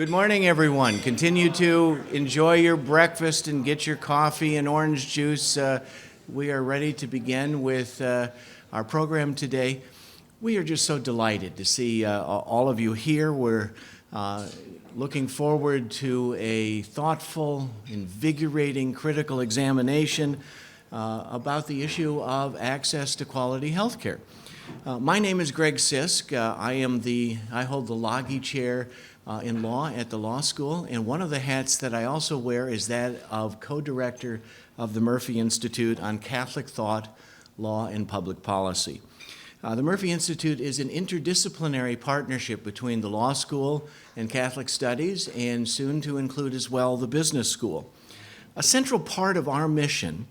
Good morning, everyone. Continue to enjoy your breakfast and get your coffee and orange juice. We are ready to begin with our program today. We are just so delighted to see all of you here. We're looking forward to a thoughtful, invigorating, critical examination about the issue of access to quality health care. My name is Greg Sisk. I hold the Loggy Chair in law at the law school, and one of the hats that I also wear is that of co-director of the Murphy Institute on Catholic Thought, Law, and Public Policy. The Murphy Institute is an interdisciplinary partnership between the law school and Catholic studies, and soon to include as well the business school. A central part of our mission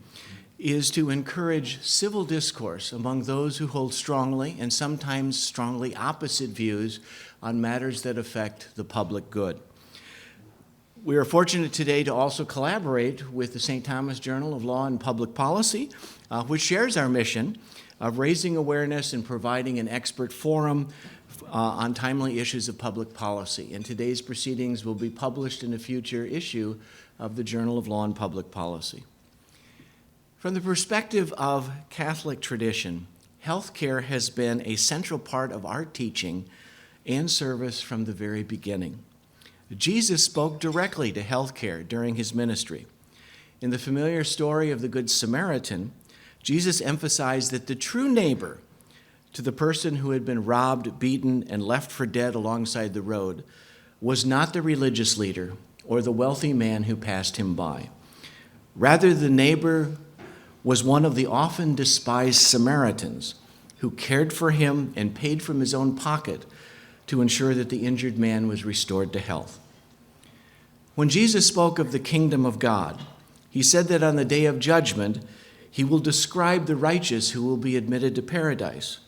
is to encourage civil discourse among those who hold strongly and sometimes strongly opposite views on matters that affect the public good. We are fortunate today to also collaborate with the St. Thomas Journal of Law and Public Policy, which shares our mission of raising awareness and providing an expert forum on timely issues of public policy. And today's proceedings will be published in a future issue of the Journal of Law and Public Policy. From the perspective of Catholic tradition, health care has been a central part of our teaching and service from the very beginning. Jesus spoke directly to health care during his ministry. In the familiar story of the Good Samaritan, Jesus emphasized that the true neighbor to the person who had been robbed, beaten, and left for dead alongside the road was not the religious leader or the wealthy man who passed him by. Rather, the neighbor was one of the often despised Samaritans who cared for him and paid from his own pocket to ensure that the injured man was restored to health. When Jesus spoke of the kingdom of God, he said that on the day of judgment, he will describe the righteous who will be admitted to paradise.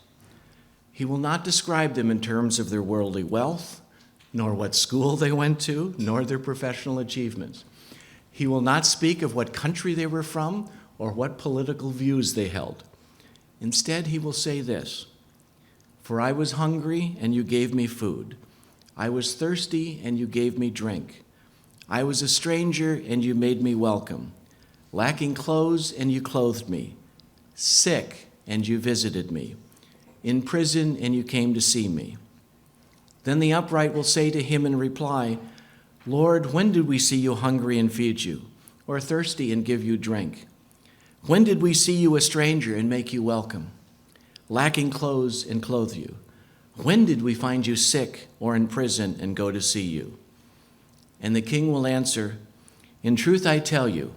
He will not describe them in terms of their worldly wealth, nor what school they went to, nor their professional achievements. He will not speak of what country they were from or what political views they held. Instead, he will say this: "For I was hungry, and you gave me food. I was thirsty, and you gave me drink. I was a stranger, and you made me welcome. Lacking clothes, and you clothed me. Sick, and you visited me. In prison, and you came to see me." Then the upright will say to him in reply, "Lord, when did we see you hungry and feed you, or thirsty and give you drink? When did we see you a stranger and make you welcome, lacking clothes and clothe you? When did we find you sick or in prison and go to see you?" And the king will answer, "In truth I tell you,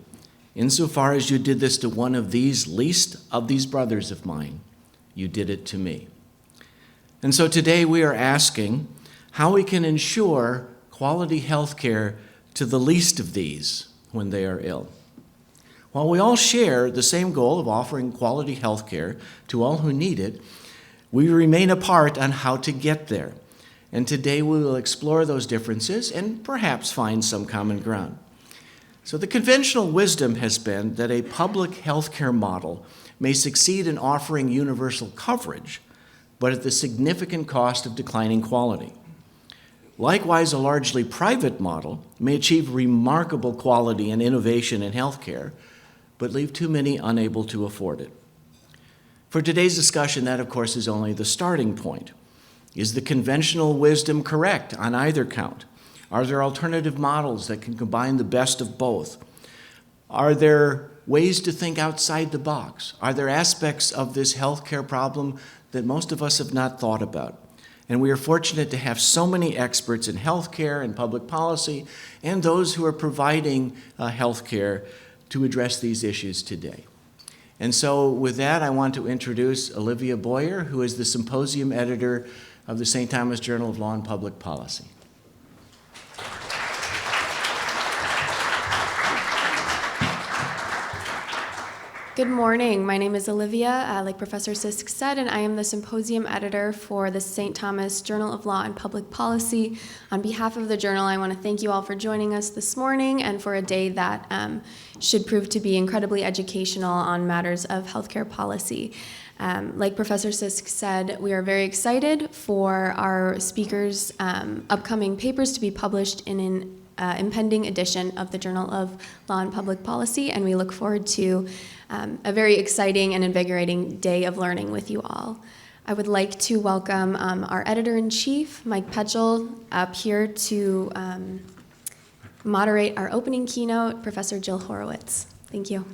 insofar as you did this to one of these least of these brothers of mine, you did it to me." And so today we are asking how we can ensure quality health care to the least of these when they are ill. While we all share the same goal of offering quality health care to all who need it, we remain apart on how to get there. And today we will explore those differences and perhaps find some common ground. So the conventional wisdom has been that a public health care model may succeed in offering universal coverage, but at the significant cost of declining quality. Likewise, a largely private model may achieve remarkable quality and innovation in health care, but leave too many unable to afford it. For today's discussion, that of course is only the starting point. Is the conventional wisdom correct on either count? Are there alternative models that can combine the best of both? Are there ways to think outside the box? Are there aspects of this healthcare problem that most of us have not thought about? And we are fortunate to have so many experts in healthcare and public policy and those who are providing healthcare to address these issues today. And so with that, I want to introduce Olivea Boyer, who is the Symposium editor of the St. Thomas Journal of Law and Public Policy. Good morning. My name is Olivea, like Professor Sisk said, and I am the symposium editor for the St. Thomas Journal of Law and Public Policy. On behalf of the journal, I want to thank you all for joining us this morning and for a day that should prove to be incredibly educational on matters of healthcare policy. Like Professor Sisk said, we are very excited for our speakers' upcoming papers to be published in an impending edition of the Journal of Law and Public Policy, and we look forward to a very exciting and invigorating day of learning with you all. I would like to welcome our Editor-in-Chief, Mike Petschel, up here to moderate our opening keynote, Professor Jill Horwitz. Thank you.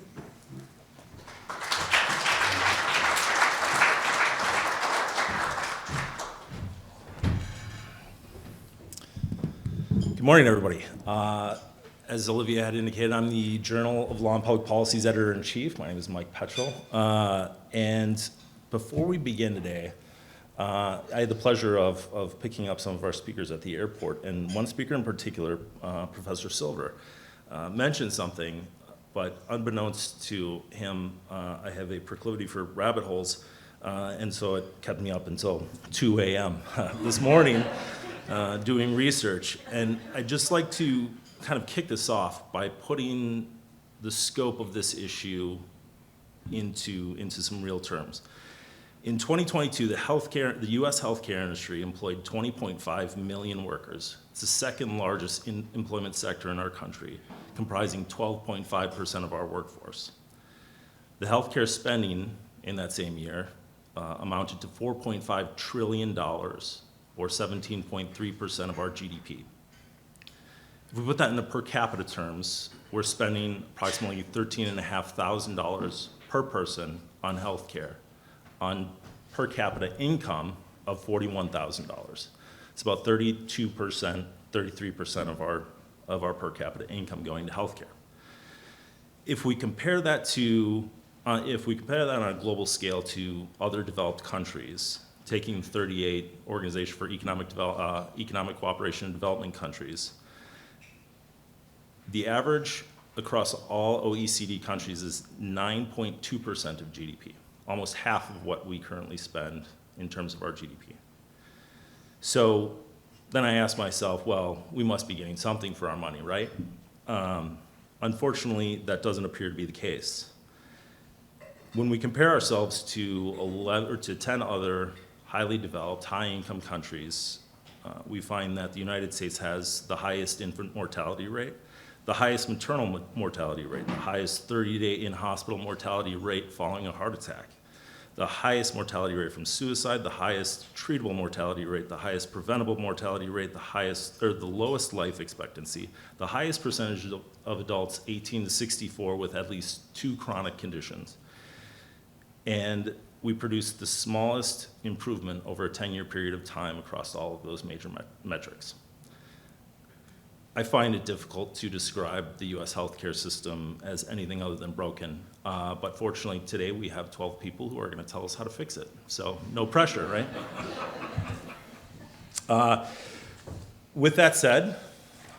Good morning, everybody. As Olivea had indicated, I'm the Journal of Law and Public Policy's Editor-in-Chief. My name is Mike Petschel. And before we begin today, I had the pleasure of picking up some of our speakers at the airport. And one speaker in particular, Professor Silver, mentioned something, but unbeknownst to him, I have a proclivity for rabbit holes. And so it kept me up until 2 a.m. this morning. Doing research, and I'd just like to kind of kick this off by putting the scope of this issue into some real terms. In 2022, the U.S. healthcare industry employed 20.5 million workers. It's the second largest employment sector in our country, comprising 12.5% of our workforce. The healthcare spending in that same year amounted to $4.5 trillion, or 17.3% of our GDP. If we put that into per capita terms, we're spending approximately $13,500 per person on healthcare, on per capita income of $41,000. It's about 32%, 33% of our per capita income going to healthcare. If we compare that on a global scale to other developed countries, taking 38 Organization for Economic Cooperation and Development countries, the average across all OECD countries is 9.2% of GDP, almost half of what we currently spend in terms of our GDP. So then I asked myself, well, we must be getting something for our money, right? Unfortunately, that doesn't appear to be the case. When we compare ourselves to 10 other highly developed, high-income countries, we find that the United States has the highest infant mortality rate, the highest maternal mortality rate, the highest 30-day in-hospital mortality rate following a heart attack, the highest mortality rate from suicide, the highest treatable mortality rate, the highest preventable mortality rate, the lowest life expectancy, the highest percentage of adults 18 to 64 with at least 2 chronic conditions. And we produced the smallest improvement over a 10-year period of time across all of those major metrics. I find it difficult to describe the U.S. healthcare system as anything other than broken, but fortunately today we have 12 people who are going to tell us how to fix it. So no pressure, right? With that said,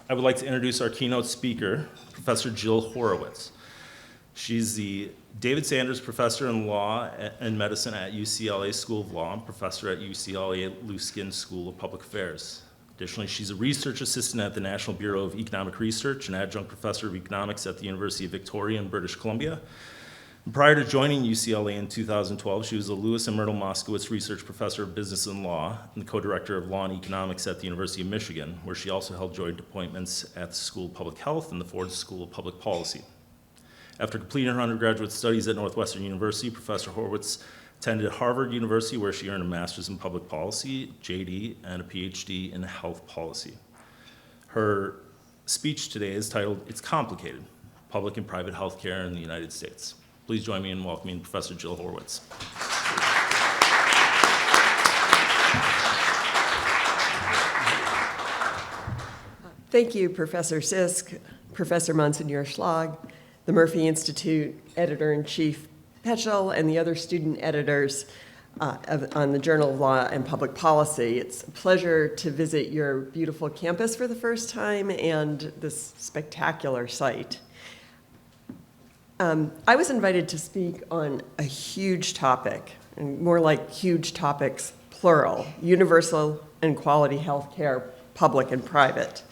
I would like to introduce our keynote speaker, Professor Jill Horwitz. She's the David Sanders Professor in Law and Medicine at UCLA School of Law and Professor at UCLA Luskin School of Public Affairs. Additionally, she's a research assistant at the National Bureau of Economic Research and adjunct professor of economics at the University of Victoria in British Columbia. And prior to joining UCLA in 2012, she was a Lewis and Myrtle Moskowitz Research Professor of Business and Law and the co-director of Law and Economics at the University of Michigan, where she also held joint appointments at the School of Public Health and the Ford School of Public Policy. After completing her undergraduate studies at Northwestern University, Professor Horwitz attended Harvard University, where she earned a master's in public policy, JD, and a PhD in health policy. Her speech today is titled, "It's Complicated, Public and Private Healthcare in the United States." Please join me in welcoming Professor Jill Horwitz. Thank you, Professor Sisk, Professor Monsignor Schlag, the Murphy Institute Editor-in-Chief Petschel, and the other student editors on the Journal of Law and Public Policy. It's a pleasure to visit your beautiful campus for the first time and this spectacular site. I was invited to speak on a huge topic, and more like huge topics, plural, universal and quality health care, public and private.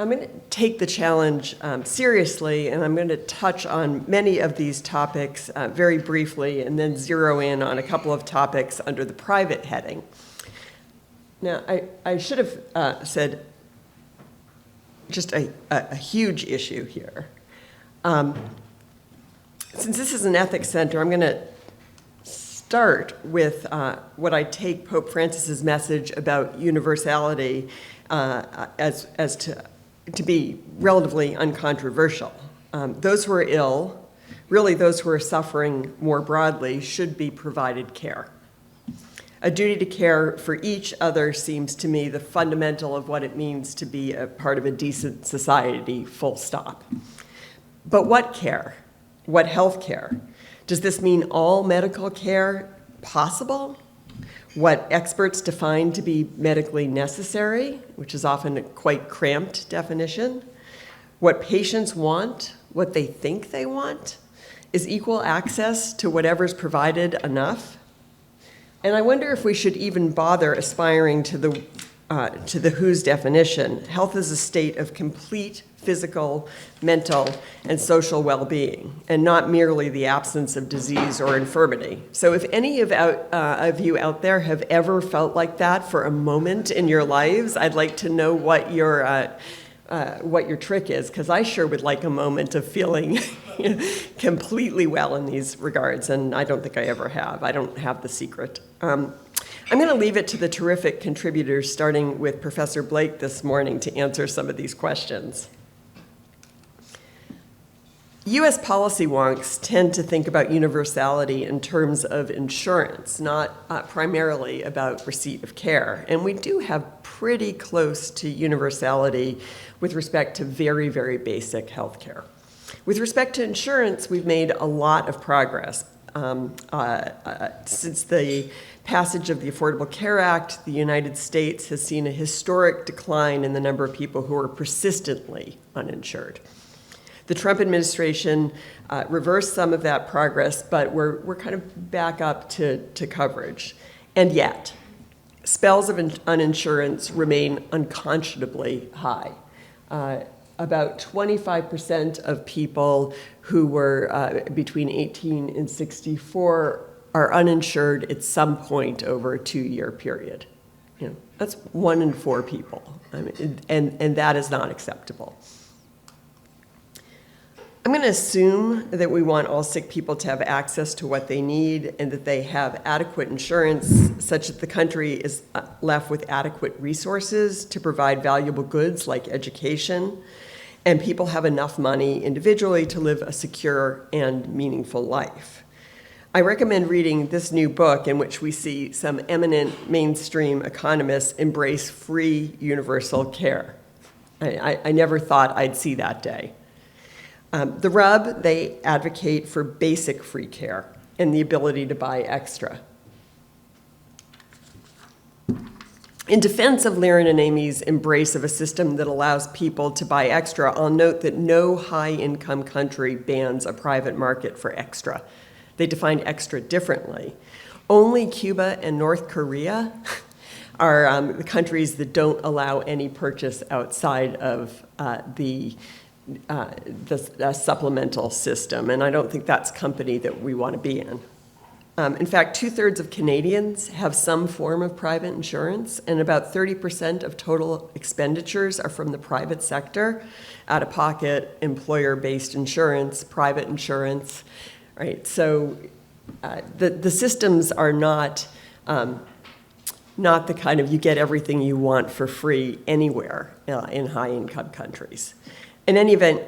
I'm going to take the challenge seriously, and I'm going to touch on many of these topics very briefly, and then zero in on a couple of topics under the private heading. Now, I should have said just a huge issue here. Since this is an ethics center, I'm going to start with what I take Pope Francis's message about universality as to be relatively uncontroversial. Those who are ill, really those who are suffering more broadly, should be provided care. A duty to care for each other seems to me the fundamental of what it means to be a part of a decent society, full stop. But what care? What health care? Does this mean all medical care possible? What experts define to be medically necessary, which is often a quite cramped definition? What patients want, what they think they want? Is equal access to whatever's provided enough? And I wonder if we should even bother aspiring to the WHO's definition. Health is a state of complete physical, mental, and social well-being, and not merely the absence of disease or infirmity. So if any of you out there have ever felt like that for a moment in your lives, I'd like to know what your trick is, because I sure would like a moment of feeling completely well in these regards, and I don't think I ever have. I don't have the secret. I'm going to leave it to the terrific contributors, starting with Professor Blake this morning, to answer some of these questions. U.S. policy wonks tend to think about universality in terms of insurance, not primarily about receipt of care. And we do have pretty close to universality with respect to very, very basic health care. With respect to insurance, we've made a lot of progress. Since the passage of the Affordable Care Act, the United States has seen a historic decline in the number of people who are persistently uninsured. The Trump administration reversed some of that progress, but we're kind of back up to coverage. And yet, spells of uninsurance remain unconscionably high. About 25% of people who were between 18 and 64 are uninsured at some point over a 2-year period. That's 1 in 4 people, and that is not acceptable. I'm going to assume that we want all sick people to have access to what they need and that they have adequate insurance such that the country is left with adequate resources to provide valuable goods like education, and people have enough money individually to live a secure and meaningful life. I recommend reading this new book in which we see some eminent mainstream economists embrace free universal care. I never thought I'd see that day. The rub, they advocate for basic free care and the ability to buy extra. In defense of Liren and Amy's embrace of a system that allows people to buy extra, I'll note that no high-income country bans a private market for extra. They define extra differently. Only Cuba and North Korea are the countries that don't allow any purchase outside of the supplemental system, and I don't think that's company that we want to be in. In fact, 2/3 of Canadians have some form of private insurance, and about 30% of total expenditures are from the private sector, out-of-pocket, employer-based insurance, private insurance, right? So the systems are not the kind of you get everything you want for free anywhere in high-income countries. In any event,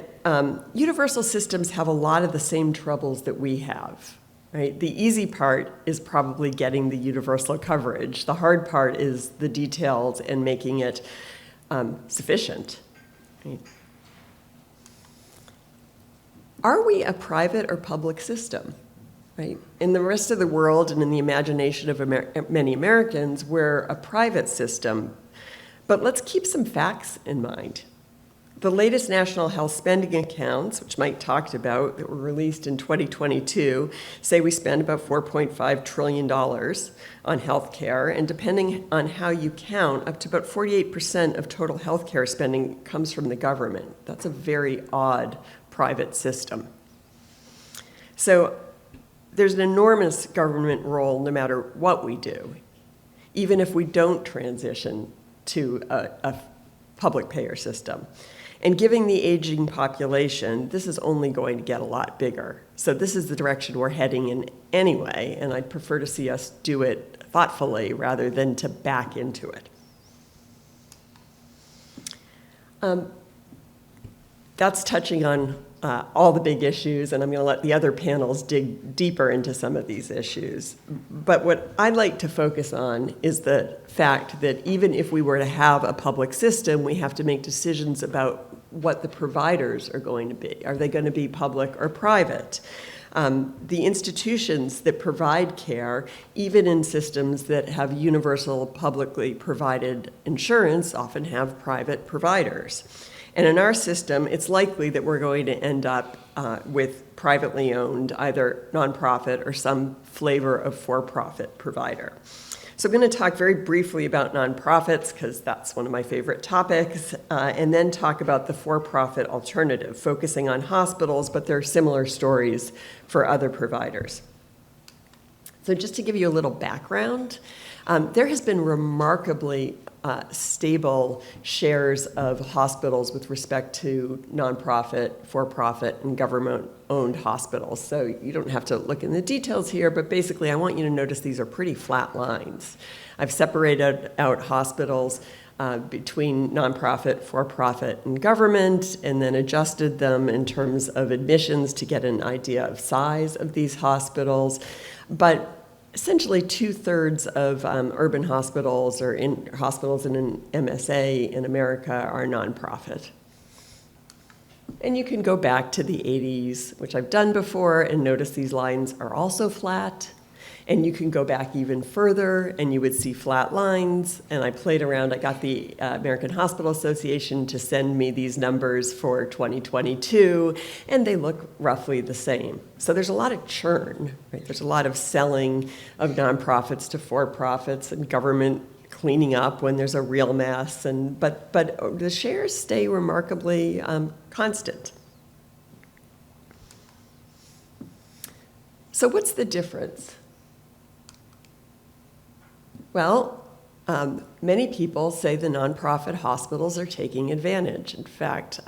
universal systems have a lot of the same troubles that we have, right? The easy part is probably getting the universal coverage. The hard part is the details and making it sufficient. Right? Are we a private or public system? Right? In the rest of the world and in the imagination of many Americans, we're a private system. But let's keep some facts in mind. The elated national health spending accounts, which Mike talked about, that were released in 2022, say we spend about $4.5 trillion on healthcare, and depending on how you count, up to about 48% of total healthcare spending comes from the government. That's a very odd private system. So there's an enormous government role no matter what we do, even if we don't transition to a public payer system. And given the aging population, this is only going to get a lot bigger. So this is the direction we're heading in anyway, and I'd prefer to see us do it thoughtfully rather than to back into it. That's touching on all the big issues, and I'm going to let the other panels dig deeper into some of these issues. But what I'd like to focus on is the fact that even if we were to have a public system, we have to make decisions about what the providers are going to be. Are they going to be public or private? The institutions that provide care, even in systems that have universal publicly provided insurance, often have private providers. And in our system, it's likely that we're going to end up with privately owned, either nonprofit or some flavor of for-profit provider. So I'm going to talk very briefly about nonprofits, because that's one of my favorite topics, and then talk about the for-profit alternative, focusing on hospitals, but there are similar stories for other providers. So just to give you a little background, there has been remarkably stable shares of hospitals with respect to nonprofit, for-profit, and government-owned hospitals. So you don't have to look in the details here, but basically I want you to notice these are pretty flat lines. I've separated out hospitals between nonprofit, for-profit, and government, and then adjusted them in terms of admissions to get an idea of size of these hospitals. But essentially 2/3 of urban hospitals or in hospitals in an MSA in America are nonprofit. And you can go back to the 80s, which I've done before, and notice these lines are also flat. And you can go back even further, and you would see flat lines. And I played around. I got the American Hospital Association to send me these numbers for 2022, and they look roughly the same. So there's a lot of churn, right? There's a lot of selling of nonprofits to for-profits and government cleaning up when there's a real mess. But the shares stay remarkably constant. So what's the difference? Well, many people say the nonprofit hospitals are taking advantage. In fact,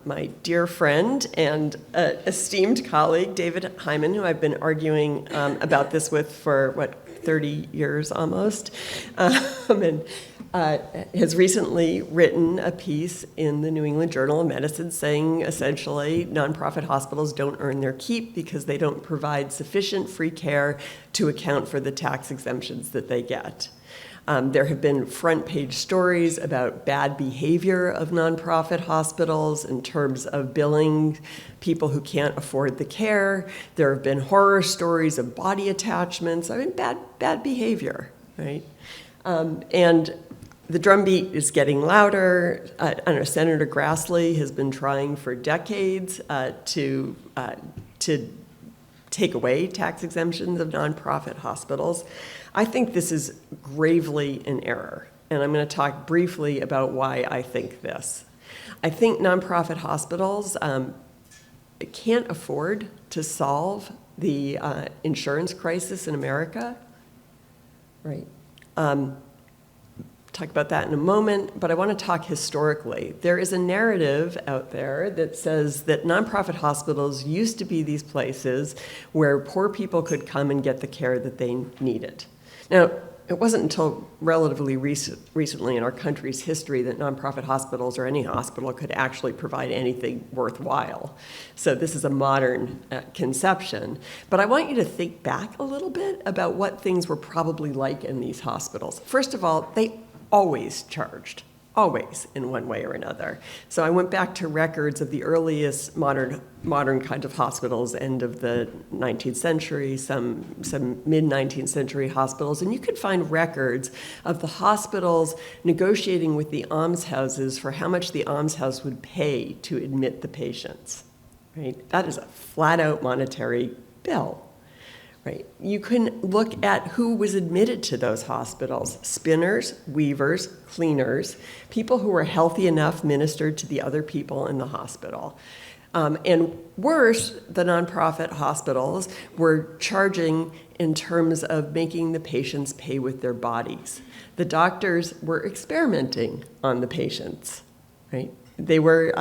my dear friend and esteemed colleague, David Hyman, who I've been arguing about this with for, 30 years almost, and has recently written a piece in the New England Journal of Medicine saying essentially nonprofit hospitals don't earn their keep because they don't provide sufficient free care to account for the tax exemptions that they get. There have been front page stories about bad behavior of nonprofit hospitals in terms of billing people who can't afford the care. There have been horror stories of body attachments. I mean, bad behavior, right? And the drumbeat is getting louder. I know Senator Grassley has been trying for decades to take away tax exemptions of nonprofit hospitals. I think this is gravely in error, and I'm going to talk briefly about why I think this. I think nonprofit hospitals can't afford to solve the insurance crisis in America, right? Talk about that in a moment, but I want to talk historically. There is a narrative out there that says that nonprofit hospitals used to be these places where poor people could come and get the care that they needed. Now, it wasn't until relatively recently in our country's history that nonprofit hospitals or any hospital could actually provide anything worthwhile. So this is a modern conception. But I want you to think back a little bit about what things were probably like in these hospitals. First of all, they always charged always in one way or another. So I went back to records of the earliest modern kind of hospitals, end of the 19th century, some mid-19th century hospitals, and you could find records of the hospitals negotiating with the almshouses for how much the almshouse would pay to admit the patients, right? That is a flat-out monetary bill. Right. You can look at who was admitted to those hospitals: spinners, weavers, cleaners, people who were healthy enough ministered to the other people in the hospital. And worse, the nonprofit hospitals were charging in terms of making the patients pay with their bodies. The doctors were experimenting on the patients, right? They were,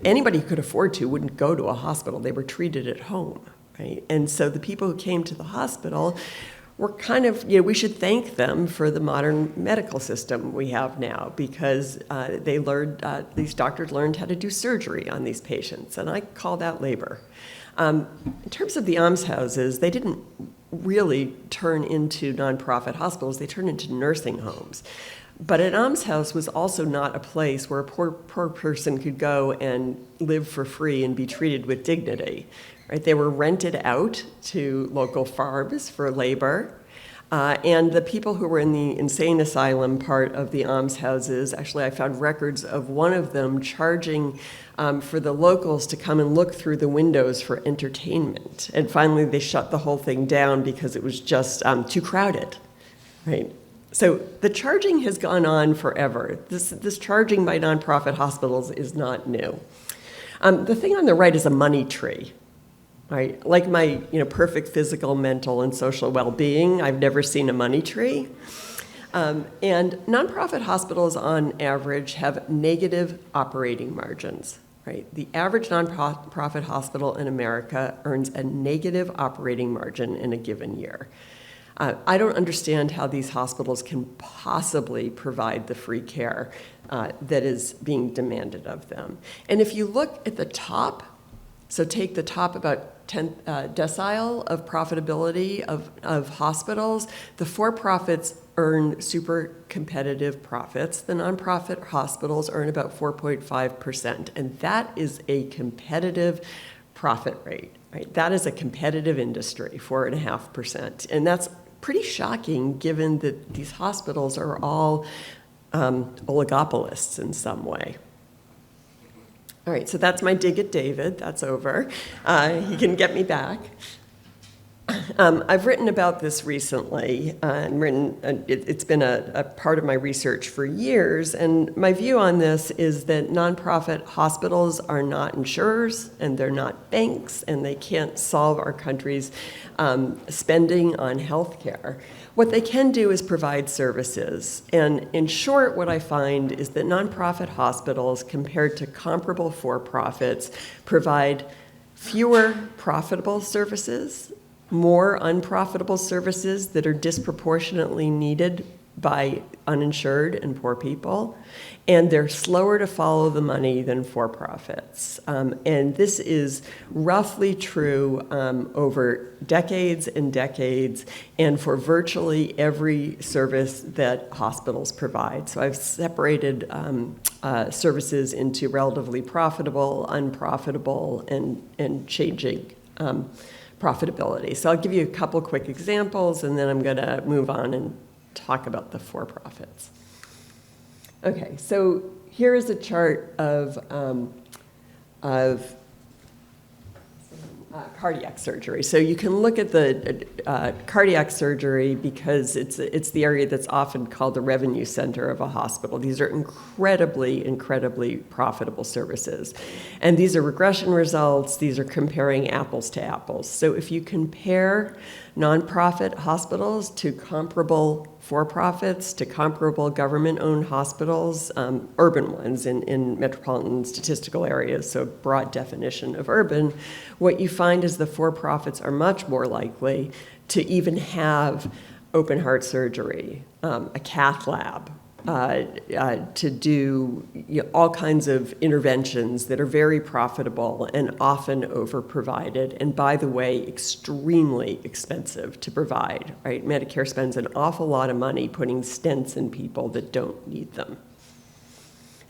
anybody who could afford to wouldn't go to a hospital. They were treated at home. Right? And so the people who came to the hospital were kind of, we should thank them for the modern medical system we have now, because they learned, these doctors learned how to do surgery on these patients, and I call that labor. In terms of the almshouses, they didn't really turn into nonprofit hospitals, they turned into nursing homes. But an almshouse was also not a place where a poor person could go and live for free and be treated with dignity. Right? They were rented out to local farms for labor. And the people who were in the insane asylum part of the almshouses, actually I found records of one of them charging for the locals to come and look through the windows for entertainment. And finally they shut the whole thing down because it was just too crowded. Right? So the charging has gone on forever. This charging by nonprofit hospitals is not new. The thing on the right is a money tree. Right? Like my perfect physical, mental, and social well-being, I've never seen a money tree. And nonprofit hospitals, on average, have negative operating margins. Right? The average nonprofit hospital in America earns a negative operating margin in a given year. I don't understand how these hospitals can possibly provide the free care that is being demanded of them. And if you look at the top, so take the top about 10th decile of profitability of hospitals, the for-profits earn super competitive profits. The nonprofit hospitals earn about 4.5%, and that is a competitive profit rate. Right? That is a competitive industry, 4.5%, and that's pretty shocking given that these hospitals are all oligopolists in some way. All right, so that's my dig at David. That's over. He can get me back. I've written about this recently, and it's been a part of my research for years, and my view on this is that nonprofit hospitals are not insurers, and they're not banks, and they can't solve our country's spending on health care. What they can do is provide services, and in short, what I find is that nonprofit hospitals, compared to comparable for-profits, provide fewer profitable services, more unprofitable services that are disproportionately needed by uninsured and poor people, and they're slower to follow the money than for-profits. And this is roughly true over decades and decades, and for virtually every service that hospitals provide. So I've separated services into relatively profitable, unprofitable, and changing profitability. So I'll give you a couple quick examples, and then I'm going to move on and talk about the for-profits. Okay, so here is a chart of cardiac surgery. So you can look at the cardiac surgery because it's the area that's often called the revenue center of a hospital. These are incredibly profitable services. And these are regression results. These are comparing apples to apples. So if you compare nonprofit hospitals to comparable for-profits, to comparable government-owned hospitals, urban ones in metropolitan statistical areas, so broad definition of urban, what you find is the for-profits are much more likely to even have open heart surgery, a cath lab, to do all kinds of interventions that are very profitable and often over-provided, and by the way, extremely expensive to provide, right? Medicare spends an awful lot of money putting stents in people that don't need them.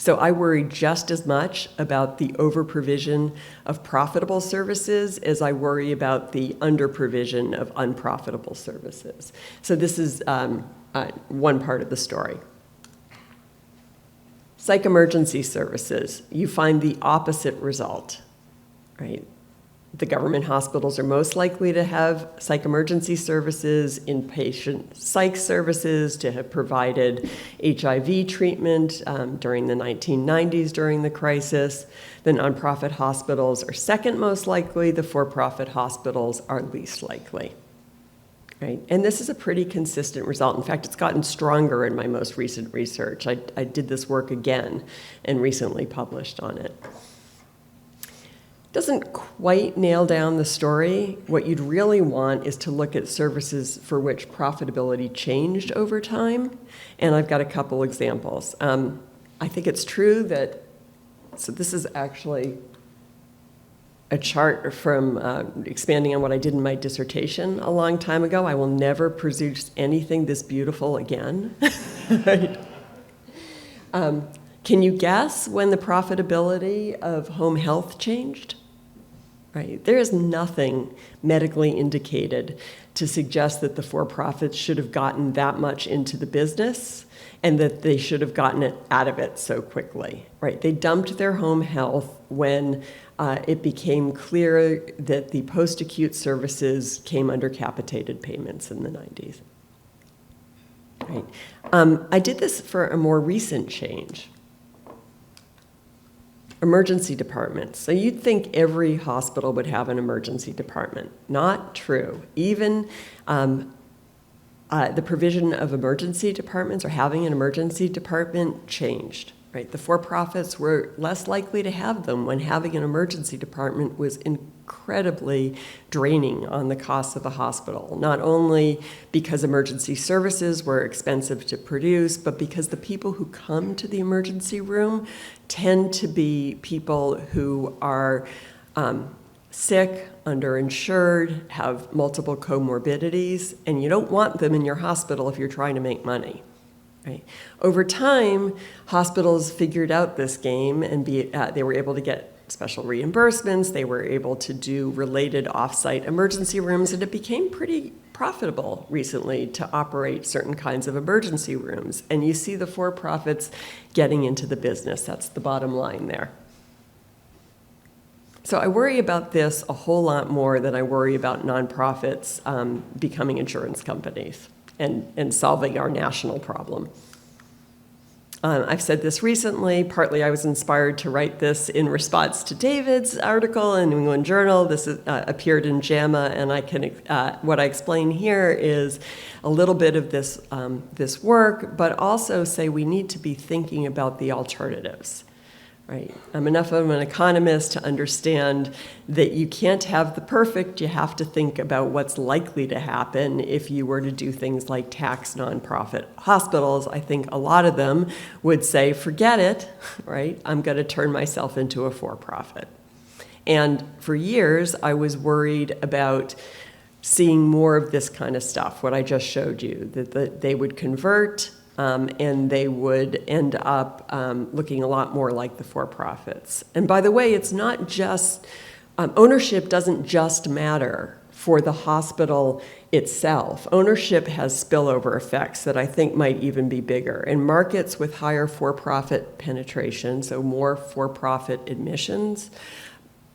So I worry just as much about the over-provision of profitable services as I worry about the under-provision of unprofitable services. So this is one part of the story. Psych emergency services, you find the opposite result, right? The government hospitals are most likely to have psych emergency services, inpatient psych services, to have provided HIV treatment during the 1990s during the crisis. The nonprofit hospitals are second most likely. The for-profit hospitals are least likely. Right? And this is a pretty consistent result. In fact, it's gotten stronger in my most recent research. I did this work again and recently published on it. Doesn't quite nail down the story. What you'd really want is to look at services for which profitability changed over time, and I've got a couple examples. I think it's true that, so this is actually a chart from expanding on what I did in my dissertation a long time ago. I will never produce anything this beautiful again. Right? Can you guess when the profitability of home health changed? Right. There is nothing medically indicated to suggest that the for-profits should have gotten that much into the business and that they should have gotten it out of it so quickly. Right. They dumped their home health when it became clear that the post-acute services came under capitated payments in the 90s. Right. I did this for a more recent change. Emergency departments. So you'd think every hospital would have an emergency department. Not true. Even the provision of emergency departments or having an emergency department changed. Right? The for-profits were less likely to have them when having an emergency department was incredibly draining on the costs of the hospital, not only because emergency services were expensive to produce, but because the people who come to the emergency room tend to be people who are sick, underinsured, have multiple comorbidities, and you don't want them in your hospital if you're trying to make money. Right. Over time, hospitals figured out this game, and they were able to get special reimbursements. They were able to do related off-site emergency rooms, and it became pretty profitable recently to operate certain kinds of emergency rooms. And you see the for-profits getting into the business. That's the bottom line there. So I worry about this a whole lot more than I worry about nonprofits becoming insurance companies and solving our national problem. I've said this recently. Partly I was inspired to write this in response to David's article in New England Journal. This appeared in JAMA, and what I explain here is a little bit of this work, but also say we need to be thinking about the alternatives. Right. I'm enough of an economist to understand that you can't have the perfect. You have to think about what's likely to happen if you were to do things like tax nonprofit hospitals. I think a lot of them would say, forget it, right? I'm going to turn myself into a for-profit. And for years, I was worried about seeing more of this kind of stuff, what I just showed you, that they would convert and they would end up looking a lot more like the for-profits. And by the way, it's not just, ownership doesn't just matter for the hospital itself. Ownership has spillover effects that I think might even be bigger. In markets with higher for-profit penetration, so more for-profit admissions,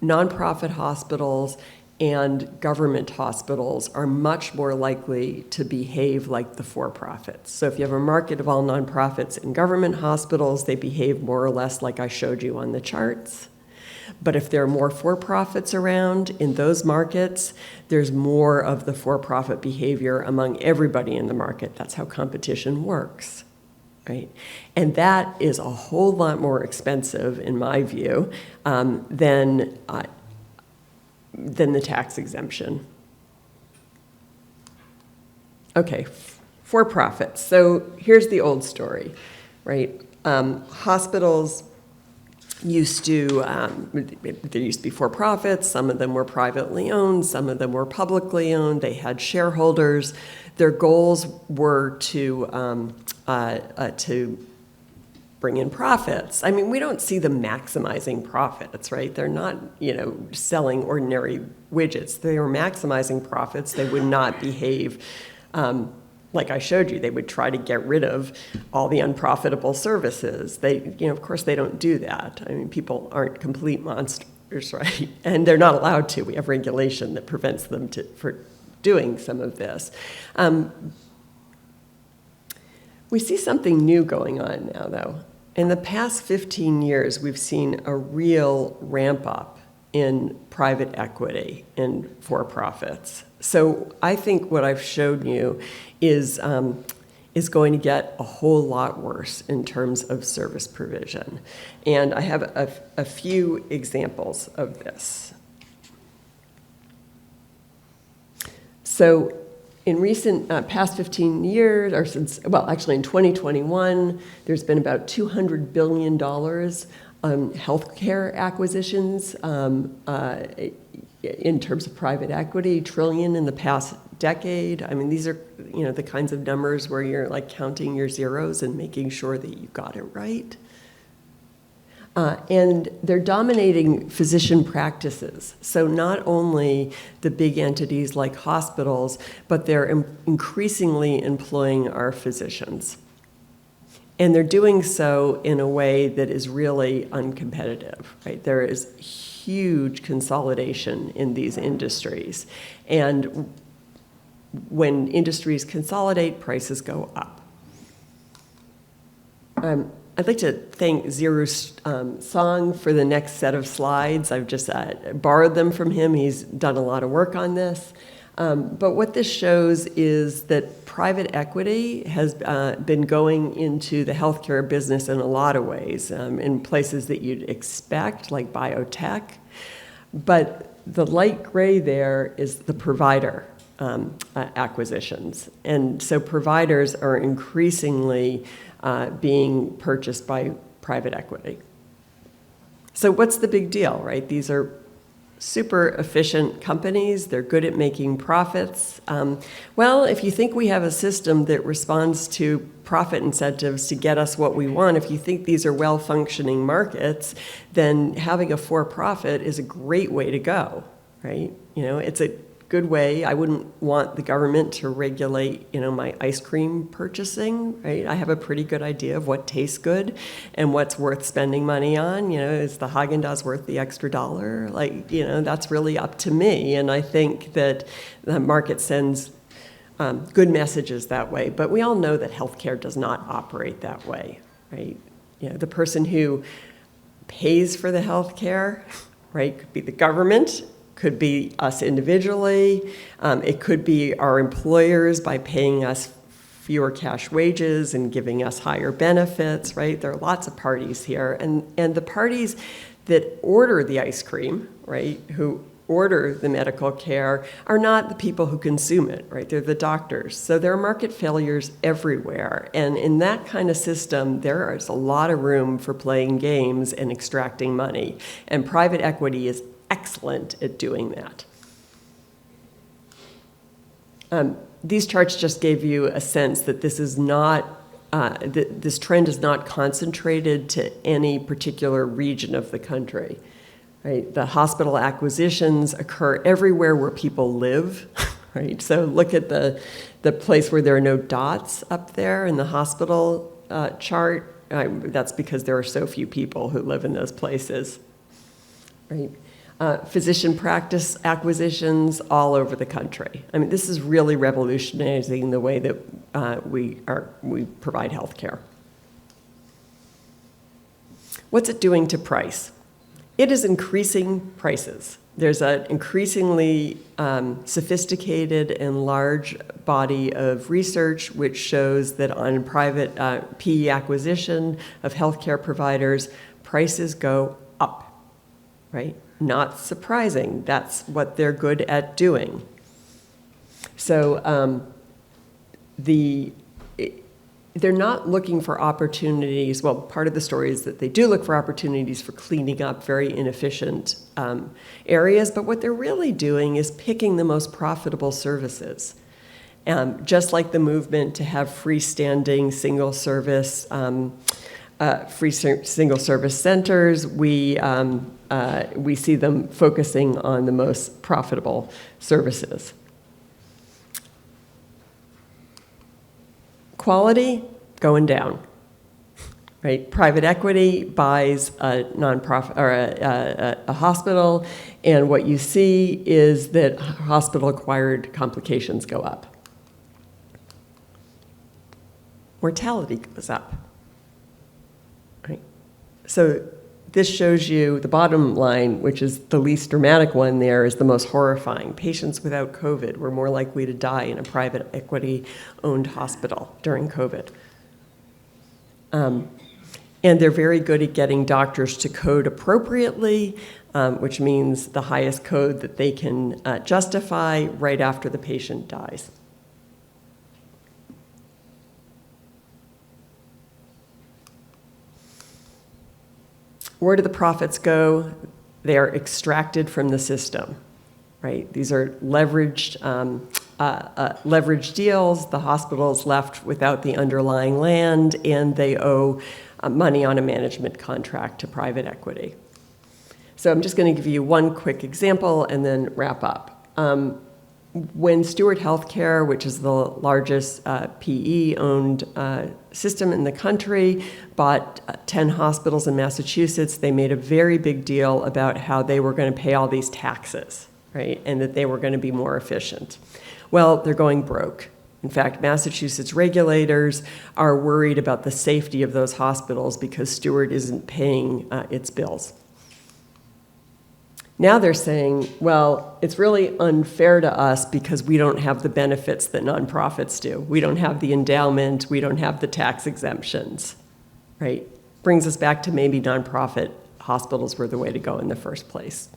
nonprofit hospitals and government hospitals are much more likely to behave like the for-profits. So if you have a market of all nonprofits and government hospitals, they behave more or less like I showed you on the charts. But if there are more for-profits around in those markets, there's more of the for-profit behavior among everybody in the market. That's how competition works, right? And that is a whole lot more expensive, in my view, than the tax exemption. Okay, for-profits. So here's the old story, right? Hospitals used to, there used to be for-profits. Some of them were privately owned. Some of them were publicly owned. They had shareholders. Their goals were to bring in profits. I mean, we don't see them maximizing profits, right? They're not, selling ordinary widgets. They are maximizing profits. They would not behave like I showed you. They would try to get rid of all the unprofitable services. They, of course, they don't do that. I mean, people aren't complete monsters, right? And they're not allowed to. We have regulation that prevents them for doing some of this. We see something new going on now, though. In the past 15 years, we've seen a real ramp up in private equity and for-profits. So I think what I've shown you is going to get a whole lot worse in terms of service provision. And I have a few examples of this. So in recent past 15 years, or since, well, actually in 2021, there's been about $200 billion on healthcare acquisitions in terms of private equity, trillion in the past decade. I mean, these are, the kinds of numbers where you're like counting your zeros and making sure that you got it right. And they're dominating physician practices. So not only the big entities like hospitals, but they're increasingly employing our physicians. And they're doing so in a way that is really uncompetitive, right? There is huge consolidation in these industries. And when industries consolidate, prices go up. I'd like to thank Zero Song for the next set of slides. I've just borrowed them from him. He's done a lot of work on this. But what this shows is that private equity has been going into the healthcare business in a lot of ways, in places that you'd expect, like biotech. But the light gray there is the provider acquisitions. And so providers are increasingly being purchased by private equity. So what's the big deal, right? These are super efficient companies. They're good at making profits. Well, if you think we have a system that responds to profit incentives to get us what we want, if you think these are well-functioning markets, then having a for-profit is a great way to go, right? It's a good way. I wouldn't want the government to regulate, my ice cream purchasing, right? I have a pretty good idea of what tastes good and what's worth spending money on. Is the Haagen-Dazs worth the extra dollar? That's really up to me. And I think that the market sends good messages that way. But we all know that healthcare does not operate that way, right? The person who pays for the healthcare, right, could be the government, could be us individually. It could be our employers by paying us fewer cash wages and giving us higher benefits, right? There are lots of parties here. And the parties that order the ice cream, right, who order the medical care, are not the people who consume it, right? They're the doctors. So there are market failures everywhere. And in that kind of system, there is a lot of room for playing games and extracting money. And private equity is excellent at doing that. These charts just gave you a sense that this is not, this trend is not concentrated to any particular region of the country. Right? The hospital acquisitions occur everywhere where people live. Right? So look at the place where there are no dots up there in the hospital chart. That's because there are so few people who live in those places. Right? Physician practice acquisitions all over the country. I mean, this is really revolutionizing the way that we provide health care. What's it doing to price? It is increasing prices. There's an increasingly sophisticated and large body of research which shows that on private PE acquisition of healthcare providers, prices go up, right? Not surprising. That's what they're good at doing. So they're not looking for opportunities. Well, part of the story is that they do look for opportunities for cleaning up very inefficient areas, but what they're really doing is picking the most profitable services. Just like the movement to have freestanding single service free single service centers, we see them focusing on the most profitable services. Quality going down, right? Private equity buys a nonprofit or a hospital, and what you see is that hospital-acquired complications go up. Mortality goes up, right? So this shows you the bottom line, which is the least dramatic one there, is the most horrifying. Patients without COVID were more likely to die in a private equity-owned hospital during COVID. And they're very good at getting doctors to code appropriately, which means the highest code that they can justify right after the patient dies. Where do the profits go? They are extracted from the system, right? These are leveraged deals. The hospital's left without the underlying land, and they owe money on a management contract to private equity. So I'm just going to give you one quick example and then wrap up. When Stewart Healthcare, which is the largest PE-owned system in the country, bought 10 hospitals in Massachusetts, they made a very big deal about how they were going to pay all these taxes, right, and that they were going to be more efficient. Well, they're going broke. In fact, Massachusetts regulators are worried about the safety of those hospitals because Stewart isn't paying its bills. Now they're saying, well, it's really unfair to us because we don't have the benefits that nonprofits do. We don't have the endowment. We don't have the tax exemptions, right? Brings us back to maybe nonprofit hospitals were the way to go in the first place.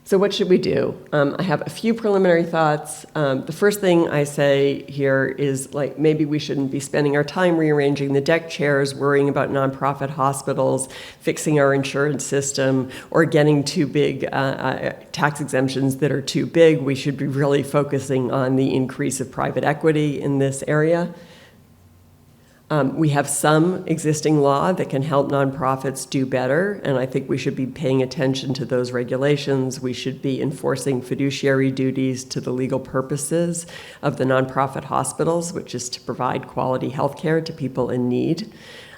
So what should we do? I have a few preliminary thoughts. The first thing I say here is, like, maybe we shouldn't be spending our time rearranging the deck chairs, worrying about nonprofit hospitals, fixing our insurance system, or getting too big tax exemptions that are too big. We should be really focusing on the increase of private equity in this area. We have some existing law that can help nonprofits do better, and I think we should be paying attention to those regulations. We should be enforcing fiduciary duties to the legal purposes of the nonprofit hospitals, which is to provide quality health care to people in need.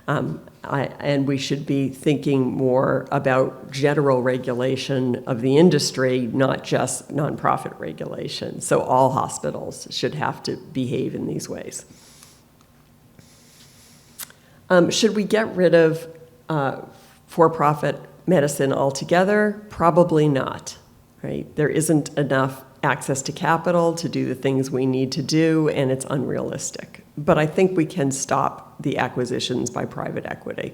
And we should be thinking more about general regulation of the industry, not just nonprofit regulation. So all hospitals should have to behave in these ways. Should we get rid of for-profit medicine altogether? Probably not, right? There isn't enough access to capital to do the things we need to do, and it's unrealistic. But I think we can stop the acquisitions by private equity.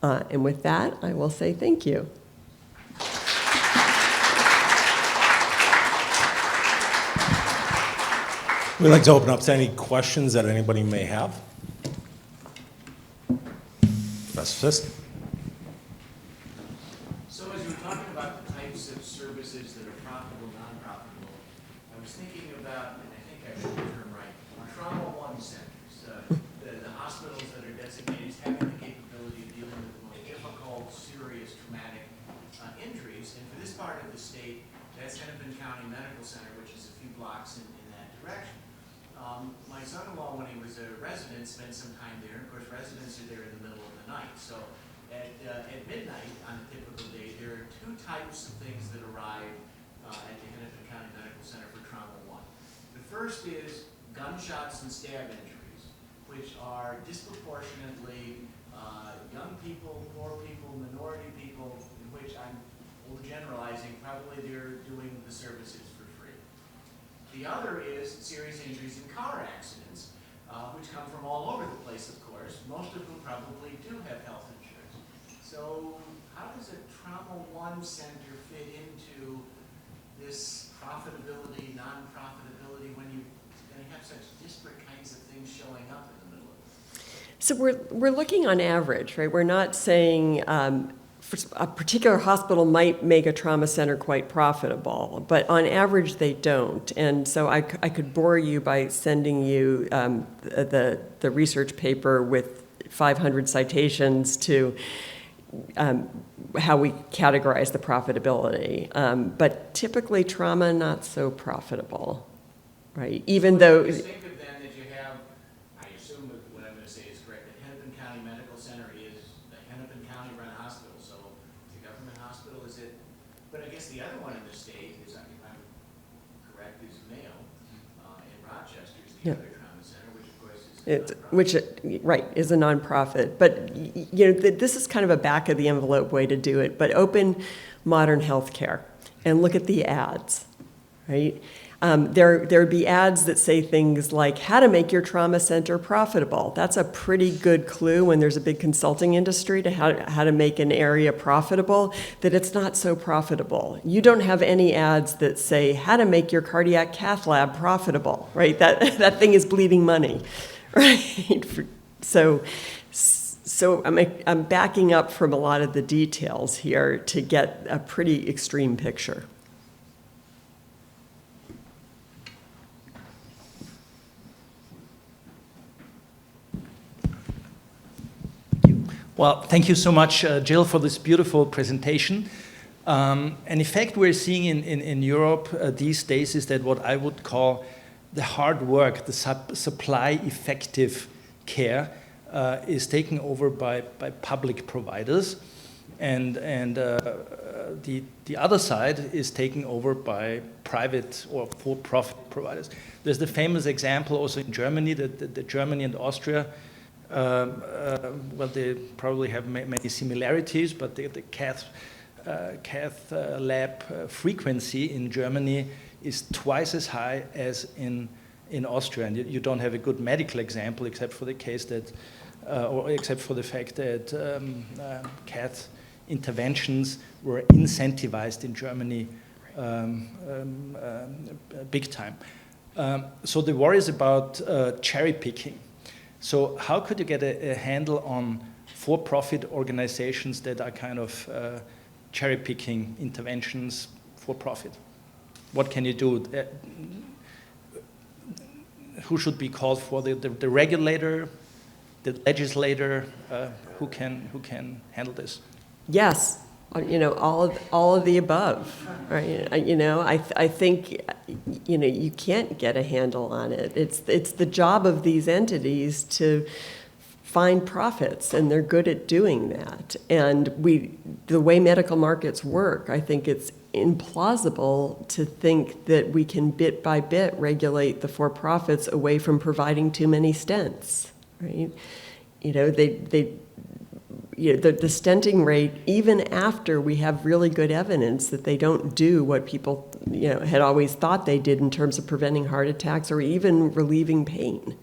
And with that, I will say thank you. We'd like to open up to any questions that anybody may have. Professor Sisk? So as you were talking about the types of services that are profitable, non-profitable, I was thinking about, and I think I should the term right, trauma one centers, the hospitals that are designated as having the capability of dealing with the most difficult, serious, traumatic injuries. And for this part of the state, that's Hennepin County Medical Center, which is a few blocks in that direction. My son-in-law, when he was a resident, spent some time there. And of course, residents are there in the middle of the night. So at midnight on a typical day, there are two types of things that arrive at the Hennepin County Medical Center for Trauma 1. The first is gunshots and stab injuries, which are disproportionately young people, poor people, minority people, in which I'm overgeneralizing, probably they're doing the services for free. The other is serious injuries in car accidents, which come from all over the place, of course, most of whom probably do have health insurance. So how does a Trauma 1 center fit into this profitability, non-profitability, when you're going to have such disparate kinds of things showing up in the middle of it? So we're looking on average, right? We're not saying a particular hospital might make a trauma center quite profitable, but on average they don't. And so I could bore you by sending you the research paper with 500 citations to how we categorize the profitability. But typically trauma not so profitable, right? Even though... Think of then that you have, I assume what I'm going to say is correct, the Hennepin County Medical Center is the Hennepin County run hospital, so it's a government hospital, is it? But I guess the other one in the state is, if I'm correct, is Mayo in Rochester is the other trauma center, which of course is Right, is a nonprofit. But this is kind of a back of the envelope way to do it. But open modern healthcare and look at the ads, right? There would be ads that say things like how to make your trauma center profitable. That's a pretty good clue when there's a big consulting industry to how to make an area profitable, that it's not so profitable. You don't have any ads that say how to make your cardiac cath lab profitable, right? That thing is bleeding money, right? So I'm backing up from a lot of the details here to get a pretty extreme picture. Well, thank you so much, Jill, for this beautiful presentation. An effect we're seeing in Europe these days is that what I would call the hard work, the supply effective care is taken over by public providers, and the other side is taken over by private or for-profit providers. There's the famous example also in Germany, that Germany and Austria, well, they probably have many similarities, but the cath lab frequency in Germany is twice as high as in Austria. And you don't have a good medical example except for the case that, or except for the fact that cath interventions were incentivized in Germany big time. So the worry is about cherry picking. So how could you get a handle on for-profit organizations that are kind of cherry-picking interventions for profit? What can you do? Who should be called for? The regulator, the legislator? Who can handle this? Yes, all of the above, right? I think you can't get a handle on it. It's the job of these entities to find profits, and they're good at doing that. And the way medical markets work, I think it's implausible to think that we can bit by bit regulate the for-profits away from providing too many stents, right? The stenting rate, even after we have really good evidence that they don't do what people had always thought they did in terms of preventing heart attacks or even relieving pain.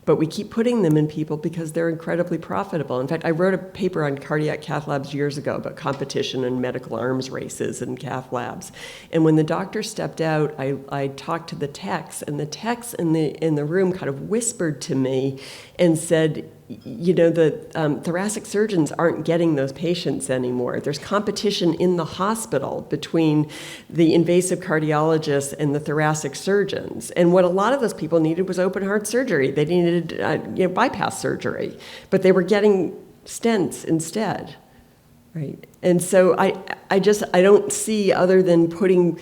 But we keep putting them in people because they're incredibly profitable. In fact, I wrote a paper on cardiac cath labs years ago about competition and medical arms races in cath labs. And when the doctor stepped out, I talked to the techs, and the techs in the room kind of whispered to me and said, the thoracic surgeons aren't getting those patients anymore. There's competition in the hospital between the invasive cardiologists and the thoracic surgeons. And what a lot of those people needed was open heart surgery. They needed bypass surgery, but they were getting stents instead, right? And so I don't see, other than putting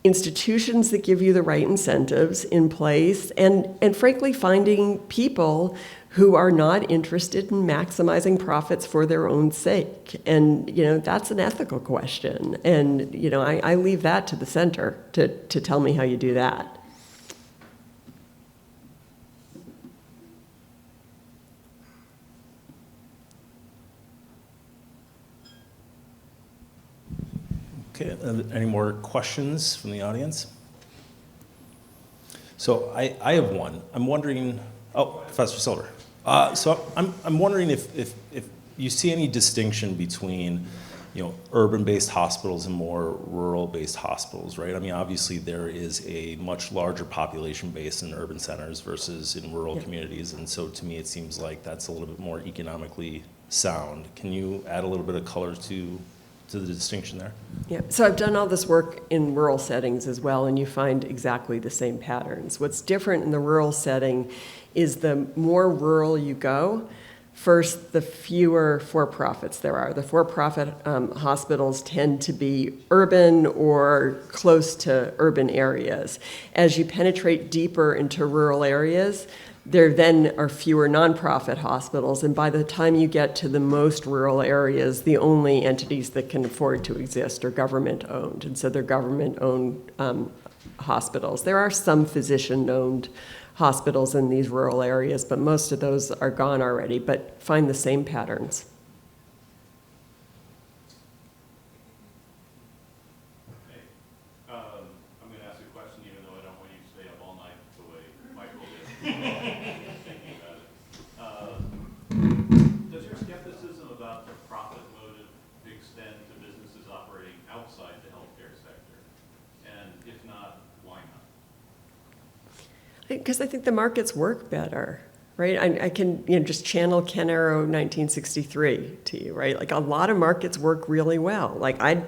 institutions that give you the right incentives in place, and frankly finding people who are not interested in maximizing profits for their own sake. And that's an ethical question. And I leave that to the center to tell me how you do that. Okay, any more questions from the audience? So I have one. I'm wondering, Professor Silver. So I'm wondering if you see any distinction between urban-based hospitals and more rural-based hospitals, right? I mean, obviously there is a much larger population base in urban centers versus in rural communities, and so to me it seems like that's a little bit more economically sound. Can you add a little bit of color to the distinction there? Yeah, so I've done all this work in rural settings as well, and you find exactly the same patterns. What's different in the rural setting is the more rural you go, first, the fewer for-profits there are. The for-profit hospitals tend to be urban or close to urban areas. As you penetrate deeper into rural areas, there then are fewer nonprofit hospitals, and by the time you get to the most rural areas, the only entities that can afford to exist are government-owned, and so they're government-owned hospitals. There are some physician-owned hospitals in these rural areas, but most of those are gone already, but find the same patterns. I'm going to ask a question even though I don't want you to stay up all night the way Michael is thinking about it. Does your skepticism about the profit motive extend to businesses operating outside the healthcare sector? And if not, why not? Because I think the markets work better, right? I can just channel Ken Arrow 1963 to you, right? Like a lot of markets work really well. Like I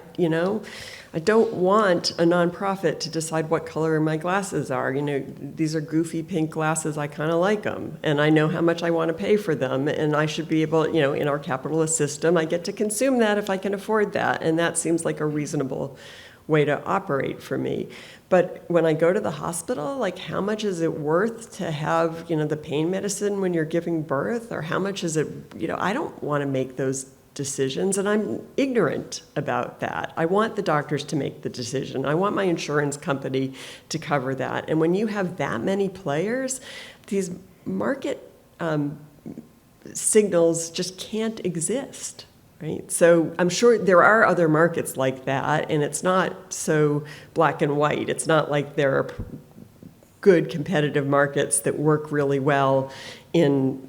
don't want a nonprofit to decide what color my glasses are. These are goofy pink glasses. I kind of like them, and I know how much I want to pay for them, and I should be able, in our capitalist system, I get to consume that if I can afford that, and that seems like a reasonable way to operate for me. But when I go to the hospital, like how much is it worth to have, the pain medicine when you're giving birth, or how much is it, I don't want to make those decisions, and I'm ignorant about that. I want the doctors to make the decision. I want my insurance company to cover that. And when you have that many players, these market signals just can't exist. Right? So I'm sure there are other markets like that, and it's not so black and white. It's not like there are good competitive markets that work really well in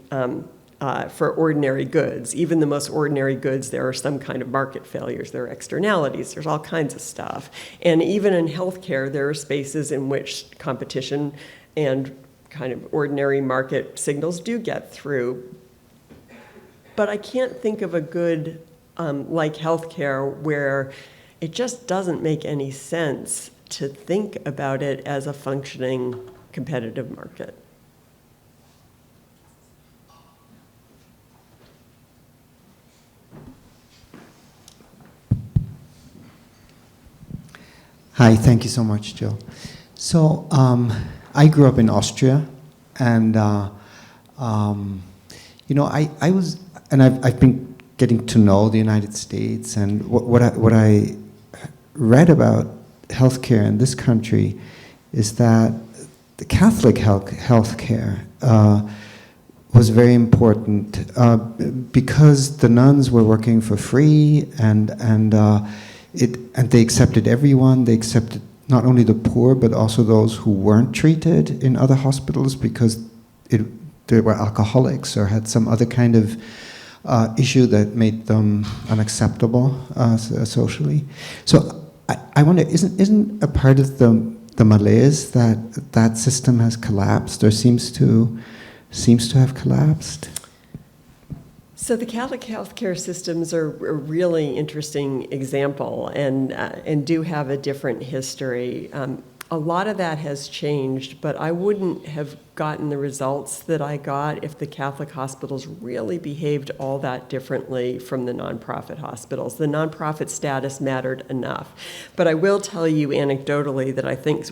for ordinary goods. Even the most ordinary goods, there are some kind of market failures. There are externalities. There's all kinds of stuff. And even in healthcare, there are spaces in which competition and kind of ordinary market signals do get through. But I can't think of a good like healthcare where it just doesn't make any sense to think about it as a functioning competitive market. Hi, thank you so much, Jill. So I grew up in Austria, and I was, and I've been getting to know the United States, and what I read about healthcare in this country is that the Catholic healthcare was very important because the nuns were working for free, and they accepted everyone. They accepted not only the poor, but also those who weren't treated in other hospitals because they were alcoholics or had some other kind of issue that made them unacceptable socially. So I wonder, isn't a part of the malaise that system has collapsed or seems to have collapsed? So the Catholic healthcare systems are a really interesting example and do have a different history. A lot of that has changed, but I wouldn't have gotten the results that I got if the Catholic hospitals really behaved all that differently from the nonprofit hospitals. The nonprofit status mattered enough. But I will tell you anecdotally that I think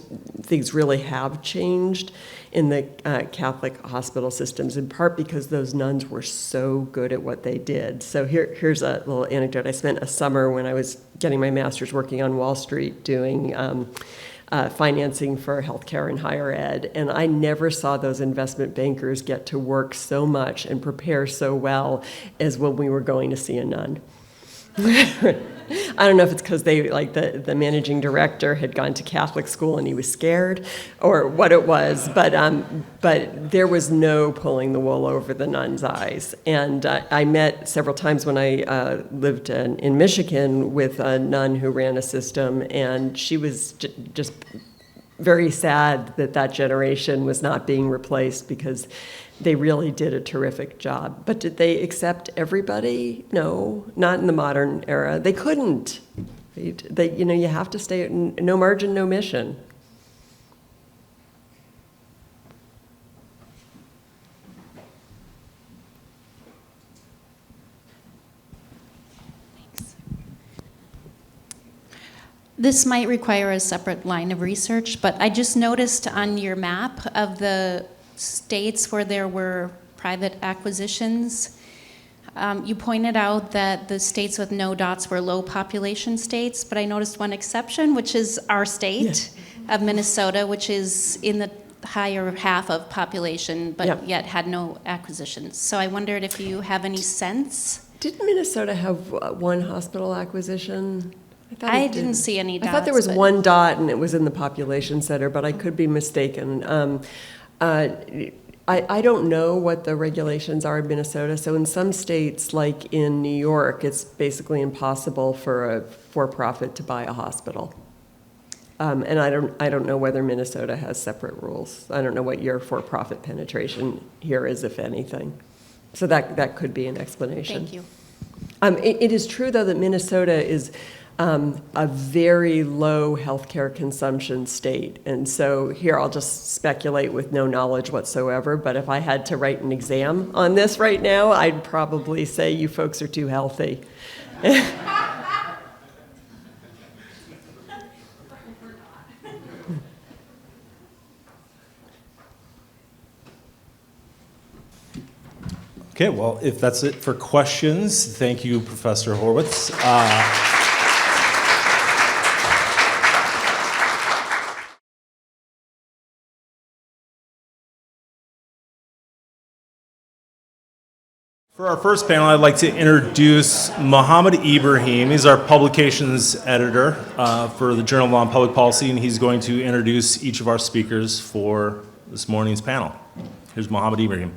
things really have changed in the Catholic hospital systems, in part because those nuns were so good at what they did. So here's a little anecdote. I spent a summer when I was getting my master's working on Wall Street doing financing for healthcare and higher ed, and I never saw those investment bankers get to work so much and prepare so well as when we were going to see a nun. I don't know if it's because they, like, the managing director had gone to Catholic school and he was scared, or what it was, but there was no pulling the wool over the nuns' eyes. And I met several times when I lived in Michigan with a nun who ran a system, and she was just very sad that that generation was not being replaced, because they really did a terrific job. But did they accept everybody? No, not in the modern era. They couldn't. You have to stay at no margin, no mission. This might require a separate line of research, but I just noticed on your map of the states where there were private acquisitions, you pointed out that the states with no dots were low population states, but I noticed one exception, which is our state of Minnesota, which is in the higher half of population, but yet had no acquisitions. So I wondered if you have any sense. Didn't Minnesota have one hospital acquisition? I didn't see any dots. I thought there was one dot, and it was in the population center, but I could be mistaken. I don't know what the regulations are in Minnesota. So in some states, like in New York, it's basically impossible for a for-profit to buy a hospital. And I don't know whether Minnesota has separate rules. I don't know what your for-profit penetration here is, if anything. So that could be an explanation. Thank you. It is true, though, that Minnesota is a very low healthcare consumption state. And so here I'll just speculate with no knowledge whatsoever, but if I had to write an exam on this right now, I'd probably say you folks are too healthy. Okay, well, if that's it for questions, thank you, Professor Horwitz. For our first panel, I'd like to introduce Mohammed Ibrahim. He's our publications editor for the Journal of Law and Public Policy, and he's going to introduce each of our speakers for this morning's panel. Here's Mohammed Ibrahim.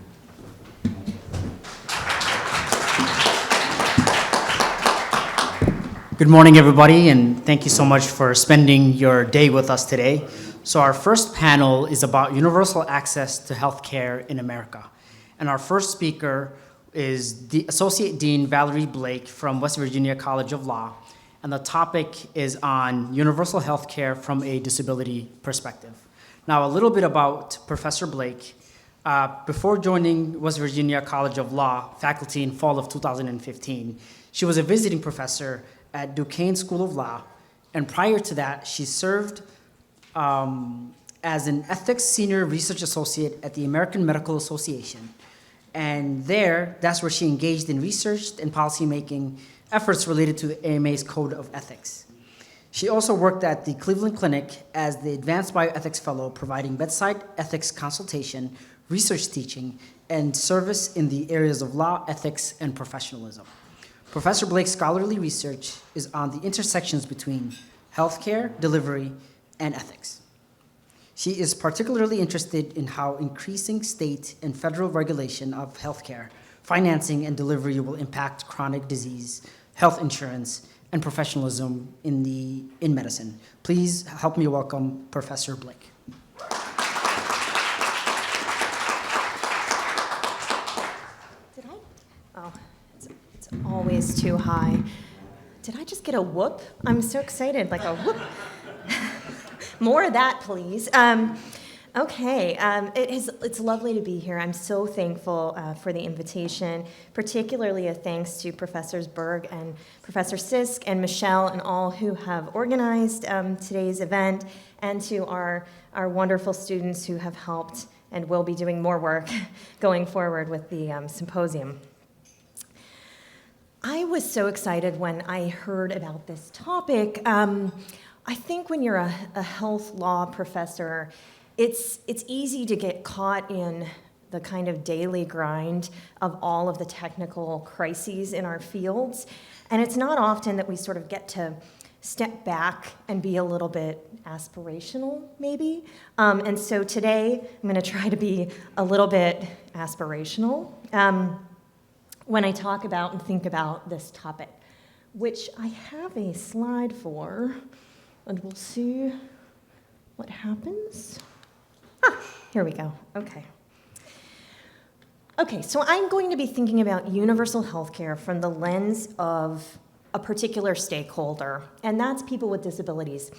Good morning, everybody, and thank you so much for spending your day with us today. So our first panel is about universal access to healthcare in America. And our first speaker is the Associate Dean Valarie Blake from West Virginia College of Law. And the topic is on universal healthcare from a disability perspective. Now, a little bit about Professor Blake. Before joining West Virginia College of Law faculty in fall of 2015, she was a visiting professor at Duquesne School of Law, and prior to that, she served as an ethics senior research associate at the American Medical Association. And that's where she engaged in research and policymaking efforts related to the AMA's Code of Ethics. She also worked at the Cleveland Clinic as the Advanced Bioethics Fellow, providing bedside ethics consultation, research teaching, and service in the areas of law, ethics, and professionalism. Professor Blake's scholarly research is on the intersections between healthcare, delivery, and ethics. She is particularly interested in how increasing state and federal regulation of healthcare, financing, and delivery will impact chronic disease, health insurance, and professionalism in medicine. Please help me welcome Professor Blake. Did I? Oh, it's always too high. Did I just get a whoop? I'm so excited, like a whoop. More of that, please. It's lovely to be here. I'm so thankful for the invitation, particularly a thanks to Professors Berg and Professor Sisk and Michelle and all who have organized today's event, and to our wonderful students who have helped and will be doing more work going forward with the symposium. I was so excited when I heard about this topic. I think when you're a health law professor, it's easy to get caught in the kind of daily grind of all of the technical crises in our fields. And it's not often that we sort of get to step back and be a little bit aspirational, maybe. And so today, I'm going to try to be a little bit aspirational when I talk about and think about this topic, which I have a slide for, and we'll see what happens. Here we go. Okay. Okay, so I'm going to be thinking about universal healthcare from the lens of a particular stakeholder, and that's people with disabilities.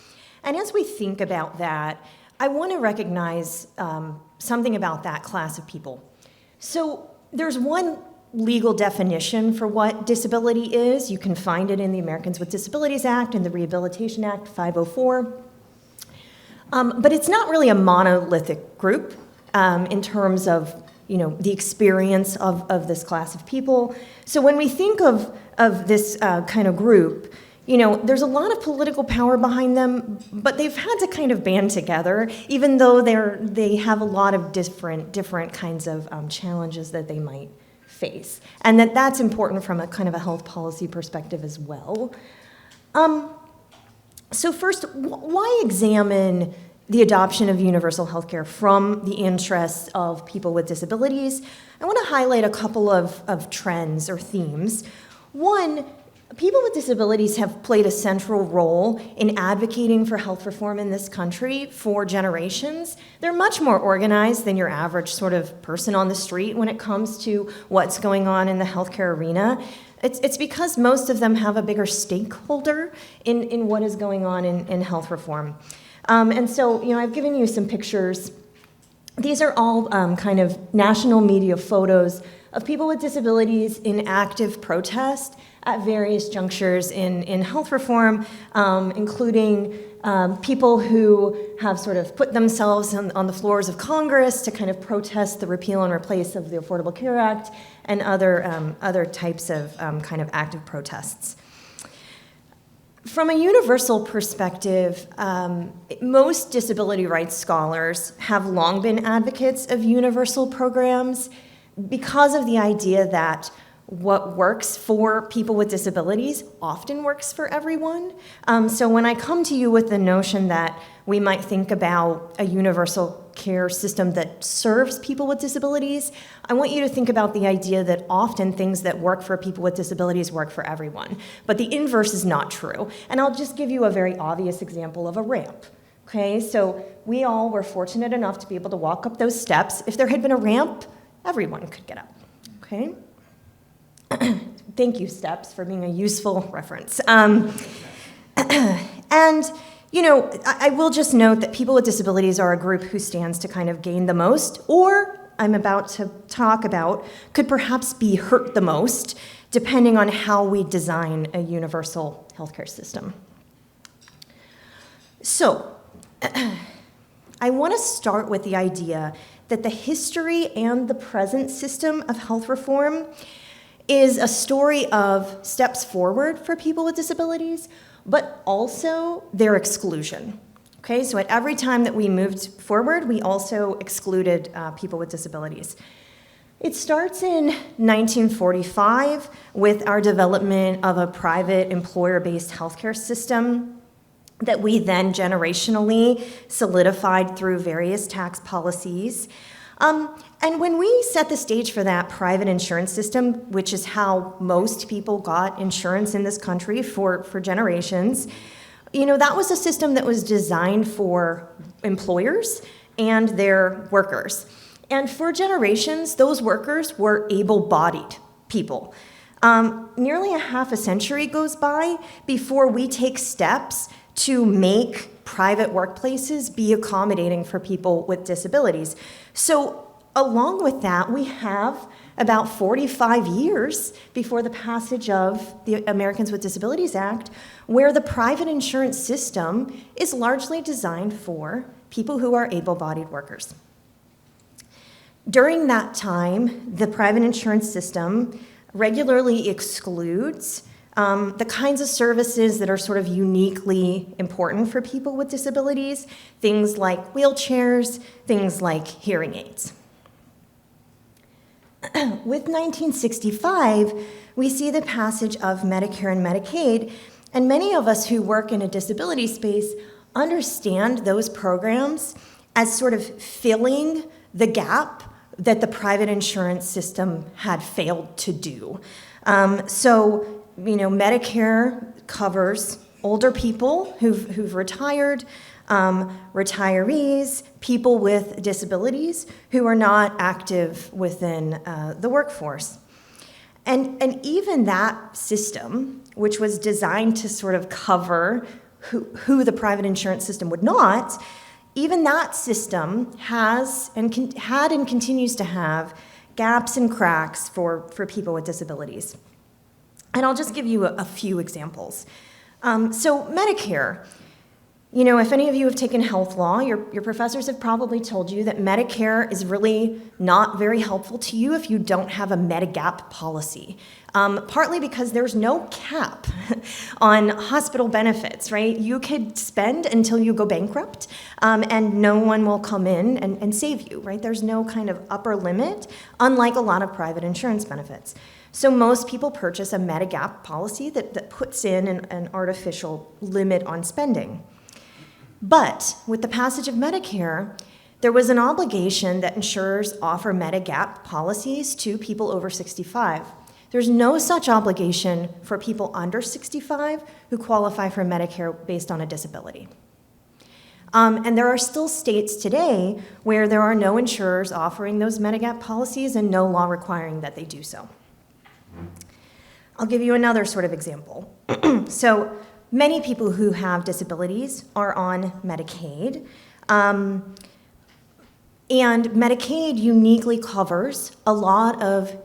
And as we think about that, I want to recognize something about that class of people. So there's one legal definition for what disability is. You can find it in the Americans with Disabilities Act and the Rehabilitation Act 504. But it's not really a monolithic group in terms of the experience of this class of people. So when we think of this kind of group, there's a lot of political power behind them, but they've had to kind of band together, even though they have a lot of different kinds of challenges that they might face. And that's important from a kind of a health policy perspective as well. So first, why examine the adoption of universal healthcare from the interests of people with disabilities? I want to highlight a couple of trends or themes. One, people with disabilities have played a central role in advocating for health reform in this country for generations. They're much more organized than your average sort of person on the street when it comes to what's going on in the healthcare arena. It's because most of them have a bigger stakeholder in what is going on in health reform. And so, I've given you some pictures. These are all kind of national media photos of people with disabilities in active protest at various junctures in health reform, including people who have sort of put themselves on the floors of Congress to kind of protest the repeal and replace of the Affordable Care Act and other types of kind of active protests. From a universal perspective, most disability rights scholars have long been advocates of universal programs because of the idea that what works for people with disabilities often works for everyone. So when I come to you with the notion that we might think about a universal care system that serves people with disabilities, I want you to think about the idea that often things that work for people with disabilities work for everyone. But the inverse is not true. And I'll just give you a very obvious example of a ramp. Okay, so we all were fortunate enough to be able to walk up those steps. If there had been a ramp, everyone could get up. Okay? Thank you, steps, for being a useful reference. And, I will just note that people with disabilities are a group who stands to kind of gain the most, or I'm about to talk about, could perhaps be hurt the most, depending on how we design a universal healthcare system. So, I want to start with the idea that the history and the present system of health reform is a story of steps forward for people with disabilities, but also their exclusion. Okay, so at every time that we moved forward, we also excluded people with disabilities. It starts in 1945 with our development of a private employer-based healthcare system that we then generationally solidified through various tax policies. And when we set the stage for that private insurance system, which is how most people got insurance in this country for generations, that was a system that was designed for employers and their workers. And for generations, those workers were able-bodied people. Nearly a half a century goes by before we take steps to make private workplaces be accommodating for people with disabilities. So along with that, we have about 45 years before the passage of the Americans with Disabilities Act, where the private insurance system is largely designed for people who are able-bodied workers. During that time, the private insurance system regularly excludes the kinds of services that are sort of uniquely important for people with disabilities, things like wheelchairs, things like hearing aids. with 1965, we see the passage of Medicare and Medicaid, and many of us who work in a disability space understand those programs as sort of filling the gap that the private insurance system had failed to do. Medicare covers older people who've retired, retirees, people with disabilities who are not active within the workforce. And even that system, which was designed to sort of cover who the private insurance system would not, even that system has and had and continues to have gaps and cracks for people with disabilities. And I'll just give you a few examples. So Medicare, if any of you have taken health law, your professors have probably told you that Medicare is really not very helpful to you if you don't have a Medigap policy. Partly because there's no cap on hospital benefits, right? You could spend until you go bankrupt, and no one will come in and save you, right? There's no kind of upper limit, unlike a lot of private insurance benefits. So most people purchase a Medigap policy that puts in an artificial limit on spending. But with the passage of Medicare, there was an obligation that insurers offer Medigap policies to people over 65. There's no such obligation for people under 65 who qualify for Medicare based on a disability. And there are still states today where there are no insurers offering those Medigap policies and no law requiring that they do so. I'll give you another sort of example. So many people who have disabilities are on Medicaid. And Medicaid uniquely covers a lot of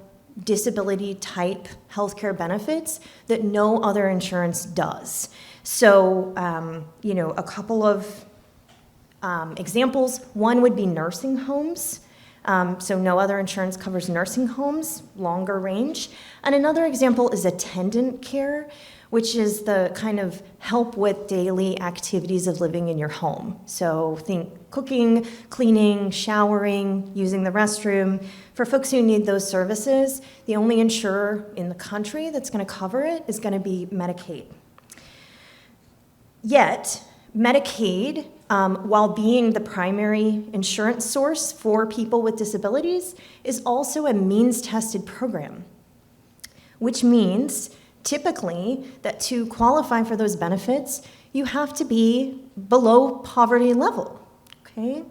disability-type healthcare benefits that no other insurance does. So, a couple of examples. One would be nursing homes. So no other insurance covers nursing homes, longer range. And another example is attendant care, which is the kind of help with daily activities of living in your home. So think cooking, cleaning, showering, using the restroom. For folks who need those services, the only insurer in the country that's going to cover it is going to be Medicaid. Yet, Medicaid, while being the primary insurance source for people with disabilities, is also a means-tested program, which means typically that to qualify for those benefits, you have to be below poverty level, okay?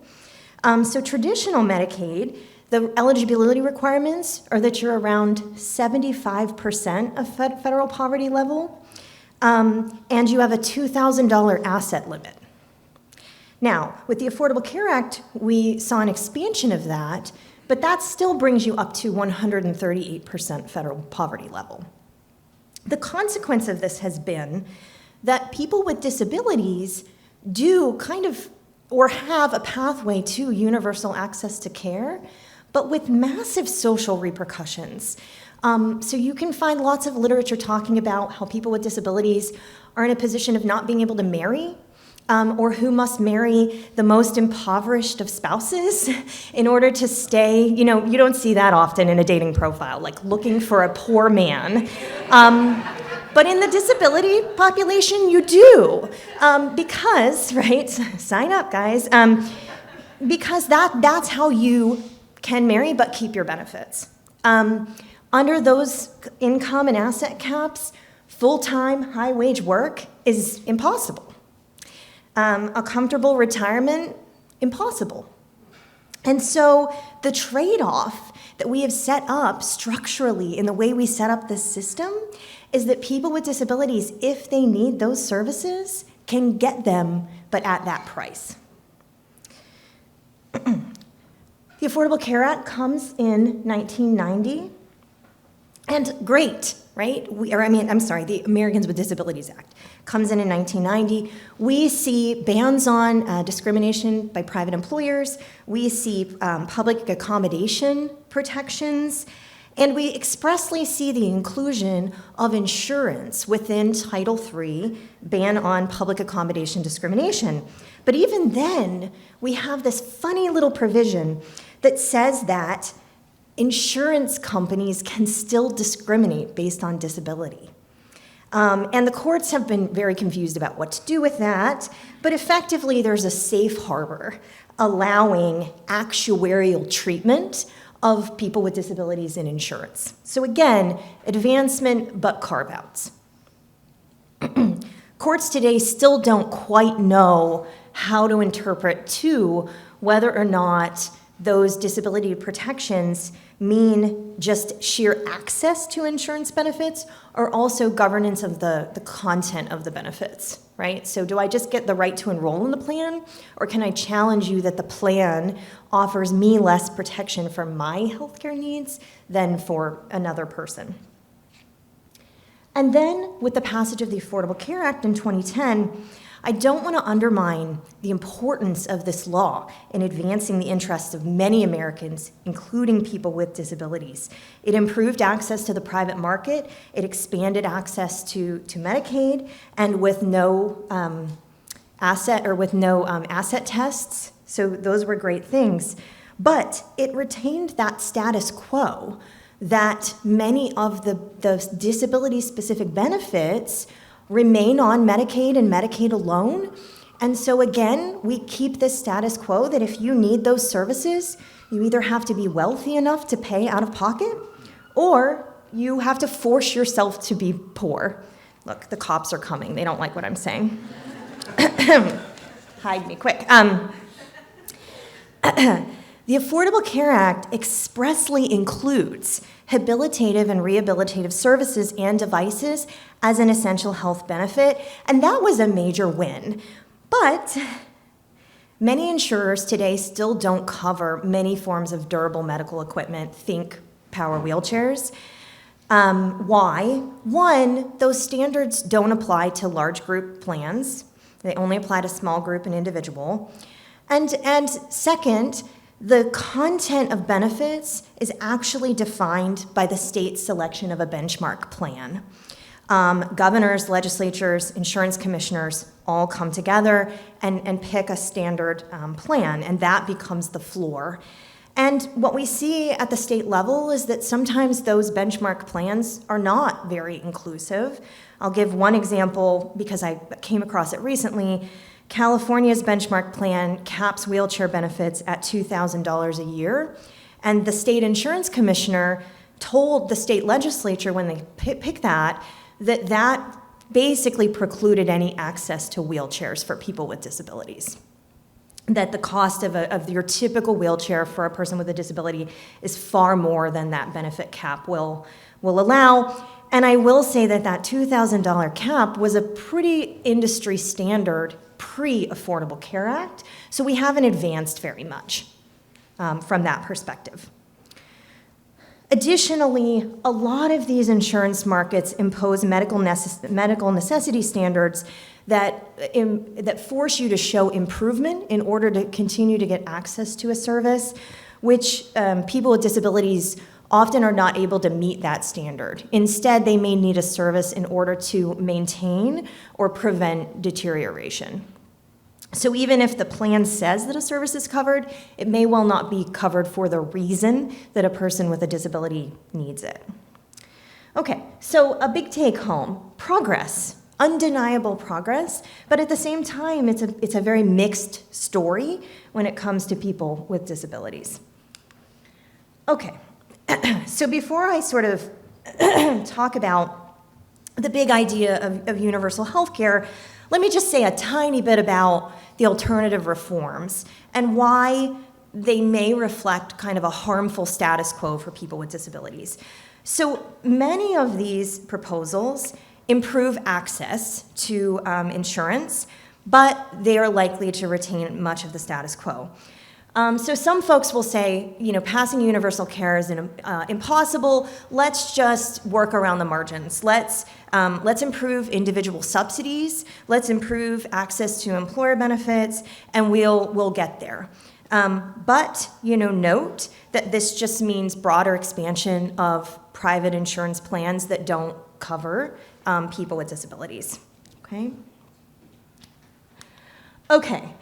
So traditional Medicaid, the eligibility requirements are that you're around 75% of federal poverty level, and you have a $2,000 asset limit. Now, with the Affordable Care Act, we saw an expansion of that, but that still brings you up to 138% federal poverty level. The consequence of this has been that people with disabilities do kind of, or have a pathway to universal access to care, but with massive social repercussions. So you can find lots of literature talking about how people with disabilities are in a position of not being able to marry, or who must marry the most impoverished of spouses in order to stay. You don't see that often in a dating profile, like looking for a poor man. But in the disability population, you do, because, right, sign up, guys, because that's how you can marry but keep your benefits. Under those income and asset caps, full-time, high-wage work is impossible. A comfortable retirement, impossible. And so the trade-off that we have set up structurally in the way we set up this system is that people with disabilities, if they need those services, can get them, but at that price. The Affordable Care Act comes in 1990, and great, right? The Americans with Disabilities Act comes in 1990. We see bans on discrimination by private employers. We see public accommodation protections. And we expressly see the inclusion of insurance within Title III, ban on public accommodation discrimination. But even then, we have this funny little provision that says that insurance companies can still discriminate based on disability. And the courts have been very confused about what to do with that, but effectively there's a safe harbor allowing actuarial treatment of people with disabilities in insurance. So again, advancement but carve-outs. Courts today still don't quite know how to interpret, too, whether or not those disability protections mean just sheer access to insurance benefits or also governance of the content of the benefits, right? So do I just get the right to enroll in the plan, or can I challenge you that the plan offers me less protection for my healthcare needs than for another person? And then with the passage of the Affordable Care Act in 2010, I don't want to undermine the importance of this law in advancing the interests of many Americans, including people with disabilities. It improved access to the private market, it expanded access to Medicaid, and with no asset tests, so those were great things. But it retained that status quo that many of the disability-specific benefits remain on Medicaid and Medicaid alone. And so again, we keep this status quo that if you need those services, you either have to be wealthy enough to pay out of pocket, or you have to force yourself to be poor. Look, the cops are coming. They don't like what I'm saying. Hide me, quick. The Affordable Care Act expressly includes habilitative and rehabilitative services and devices as an essential health benefit, and that was a major win. But many insurers today still don't cover many forms of durable medical equipment, think power wheelchairs. Why? One, those standards don't apply to large group plans. They only apply to small group and individual. And second, the content of benefits is actually defined by the state's selection of a benchmark plan. Governors, legislatures, insurance commissioners all come together and pick a standard plan, and that becomes the floor. And what we see at the state level is that sometimes those benchmark plans are not very inclusive. I'll give one example because I came across it recently. California's benchmark plan caps wheelchair benefits at $2,000 a year, and the state insurance commissioner told the state legislature when they picked that basically precluded any access to wheelchairs for people with disabilities. That the cost of your typical wheelchair for a person with a disability is far more than that benefit cap will allow. And I will say that $2,000 cap was a pretty industry standard pre-Affordable Care Act, so we haven't advanced very much from that perspective. Additionally, a lot of these insurance markets impose medical necessity standards that force you to show improvement in order to continue to get access to a service, which people with disabilities often are not able to meet that standard. Instead, they may need a service in order to maintain or prevent deterioration. So even if the plan says that a service is covered, it may well not be covered for the reason that a person with a disability needs it. Okay, so a big take home, progress, undeniable progress, but at the same time, it's a very mixed story when it comes to people with disabilities. Okay, so before I sort of talk about the big idea of universal health care, let me just say a tiny bit about the alternative reforms and why they may reflect kind of a harmful status quo for people with disabilities. So many of these proposals improve access to insurance, but they are likely to retain much of the status quo. So some folks will say, passing universal care is impossible. Let's just work around the margins. Let's improve individual subsidies. Let's improve access to employer benefits, and we'll get there. But note that this just means broader expansion of private insurance plans that don't cover people with disabilities. Okay.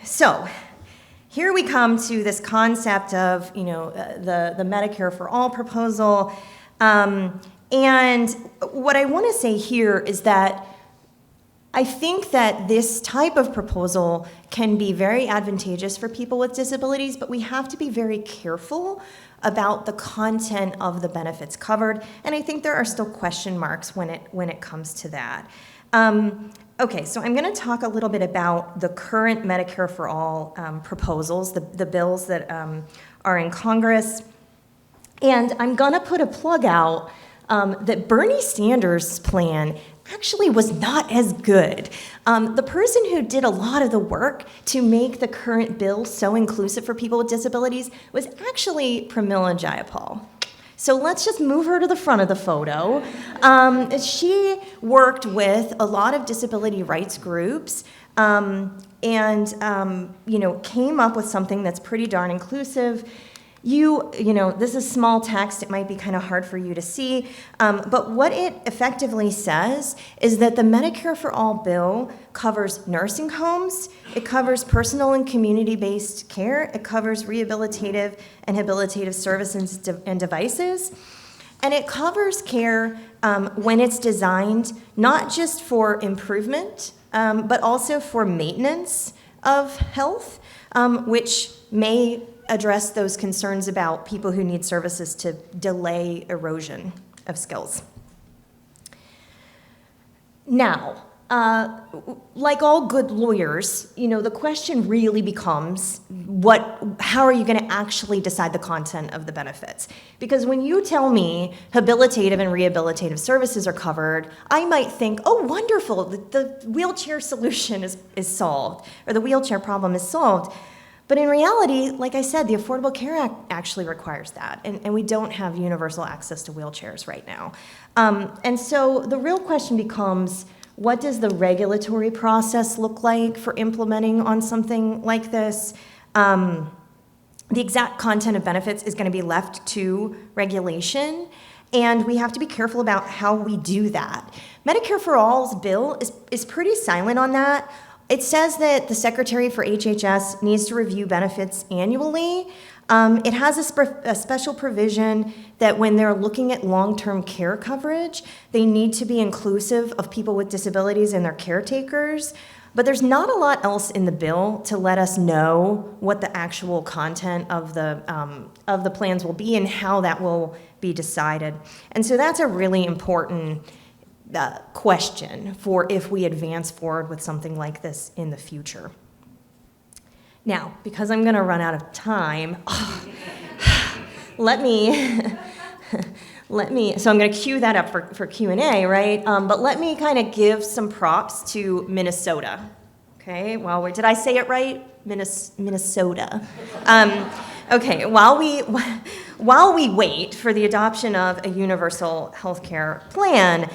So here we come to this concept of, the Medicare for All proposal. And what I want to say here is that I think that this type of proposal can be very advantageous for people with disabilities, but we have to be very careful about the content of the benefits covered, and I think there are still question marks when it comes to that. Okay, so I'm going to talk a little bit about the current Medicare for All proposals, the bills that are in Congress, and I'm going to put a plug out that Bernie Sanders' plan actually was not as good. The person who did a lot of the work to make the current bill so inclusive for people with disabilities was actually Pramila Jayapal. So let's just move her to the front of the photo. She worked with a lot of disability rights groups and came up with something that's pretty darn inclusive. This is small text, it might be kind of hard for you to see, but what it effectively says is that the Medicare for All bill covers nursing homes, it covers personal and community-based care, it covers rehabilitative and habilitative services and devices, and it covers care when it's designed not just for improvement, but also for maintenance of health, which may address those concerns about people who need services to delay erosion of skills. Now, like all good lawyers, the question really becomes, how are you going to actually decide the content of the benefits? Because when you tell me habilitative and rehabilitative services are covered, I might think, oh, wonderful, the wheelchair solution is solved, or the wheelchair problem is solved. But in reality, like I said, the Affordable Care Act actually requires that, and we don't have universal access to wheelchairs right now. And so the real question becomes, what does the regulatory process look like for implementing on something like this? The exact content of benefits is going to be left to regulation, and we have to be careful about how we do that. Medicare for All's bill is pretty silent on that. It says that the Secretary for HHS needs to review benefits annually. It has a special provision that when they're looking at long-term care coverage, they need to be inclusive of people with disabilities and their caretakers. But there's not a lot else in the bill to let us know what the actual content of the plans will be and how that will be decided. And so that's a really important question for if we advance forward with something like this in the future. Now, because I'm going to run out of time, let me, so I'm going to cue that up for Q&A, right? But let me kind of give some props to Minnesota. Okay, did I say it right? Minnesota. Okay, while we wait for the adoption of a universal healthcare plan,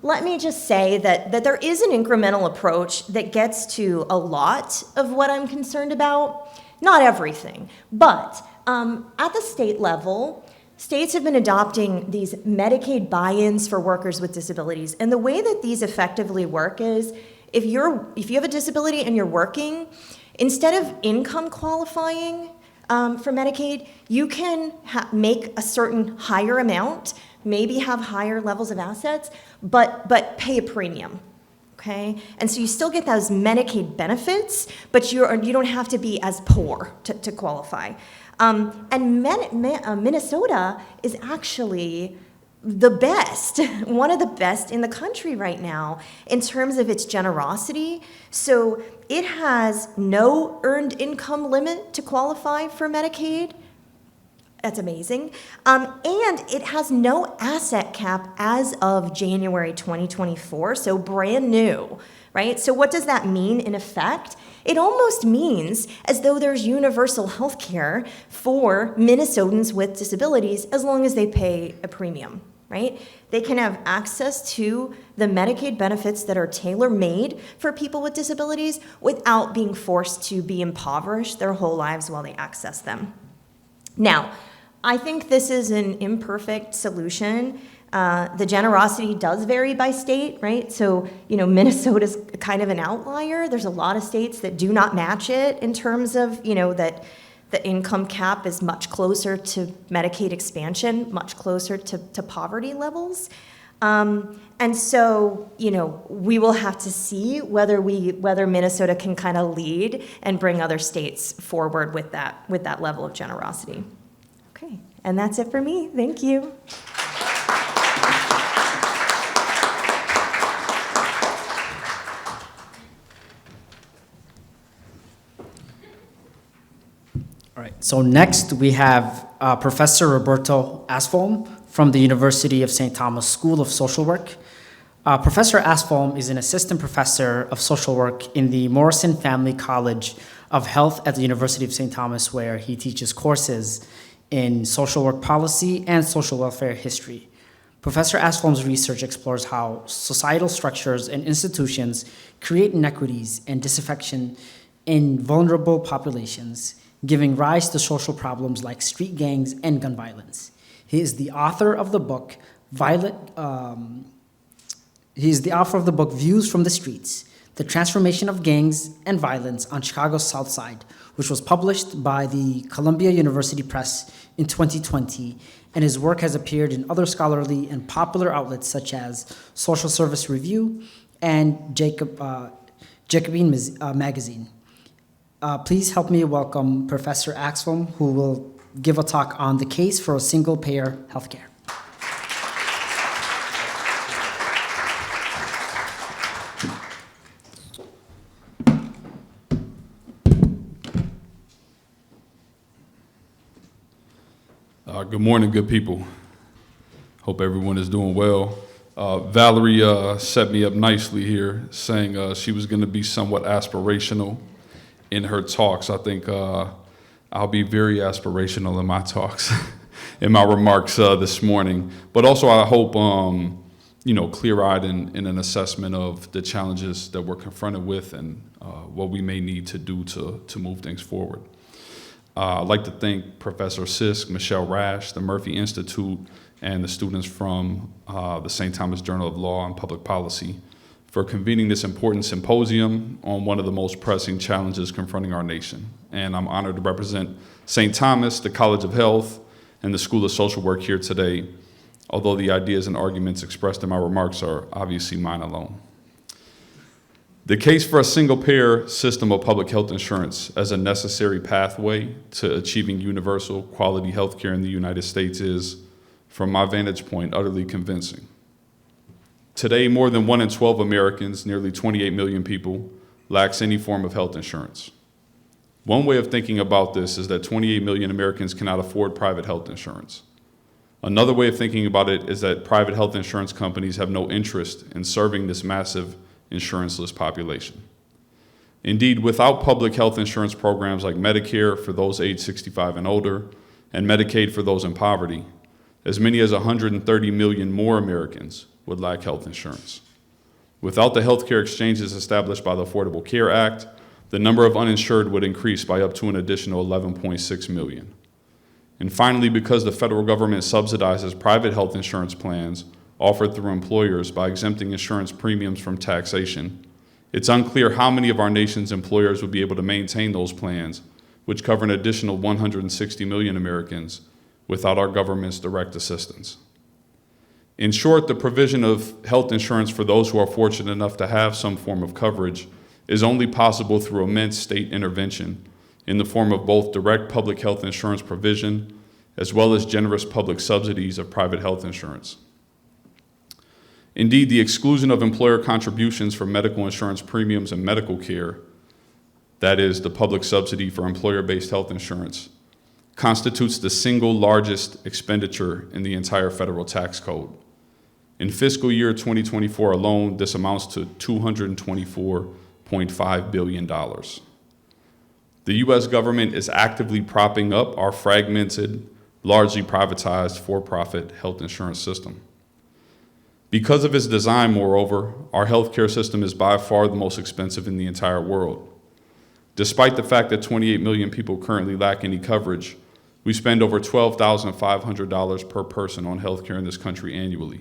let me just say that there is an incremental approach that gets to a lot of what I'm concerned about. Not everything, but at the state level, states have been adopting these Medicaid buy-ins for workers with disabilities. And the way that these effectively work is if you have a disability and you're working, instead of income qualifying for Medicaid, you can make a certain higher amount, maybe have higher levels of assets, but pay a premium, okay? And so you still get those Medicaid benefits, but you don't have to be as poor to qualify. And Minnesota is actually the best, one of the best in the country right now in terms of its generosity. So it has no earned income limit to qualify for Medicaid. That's amazing. And it has no asset cap as of January 2024, so brand new, right? So what does that mean in effect? It almost means as though there's universal health care for Minnesotans with disabilities as long as they pay a premium, right? They can have access to the Medicaid benefits that are tailor-made for people with disabilities without being forced to be impoverished their whole lives while they access them. Now, I think this is an imperfect solution. The generosity does vary by state, right? So, Minnesota's kind of an outlier. There's a lot of states that do not match it in terms of, that the income cap is much closer to Medicaid expansion, much closer to poverty levels. And so, we will have to see whether Minnesota can kind of lead and bring other states forward with that level of generosity. Okay, and that's it for me. Thank you. All right, so next we have Professor Roberto Aspholm from the University of St. Thomas School of Social Work. Professor Aspholm is an assistant professor of social work in the Morrison Family College of Health at the University of St. Thomas, where he teaches courses in social work policy and social welfare history. Professor Aspholm's research explores how societal structures and institutions create inequities and disaffection in vulnerable populations, giving rise to social problems like street gangs and gun violence. He is the author of the book Views from the Streets: The Transformation of Gangs and Violence on Chicago's South Side, which was published by the Columbia University Press in 2020, and his work has appeared in other scholarly and popular outlets such as Social Service Review and Jacobin Magazine. Please help me welcome Professor Aspholm, who will give a talk on the case for a single-payer healthcare. Good morning, good people. Hope everyone is doing well. Valarie set me up nicely here, saying she was going to be somewhat aspirational in her talks. I think I'll be very aspirational in my talks, in my remarks this morning. But also I hope, clear-eyed in an assessment of the challenges that we're confronted with and what we may need to do to move things forward. I'd like to thank Professor Sisk, Michelle Rash, the Murphy Institute, and the students from the St. Thomas Journal of Law and Public Policy for convening this important symposium on one of the most pressing challenges confronting our nation. And I'm honored to represent St. Thomas, the College of Health, and the School of Social Work here today, although the ideas and arguments expressed in my remarks are obviously mine alone. The case for a single-payer system of public health insurance as a necessary pathway to achieving universal quality health care in the United States is, from my vantage point, utterly convincing. Today, more than 1 in 12 Americans, nearly 28 million people, lacks any form of health insurance. One way of thinking about this is that 28 million Americans cannot afford private health insurance. Another way of thinking about it is that private health insurance companies have no interest in serving this massive insuranceless population. Indeed, without public health insurance programs like Medicare for those aged 65 and older, and Medicaid for those in poverty, as many as 130 million more Americans would lack health insurance. Without the healthcare exchanges established by the Affordable Care Act, the number of uninsured would increase by up to an additional 11.6 million. And finally, because the federal government subsidizes private health insurance plans offered through employers by exempting insurance premiums from taxation, it's unclear how many of our nation's employers would be able to maintain those plans, which cover an additional 160 million Americans, without our government's direct assistance. In short, the provision of health insurance for those who are fortunate enough to have some form of coverage is only possible through immense state intervention in the form of both direct public health insurance provision as well as generous public subsidies of private health insurance. Indeed, the exclusion of employer contributions for medical insurance premiums and medical care, that is, the public subsidy for employer-based health insurance, constitutes the single largest expenditure in the entire federal tax code. In fiscal year 2024 alone, this amounts to $224.5 billion. The U.S. government is actively propping up our fragmented, largely privatized for-profit health insurance system. Because of its design, moreover, our healthcare system is by far the most expensive in the entire world. Despite the fact that 28 million people currently lack any coverage, We spend over $12,500 per person on healthcare in this country annually.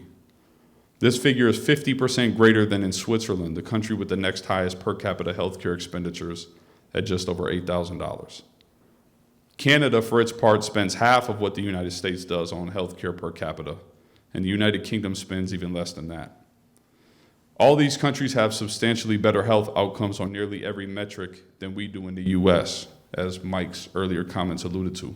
This figure is 50% greater than in Switzerland, the country with the next highest per capita healthcare expenditures at just over $8,000. Canada, for its part, spends half of what the United States does on healthcare per capita, and the United Kingdom spends even less than that. All these countries have substantially better health outcomes on nearly every metric than we do in the US, as Mike's earlier comments alluded to.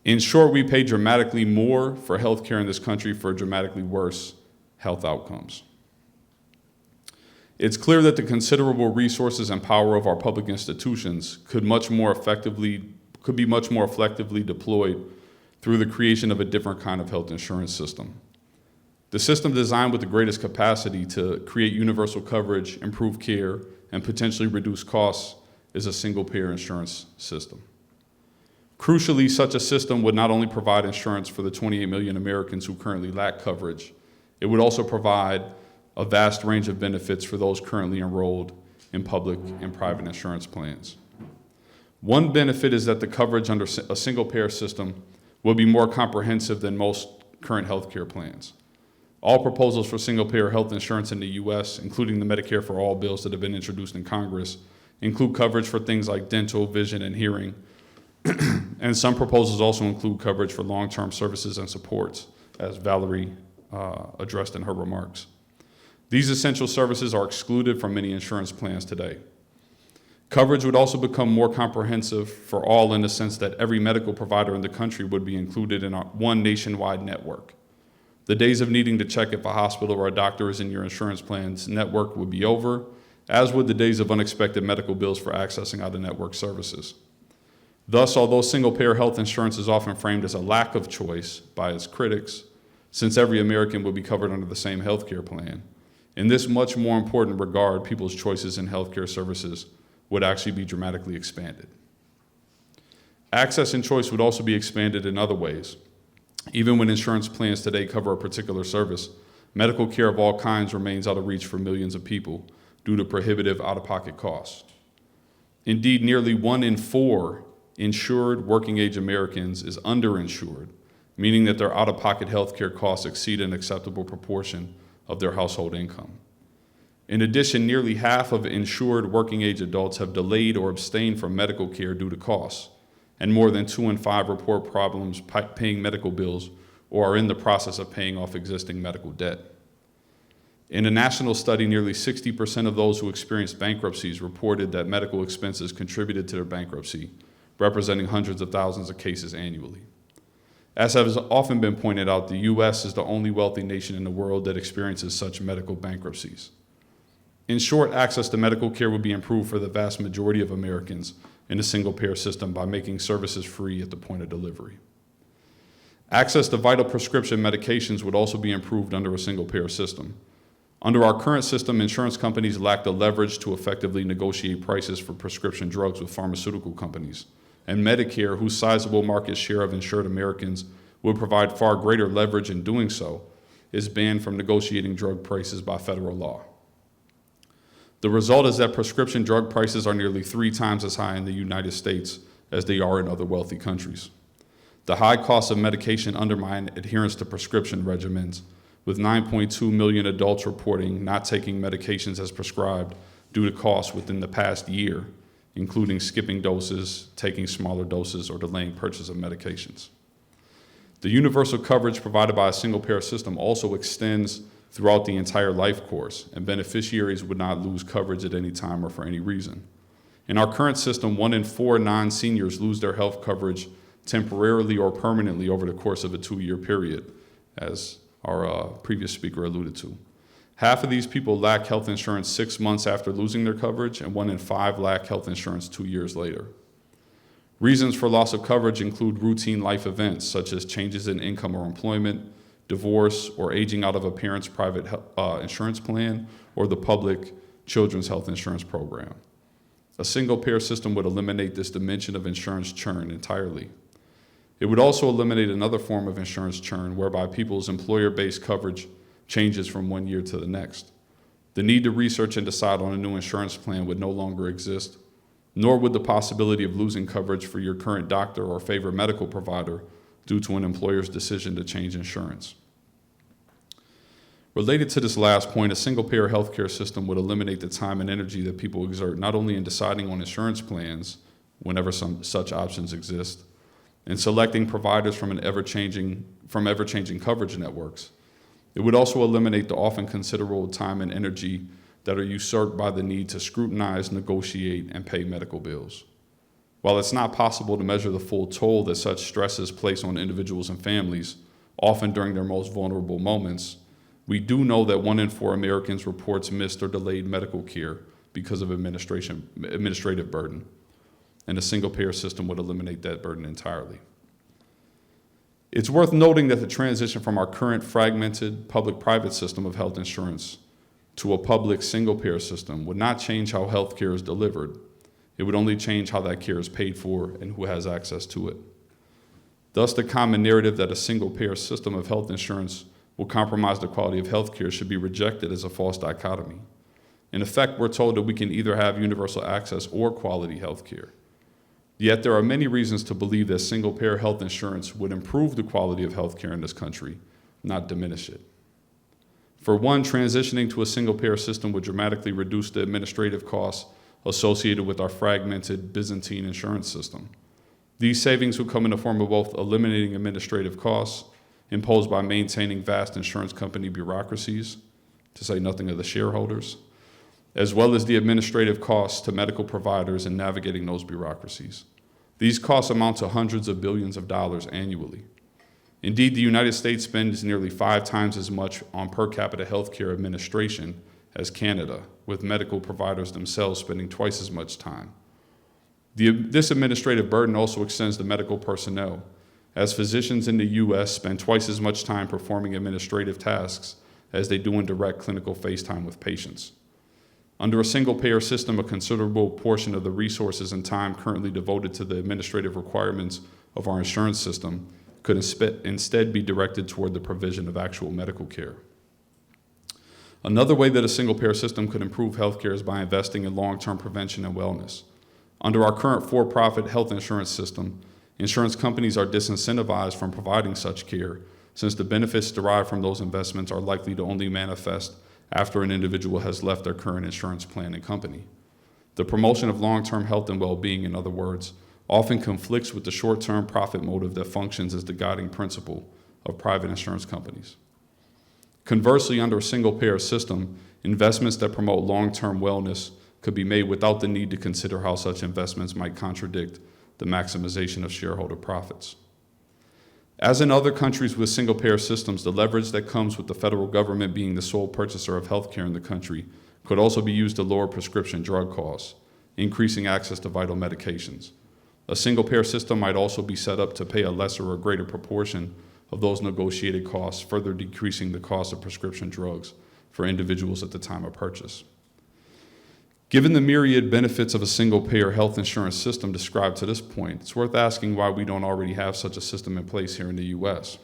In short, we pay dramatically more for healthcare in this country for dramatically worse health outcomes. It's clear that the considerable resources and power of our public institutions could be much more effectively deployed through the creation of a different kind of health insurance system. The system designed with the greatest capacity to create universal coverage, improve care, and potentially reduce costs is a single-payer insurance system. Crucially, such a system would not only provide insurance for the 28 million Americans who currently lack coverage, it would also provide a vast range of benefits for those currently enrolled in public and private insurance plans. One benefit is that the coverage under a single-payer system will be more comprehensive than most current healthcare plans. All proposals for single-payer health insurance in the US, including the Medicare for All bills that have been introduced in Congress, include coverage for things like dental, vision, and hearing. And some proposals also include coverage for long-term services and supports, as Valarie addressed in her remarks. These essential services are excluded from many insurance plans today. Coverage would also become more comprehensive for all in the sense that every medical provider in the country would be included in one nationwide network. The days of needing to check if a hospital or a doctor is in your insurance plan's network would be over, as would the days of unexpected medical bills for accessing out-of-network services. Thus, although single-payer health insurance is often framed as a lack of choice by its critics, since every American would be covered under the same healthcare plan, in this much more important regard, people's choices in healthcare services would actually be dramatically expanded. Access and choice would also be expanded in other ways. Even when insurance plans today cover a particular service, medical care of all kinds remains out of reach for millions of people due to prohibitive out-of-pocket costs. Indeed, nearly 1 in 4 insured working-age Americans is underinsured, meaning that their out-of-pocket health care costs exceed an acceptable proportion of their household income. In addition, nearly half of insured working-age adults have delayed or abstained from medical care due to costs, and more than 2 in 5 report problems paying medical bills or are in the process of paying off existing medical debt. In a national study, nearly 60% of those who experienced bankruptcies reported that medical expenses contributed to their bankruptcy, representing hundreds of thousands of cases annually. As has often been pointed out, the US is the only wealthy nation in the world that experiences such medical bankruptcies. In short, access to medical care would be improved for the vast majority of Americans in a single-payer system by making services free at the point of delivery. Access to vital prescription medications would also be improved under a single-payer system. Under our current system, insurance companies lack the leverage to effectively negotiate prices for prescription drugs with pharmaceutical companies, and Medicare, whose sizable market share of insured Americans would provide far greater leverage in doing so, is banned from negotiating drug prices by federal law. The result is that prescription drug prices are nearly 3 times as high in the United States as they are in other wealthy countries. The high costs of medication undermine adherence to prescription regimens, with 9.2 million adults reporting not taking medications as prescribed due to costs within the past year, including skipping doses, taking smaller doses, or delaying purchase of medications. The universal coverage provided by a single-payer system also extends throughout the entire life course, and beneficiaries would not lose coverage at any time or for any reason. In our current system, 1 in 4 non-seniors lose their health coverage temporarily or permanently over the course of a 2-year period, as our previous speaker alluded to. Half of these people lack health insurance 6 months after losing their coverage, and 1 in 5 lack health insurance 2 years later. Reasons for loss of coverage include routine life events, such as changes in income or employment, divorce, or aging out of a parent's private insurance plan, or the public children's health insurance program. A single-payer system would eliminate this dimension of insurance churn entirely. It would also eliminate another form of insurance churn whereby people's employer-based coverage changes from 1 year to the next. The need to research and decide on a new insurance plan would no longer exist, nor would the possibility of losing coverage for your current doctor or favorite medical provider due to an employer's decision to change insurance. Related to this last point, a single-payer healthcare system would eliminate the time and energy that people exert not only in deciding on insurance plans, whenever some such options exist, and selecting providers from ever-changing coverage networks. It would also eliminate the often considerable time and energy that are usurped by the need to scrutinize, negotiate, and pay medical bills. While it's not possible to measure the full toll that such stresses place on individuals and families, often during their most vulnerable moments, we do know that 1 in 4 Americans reports missed or delayed medical care because of administrative burden, and a single-payer system would eliminate that burden entirely. It's worth noting that the transition from our current fragmented public-private system of health insurance to a public single-payer system would not change how health care is delivered. It would only change how that care is paid for and who has access to it. Thus, the common narrative that a single-payer system of health insurance will compromise the quality of health care should be rejected as a false dichotomy. In effect, we're told that we can either have universal access or quality health care. Yet there are many reasons to believe that single-payer health insurance would improve the quality of health care in this country, not diminish it. For one, transitioning to a single-payer system would dramatically reduce the administrative costs associated with our fragmented Byzantine insurance system. These savings would come in the form of both eliminating administrative costs imposed by maintaining vast insurance company bureaucracies, to say nothing of the shareholders, as well as the administrative costs to medical providers in navigating those bureaucracies. These costs amount to hundreds of billions of dollars annually. Indeed, the United States spends nearly 5 times as much on per capita healthcare administration as Canada, with medical providers themselves spending twice as much time. This administrative burden also extends to medical personnel, as physicians in the U.S. spend twice as much time performing administrative tasks as they do in direct clinical face time with patients. Under a single-payer system, a considerable portion of the resources and time currently devoted to the administrative requirements of our insurance system could instead be directed toward the provision of actual medical care. Another way that a single-payer system could improve healthcare is by investing in long-term prevention and wellness. Under our current for-profit health insurance system, insurance companies are disincentivized from providing such care, since the benefits derived from those investments are likely to only manifest after an individual has left their current insurance plan and company. The promotion of long-term health and well-being, in other words, often conflicts with the short-term profit motive that functions as the guiding principle of private insurance companies. Conversely, under a single-payer system, investments that promote long-term wellness could be made without the need to consider how such investments might contradict the maximization of shareholder profits. As in other countries with single-payer systems, the leverage that comes with the federal government being the sole purchaser of health care in the country could also be used to lower prescription drug costs, increasing access to vital medications. A single-payer system might also be set up to pay a lesser or greater proportion of those negotiated costs, further decreasing the cost of prescription drugs for individuals at the time of purchase. Given the myriad benefits of a single-payer health insurance system described to this point, it's worth asking why we don't already have such a system in place here in the U.S.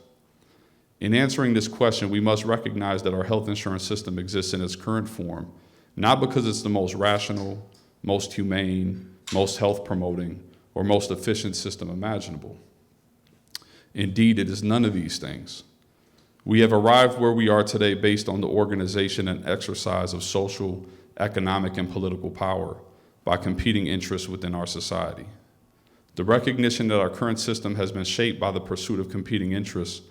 In answering this question, we must recognize that our health insurance system exists in its current form, not because it's the most rational, most humane, most health-promoting, or most efficient system imaginable. Indeed, it is none of these things. We have arrived where we are today based on the organization and exercise of social, economic, and political power by competing interests within our society. The recognition that our current system has been shaped by the pursuit of competing interests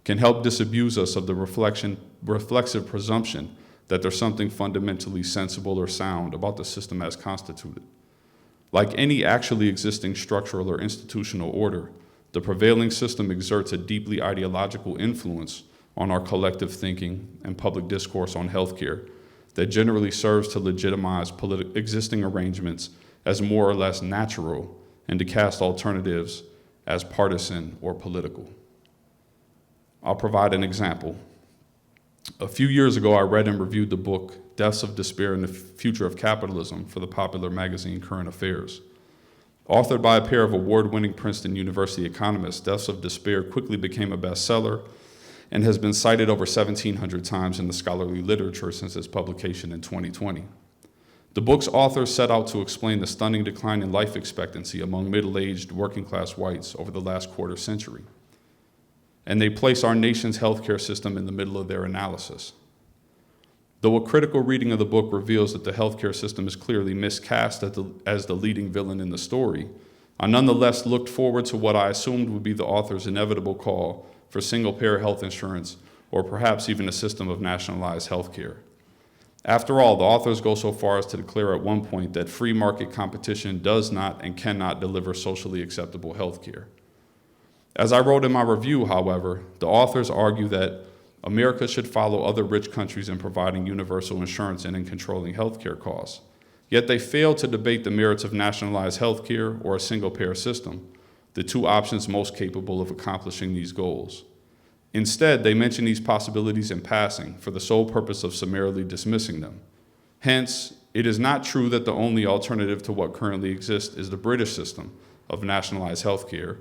can help disabuse us of the reflexive presumption that there's something fundamentally sensible or sound about the system as constituted. Like any actually existing structural or institutional order, the prevailing system exerts a deeply ideological influence on our collective thinking and public discourse on healthcare that generally serves to legitimize existing arrangements as more or less natural and to cast alternatives as partisan or political. I'll provide an example. A few years ago, I read and reviewed the book Deaths of Despair and the Future of Capitalism for the popular magazine Current Affairs. Authored by a pair of award-winning Princeton University economists, Deaths of Despair quickly became a bestseller and has been cited over 1,700 times in the scholarly literature since its publication in 2020. The book's authors set out to explain the stunning decline in life expectancy among middle-aged working-class whites over the last quarter century. And they place our nation's healthcare system in the middle of their analysis. Though a critical reading of the book reveals that the healthcare system is clearly miscast as the leading villain in the story, I nonetheless looked forward to what I assumed would be the author's inevitable call for single-payer health insurance, or perhaps even a system of nationalized healthcare. After all, the authors go so far as to declare at one point that free market competition does not and cannot deliver socially acceptable healthcare. As I wrote in my review, however, the authors argue that America should follow other rich countries in providing universal insurance and in controlling healthcare costs. Yet they fail to debate the merits of nationalized healthcare or a single-payer system, the two options most capable of accomplishing these goals. Instead, they mention these possibilities in passing for the sole purpose of summarily dismissing them. Hence, it is not true that the only alternative to what currently exists is the British system of nationalized healthcare,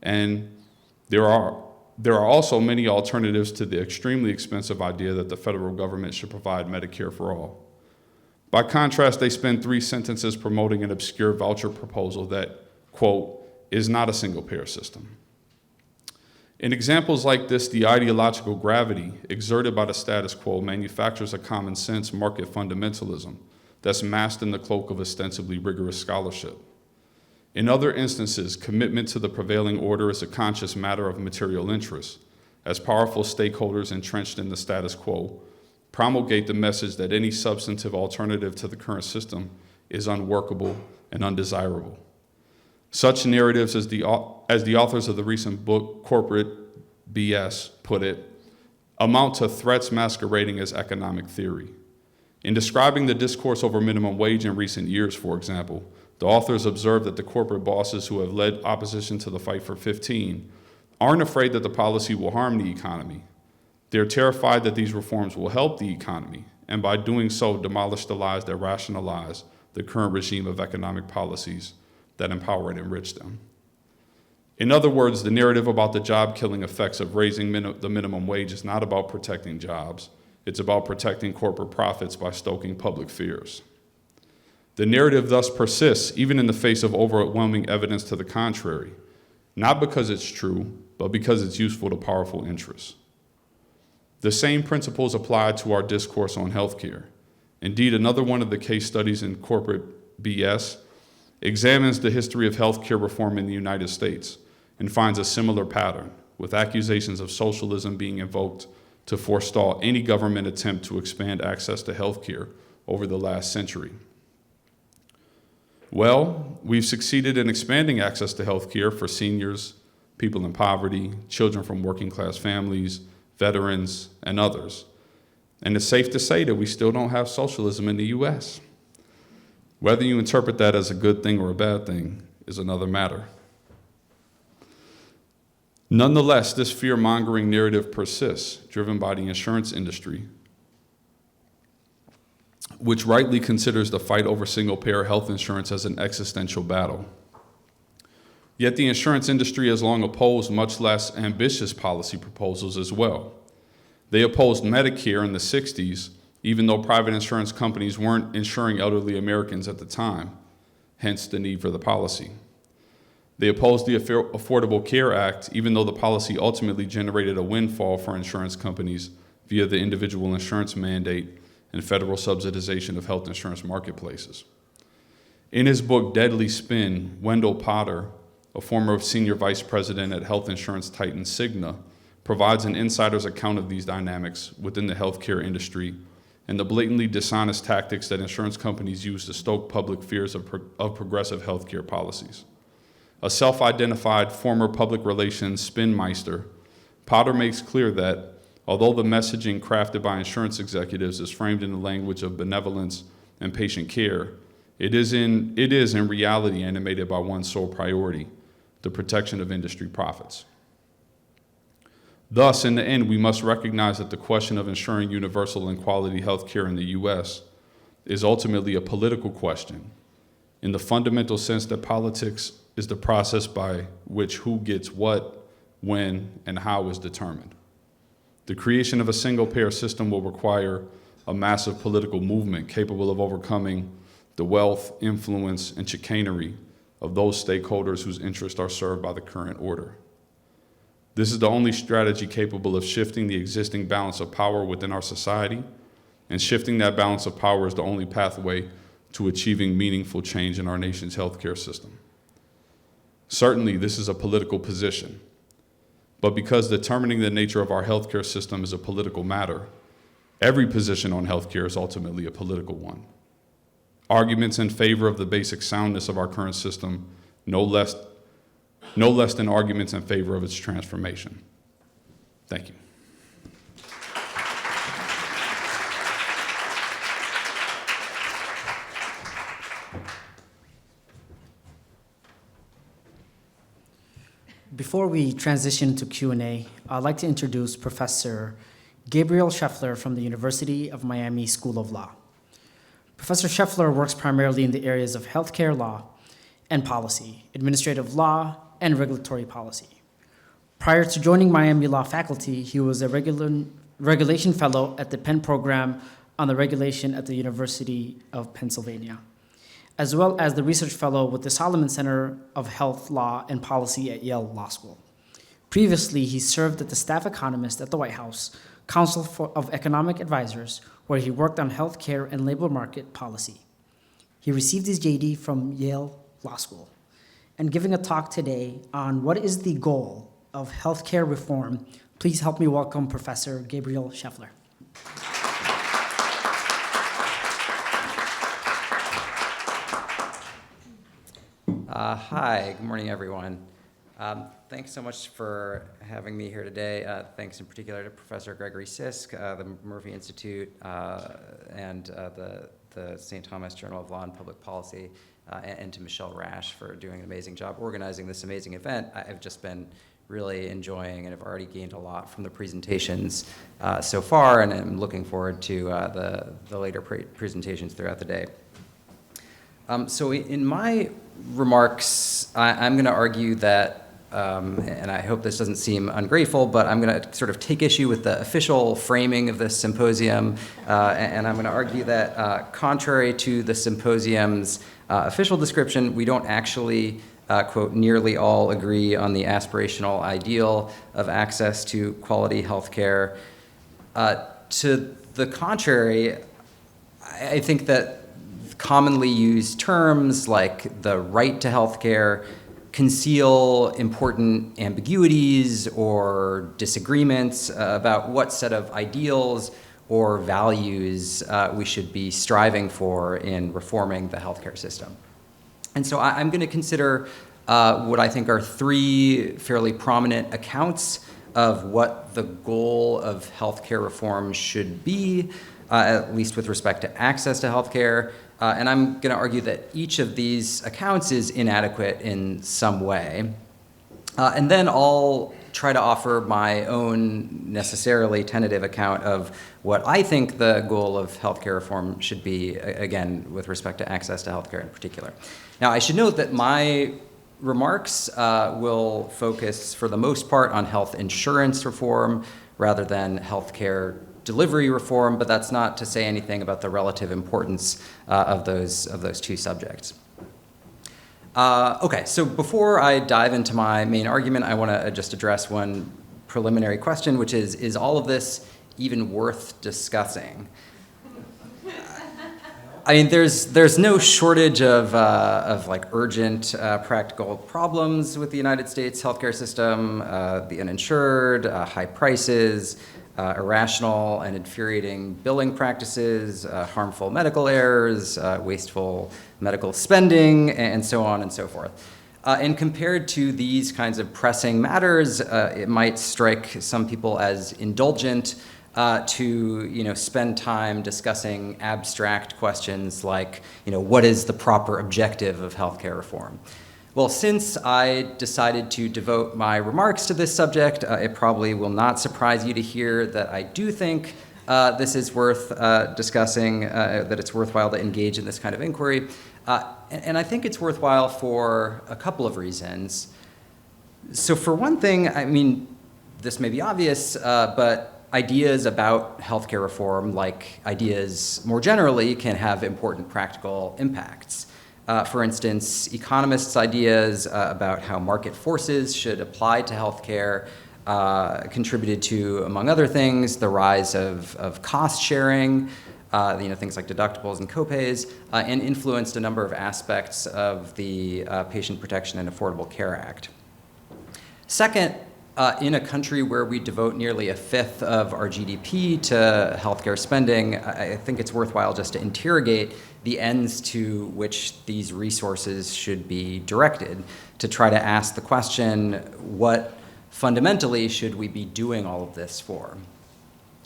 and there are also many alternatives to the extremely expensive idea that the federal government should provide Medicare for all. By contrast, they spend 3 sentences promoting an obscure voucher proposal that, quote, is not a single-payer system. In examples like this, the ideological gravity exerted by the status quo manufactures a common sense market fundamentalism that's masked in the cloak of ostensibly rigorous scholarship. In other instances, commitment to the prevailing order is a conscious matter of material interest, as powerful stakeholders entrenched in the status quo promulgate the message that any substantive alternative to the current system is unworkable and undesirable. Such narratives, as the authors of the recent book, Corporate BS, put it, amount to threats masquerading as economic theory. In describing the discourse over minimum wage in recent years, for example, the authors observed that the corporate bosses who have led opposition to the fight for 15 aren't afraid that the policy will harm the economy. They're terrified that these reforms will help the economy, and by doing so, demolish the lies that rationalize the current regime of economic policies that empower and enrich them. In other words, the narrative about the job-killing effects of raising the minimum wage is not about protecting jobs. It's about protecting corporate profits by stoking public fears. The narrative thus persists even in the face of overwhelming evidence to the contrary, not because it's true, but because it's useful to powerful interests. The same principles apply to our discourse on healthcare. Indeed, another one of the case studies in Corporate BS examines the history of healthcare reform in the United States and finds a similar pattern, with accusations of socialism being invoked to forestall any government attempt to expand access to healthcare over the last century. Well, we've succeeded in expanding access to healthcare for seniors, people in poverty, children from working class families, veterans, and others. And it's safe to say that we still don't have socialism in the US. Whether you interpret that as a good thing or a bad thing is another matter. Nonetheless, this fear-mongering narrative persists, driven by the insurance industry, which rightly considers the fight over single-payer health insurance as an existential battle. Yet the insurance industry has long opposed much less ambitious policy proposals as well. They opposed Medicare in the 60s, even though private insurance companies weren't insuring elderly Americans at the time, hence the need for the policy. They opposed the Affordable Care Act, even though the policy ultimately generated a windfall for insurance companies via the individual insurance mandate and federal subsidization of health insurance marketplaces. In his book, Deadly Spin, Wendell Potter, a former senior vice president at health insurance titan Cigna, provides an insider's account of these dynamics within the healthcare industry and the blatantly dishonest tactics that insurance companies use to stoke public fears of progressive healthcare policies. A self-identified former public relations spinmeister, Potter makes clear that although the messaging crafted by insurance executives is framed in the language of benevolence and patient care, it is in reality animated by one sole priority, the protection of industry profits. Thus, in the end, we must recognize that the question of ensuring universal and quality health care in the U.S. is ultimately a political question, in the fundamental sense that politics is the process by which who gets what, when, and how is determined. The creation of a single-payer system will require a massive political movement capable of overcoming the wealth, influence, and chicanery of those stakeholders whose interests are served by the current order. This is the only strategy capable of shifting the existing balance of power within our society, and shifting that balance of power is the only pathway to achieving meaningful change in our nation's healthcare system. Certainly, this is a political position, but because determining the nature of our healthcare system is a political matter, every position on healthcare is ultimately a political one. Arguments in favor of the basic soundness of our current system, no less than arguments in favor of its transformation. Thank you. Before we transition to Q&A, I'd like to introduce Professor Gabriel Scheffler from the University of Miami School of Law. Professor Scheffler works primarily in the areas of healthcare law and policy, administrative law, and regulatory policy. Prior to joining Miami Law faculty, he was a regulation fellow at the Penn Program on the Regulation at the University of Pennsylvania, as well as the research fellow with the Solomon Center of Health Law and Policy at Yale Law School. Previously, he served as the staff economist at the White House Council of Economic Advisors, where he worked on healthcare and labor market policy. He received his JD from Yale Law School, and giving a talk today on what is the goal of healthcare reform, please help me welcome Professor Gabriel Scheffler. Hi, good morning, everyone. Thanks so much for having me here today. Thanks in particular to Professor Gregory Sisk, the Murphy Institute, and the St. Thomas Journal of Law and Public Policy, and to Michelle Rash for doing an amazing job organizing this amazing event. I've just been really enjoying and have already gained a lot from the presentations so far, and I'm looking forward to the later presentations throughout the day. So in my remarks, I'm going to argue that, and I hope this doesn't seem ungrateful, but I'm going to sort of take issue with the official framing of this symposium, and I'm going to argue that contrary to the symposium's official description, we don't actually, quote, nearly all agree on the aspirational ideal of access to quality health care. To the contrary, I think that commonly used terms like the right to health care conceal important ambiguities or disagreements about what set of ideals or values we should be striving for in reforming the healthcare system. And so I'm going to consider what I think are three fairly prominent accounts of what the goal of healthcare reform should be, at least with respect to access to healthcare. And I'm going to argue that each of these accounts is inadequate in some way. And then I'll try to offer my own necessarily tentative account of what I think the goal of healthcare reform should be, again, with respect to access to healthcare in particular. Now, I should note that my remarks will focus, for the most part, on health insurance reform rather than healthcare delivery reform, but that's not to say anything about the relative importance of those two subjects. Okay, so before I dive into my main argument, I want to just address one preliminary question, which is all of this even worth discussing? I mean, there's no shortage of like urgent practical problems with the United States healthcare system, the uninsured, high prices, irrational and infuriating billing practices, harmful medical errors, wasteful medical spending, and so on and so forth. And compared to these kinds of pressing matters, it might strike some people as indulgent to spend time discussing abstract questions like what is the proper objective of healthcare reform. Well, since I decided to devote my remarks to this subject, it probably will not surprise you to hear that I do think this is worth discussing, that it's worthwhile to engage in this kind of inquiry. And I think it's worthwhile for a couple of reasons. So for one thing, I mean, this may be obvious, but ideas about healthcare reform, like ideas more generally, can have important practical impacts. For instance, economists' ideas about how market forces should apply to healthcare contributed to, among other things, the rise of cost sharing, things like deductibles and copays, and influenced a number of aspects of the Patient Protection and Affordable Care Act. Second, in a country where we devote nearly a fifth of our GDP to healthcare spending, I think it's worthwhile just to interrogate the ends to which these resources should be directed, to try to ask the question, what fundamentally should we be doing all of this for?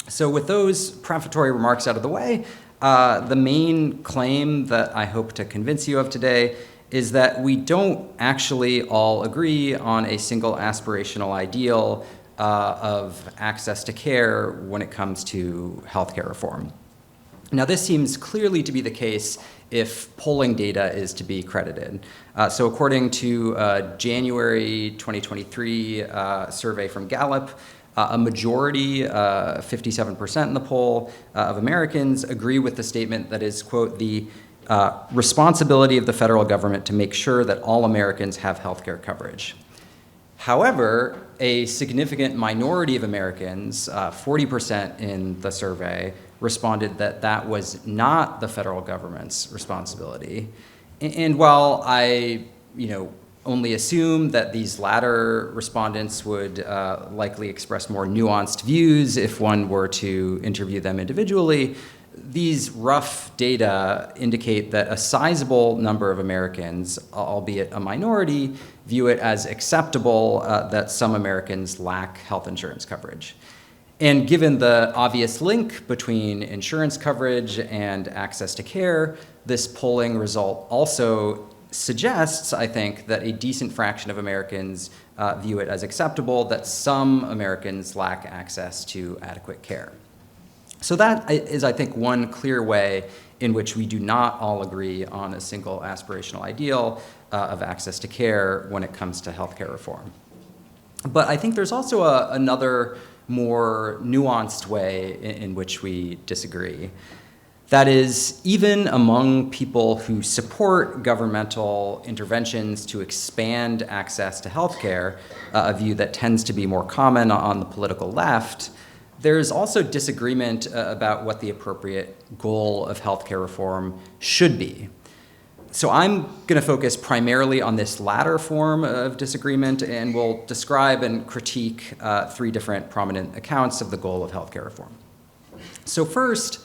So with those prefatory remarks out of the way, the main claim that I hope to convince you of today is that we don't actually all agree on a single aspirational ideal of access to care when it comes to healthcare reform. Now, this seems clearly to be the case if polling data is to be credited. So according to a January 2023 survey from Gallup, a majority, 57% in the poll, of Americans agree with the statement that is, quote, the responsibility of the federal government to make sure that all Americans have health care coverage. However, a significant minority of Americans, 40% in the survey, responded that that was not the federal government's responsibility. And while I, only assume that these latter respondents would likely express more nuanced views if one were to interview them individually, these rough data indicate that a sizable number of Americans, albeit a minority, view it as acceptable that some Americans lack health insurance coverage. And given the obvious link between insurance coverage and access to care, this polling result also suggests, I think, that a decent fraction of Americans view it as acceptable that some Americans lack access to adequate care. So that is, I think, one clear way in which we do not all agree on a single aspirational ideal of access to care when it comes to healthcare reform. But I think there's also another more nuanced way in which we disagree. That is, even among people who support governmental interventions to expand access to healthcare, a view that tends to be more common on the political left, there's also disagreement about what the appropriate goal of healthcare reform should be. So I'm going to focus primarily on this latter form of disagreement, and will describe and critique three different prominent accounts of the goal of healthcare reform. So first,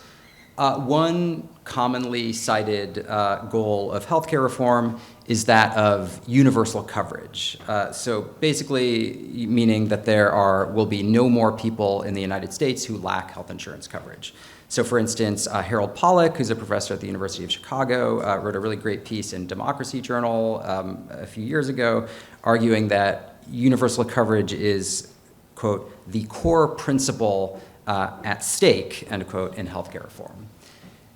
one commonly cited goal of healthcare reform is that of universal coverage. So basically meaning that there will be no more people in the United States who lack health insurance coverage. So for instance, Harold Pollack, who's a professor at the University of Chicago, wrote a really great piece in Democracy Journal a few years ago, arguing that universal coverage is, quote, the core principle at stake, end quote, in healthcare reform.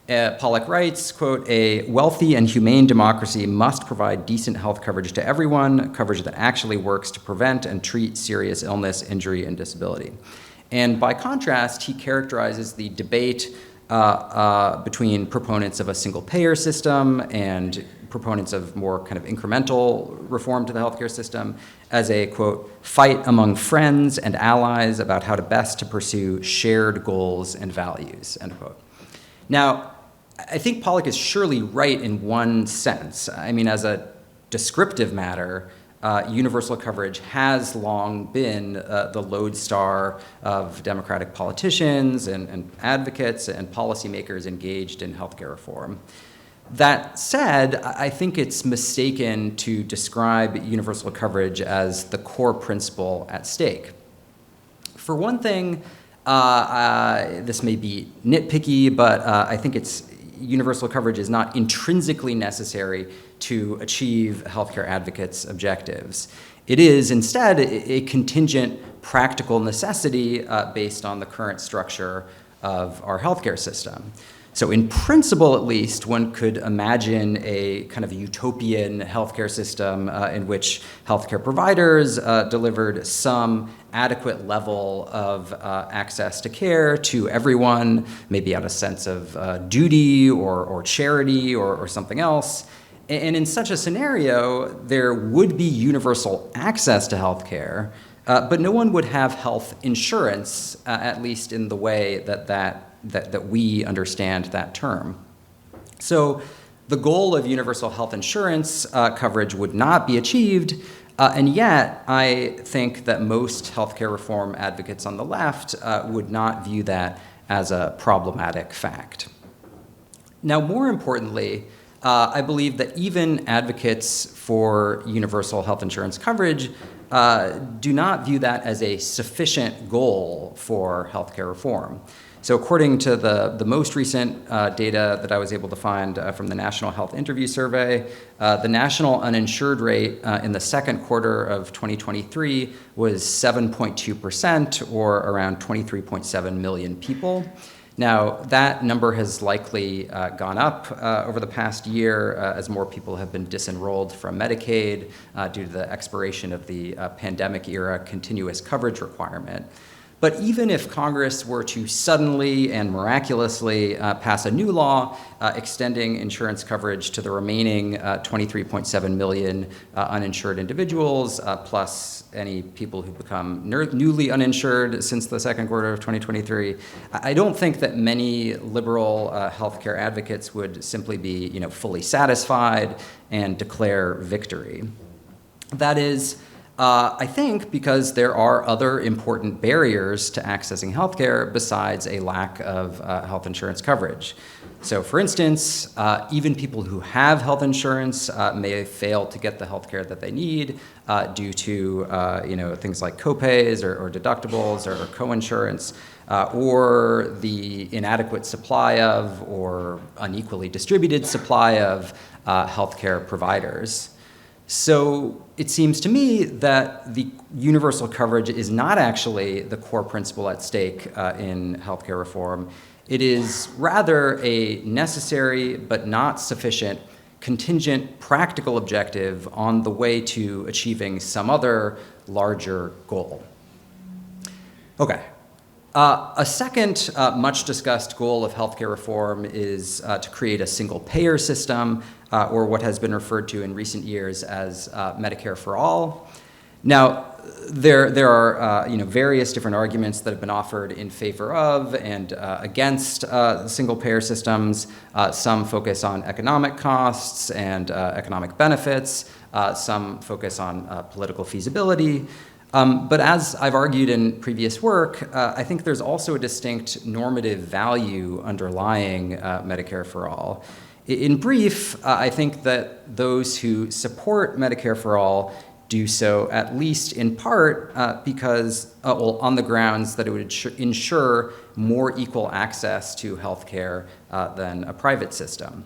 Pollack writes, quote, a wealthy and humane democracy must provide decent health coverage to everyone, coverage that actually works to prevent and treat serious illness, injury, and disability. And by contrast, he characterizes the debate between proponents of a single payer system and proponents of more kind of incremental reform to the healthcare system as a, quote, fight among friends and allies about how to best to pursue shared goals and values, end quote. Now, I think Pollack is surely right in one sense. I mean, as a descriptive matter, universal coverage has long been the lodestar of Democratic politicians and advocates and policymakers engaged in healthcare reform. That said, I think it's mistaken to describe universal coverage as the core principle at stake. For one thing, this may be nitpicky, but I think universal coverage is not intrinsically necessary to achieve healthcare advocates' objectives. It is instead a contingent practical necessity based on the current structure of our healthcare system. So in principle, at least, one could imagine a kind of utopian healthcare system in which healthcare providers delivered some adequate level of access to care to everyone, maybe out of a sense of duty or charity or something else. And in such a scenario, there would be universal access to healthcare, but no one would have health insurance, at least in the way that we understand that term. So the goal of universal health insurance coverage would not be achieved, and yet I think that most healthcare reform advocates on the left would not view that as a problematic fact. Now, more importantly, I believe that even advocates for universal health insurance coverage do not view that as a sufficient goal for healthcare reform. So according to the most recent data that I was able to find from the National Health Interview Survey, the national uninsured rate in the second quarter of 2023 was 7.2%, or around 23.7 million people. Now, that number has likely gone up over the past year as more people have been disenrolled from Medicaid due to the expiration of the pandemic-era continuous coverage requirement. But even if Congress were to suddenly and miraculously pass a new law extending insurance coverage to the remaining 23.7 million uninsured individuals, plus any people who become newly uninsured since the second quarter of 2023, I don't think that many liberal healthcare advocates would simply be, fully satisfied and declare victory. That is, I think because there are other important barriers to accessing healthcare besides a lack of health insurance coverage. So for instance, even people who have health insurance may fail to get the healthcare that they need due to things like copays or deductibles or coinsurance, or the inadequate supply of or unequally distributed supply of healthcare providers. So it seems to me that the universal coverage is not actually the core principle at stake in healthcare reform. It is rather a necessary but not sufficient contingent practical objective on the way to achieving some other larger goal. Okay. A second much discussed goal of healthcare reform is to create a single payer system, or what has been referred to in recent years as Medicare for all. Now, there are various different arguments that have been offered in favor of and against single payer systems. Some focus on economic costs and economic benefits. Some focus on political feasibility. But as I've argued in previous work, I think there's also a distinct normative value underlying Medicare for all. In brief, I think that those who support Medicare for all do so at least in part because, on the grounds that it would ensure more equal access to health care than a private system.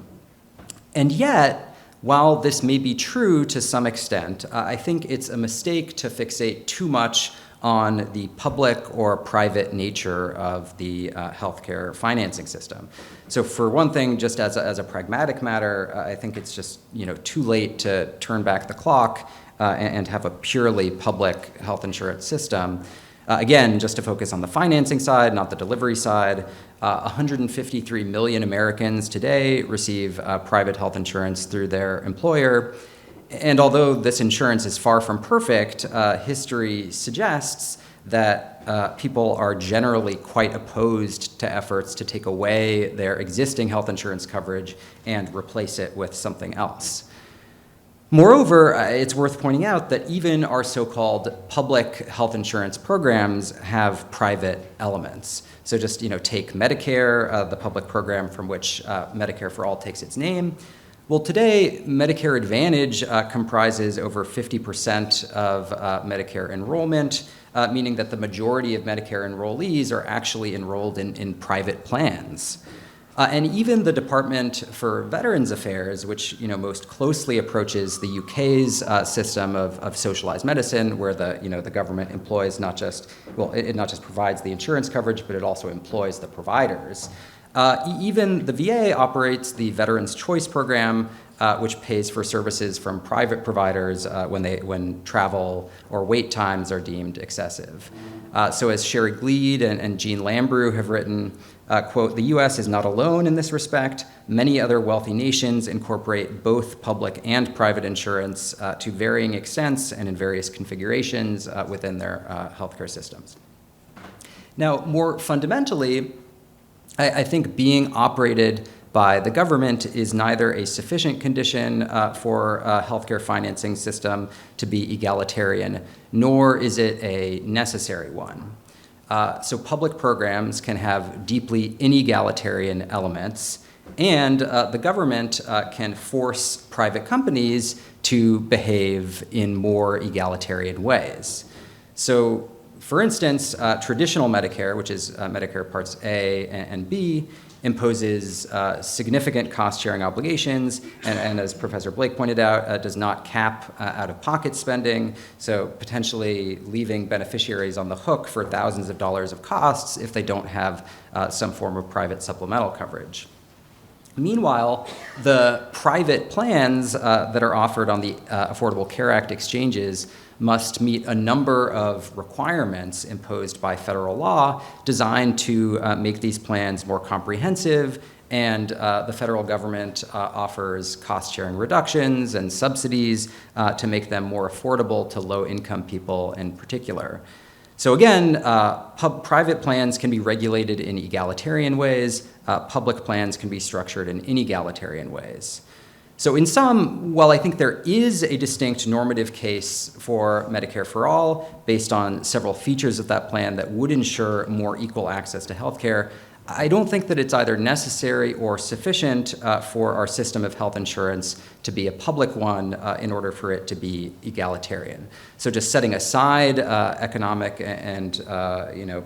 And yet, while this may be true to some extent, I think it's a mistake to fixate too much on the public or private nature of the healthcare financing system. So for one thing, just as a pragmatic matter, I think it's just too late to turn back the clock and have a purely public health insurance system. Again, just to focus on the financing side, not the delivery side, 153 million Americans today receive private health insurance through their employer. And although this insurance is far from perfect, history suggests that people are generally quite opposed to efforts to take away their existing health insurance coverage and replace it with something else. Moreover, it's worth pointing out that even our so-called public health insurance programs have private elements. So just take Medicare, the public program from which Medicare for All takes its name. Well, today, Medicare Advantage comprises over 50% of Medicare enrollment, meaning that the majority of Medicare enrollees are actually enrolled in private plans. And even the Department for Veterans Affairs, which most closely approaches the UK's system of socialized medicine, where the government employs it not just provides the insurance coverage, but it also employs the providers. Even the VA operates the Veterans Choice Program, which pays for services from private providers when travel or wait times are deemed excessive. So as Sherry Gleed and Jean Lambrew have written, quote, "The U.S. is not alone in this respect. Many other wealthy nations incorporate both public and private insurance to varying extents and in various configurations within their healthcare systems." Now, more fundamentally, I think being operated by the government is neither a sufficient condition for a healthcare financing system to be egalitarian, nor is it a necessary one. So public programs can have deeply inegalitarian elements, and the government can force private companies to behave in more egalitarian ways. So, for instance, traditional Medicare, which is Medicare Parts A and B, imposes significant cost-sharing obligations, and as Professor Blake pointed out, does not cap out-of-pocket spending, so potentially leaving beneficiaries on the hook for thousands of dollars of costs if they don't have some form of private supplemental coverage. Meanwhile, the private plans that are offered on the Affordable Care Act exchanges must meet a number of requirements imposed by federal law designed to make these plans more comprehensive, and the federal government offers cost-sharing reductions and subsidies to make them more affordable to low-income people in particular. So again, private plans can be regulated in egalitarian ways, public plans can be structured in inegalitarian ways. So in sum, while I think there is a distinct normative case for Medicare for All based on several features of that plan that would ensure more equal access to healthcare, I don't think that it's either necessary or sufficient for our system of health insurance to be a public one in order for it to be egalitarian. So just setting aside economic and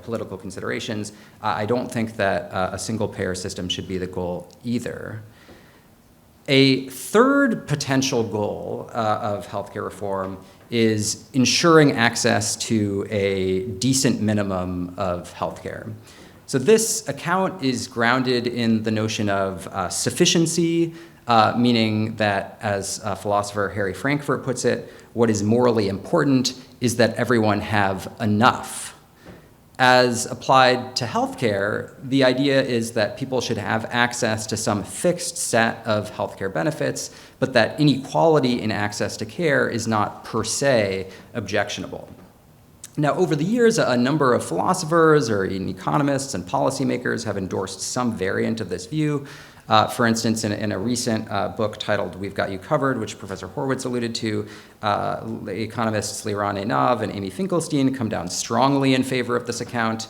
political considerations, I don't think that a single-payer system should be the goal either. A third potential goal of healthcare reform is ensuring access to a decent minimum of healthcare. So this account is grounded in the notion of sufficiency, meaning that, as philosopher Harry Frankfurt puts it, what is morally important is that everyone have enough. As applied to healthcare, the idea is that people should have access to some fixed set of healthcare benefits, but that inequality in access to care is not per se objectionable. Now, over the years, a number of philosophers or even economists and policymakers have endorsed some variant of this view. For instance, in a recent book titled We've Got You Covered, which Professor Horwitz alluded to, the economists Liran Einav and Amy Finkelstein come down strongly in favor of this account.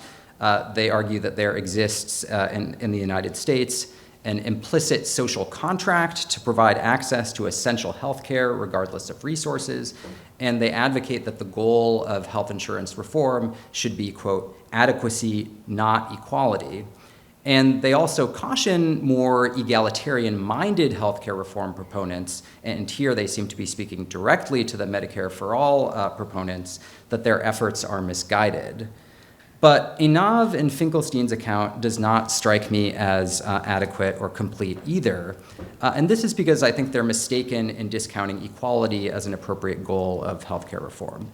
They argue that there exists in the United States an implicit social contract to provide access to essential health care regardless of resources, and they advocate that the goal of health insurance reform should be, quote, adequacy, not equality. And they also caution more egalitarian-minded healthcare reform proponents, and here they seem to be speaking directly to the Medicare for All proponents, that their efforts are misguided. But Einav and Finkelstein's account does not strike me as adequate or complete either. And this is because I think they're mistaken in discounting equality as an appropriate goal of healthcare reform.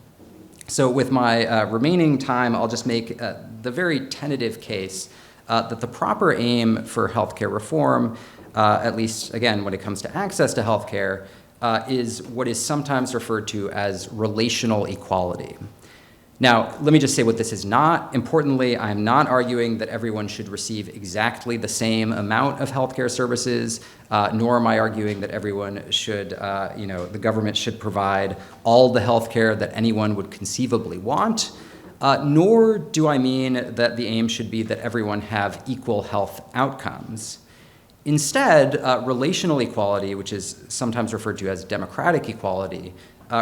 So with my remaining time, I'll just make the very tentative case that the proper aim for healthcare reform, at least, again, when it comes to access to healthcare, is what is sometimes referred to as relational equality. Now, let me just say what this is not. Importantly, I'm not arguing that everyone should receive exactly the same amount of healthcare services, nor am I arguing that everyone should, the government should provide all the healthcare that anyone would conceivably want, nor do I mean that the aim should be that everyone have equal health outcomes. Instead, relational equality, which is sometimes referred to as democratic equality,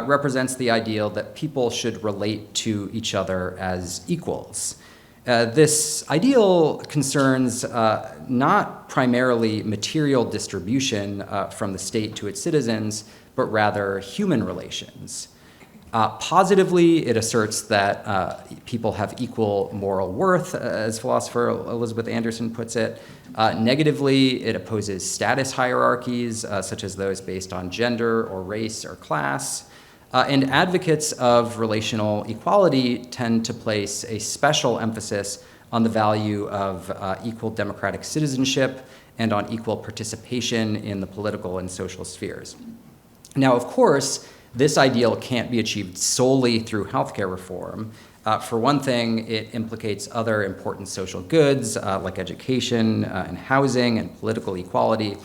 represents the ideal that people should relate to each other as equals. This ideal concerns not primarily material distribution from the state to its citizens, but rather human relations. Positively, it asserts that people have equal moral worth, as philosopher Elizabeth Anderson puts it. Negatively, it opposes status hierarchies, such as those based on gender or race or class. And advocates of relational equality tend to place a special emphasis on the value of equal democratic citizenship and on equal participation in the political and social spheres. Now, of course, this ideal can't be achieved solely through healthcare reform. For one thing, it implicates other important social goods like education and housing and political equality.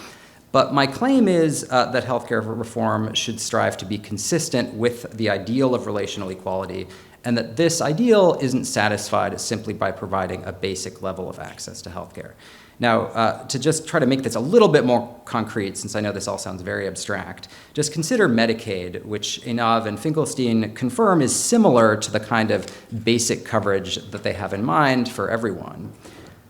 But my claim is that healthcare reform should strive to be consistent with the ideal of relational equality, and that this ideal isn't satisfied simply by providing a basic level of access to healthcare. Now, to just try to make this a little bit more concrete, since I know this all sounds very abstract, just consider Medicaid, which Einav and Finkelstein confirm is similar to the kind of basic coverage that they have in mind for everyone.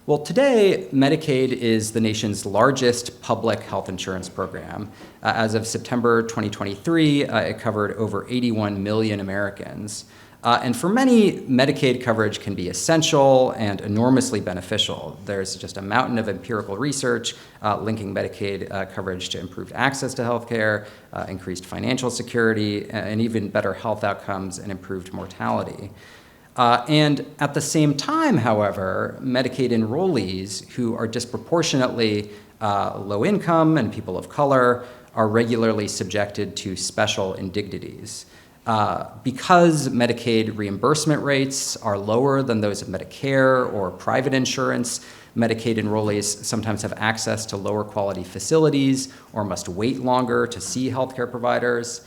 Well, today, Medicaid is the nation's largest public health insurance program. As of September 2023, it covered over 81 million Americans. And for many, Medicaid coverage can be essential and enormously beneficial. There's just a mountain of empirical research linking Medicaid coverage to improved access to healthcare, increased financial security, and even better health outcomes and improved mortality. And at the same time, however, Medicaid enrollees who are disproportionately low income and people of color are regularly subjected to special indignities. Because Medicaid reimbursement rates are lower than those of Medicare or private insurance, Medicaid enrollees sometimes have access to lower quality facilities or must wait longer to see healthcare providers.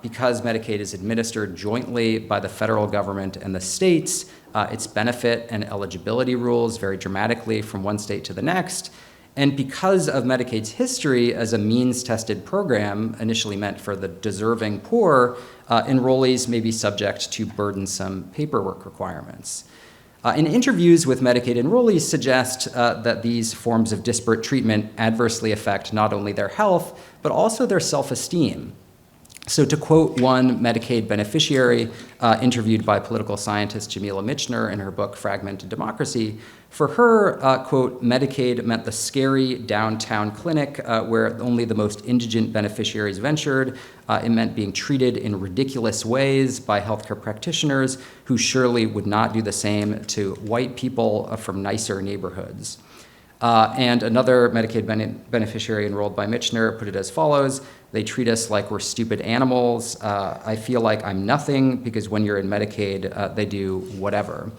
Because Medicaid is administered jointly by the federal government and the states, its benefit and eligibility rules vary dramatically from one state to the next. And because of Medicaid's history as a means-tested program, initially meant for the deserving poor, enrollees may be subject to burdensome paperwork requirements. And interviews with Medicaid enrollees suggest that these forms of disparate treatment adversely affect not only their health, but also their self-esteem. So to quote one Medicaid beneficiary interviewed by political scientist Jamila Michener in her book Fragmented Democracy, for her, quote, Medicaid meant the scary downtown clinic where only the most indigent beneficiaries ventured. It meant being treated in ridiculous ways by healthcare practitioners who surely would not do the same to white people from nicer neighborhoods. And another Medicaid beneficiary enrolled by Michener put it as follows: they treat us like we're stupid animals. I feel like I'm nothing because when you're in Medicaid, they do whatever.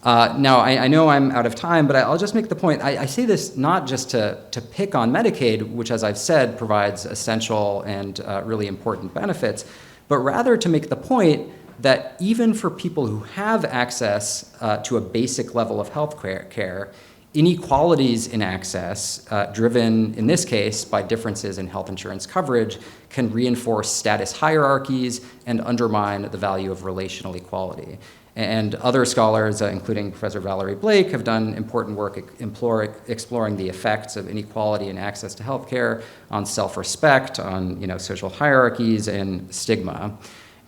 Now, I know I'm out of time, but I'll just make the point. I say this not just to pick on Medicaid, which, as I've said, provides essential and really important benefits, but rather to make the point that even for people who have access to a basic level of health care, inequalities in access, driven in this case by differences in health insurance coverage, can reinforce status hierarchies and undermine the value of relational equality. And other scholars, including Professor Valarie Blake, have done important work exploring the effects of inequality in access to healthcare on self-respect, on social hierarchies, and stigma.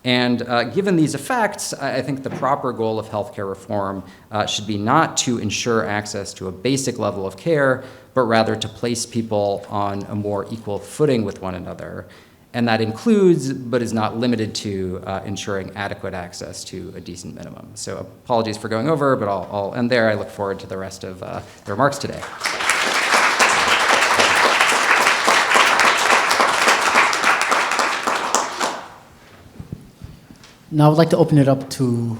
And given these effects, I think the proper goal of healthcare reform should be not to ensure access to a basic level of care, but rather to place people on a more equal footing with one another. And that includes, but is not limited to, ensuring adequate access to a decent minimum. So apologies for going over, but I'll end there. I look forward to the rest of the remarks today. Now I would like to open it up to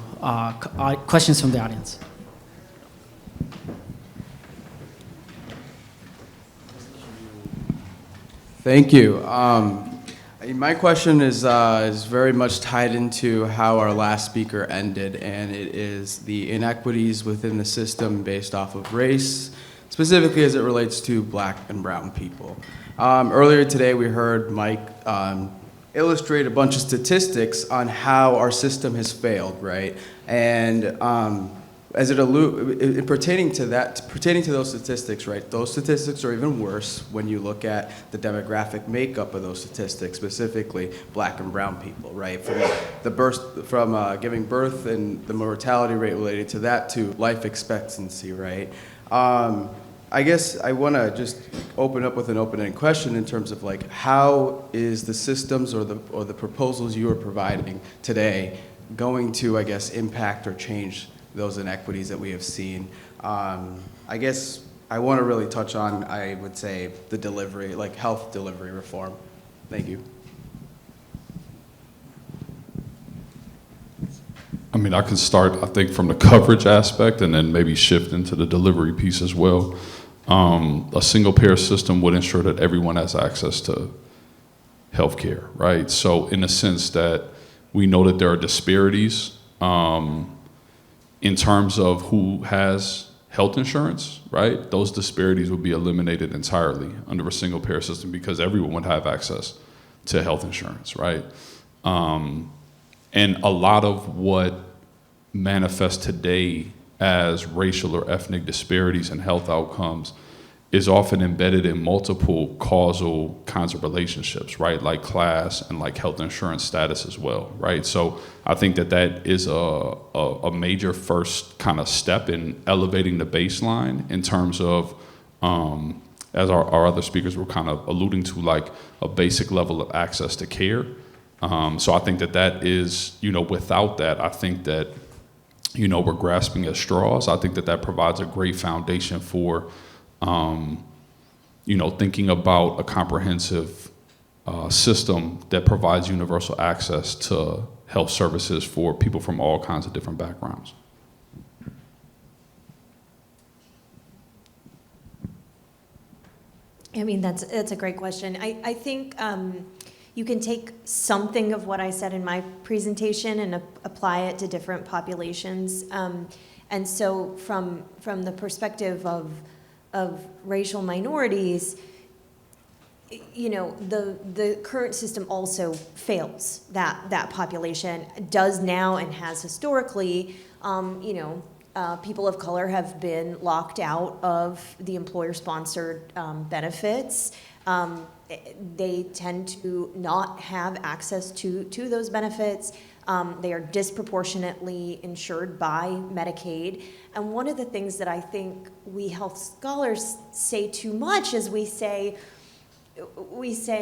questions from the audience. Thank you. My question is very much tied into how our last speaker ended, and it is the inequities within the system based off of race, specifically as it relates to black and brown people. Earlier today, we heard Mike illustrate a bunch of statistics on how our system has failed, right? And as pertaining to those statistics, right? Those statistics are even worse when you look at the demographic makeup of those statistics, specifically Black and brown people, right? From giving birth and the mortality rate related to that to life expectancy, right? I guess I want to just open up with an open-ended question in terms of like, how is the systems or the proposals you are providing today going to, I guess, impact or change those inequities that we have seen? I guess I want to really touch on, I would say, the delivery, like health delivery reform. Thank you. I mean, I can start, I think, from the coverage aspect and then maybe shift into the delivery piece as well. A single-payer system would ensure that everyone has access to healthcare, right? So in the sense that we know that there are disparities in terms of who has health insurance, right? Those disparities would be eliminated entirely under a single-payer system because everyone would have access to health insurance, right? And a lot of what manifests today as racial or ethnic disparities in health outcomes is often embedded in multiple causal kinds of relationships, right? Like class and like health insurance status as well, right? So I think that that is a major first kind of step in elevating the baseline in terms of, as our other speakers were kind of alluding to, like a basic level of access to care. So I think that that is, without that, I think that, we're grasping at straws. I think that that provides a great foundation for, thinking about a comprehensive system that provides universal access to health services for people from all kinds of different backgrounds. I mean, that's a great question. I think you can take something of what I said in my presentation and apply it to different populations. And so from the perspective of racial minorities, the current system also fails that population, does now and has historically. People of color have been locked out of the employer-sponsored benefits. They tend to not have access to those benefits. They are disproportionately insured by Medicaid. And one of the things that I think we health scholars say too much is we say,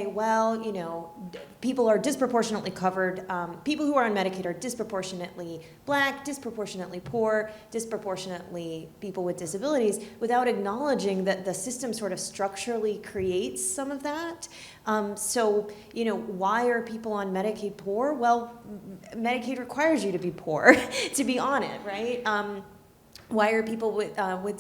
well, people are disproportionately covered. People who are on Medicaid are disproportionately Black, disproportionately poor, disproportionately people with disabilities, without acknowledging that the system sort of structurally creates some of that. So, why are people on Medicaid poor? Well, Medicaid requires you to be poor to be on it, right? Why are people with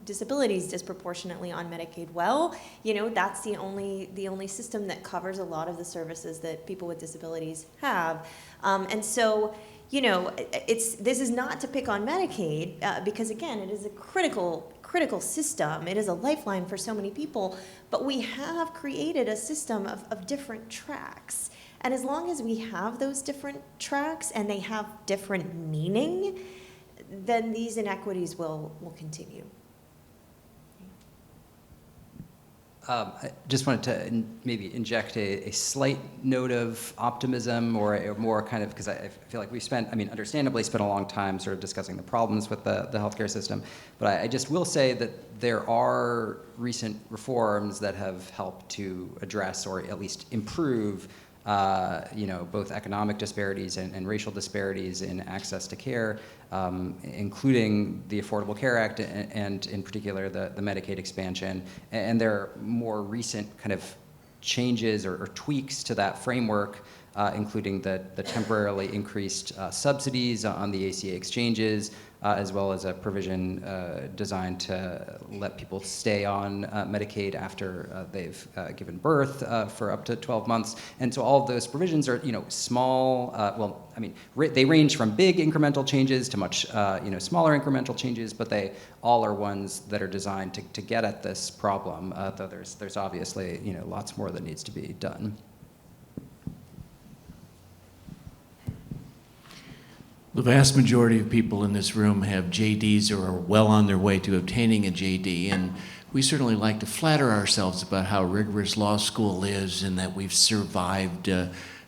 disabilities disproportionately on Medicaid? Well, that's the only system that covers a lot of the services that people with disabilities have. And so, this is not to pick on Medicaid because, again, it is a critical system. It is a lifeline for so many people. But we have created a system of different tracks. And as long as we have those different tracks and they have different meaning, then these inequities will continue. I just wanted to maybe inject a slight note of optimism or a more kind of, because I feel like we've understandably spent a long time sort of discussing the problems with the healthcare system, but I just will say that there are recent reforms that have helped to address or at least improve both economic disparities and racial disparities in access to care, including the Affordable Care Act and in particular the Medicaid expansion. And there are more recent kind of changes or tweaks to that framework, including the temporarily increased subsidies on the ACA exchanges, as well as a provision designed to let people stay on Medicaid after they've given birth for up to 12 months. And so all of those provisions are, small, they range from big incremental changes to much, smaller incremental changes, but they all are ones that are designed to get at this problem, though there's obviously, lots more that needs to be done. The vast majority of people in this room have JDs or are well on their way to obtaining a JD, and we certainly like to flatter ourselves about how rigorous law school is and that we've survived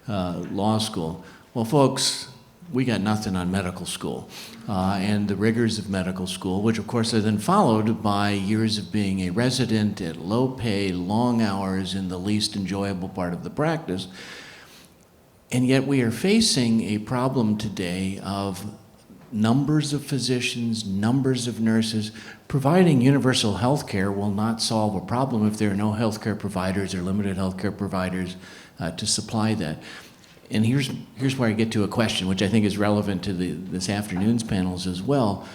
law school. Well, folks, we got nothing on medical school and the rigors of medical school, which of course are then followed by years of being a resident at low pay, long hours in the least enjoyable part of the practice. And yet we are facing a problem today of numbers of physicians, numbers of nurses. Providing universal health care will not solve a problem if there are no healthcare providers or limited healthcare providers to supply that. And here's where I get to a question, which I think is relevant to this afternoon's panels as well.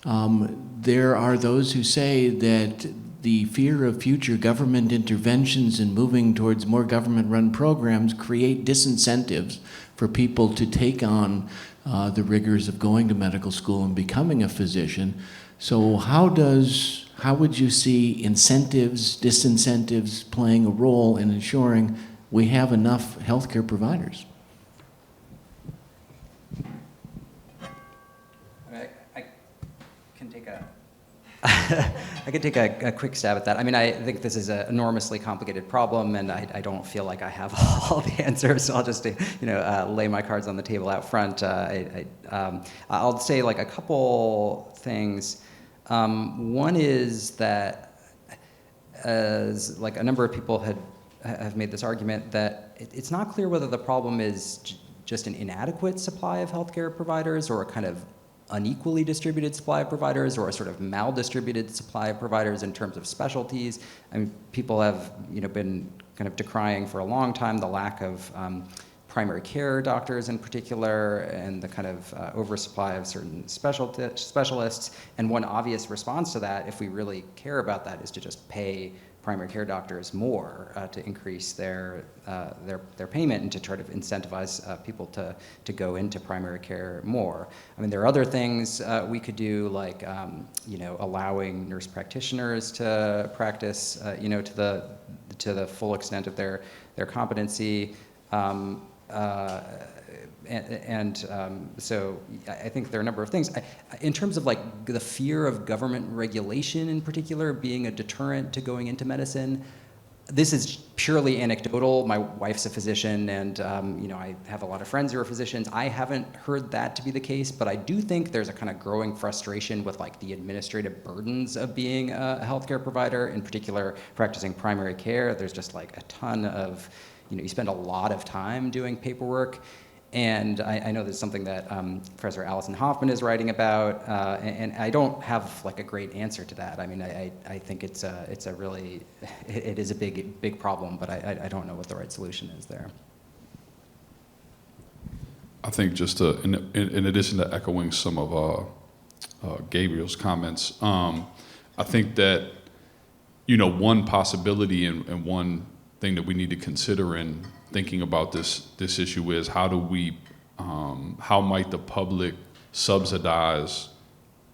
There are those who say that the fear of future government interventions and moving towards more government-run programs create disincentives for people to take on the rigors of going to medical school and becoming a physician. So how would you see incentives, disincentives playing a role in ensuring we have enough healthcare providers? I could take a quick stab at that. I mean, I think this is an enormously complicated problem, and I don't feel like I have all the answers, so I'll just lay my cards on the table out front. I'll say like a couple things. One is that, as like a number of people have made this argument, that it's not clear whether the problem is just an inadequate supply of healthcare providers or a kind of unequally distributed supply of providers or a sort of maldistributed supply of providers in terms of specialties. I mean, people have been kind of decrying for a long time the lack of primary care doctors in particular and the kind of oversupply of certain specialists. And one obvious response to that, if we really care about that, is to just pay primary care doctors more to increase their payment and to try to incentivize people to go into primary care more. I mean, there are other things we could do, like allowing nurse practitioners to practice, to the full extent of their competency. So I think there are a number of things. In terms of like the fear of government regulation in particular being a deterrent to going into medicine, this is purely anecdotal. My wife's a physician, and I have a lot of friends who are physicians. I haven't heard that to be the case, but I do think there's a kind of growing frustration with like the administrative burdens of being a healthcare provider, in particular practicing primary care. There's just like a ton of, you spend a lot of time doing paperwork. And I know there's something that Professor Alison Hoffman is writing about, and I don't have like a great answer to that. I mean, I think it is a big problem, but I don't know what the right solution is there. I think just in addition to echoing some of Gabriel's comments, I think that one possibility and one thing that we need to consider in thinking about this issue is how might the public subsidize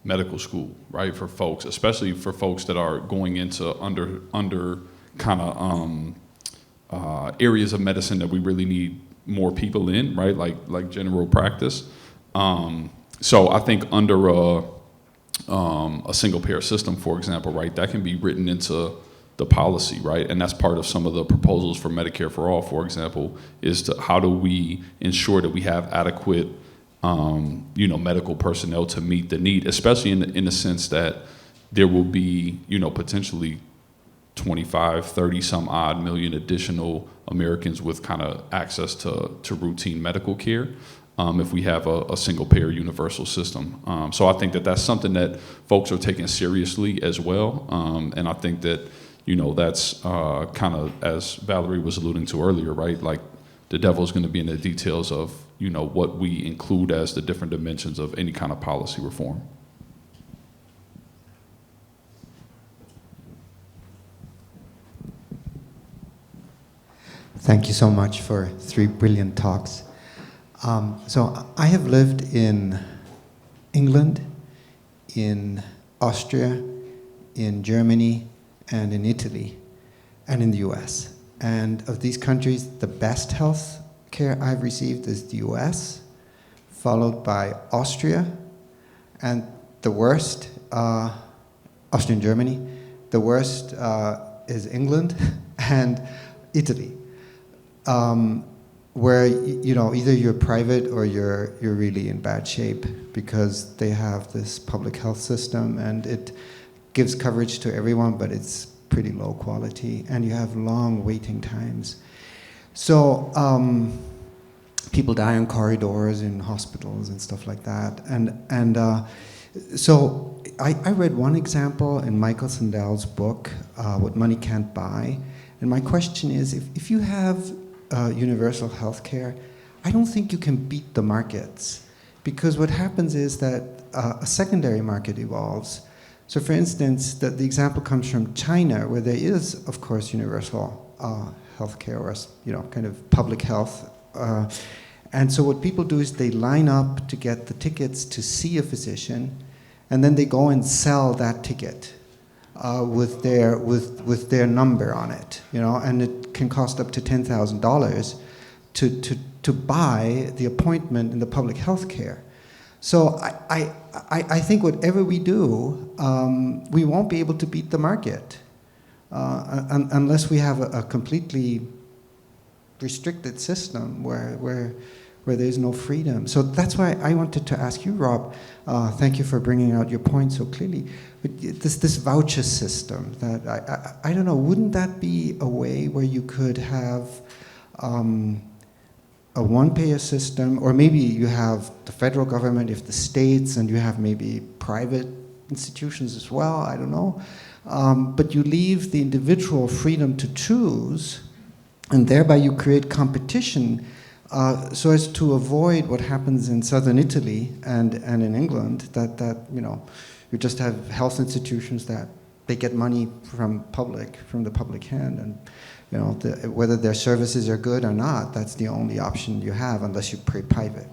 medical school, right, for folks, especially for folks that are going into under kind of areas of medicine that we really need more people in, right, like general practice. So I think under a single payer system, for example, right, that can be written into the policy, right? And that's part of some of the proposals for Medicare for All, for example, is to how do we ensure that we have adequate, medical personnel to meet the need, especially in the sense that there will be, potentially 25, 30 some odd million additional Americans with kind of access to routine medical care if we have a single payer universal system. So I think that that's something that folks are taking seriously as well. And I think that that's kind of, as Valarie was alluding to earlier, right? Like the devil's going to be in the details of, what we include as the different dimensions of any kind of policy reform. Thank you so much for 3 brilliant talks. So I have lived in England, in Austria, in Germany, and in Italy, and in the US. And of these countries, the best health care I've received is the US, followed by Austria, and the worst, Austria and Germany. The worst is England and Italy, where either you're private or you're really in bad shape because they have this public health system and it gives coverage to everyone, but it's pretty low quality, and you have long waiting times. So people die in corridors in hospitals and stuff like that. So I read one example in Michael Sandel's book, What Money Can't Buy. And my question is, if you have universal health care, I don't think you can beat the markets. Because what happens is that a secondary market evolves. So for instance, the example comes from China, where there is, of course, universal healthcare, or kind of public health. And so what people do is they line up to get the tickets to see a physician, and then they go and sell that ticket with their number on it, and it can cost up to $10,000 to buy the appointment in the public health care. So I think whatever we do, we won't be able to beat the market unless we have a completely restricted system where there's no freedom. So that's why I wanted to ask you, Rob, thank you for bringing out your point so clearly, but this voucher system, that I don't know, wouldn't that be a way where you could have a one-payer system, or maybe you have the federal government, if the states, and you have maybe private institutions as well, I don't know, but you leave the individual freedom to choose, and thereby you create competition so as to avoid what happens in southern Italy and in England, that you just have health institutions that they get money from the public hand, and whether their services are good or not, that's the only option you have unless you pay private.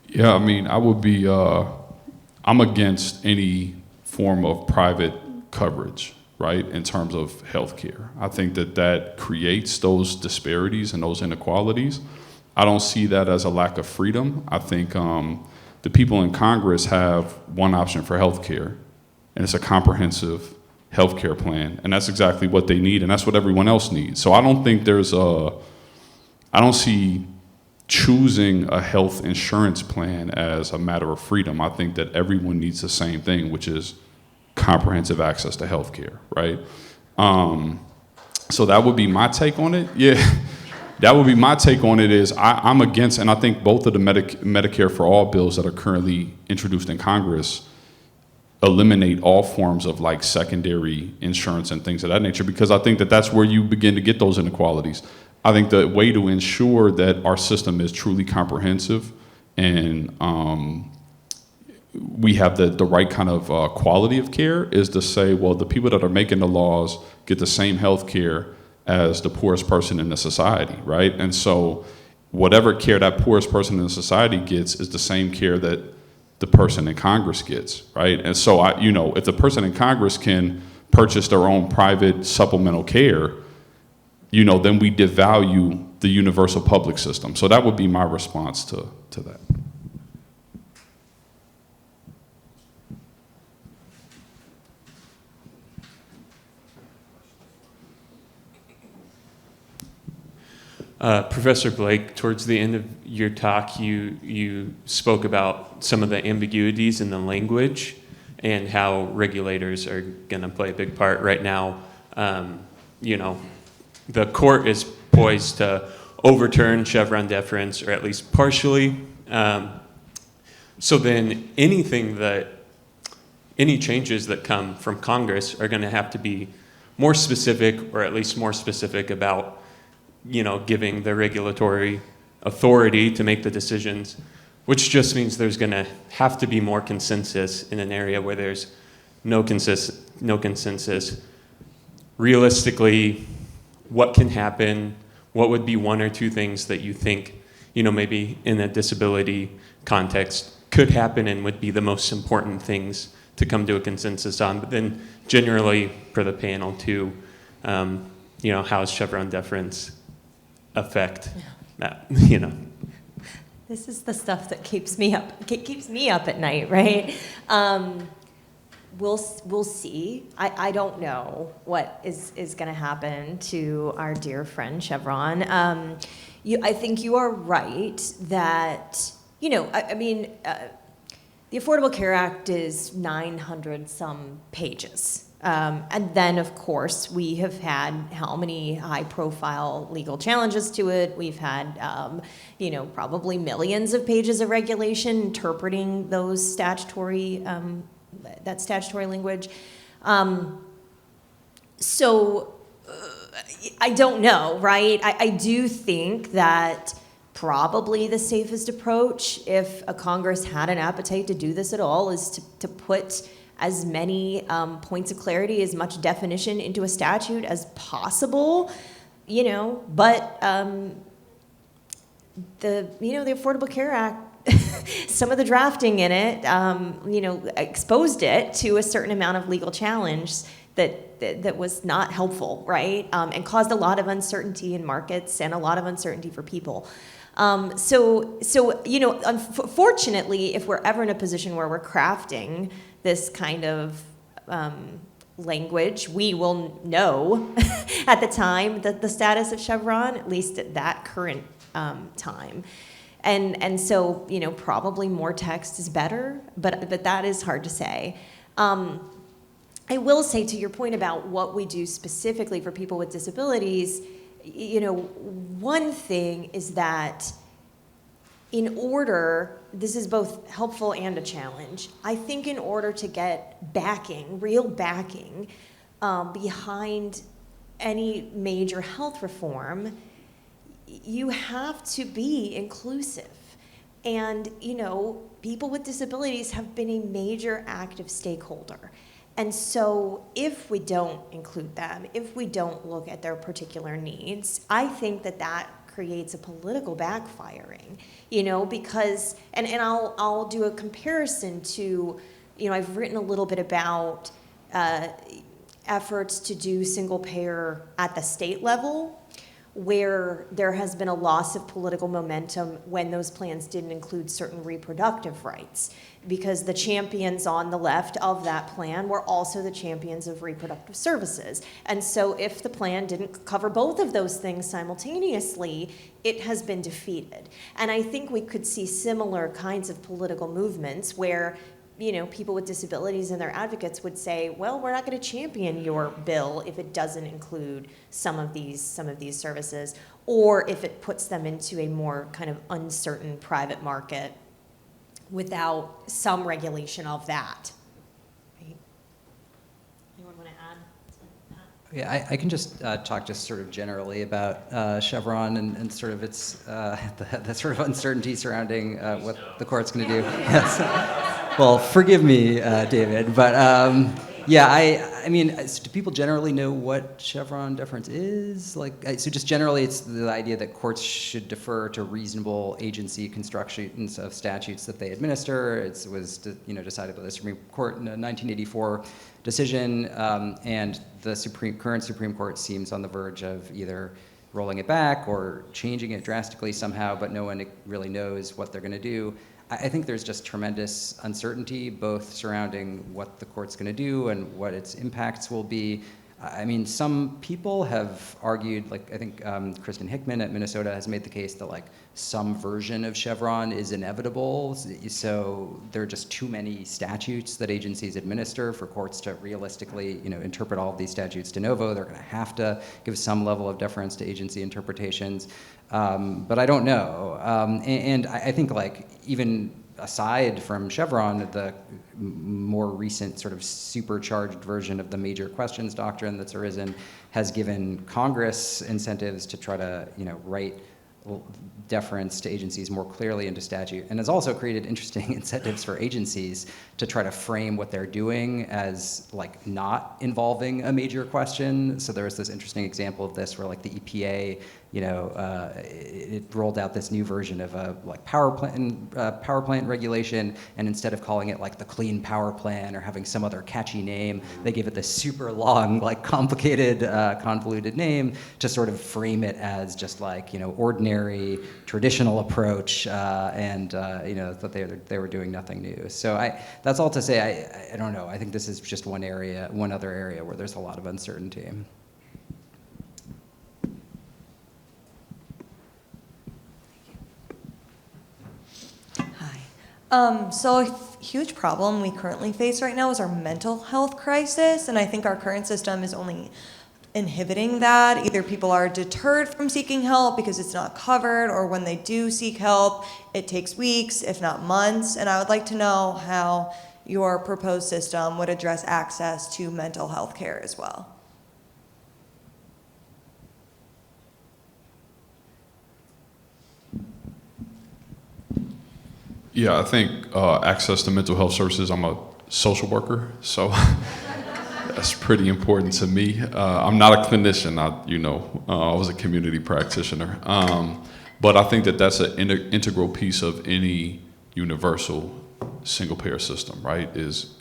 Yeah, I mean, I would be, I'm against any form of private coverage, right, in terms of healthcare. I think that creates those disparities and those inequalities. I don't see that as a lack of freedom. I think the people in Congress have one option for healthcare, and it's a comprehensive healthcare plan, and that's exactly what they need, and that's what everyone else needs. So I don't think I don't see choosing a health insurance plan as a matter of freedom. I think that everyone needs the same thing, which is comprehensive access to healthcare, right? So that would be my take on it. Yeah, that would be my take on it. Is I'm against, and I think both of the Medicare for All bills that are currently introduced in Congress eliminate all forms of like secondary insurance and things of that nature, because I think that that's where you begin to get those inequalities. I think the way to ensure that our system is truly comprehensive and we have the right kind of quality of care is to say, well, the people that are making the laws get the same health care as the poorest person in the society, right? And so whatever care that poorest person in the society gets is the same care that the person in Congress gets, right? And so, if the person in Congress can purchase their own private supplemental care, then we devalue the universal public system. So that would be my response to that. Professor Blake, towards the end of your talk, you spoke about some of the ambiguities in the language and how regulators are going to play a big part right now. The court is poised to overturn Chevron deference, or at least partially. So then any changes that come from Congress are going to have to be more specific, or at least more specific about giving the regulatory authority to make the decisions, which just means there's going to have to be more consensus in an area where there's no consensus. Realistically, what can happen? What would be one or two things that you think, maybe in a disability context could happen and would be the most important things to come to a consensus on? But then generally for the panel too, how is Chevron deference affect that, This is the stuff that keeps me up at night, right? We'll see. I don't know what is going to happen to our dear friend Chevron. I think you are right that, the Affordable Care Act is 900 some pages. And then, of course, we have had how many high-profile legal challenges to it? We've had, probably millions of pages of regulation interpreting those statutory, that statutory language. So I don't know, right? I do think that probably the safest approach, if a Congress had an appetite to do this at all, is to put as many points of clarity, as much definition into a statute as possible, but the Affordable Care Act, some of the drafting in it, exposed it to a certain amount of legal challenge that was not helpful, right? And caused a lot of uncertainty in markets and a lot of uncertainty for people. Fortunately, if we're ever in a position where we're crafting this kind of language, we will know at the time that the status of Chevron, at least at that current time. And so, probably more text is better, but that is hard to say. I will say, to your point about what we do specifically for people with disabilities, one thing is that in order, this is both helpful and a challenge, I think in order to get backing, real backing, behind any major health reform, you have to be inclusive. And, people with disabilities have been a major active stakeholder. And so if we don't include them, if we don't look at their particular needs, I think that creates a political backfiring, because, and I'll do a comparison to, I've written a little bit about efforts to do single payer at the state level, where there has been a loss of political momentum when those plans didn't include certain reproductive rights, because the champions on the left of that plan were also the champions of reproductive services. And so if the plan didn't cover both of those things simultaneously, it has been defeated. And I think we could see similar kinds of political movements where people with disabilities and their advocates would say, well, we're not going to champion your bill if it doesn't include some of these services, or if it puts them into a more kind of uncertain private market without some regulation of that. Right? Anyone want to add to that? Yeah, I can just talk just sort of generally about Chevron and sort of its the sort of uncertainty surrounding what the court's going to do. Yes. Well, forgive me, David, but I mean, do people generally know what Chevron deference is? So just generally, it's the idea that courts should defer to reasonable agency constructions of statutes that they administer. It was decided by the Supreme Court in a 1984 decision, and the current Supreme Court seems on the verge of either rolling it back or changing it drastically somehow, but no one really knows what they're going to do. I think there's just tremendous uncertainty, both surrounding what the court's going to do and what its impacts will be. I mean, some people have argued, I think Kristen Hickman at Minnesota has made the case that some version of Chevron is inevitable. So there are just too many statutes that agencies administer for courts to realistically, interpret all of these statutes de novo. They're going to have to give some level of deference to agency interpretations. But I don't know. And I think even aside from Chevron, the more recent sort of supercharged version of the major questions doctrine that's arisen has given Congress incentives to try to, write deference to agencies more clearly into statute, and has also created interesting incentives for agencies to try to frame what they're doing as not involving a major question. So there was this interesting example of this where the EPA, it rolled out this new version of a power plant regulation, and instead of calling it the Clean Power Plan or having some other catchy name, they gave it this super long, complicated, convoluted name to sort of frame it as just ordinary binary, traditional approach, and that they were doing nothing new. So that's all to say. I don't know. I think this is just one other area where there's a lot of uncertainty. So a huge problem we currently face right now is our mental health crisis, and I think our current system is only inhibiting that. Either people are deterred from seeking help because it's not covered, or when they do seek help, it takes weeks, if not months. And I would like to know how your proposed system would address access to mental health care as well. Yeah, I think access to mental health services, I'm a social worker, so that's pretty important to me. I'm not a clinician, I was a community practitioner. But I think that that's an integral piece of any universal single-payer system, right? Is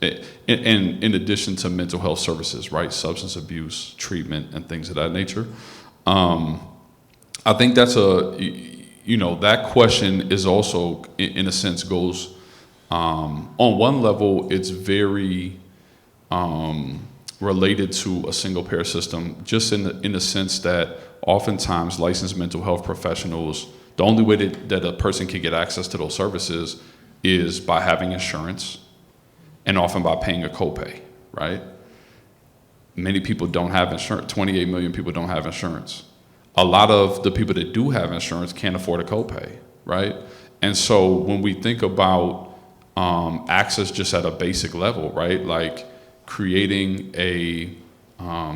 in addition to mental health services, right? Substance abuse, treatment, and things of that nature. I think that's that question is also, in a sense, goes, on one level, it's very related to a single-payer system, just in the sense that oftentimes licensed mental health professionals, the only way that a person can get access to those services is by having insurance, and often by paying a copay, right? Many people don't have insurance. 28 million people don't have insurance. A lot of the people that do have insurance can't afford a copay, right? And so when we think about access just at a basic level, right? Like creating a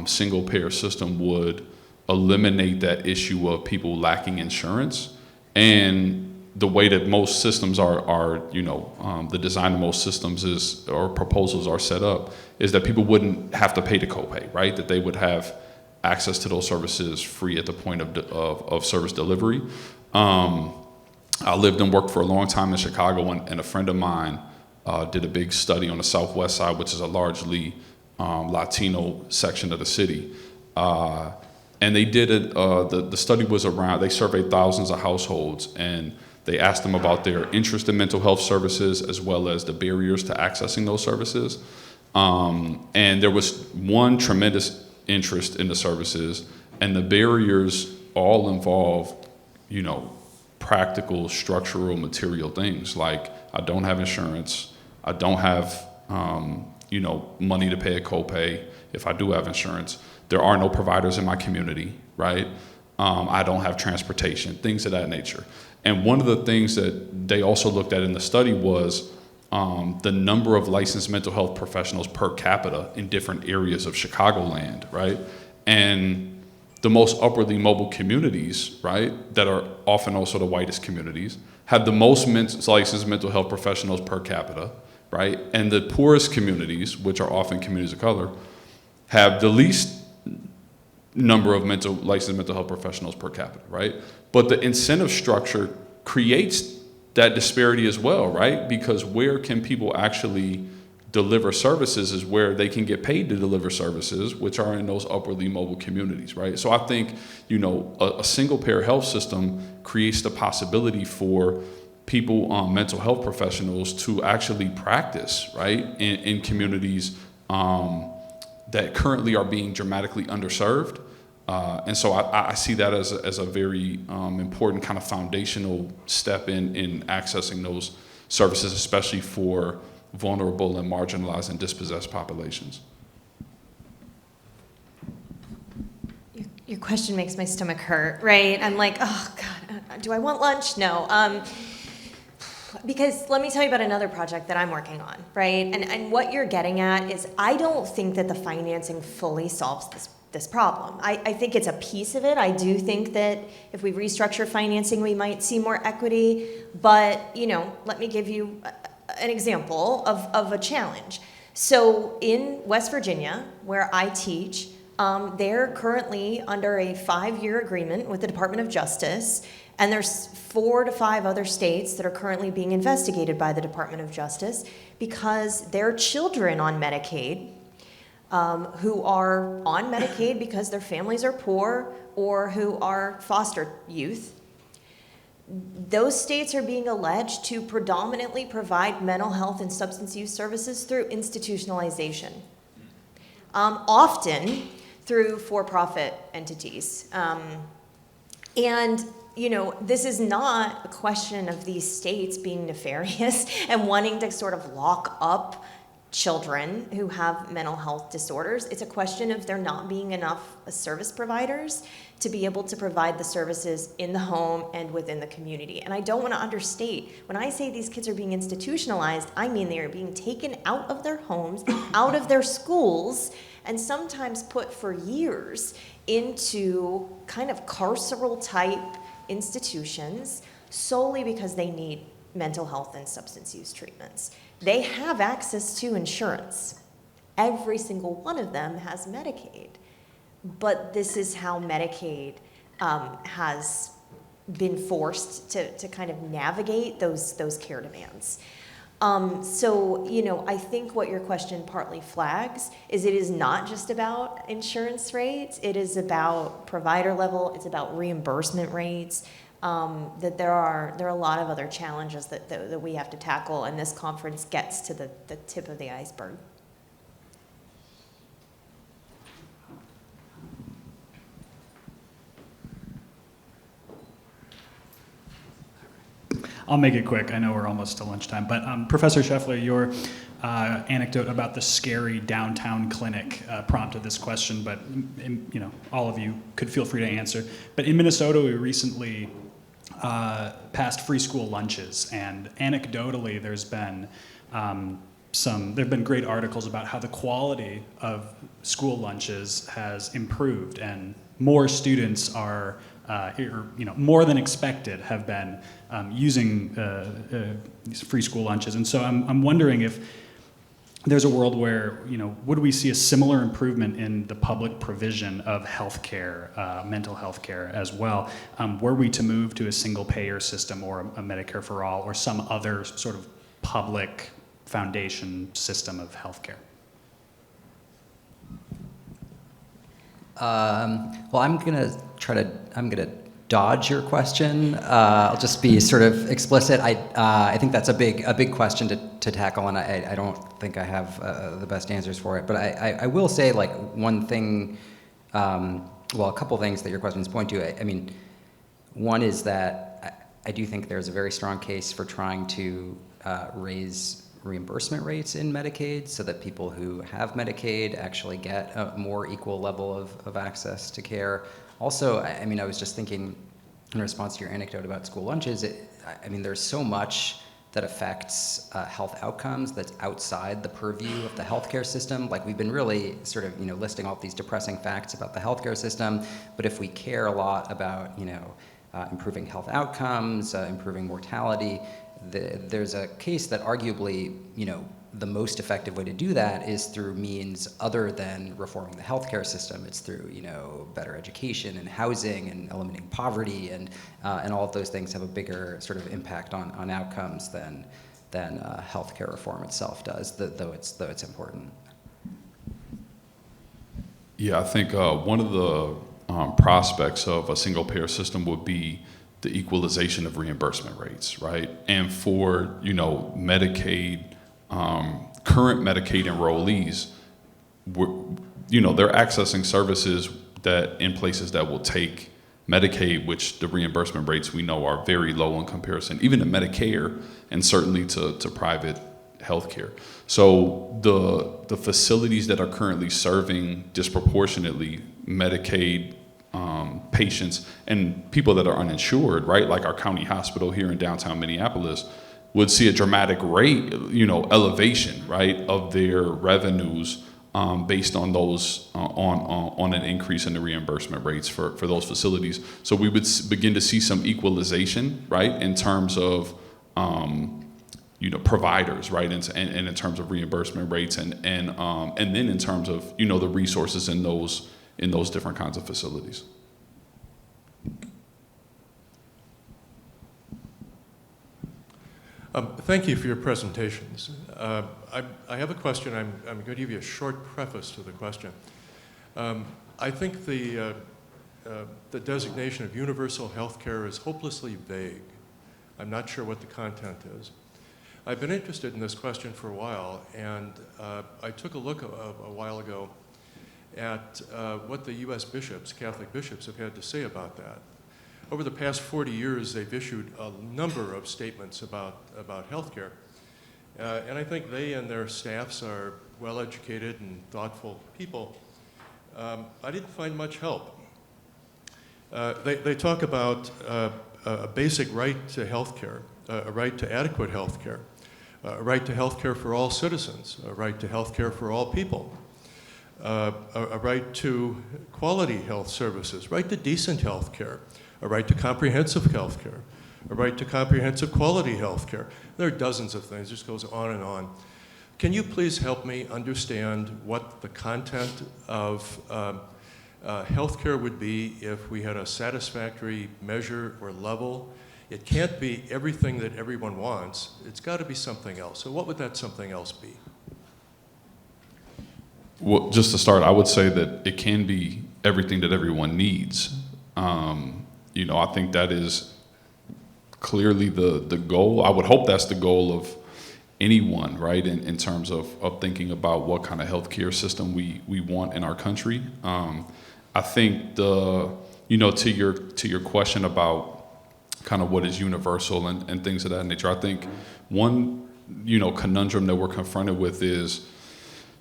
single payer system would eliminate that issue of people lacking insurance. And the way that most systems are the design of most systems or proposals are set up is that people wouldn't have to pay the copay, right? That they would have access to those services free at the point of service delivery. I lived and worked for a long time in Chicago, and a friend of mine did a big study on the Southwest side, which is a largely Latino section of the city. And they did it, the study was around, they surveyed thousands of households, and they asked them about their interest in mental health services as well as the barriers to accessing those services. And there was one tremendous interest in the services, and the barriers all involved, practical, structural, material things like I don't have insurance, I don't have, money to pay a copay if I do have insurance. There are no providers in my community, right? I don't have transportation, things of that nature. And one of the things that they also looked at in the study was the number of licensed mental health professionals per capita in different areas of Chicagoland, right? And the most upwardly mobile communities, right, that are often also the whitest communities, have the most licensed mental health professionals per capita, right? And the poorest communities, which are often communities of color, have the least number of licensed mental health professionals per capita, right? But the incentive structure creates that disparity as well, right? Because where can people actually deliver services is where they can get paid to deliver services, which are in those upwardly mobile communities, right? So I think, a single payer health system creates the possibility for people, mental health professionals to actually practice, right? In communities that currently are being dramatically underserved. And so I see that as a very important kind of foundational step in accessing those services, especially for vulnerable and marginalized and dispossessed populations. Your question makes my stomach hurt, right? I'm like, oh God, do I want lunch? No. Because let me tell you about another project that I'm working on, right? And what you're getting at is I don't think that the financing fully solves this problem. I think it's a piece of it. I do think that if we restructure financing, we might see more equity. But, let me give you an example of a challenge. So in West Virginia, where I teach, they're currently under a 5-year agreement with the Department of Justice, and there's 4 to 5 other states that are currently being investigated by the Department of Justice because their children on Medicaid, who are on Medicaid because their families are poor or who are foster youth, those states are being alleged to predominantly provide mental health and substance use services through institutionalization, often through for-profit entities. And this is not a question of these states being nefarious and wanting to sort of lock up children who have mental health disorders. It's a question of there not being enough service providers to be able to provide the services in the home and within the community. And I don't want to understate, when I say these kids are being institutionalized, I mean they are being taken out of their homes, out of their schools, and sometimes put for years into kind of carceral type institutions solely because they need mental health and substance use treatments. They have access to insurance. Every single one of them has Medicaid. But this is how Medicaid has been forced to kind of navigate those care demands. I think what your question partly flags is it is not just about insurance rates, it is about provider level, it's about reimbursement rates, that there are a lot of other challenges that we have to tackle, and this conference gets to the tip of the iceberg. I'll make it quick. I know we're almost to lunchtime. But Professor Scheffler, your anecdote about the scary downtown clinic prompted this question, but all of you could feel free to answer. But in Minnesota, we recently passed free school lunches, and anecdotally, there've been great articles about how the quality of school lunches has improved, and more students are, more than expected, have been using these free school lunches. And so I'm wondering if there's a world where, would we see a similar improvement in the public provision of healthcare, mental health care as well, were we to move to a single payer system or a Medicare for all or some other sort of public foundation system of healthcare? Well, I'm gonna dodge your question. I'll just be sort of explicit. I think that's a big question to tackle, and I don't think I have the best answers for it. But I will say, like, one thing, a couple things that your questions point to. I mean, one is that I do think there's a very strong case for trying to raise reimbursement rates in Medicaid so that people who have Medicaid actually get a more equal level of access to care. Also, I mean, I was just thinking in response to your anecdote about school lunches, there's so much that affects health outcomes that's outside the purview of the healthcare system. Like, we've been really sort of, listing all these depressing facts about the healthcare system, but if we care a lot about, improving health outcomes, improving mortality, there's a case that arguably, the most effective way to do that is through means other than reforming the healthcare system. It's through, better education and housing and eliminating poverty, and all of those things have a bigger sort of impact on outcomes than healthcare reform itself does, though it's important. Yeah, I think one of the prospects of a single payer system would be the equalization of reimbursement rates, right? And for, Medicaid, current Medicaid enrollees, they're accessing services that in places that will take Medicaid, which the reimbursement rates we know are very low in comparison, even to Medicare and certainly to private healthcare. So the facilities that are currently serving disproportionately Medicaid patients and people that are uninsured, right, like our county hospital here in downtown Minneapolis, would see a dramatic rate, elevation, right, of their revenues based on those, on an increase in the reimbursement rates for those facilities. So we would begin to see some equalization, right, in terms of, providers, right, and in terms of reimbursement rates, and then in terms of, the resources in those different kinds of facilities. Thank you for your presentations. I have a question. I'm going to give you a short preface to the question. I think the the designation of universal health care is hopelessly vague. I'm not sure what the content is. I've been interested in this question for a while, and I took a look a while ago at what the U.S. bishops, Catholic bishops, have had to say about that. Over the past 40 years, they've issued a number of statements about healthcare, and I think they and their staffs are well-educated and thoughtful people. I didn't find much help. They talk about a basic right to health care, a right to adequate health care, a right to health care for all citizens, a right to health care for all people, a right to quality health services, right to decent health care, a right to comprehensive health care, a right to comprehensive quality health care. There are dozens of things, it just goes on and on. Can you please help me understand what the content of healthcare would be if we had a satisfactory measure or level? It can't be everything that everyone wants. It's got to be something else. So what would that something else be? Well, just to start, I would say that it can be everything that everyone needs. I think that is clearly the goal. I would hope that's the goal of anyone, right, in terms of thinking about what kind of healthcare system we want in our country. I think to your question about kind of what is universal and things of that nature, I think one conundrum that we're confronted with is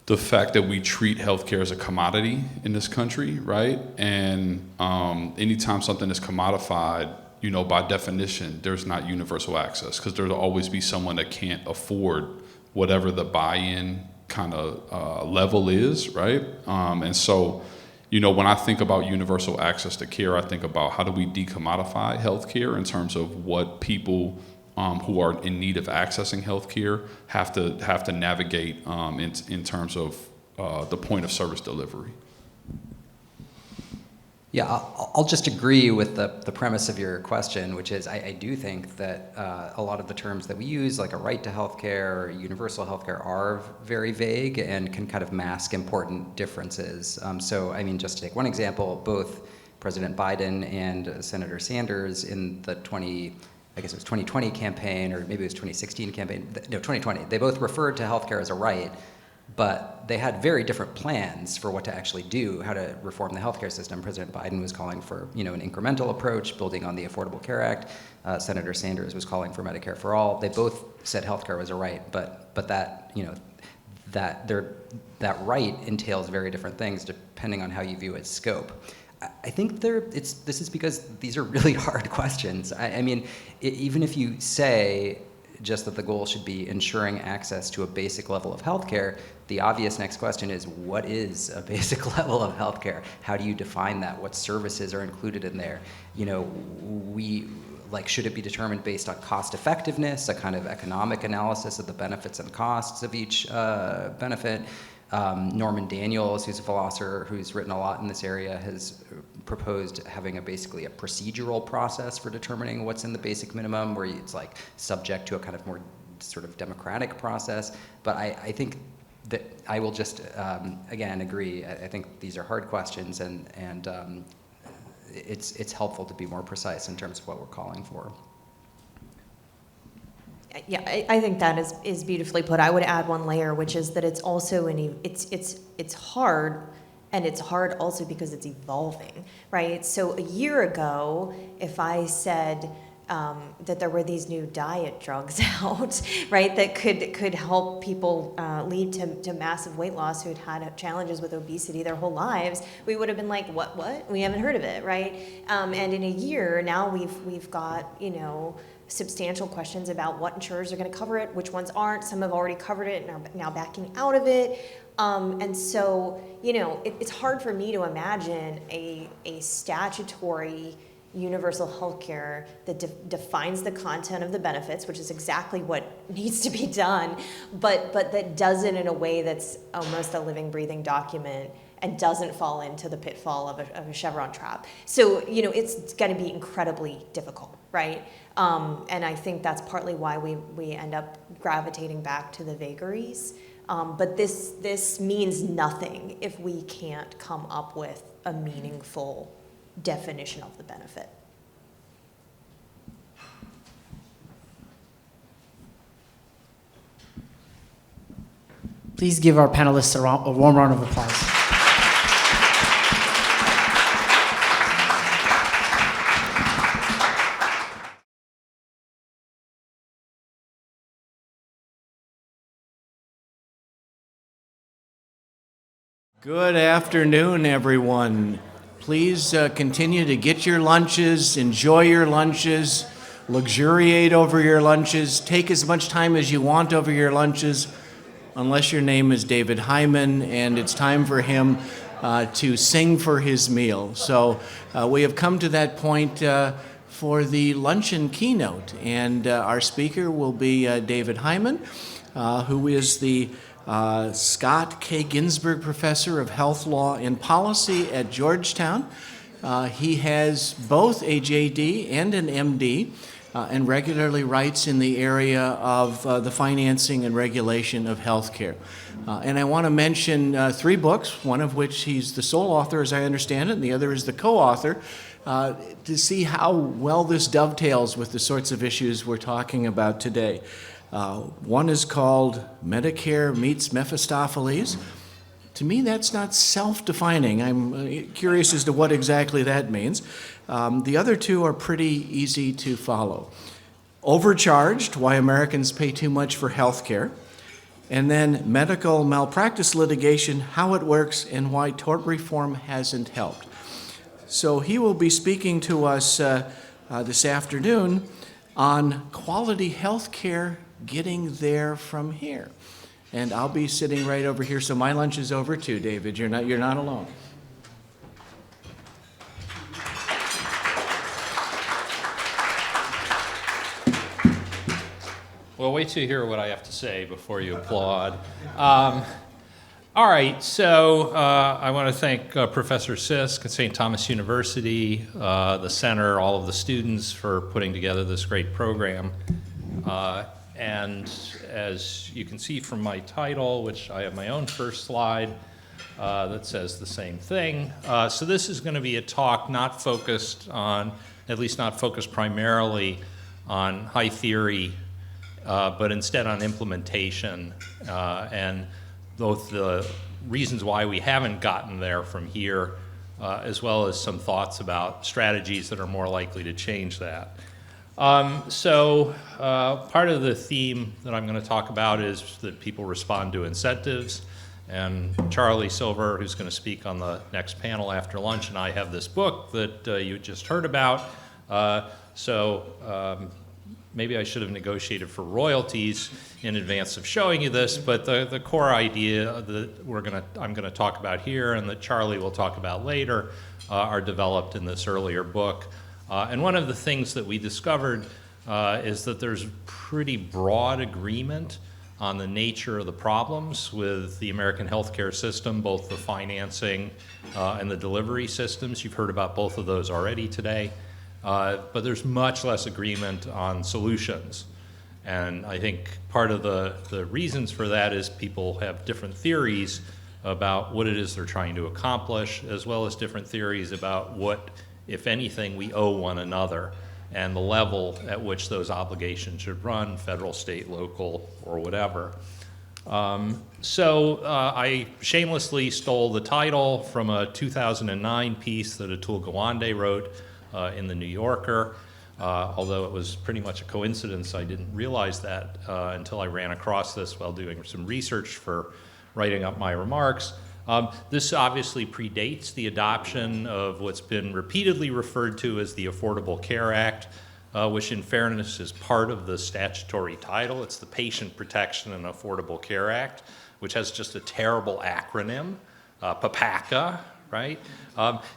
the fact that we treat healthcare as a commodity in this country, right? And anytime something is commodified, by definition, there's not universal access because there'll always be someone that can't afford whatever the buy-in kind of level is, right? And so, when I think about universal access to care, I think about how do we decommodify healthcare in terms of what people who are in need of accessing healthcare have to navigate in terms of the point of service delivery. Yeah, I'll just agree with the premise of your question, which is I do think that a lot of the terms that we use, like a right to healthcare or universal healthcare, are very vague and can kind of mask important differences. Just to take one example, both President Biden and Senator Sanders in the 2020 campaign, or maybe it was 2016 campaign, no, 2020, they both referred to healthcare as a right, but they had very different plans for what to actually do, how to reform the healthcare system. President Biden was calling for, an incremental approach, building on the Affordable Care Act. Senator Sanders was calling for Medicare for all. They both said healthcare was a right, but that, that right entails very different things depending on how you view its scope. I think this is because these are really hard questions. Even if you say just that the goal should be ensuring access to a basic level of healthcare, the obvious next question is, what is a basic level of healthcare? How do you define that? What services are included in there? Should it be determined based on cost effectiveness, a kind of economic analysis of the benefits and costs of each benefit? Norman Daniels, who's a philosopher who's written a lot in this area, has proposed having basically a procedural process for determining what's in the basic minimum, where it's subject to a kind of more sort of democratic process. But I think that I will just, again, agree. I think these are hard questions, and it's helpful to be more precise in terms of what we're calling for. Yeah, I think that is beautifully put. I would add one layer, which is that it's also it's hard, and it's hard also because it's evolving, right? So a year ago, if I said that there were these new diet drugs out, right, that could help people lead to massive weight loss who had challenges with obesity their whole lives, we would have been like, what? We haven't heard of it, right? And in a year now, we've got substantial questions about what insurers are going to cover it, which ones aren't. Some have already covered it and are now backing out of it. And so, it's hard for me to imagine a statutory universal health care that defines the content of the benefits, which is exactly what needs to be done, but that does it in a way that's almost a living, breathing document and doesn't fall into the pitfall of a Chevron trap. So, it's going to be incredibly difficult, right? And I think that's partly why we end up gravitating back to the vagaries. But this means nothing if we can't come up with a meaningful definition of the benefit. Please give our panelists a warm round of applause. Good afternoon, everyone. Please continue to get your lunches, enjoy your lunches, luxuriate over your lunches, take as much time as you want over your lunches, unless your name is David Hyman and it's time for him to sing for his meal. So we have come to that point for the luncheon keynote, and our speaker will be David Hyman, who is the Scott K. Ginsburg Professor of Health Law and Policy at Georgetown. He has both a JD and an MD and regularly writes in the area of the financing and regulation of healthcare. And I want to mention 3 books, one of which he's the sole author, as I understand it, and the other is the co-author, to see how well this dovetails with the sorts of issues we're talking about today. One is called Medicare Meets Mephistopheles. To me, that's not self-defining. I'm curious as to what exactly that means. The other 2 are pretty easy to follow. Overcharged, Why Americans Pay Too Much for Healthcare. And then Medical Malpractice Litigation, How It Works and Why Tort Reform Hasn't Helped. So he will be speaking to us this afternoon on quality healthcare getting there from here. And I'll be sitting right over here, so my lunch is over too, David. You're not alone. Well, wait till you hear what I have to say before you applaud. All right, so I want to thank Professor Sisk at St. Thomas University, the center, all of the students for putting together this great program. And as you can see from my title, which I have my own first slide that says the same thing. So this is going to be a talk not focused on, at least not focused primarily on high theory, but instead on implementation and both the reasons why we haven't gotten there from here, as well as some thoughts about strategies that are more likely to change that. So part of the theme that I'm going to talk about is that people respond to incentives. And Charlie Silver, who's going to speak on the next panel after lunch, and I have this book that you just heard about. Maybe I should have negotiated for royalties in advance of showing you this, but the core idea that I'm going to talk about here and that Charlie will talk about later are developed in this earlier book. And one of the things that we discovered is that there's pretty broad agreement on the nature of the problems with the American healthcare system, both the financing and the delivery systems. You've heard about both of those already today. But there's much less agreement on solutions. And I think part of the reasons for that is people have different theories about what it is they're trying to accomplish, as well as different theories about what, if anything, we owe one another, and the level at which those obligations should run, federal, state, local, or whatever. I shamelessly stole the title from a 2009 piece that Atul Gawande wrote in the New Yorker, although it was pretty much a coincidence. I didn't realize that until I ran across this while doing some research for writing up my remarks. This obviously predates the adoption of what's been repeatedly referred to as the Affordable Care Act, which in fairness is part of the statutory title. It's the Patient Protection and Affordable Care Act, which has just a terrible acronym, PPACA, right?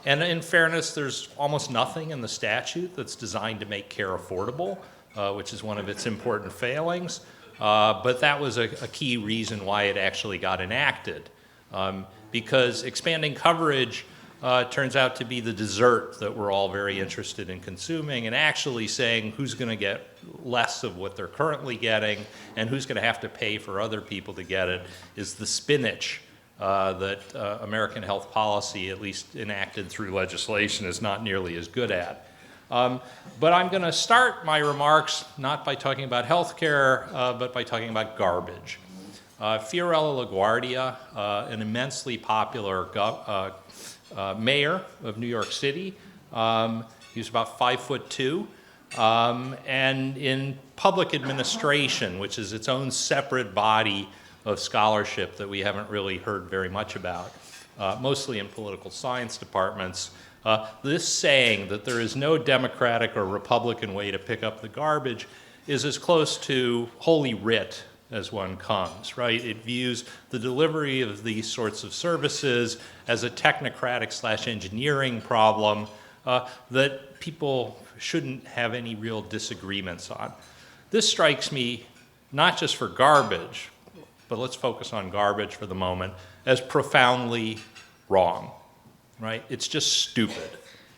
And in fairness, there's almost nothing in the statute that's designed to make care affordable, which is one of its important failings. But that was a key reason why it actually got enacted. Because expanding coverage turns out to be the dessert that we're all very interested in consuming, and actually saying who's going to get less of what they're currently getting and who's going to have to pay for other people to get it is the spinach that American health policy, at least enacted through legislation, is not nearly as good at. But I'm going to start my remarks not by talking about healthcare, but by talking about garbage. Fiorello LaGuardia, an immensely popular mayor of New York City, he was about 5'2", and in public administration, which is its own separate body of scholarship that we haven't really heard very much about, mostly in political science departments. This saying that there is no Democratic or Republican way to pick up the garbage is as close to Holy Writ as one comes, right? It views the delivery of these sorts of services as a technocratic/engineering problem that people shouldn't have any real disagreements on. This strikes me, not just for garbage, but let's focus on garbage for the moment, as profoundly wrong, right? It's just stupid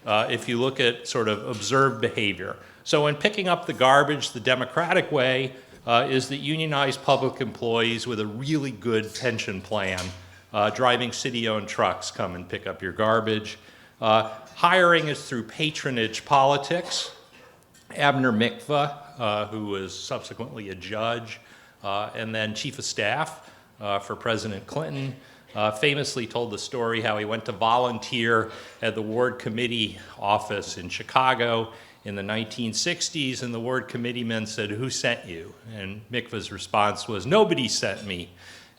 if you look at sort of observed behavior. So in picking up the garbage, the democratic way is that unionized public employees with a really good pension plan, driving city-owned trucks, come and pick up your garbage. Hiring is through patronage politics. Abner Mikva, who was subsequently a judge, and then chief of staff for President Clinton, famously told the story how he went to volunteer at the ward committee office in Chicago in the 1960s, and the ward committeeman said, "Who sent you?" And Mikva's response was, "Nobody sent me."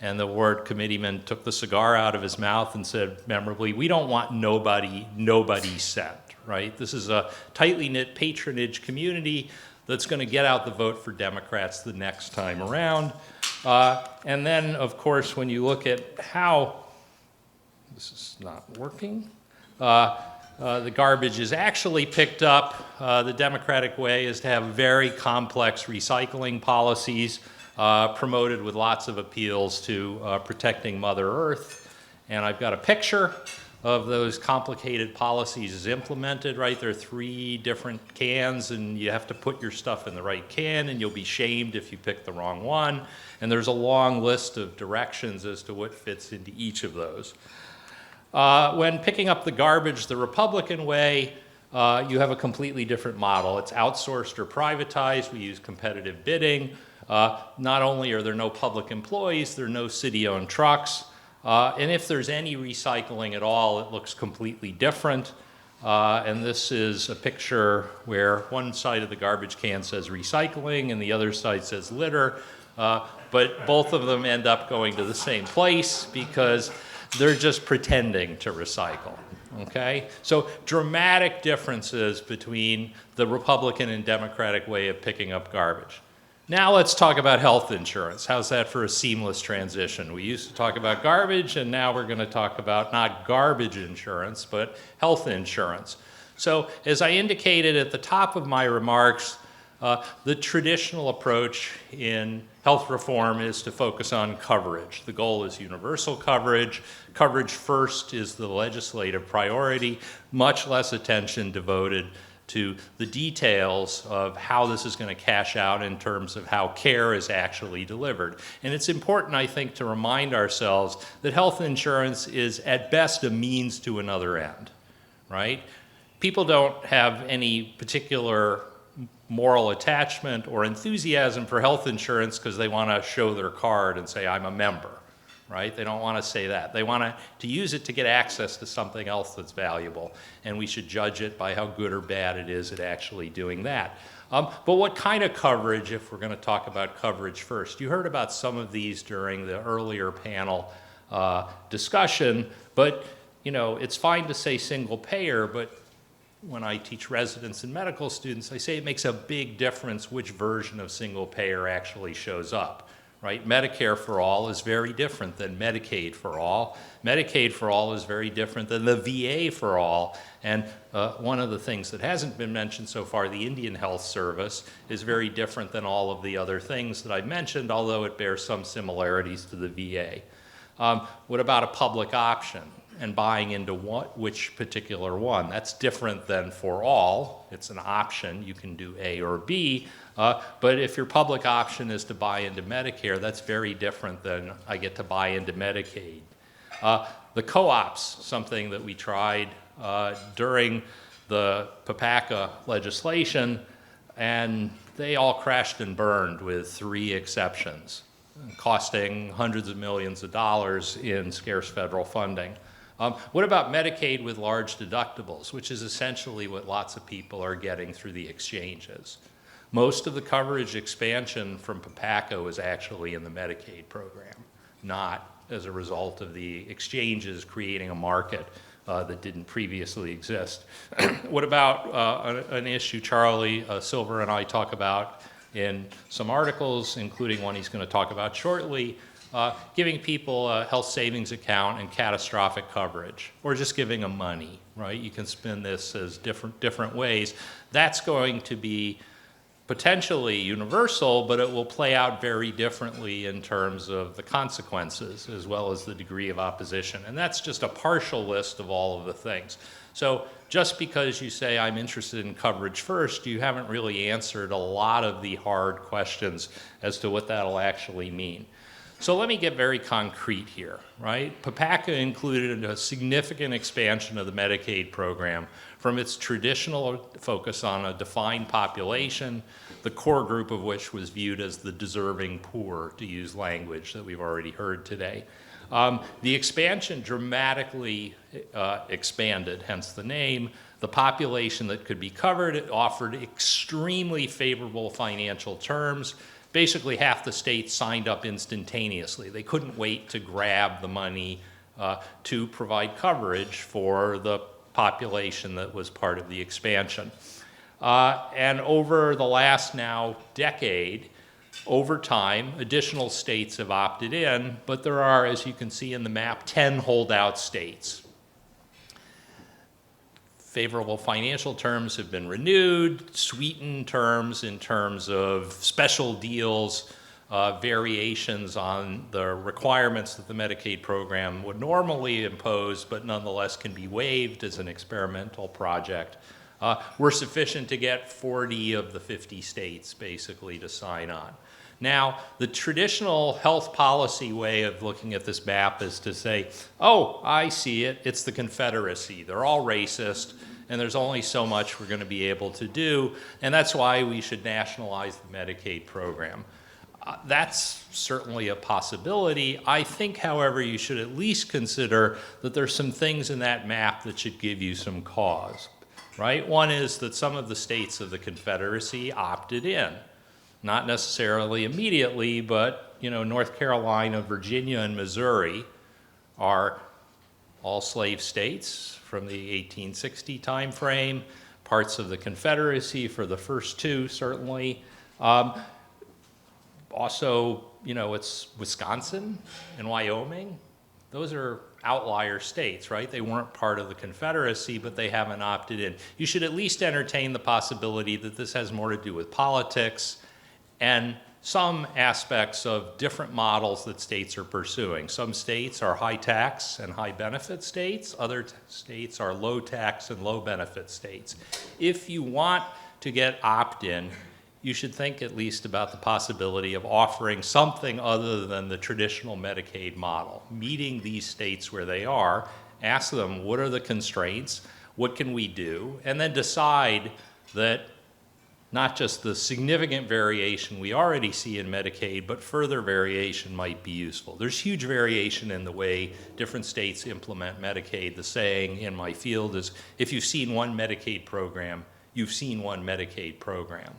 And the ward committeeman took the cigar out of his mouth and said memorably, "We don't want nobody sent," right? This is a tightly knit patronage community that's going to get out the vote for Democrats the next time around. And then, of course, when you look at how, this is not working, the garbage is actually picked up, the Democratic way is to have very complex recycling policies promoted with lots of appeals to protecting Mother Earth. And I've got a picture of those complicated policies as implemented, right? There are 3 different cans, and you have to put your stuff in the right can, and you'll be shamed if you pick the wrong one. And there's a long list of directions as to what fits into each of those. When picking up the garbage the Republican way, you have a completely different model. It's outsourced or privatized. We use competitive bidding. Not only are there no public employees, there are no city-owned trucks. And if there's any recycling at all, it looks completely different. And this is a picture where one side of the garbage can says recycling and the other side says litter. But both of them end up going to the same place because they're just pretending to recycle. Okay? So dramatic differences between the Republican and Democratic way of picking up garbage. Now let's talk about health insurance. How's that for a seamless transition? We used to talk about garbage, and now we're going to talk about not garbage insurance, but health insurance. So as I indicated at the top of my remarks, the traditional approach in health reform is to focus on coverage. The goal is universal coverage. Coverage first is the legislative priority, much less attention devoted to the details of how this is going to cash out in terms of how care is actually delivered. And it's important, I think, to remind ourselves that health insurance is at best a means to another end, right? People don't have any particular moral attachment or enthusiasm for health insurance because they want to show their card and say, I'm a member, right? They don't want to say that. They want to use it to get access to something else that's valuable, and we should judge it by how good or bad it is at actually doing that. But what kind of coverage, if we're going to talk about coverage first? You heard about some of these during the earlier panel discussion, but you know, it's fine to say single payer, but when I teach residents and medical students, I say it makes a big difference which version of single payer actually shows up. Right? Medicare for all is very different than Medicaid for all. Medicaid for all is very different than the VA for all. And one of the things that hasn't been mentioned so far, the Indian Health Service, is very different than all of the other things that I mentioned, although it bears some similarities to the VA. What about a public option and buying into which particular one? That's different than for all. It's an option. You can do A or B. But if your public option is to buy into Medicare, that's very different than I get to buy into Medicaid. The co-ops, something that we tried during the PPACA legislation, and they all crashed and burned with 3 exceptions, costing hundreds of millions of dollars in scarce federal funding. What about Medicaid with large deductibles, which is essentially what lots of people are getting through the exchanges? Most of the coverage expansion from PPACA was actually in the Medicaid program, not as a result of the exchanges creating a market that didn't previously exist. What about an issue Charlie Silver and I talk about in some articles, including one he's going to talk about shortly, giving people a health savings account and catastrophic coverage, or just giving them money, right? You can spin this as different ways. That's going to be potentially universal, but it will play out very differently in terms of the consequences as well as the degree of opposition. And that's just a partial list of all of the things. So just because you say I'm interested in coverage first, you haven't really answered a lot of the hard questions as to what that'll actually mean. So let me get very concrete here, right? PPACA included a significant expansion of the Medicaid program from its traditional focus on a defined population, the core group of which was viewed as the deserving poor, to use language that we've already heard today. The expansion dramatically expanded, hence the name, the population that could be covered. It offered extremely favorable financial terms. Basically, half the states signed up instantaneously. They couldn't wait to grab the money to provide coverage for the population that was part of the expansion. And over the last now decade, over time, additional states have opted in, but there are, as you can see in the map, 10 holdout states. Favorable financial terms have been renewed, sweetened terms in terms of special deals, variations on the requirements that the Medicaid program would normally impose, but nonetheless can be waived as an experimental project, were sufficient to get 40 of the 50 states basically to sign on. Now, the traditional health policy way of looking at this map is to say, oh, I see it, it's the Confederacy. They're all racist, and there's only so much we're going to be able to do, and that's why we should nationalize the Medicaid program. That's certainly a possibility. I think, however, you should at least consider that there's some things in that map that should give you some cause, right? One is that some of the states of the Confederacy opted in. Not necessarily immediately, but North Carolina, Virginia, and Missouri are all slave states from the 1860 time frame, parts of the Confederacy for the first 2, certainly. Also, it's Wisconsin and Wyoming. Those are outlier states, right? They weren't part of the Confederacy, but they haven't opted in. You should at least entertain the possibility that this has more to do with politics and some aspects of different models that states are pursuing. Some states are high tax and high benefit states. Other states are low tax and low benefit states. If you want to get opt-in, you should think at least about the possibility of offering something other than the traditional Medicaid model, meeting these states where they are, ask them what are the constraints, what can we do, and then decide that not just the significant variation we already see in Medicaid, but further variation might be useful. There's huge variation in the way different states implement Medicaid. The saying in my field is, if you've seen one Medicaid program, you've seen one Medicaid program.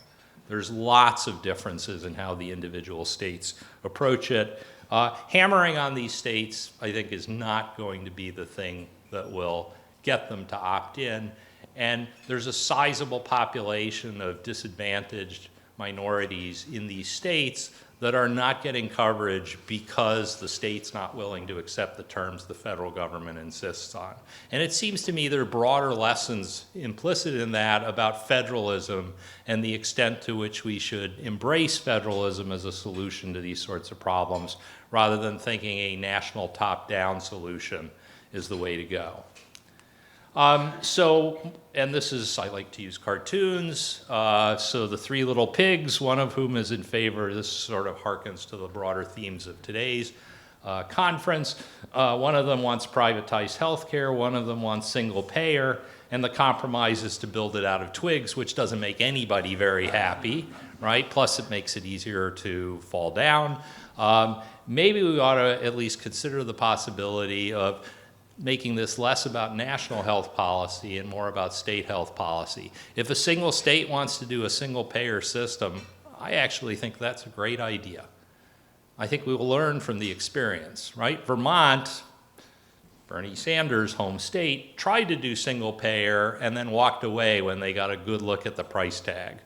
There's lots of differences in how the individual states approach it. Hammering on these states, I think, is not going to be the thing that will get them to opt in. And there's a sizable population of disadvantaged minorities in these states that are not getting coverage because the state's not willing to accept the terms the federal government insists on. And it seems to me there are broader lessons implicit in that about federalism and the extent to which we should embrace federalism as a solution to these sorts of problems, rather than thinking a national top-down solution is the way to go. And this is, I like to use cartoons, so the 3 little pigs, one of whom is in favor, this sort of harkens to the broader themes of today's conference. One of them wants privatized healthcare, one of them wants single payer, and the compromise is to build it out of twigs, which doesn't make anybody very happy, right? Plus it makes it easier to fall down. Maybe we ought to at least consider the possibility of making this less about national health policy and more about state health policy. If a single state wants to do a single payer system, I actually think that's a great idea. I think we will learn from the experience, right? Vermont, Bernie Sanders' home state, tried to do single payer and then walked away when they got a good look at the price tag.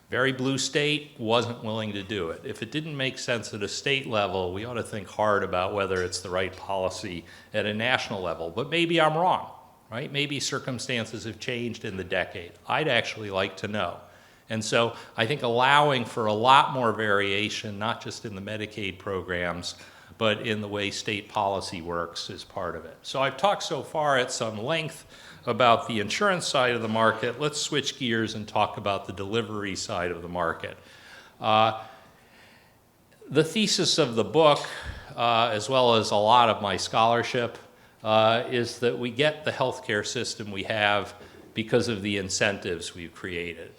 Very blue state wasn't willing to do it. If it didn't make sense at a state level, we ought to think hard about whether it's the right policy at a national level. But maybe I'm wrong, right? Maybe circumstances have changed in the decade. I'd actually like to know. And so I think allowing for a lot more variation, not just in the Medicaid programs, but in the way state policy works is part of it. So I've talked so far at some length about the insurance side of the market. Let's switch gears and talk about the delivery side of the market. The thesis of the book, as well as a lot of my scholarship, is that we get the healthcare system we have because of the incentives we've created,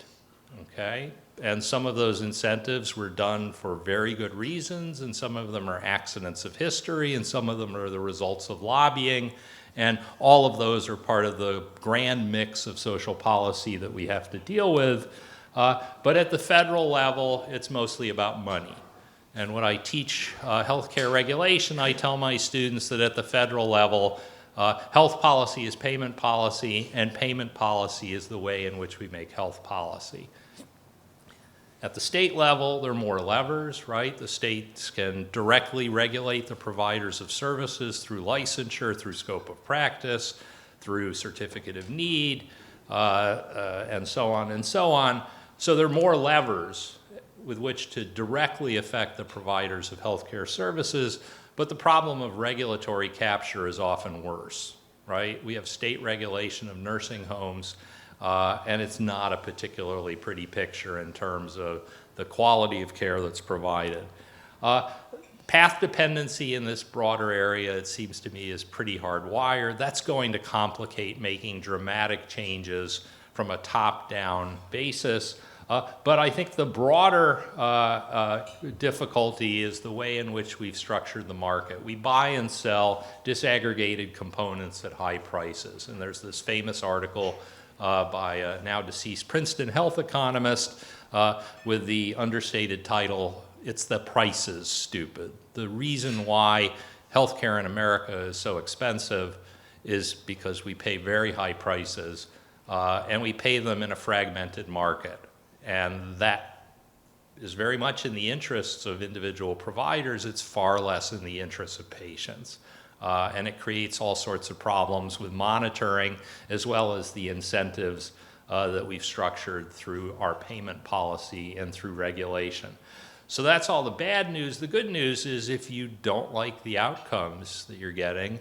okay? And some of those incentives were done for very good reasons, and some of them are accidents of history, and some of them are the results of lobbying. And all of those are part of the grand mix of social policy that we have to deal with. But at the federal level, it's mostly about money. And when I teach healthcare regulation, I tell my students that at the federal level, health policy is payment policy, and payment policy is the way in which we make health policy. At the state level, there are more levers, right? The states can directly regulate the providers of services through licensure, through scope of practice, through certificate of need, and so on and so on. So there are more levers with which to directly affect the providers of healthcare services, but the problem of regulatory capture is often worse, right? We have state regulation of nursing homes, and it's not a particularly pretty picture in terms of the quality of care that's provided. Path dependency in this broader area, it seems to me, is pretty hardwired. That's going to complicate making dramatic changes from a top-down basis. But I think the broader difficulty is the way in which we've structured the market. We buy and sell disaggregated components at high prices. And there's this famous article by a now deceased Princeton health economist with the understated title, "It's the Prices, Stupid." The reason why healthcare in America is so expensive is because we pay very high prices, and we pay them in a fragmented market. And that is very much in the interests of individual providers. It's far less in the interests of patients. And it creates all sorts of problems with monitoring as well as the incentives that we've structured through our payment policy and through regulation. So that's all the bad news. The good news is if you don't like the outcomes that you're getting,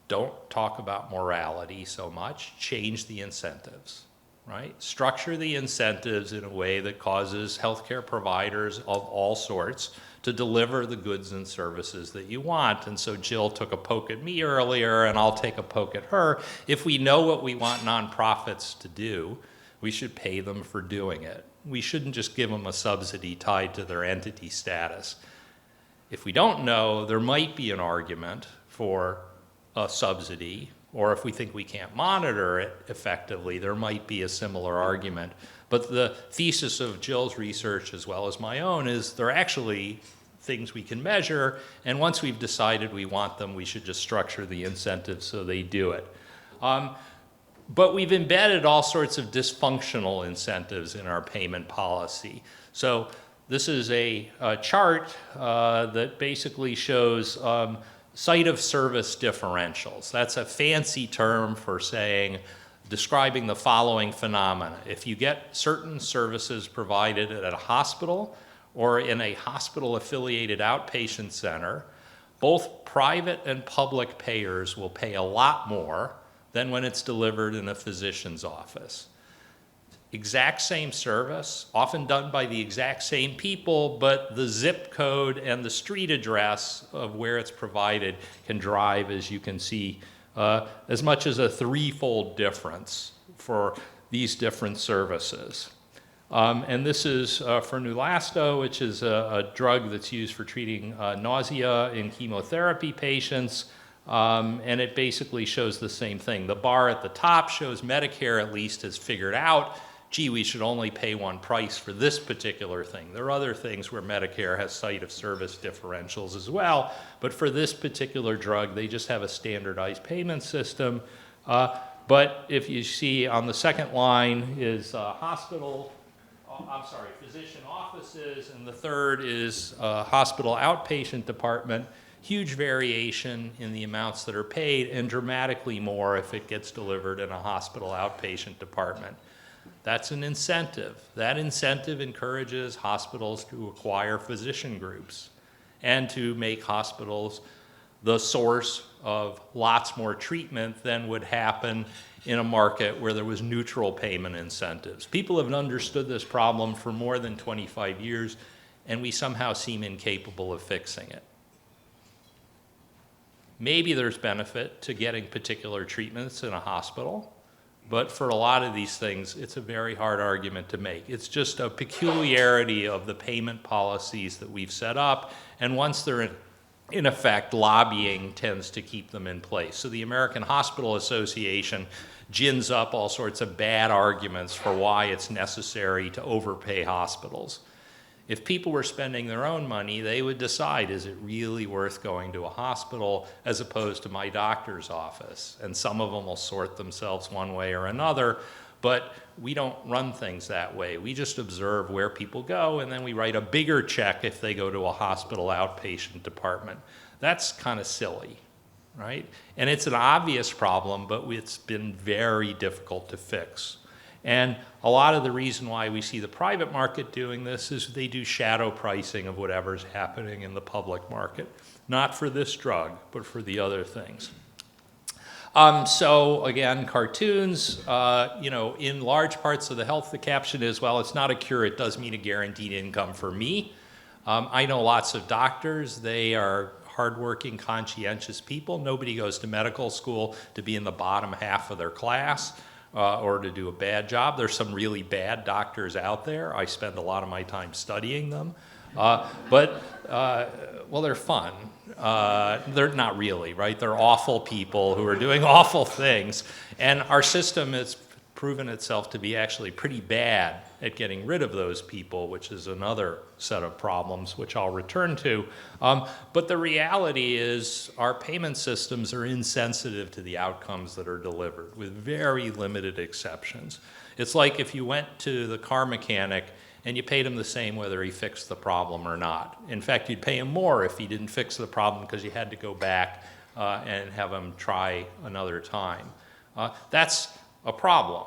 don't talk about morality so much, change the incentives, right? Structure the incentives in a way that causes healthcare providers of all sorts to deliver the goods and services that you want. And so Jill took a poke at me earlier, and I'll take a poke at her. If we know what we want nonprofits to do, we should pay them for doing it. We shouldn't just give them a subsidy tied to their entity status. If we don't know, there might be an argument for a subsidy, or if we think we can't monitor it effectively, there might be a similar argument. But the thesis of Jill's research, as well as my own, is there are actually things we can measure, and once we've decided we want them, we should just structure the incentives so they do it. But we've embedded all sorts of dysfunctional incentives in our payment policy. So this is a chart that basically shows site of service differentials. That's a fancy term for describing the following phenomena. If you get certain services provided at a hospital or in a hospital-affiliated outpatient center, both private and public payers will pay a lot more than when it's delivered in a physician's office. exact same service, often done by the exact same people, but the zip code and the street address of where it's provided can drive, as you can see, as much as a threefold difference for these different services. And this is for Neulasto, which is a drug that's used for treating nausea in chemotherapy patients. And it basically shows the same thing. The bar at the top shows Medicare at least has figured out, gee, we should only pay one price for this particular thing. There are other things where Medicare has site of service differentials as well, but for this particular drug, they just have a standardized payment system. But if you see on the second line is physician offices, and the third is hospital outpatient department. Huge variation in the amounts that are paid, and dramatically more if it gets delivered in a hospital outpatient department. That's an incentive. That incentive encourages hospitals to acquire physician groups and to make hospitals the source of lots more treatment than would happen in a market where there was neutral payment incentives. People have understood this problem for more than 25 years, and we somehow seem incapable of fixing it. Maybe there's benefit to getting particular treatments in a hospital, but for a lot of these things, it's a very hard argument to make. It's just a peculiarity of the payment policies that we've set up, and once they're in effect, lobbying tends to keep them in place. So the American Hospital Association gins up all sorts of bad arguments for why it's necessary to overpay hospitals. If people were spending their own money, they would decide, is it really worth going to a hospital as opposed to my doctor's office? And some of them will sort themselves one way or another, but we don't run things that way. We just observe where people go, and then we write a bigger check if they go to a hospital outpatient department. That's kind of silly, right? And it's an obvious problem, but it's been very difficult to fix. And a lot of the reason why we see the private market doing this is they do shadow pricing of whatever's happening in the public market. Not for this drug, but for the other things. So again, cartoons, in large parts of the health, the caption is, well, it's not a cure, it does mean a guaranteed income for me. I know lots of doctors, they are hardworking, conscientious people. Nobody goes to medical school to be in the bottom half of their class or to do a bad job. There's some really bad doctors out there. I spend a lot of my time studying them. But they're fun. They're not really, right? They're awful people who are doing awful things. And our system has proven itself to be actually pretty bad at getting rid of those people, which is another set of problems, which I'll return to. But the reality is our payment systems are insensitive to the outcomes that are delivered, with very limited exceptions. It's like if you went to the car mechanic and you paid him the same whether he fixed the problem or not. In fact, you'd pay him more if he didn't fix the problem because you had to go back and have him try another time. That's a problem.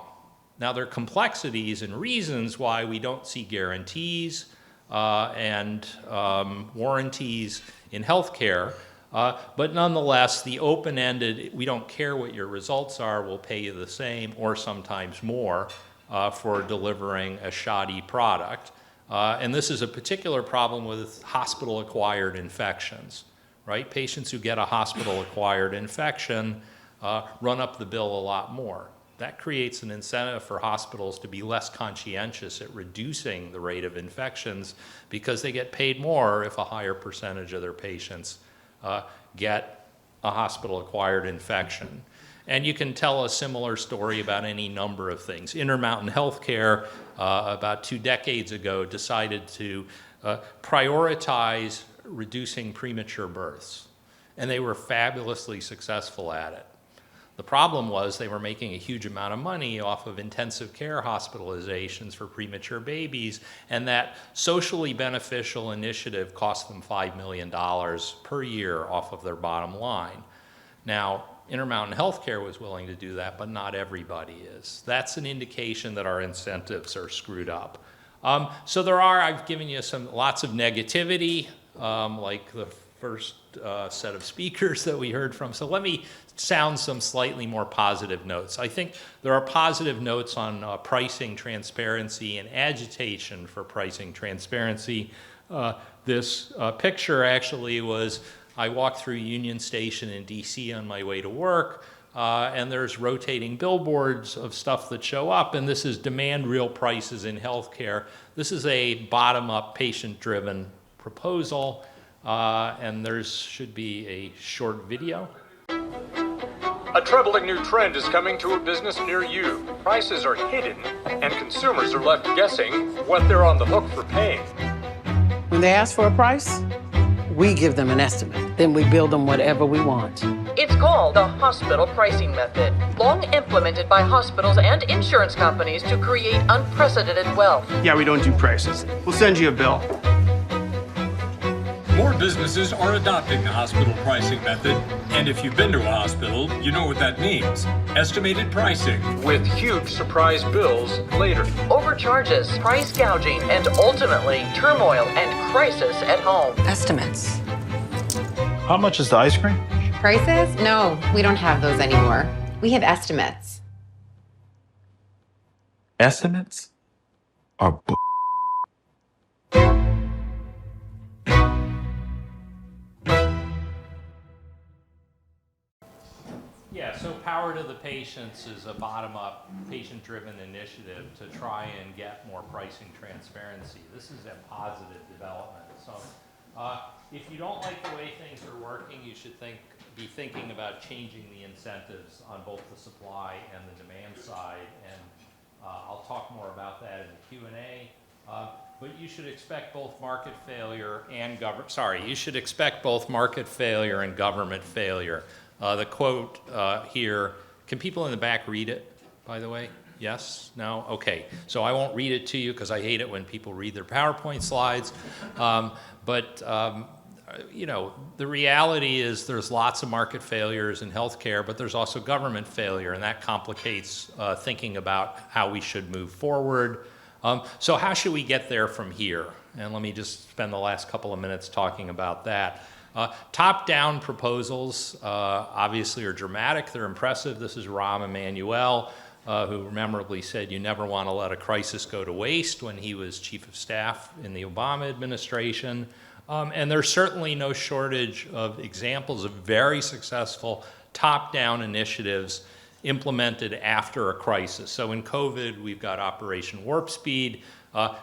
Now, there are complexities and reasons why we don't see guarantees and warranties in healthcare, but nonetheless, the open-ended, we don't care what your results are, we'll pay you the same or sometimes more for delivering a shoddy product. And this is a particular problem with hospital-acquired infections, right? Patients who get a hospital-acquired infection run up the bill a lot more. That creates an incentive for hospitals to be less conscientious at reducing the rate of infections because they get paid more if a higher percentage of their patients get a hospital-acquired infection. And you can tell a similar story about any number of things. Intermountain Healthcare, about 2 decades ago, decided to prioritize reducing premature births. And they were fabulously successful at it. The problem was they were making a huge amount of money off of intensive care hospitalizations for premature babies, and that socially beneficial initiative cost them $5 million per year off of their bottom line. Now, Intermountain Healthcare was willing to do that, but not everybody is. That's an indication that our incentives are screwed up. So I've given you lots of negativity, like the first set of speakers that we heard from. So let me sound some slightly more positive notes. I think there are positive notes on pricing transparency and agitation for pricing transparency. This picture actually was, I walked through Union Station in DC on my way to work, and there's rotating billboards of stuff that show up, and this is demand real prices in healthcare. This is a bottom-up, patient-driven proposal, and there should be a short video. A troubling new trend is coming to a business near you. Prices are hidden, and consumers are left guessing what they're on the hook for paying. When they ask for a price, we give them an estimate. Then we build them whatever we want. It's called the hospital pricing method, long implemented by hospitals and insurance companies to create unprecedented wealth. Yeah, we don't do prices. We'll send you a bill. More businesses are adopting the hospital pricing method, and if you've been to a hospital, you know what that means. Estimated pricing with huge surprise bills later. Overcharges, price gouging, and ultimately turmoil and crisis at home. Estimates. How much is the ice cream? Prices? No, we don't have those anymore. We have estimates. Estimates are Yeah, so Power to the Patients is a bottom-up, patient-driven initiative to try and get more pricing transparency. This is a positive development. So if you don't like the way things are working, you should be thinking about changing the incentives on both the supply and the demand side. And I'll talk more about that in the Q&A. But you should expect both market failure and government failure. The quote here, can people in the back read it, by the way? Yes? No? Okay. So I won't read it to you because I hate it when people read their PowerPoint slides. You know, the reality is there's lots of market failures in healthcare, but there's also government failure, and that complicates thinking about how we should move forward. So how should we get there from here? And let me just spend the last couple of minutes talking about that. Top-down proposals obviously are dramatic. They're impressive. This is Rahm Emanuel, who memorably said you never want to let a crisis go to waste when he was chief of staff in the Obama administration. And there's certainly no shortage of examples of very successful top-down initiatives implemented after a crisis. So in COVID, we've got Operation Warp Speed,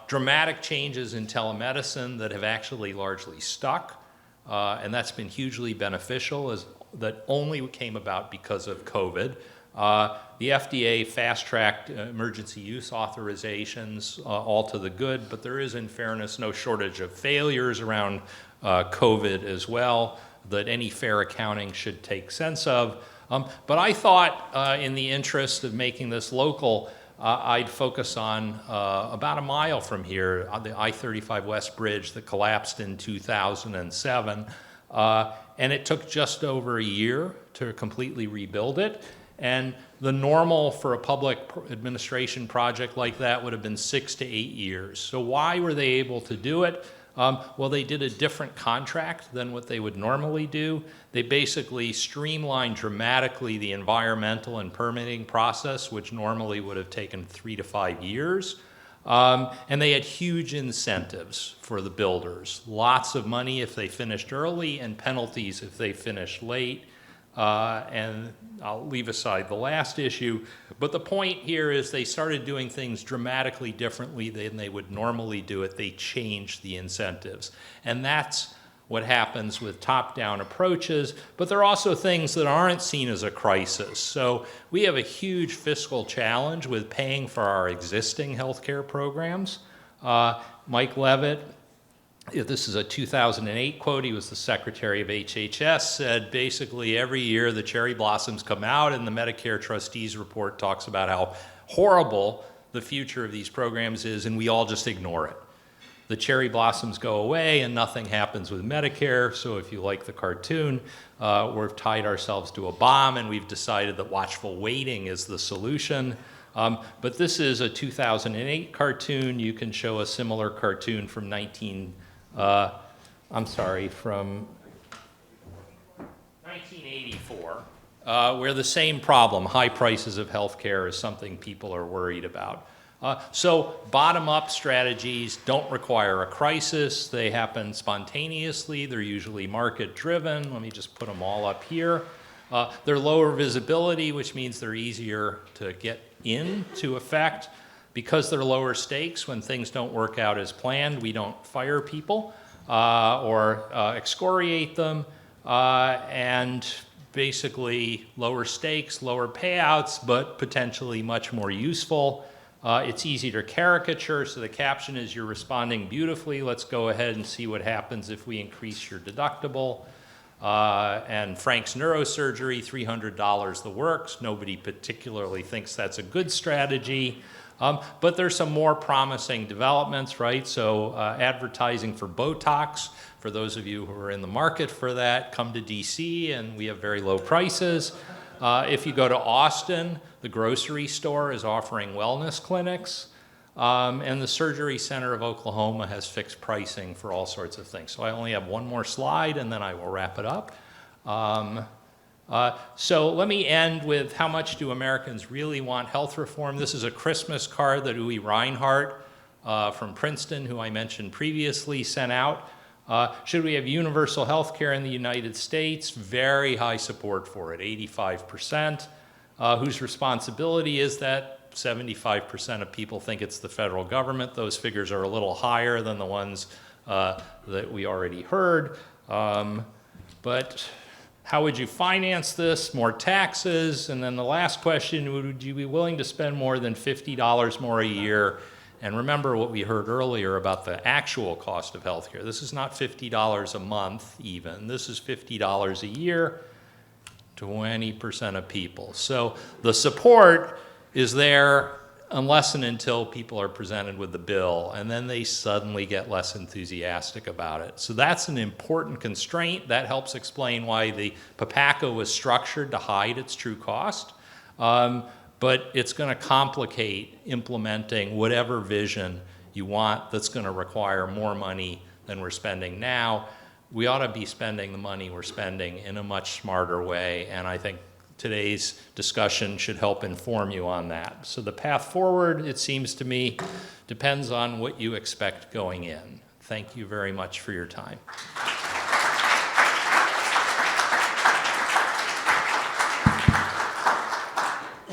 dramatic changes in telemedicine that have actually largely stuck. And that's been hugely beneficial, that only came about because of COVID. The FDA fast-tracked emergency use authorizations, all to the good, but there is, in fairness, no shortage of failures around COVID as well that any fair accounting should take sense of. But I thought, in the interest of making this local, I'd focus on about a mile from here, on the I-35 West Bridge that collapsed in 2007. And it took just over a year to completely rebuild it. And the normal for a public administration project like that would have been 6 to 8 years. So why were they able to do it? Well, they did a different contract than what they would normally do. They basically streamlined dramatically the environmental and permitting process, which normally would have taken 3 to 5 years. And they had huge incentives for the builders. Lots of money if they finished early and penalties if they finished late. And I'll leave aside the last issue, but the point here is they started doing things dramatically differently than they would normally do it. They changed the incentives. And that's what happens with top-down approaches, but there are also things that aren't seen as a crisis. So we have a huge fiscal challenge with paying for our existing healthcare programs. Mike Levitt, this is a 2008 quote, he was the secretary of HHS, said basically every year the cherry blossoms come out and the Medicare trustees report talks about how horrible the future of these programs is, and we all just ignore it. The cherry blossoms go away and nothing happens with Medicare, so if you like the cartoon, we've tied ourselves to a bomb and we've decided that watchful waiting is the solution. But this is a 2008 cartoon. You can show a similar cartoon from from where the same problem, high prices of healthcare, is something people are worried about. So bottom-up strategies don't require a crisis. They happen spontaneously. They're usually market-driven. Let me just put them all up here. They're lower visibility, which means they're easier to get into effect. Because they're lower stakes, when things don't work out as planned, we don't fire people or excoriate them. And basically lower stakes, lower payouts, but potentially much more useful. It's easy to caricature, so the caption is, "You're responding beautifully. Let's go ahead and see what happens if we increase your deductible." And Frank's neurosurgery, $300 the works. Nobody particularly thinks that's a good strategy. But there's some more promising developments, right? So advertising for Botox, for those of you who are in the market for that, come to DC and we have very low prices. If you go to Austin, the grocery store is offering wellness clinics. And the Surgery Center of Oklahoma has fixed pricing for all sorts of things. So I only have one more slide and then I will wrap it up. So let me end with, how much do Americans really want health reform? This is a Christmas card that Uwe Reinhardt from Princeton, who I mentioned previously, sent out. Should we have universal health care in the United States? Very high support for it, 85%. Whose responsibility is that? 75% of people think it's the federal government. Those figures are a little higher than the ones that we already heard. But how would you finance this? More taxes? And then the last question, would you be willing to spend more than $50 more a year? And remember what we heard earlier about the actual cost of healthcare. This is not $50 a month even. This is $50 a year, 20% of people. So the support is there unless and until people are presented with the bill, and then they suddenly get less enthusiastic about it. So that's an important constraint. That helps explain why the PPACA was structured to hide its true cost. But it's going to complicate implementing whatever vision you want that's going to require more money than we're spending now. We ought to be spending the money we're spending in a much smarter way, and I think today's discussion should help inform you on that. So the path forward, it seems to me, depends on what you expect going in. Thank you very much for your time.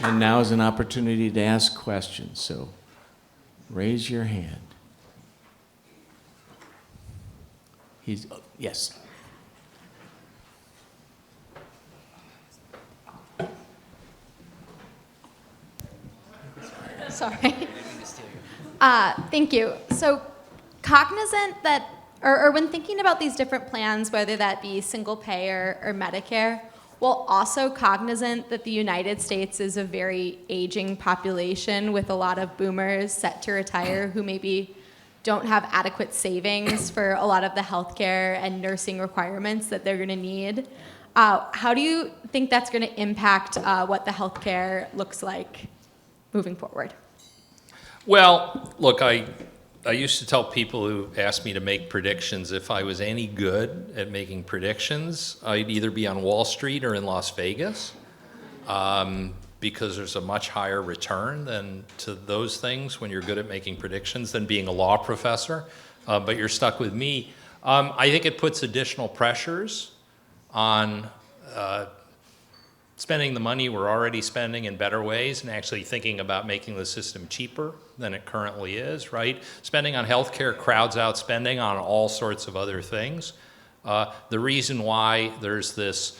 And now is an opportunity to ask questions, so raise your hand. Yes. Sorry. Thank you. So cognizant that, or when thinking about these different plans, whether that be single payer or Medicare, while also cognizant that the United States is a very aging population with a lot of boomers set to retire who maybe don't have adequate savings for a lot of the healthcare and nursing requirements that they're going to need. How do you think that's going to impact what the healthcare looks like moving forward? Well, look, I used to tell people who asked me to make predictions, if I was any good at making predictions, I'd either be on Wall Street or in Las Vegas, because there's a much higher return than to those things when you're good at making predictions than being a law professor. But you're stuck with me. I think it puts additional pressures on spending the money we're already spending in better ways and actually thinking about making the system cheaper than it currently is, right? Spending on healthcare crowds out spending on all sorts of other things. The reason why there's this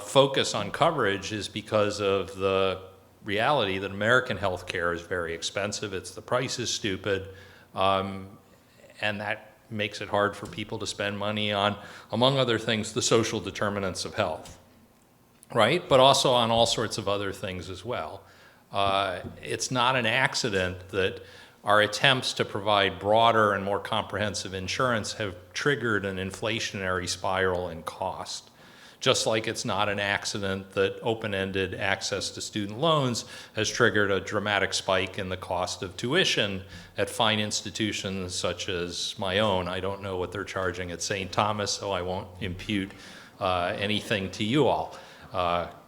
focus on coverage is because of the reality that American healthcare is very expensive. The price is stupid, and that makes it hard for people to spend money on, among other things, the social determinants of health, right? But also on all sorts of other things as well. It's not an accident that our attempts to provide broader and more comprehensive insurance have triggered an inflationary spiral in cost. Just like it's not an accident that open-ended access to student loans has triggered a dramatic spike in the cost of tuition at fine institutions such as my own. I don't know what they're charging at St. Thomas, so I won't impute anything to you all.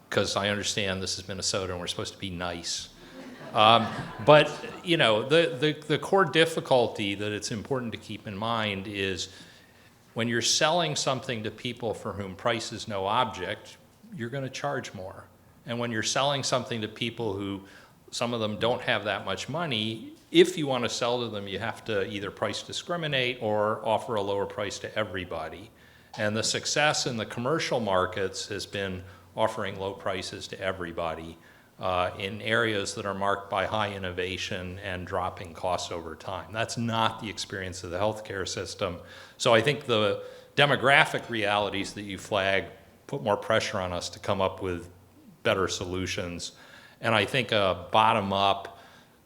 because I understand this is Minnesota and we're supposed to be nice. But you know, the core difficulty that it's important to keep in mind is when you're selling something to people for whom price is no object, you're going to charge more. And when you're selling something to people who, some of them don't have that much money, if you want to sell to them, you have to either price discriminate or offer a lower price to everybody. And the success in the commercial markets has been offering low prices to everybody in areas that are marked by high innovation and dropping costs over time. That's not the experience of the healthcare system. So I think the demographic realities that you flag put more pressure on us to come up with better solutions. And I think a bottom-up,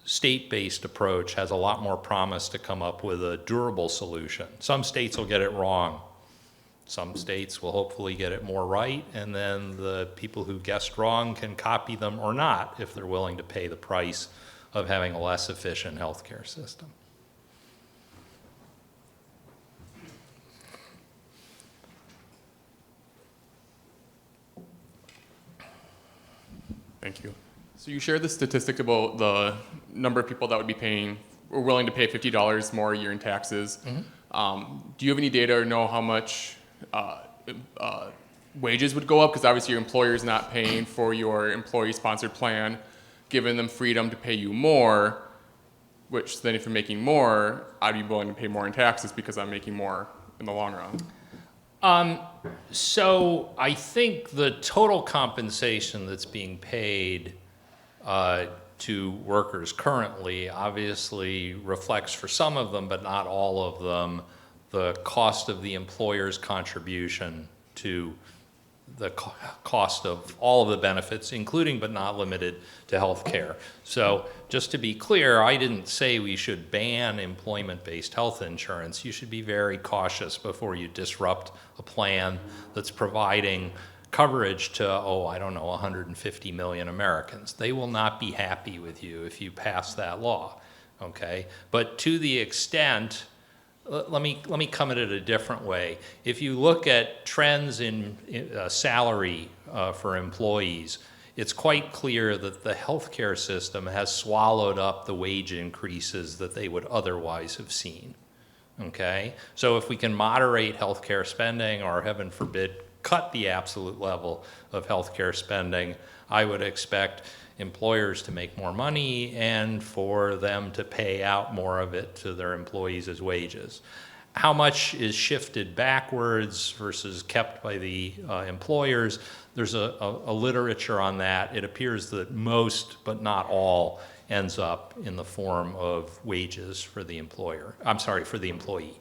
state-based approach has a lot more promise to come up with a durable solution. Some states will get it wrong. Some states will hopefully get it more right, and then the people who guessed wrong can copy them or not if they're willing to pay the price of having a less efficient healthcare system. Thank you. So you shared the statistic about the number of people that would be paying or willing to pay $50 more a year in taxes. Mm-hmm. Do you have any data or know how much wages would go up? Because obviously your employer is not paying for your employee-sponsored plan, giving them freedom to pay you more, which then if you're making more, I'd be willing to pay more in taxes because I'm making more in the long run. So I think the total compensation that's being paid to workers currently obviously reflects for some of them, but not all of them, the cost of the employer's contribution to the cost of all of the benefits, including but not limited to health care. So just to be clear, I didn't say we should ban employment-based health insurance. You should be very cautious before you disrupt a plan that's providing coverage to, I don't know, 150 million Americans. They will not be happy with you if you pass that law, okay? But to the extent, let me come at it a different way. If you look at trends in salary for employees, it's quite clear that the healthcare system has swallowed up the wage increases that they would otherwise have seen, okay? So if we can moderate healthcare spending, or heaven forbid, cut the absolute level of healthcare spending, I would expect employers to make more money and for them to pay out more of it to their employees as wages. How much is shifted backwards versus kept by the employers? There's a literature on that. It appears that most, but not all, ends up in the form of wages for the employer. I'm sorry, for the employee.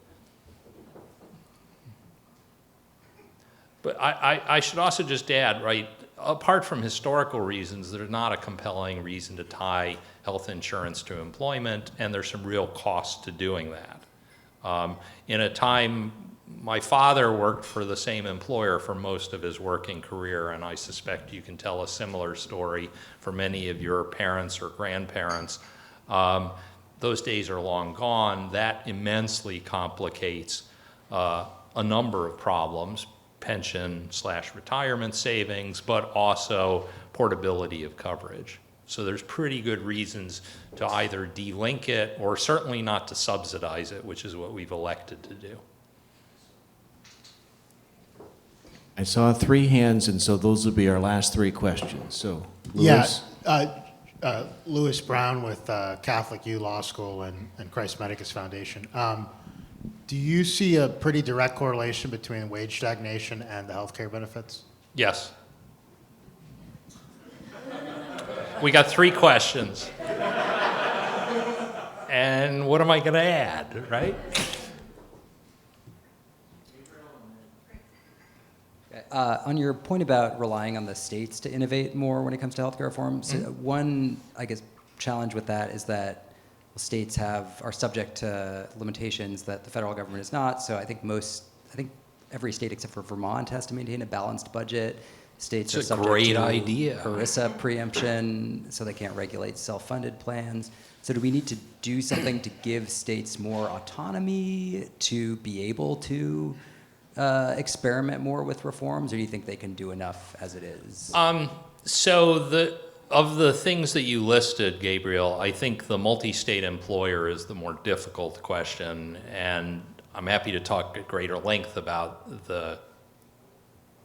But I should also just add, right, apart from historical reasons, there's not a compelling reason to tie health insurance to employment, and there's some real cost to doing that. In a time, my father worked for the same employer for most of his working career, and I suspect you can tell a similar story for many of your parents or grandparents. Those days are long gone. That immensely complicates a number of problems, pension/retirement savings, but also portability of coverage. So there's pretty good reasons to either delink it or certainly not to subsidize it, which is what we've elected to do. I saw 3 hands, and so those will be our last 3 questions. So, Louis? Yeah, Louis Brown with Catholic U Law School and Christ Medicus Foundation. Do you see a pretty direct correlation between wage stagnation and the healthcare benefits? Yes. We got 3 questions. And what am I going to add, right? On your point about relying on the states to innovate more when it comes to healthcare reform, so one, I guess, challenge with that is that states are subject to limitations that the federal government is not. So I think every state except for Vermont has to maintain a balanced budget. States are subject to ERISA preemption, so they can't regulate self-funded plans. So do we need to do something to give states more autonomy to be able to experiment more with reforms, or do you think they can do enough as it is? So of the things that you listed, Gabriel, I think the multi-state employer is the more difficult question, and I'm happy to talk at greater length about the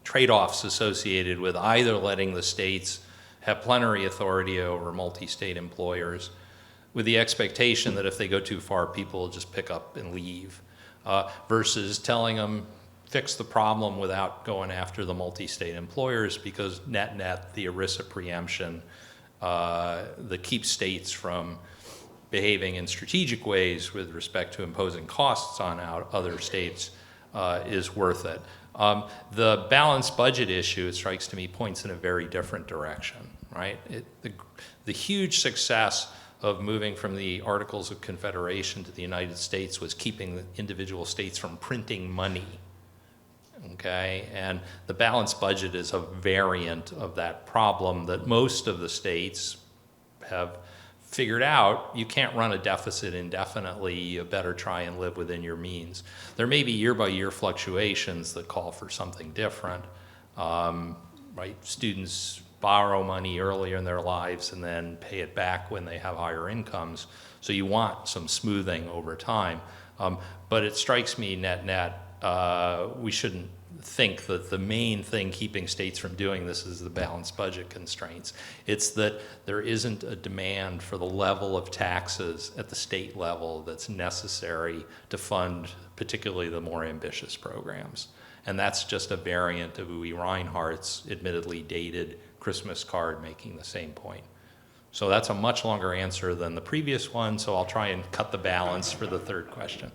trade-offs associated with either letting the states have plenary authority over multi-state employers with the expectation that if they go too far, people will just pick up and leave, versus telling them, fix the problem without going after the multi-state employers, because net-net, the ERISA preemption that keeps states from behaving in strategic ways with respect to imposing costs on other states is worth it. The balanced budget issue, it strikes to me, points in a very different direction, right? The huge success of moving from the Articles of Confederation to the United States was keeping the individual states from printing money. Okay, and the balanced budget is a variant of that problem that most of the states have figured out. You can't run a deficit indefinitely. You better try and live within your means. There may be year-by-year fluctuations that call for something different. Right? Students borrow money earlier in their lives and then pay it back when they have higher incomes. So you want some smoothing over time. But it strikes me net-net, we shouldn't think that the main thing keeping states from doing this is the balanced budget constraints. It's that there isn't a demand for the level of taxes at the state level that's necessary to fund particularly the more ambitious programs. And that's just a variant of Uwe Reinhardt's admittedly dated Christmas card making the same point. So that's a much longer answer than the previous one, so I'll try and cut the balance for the third question.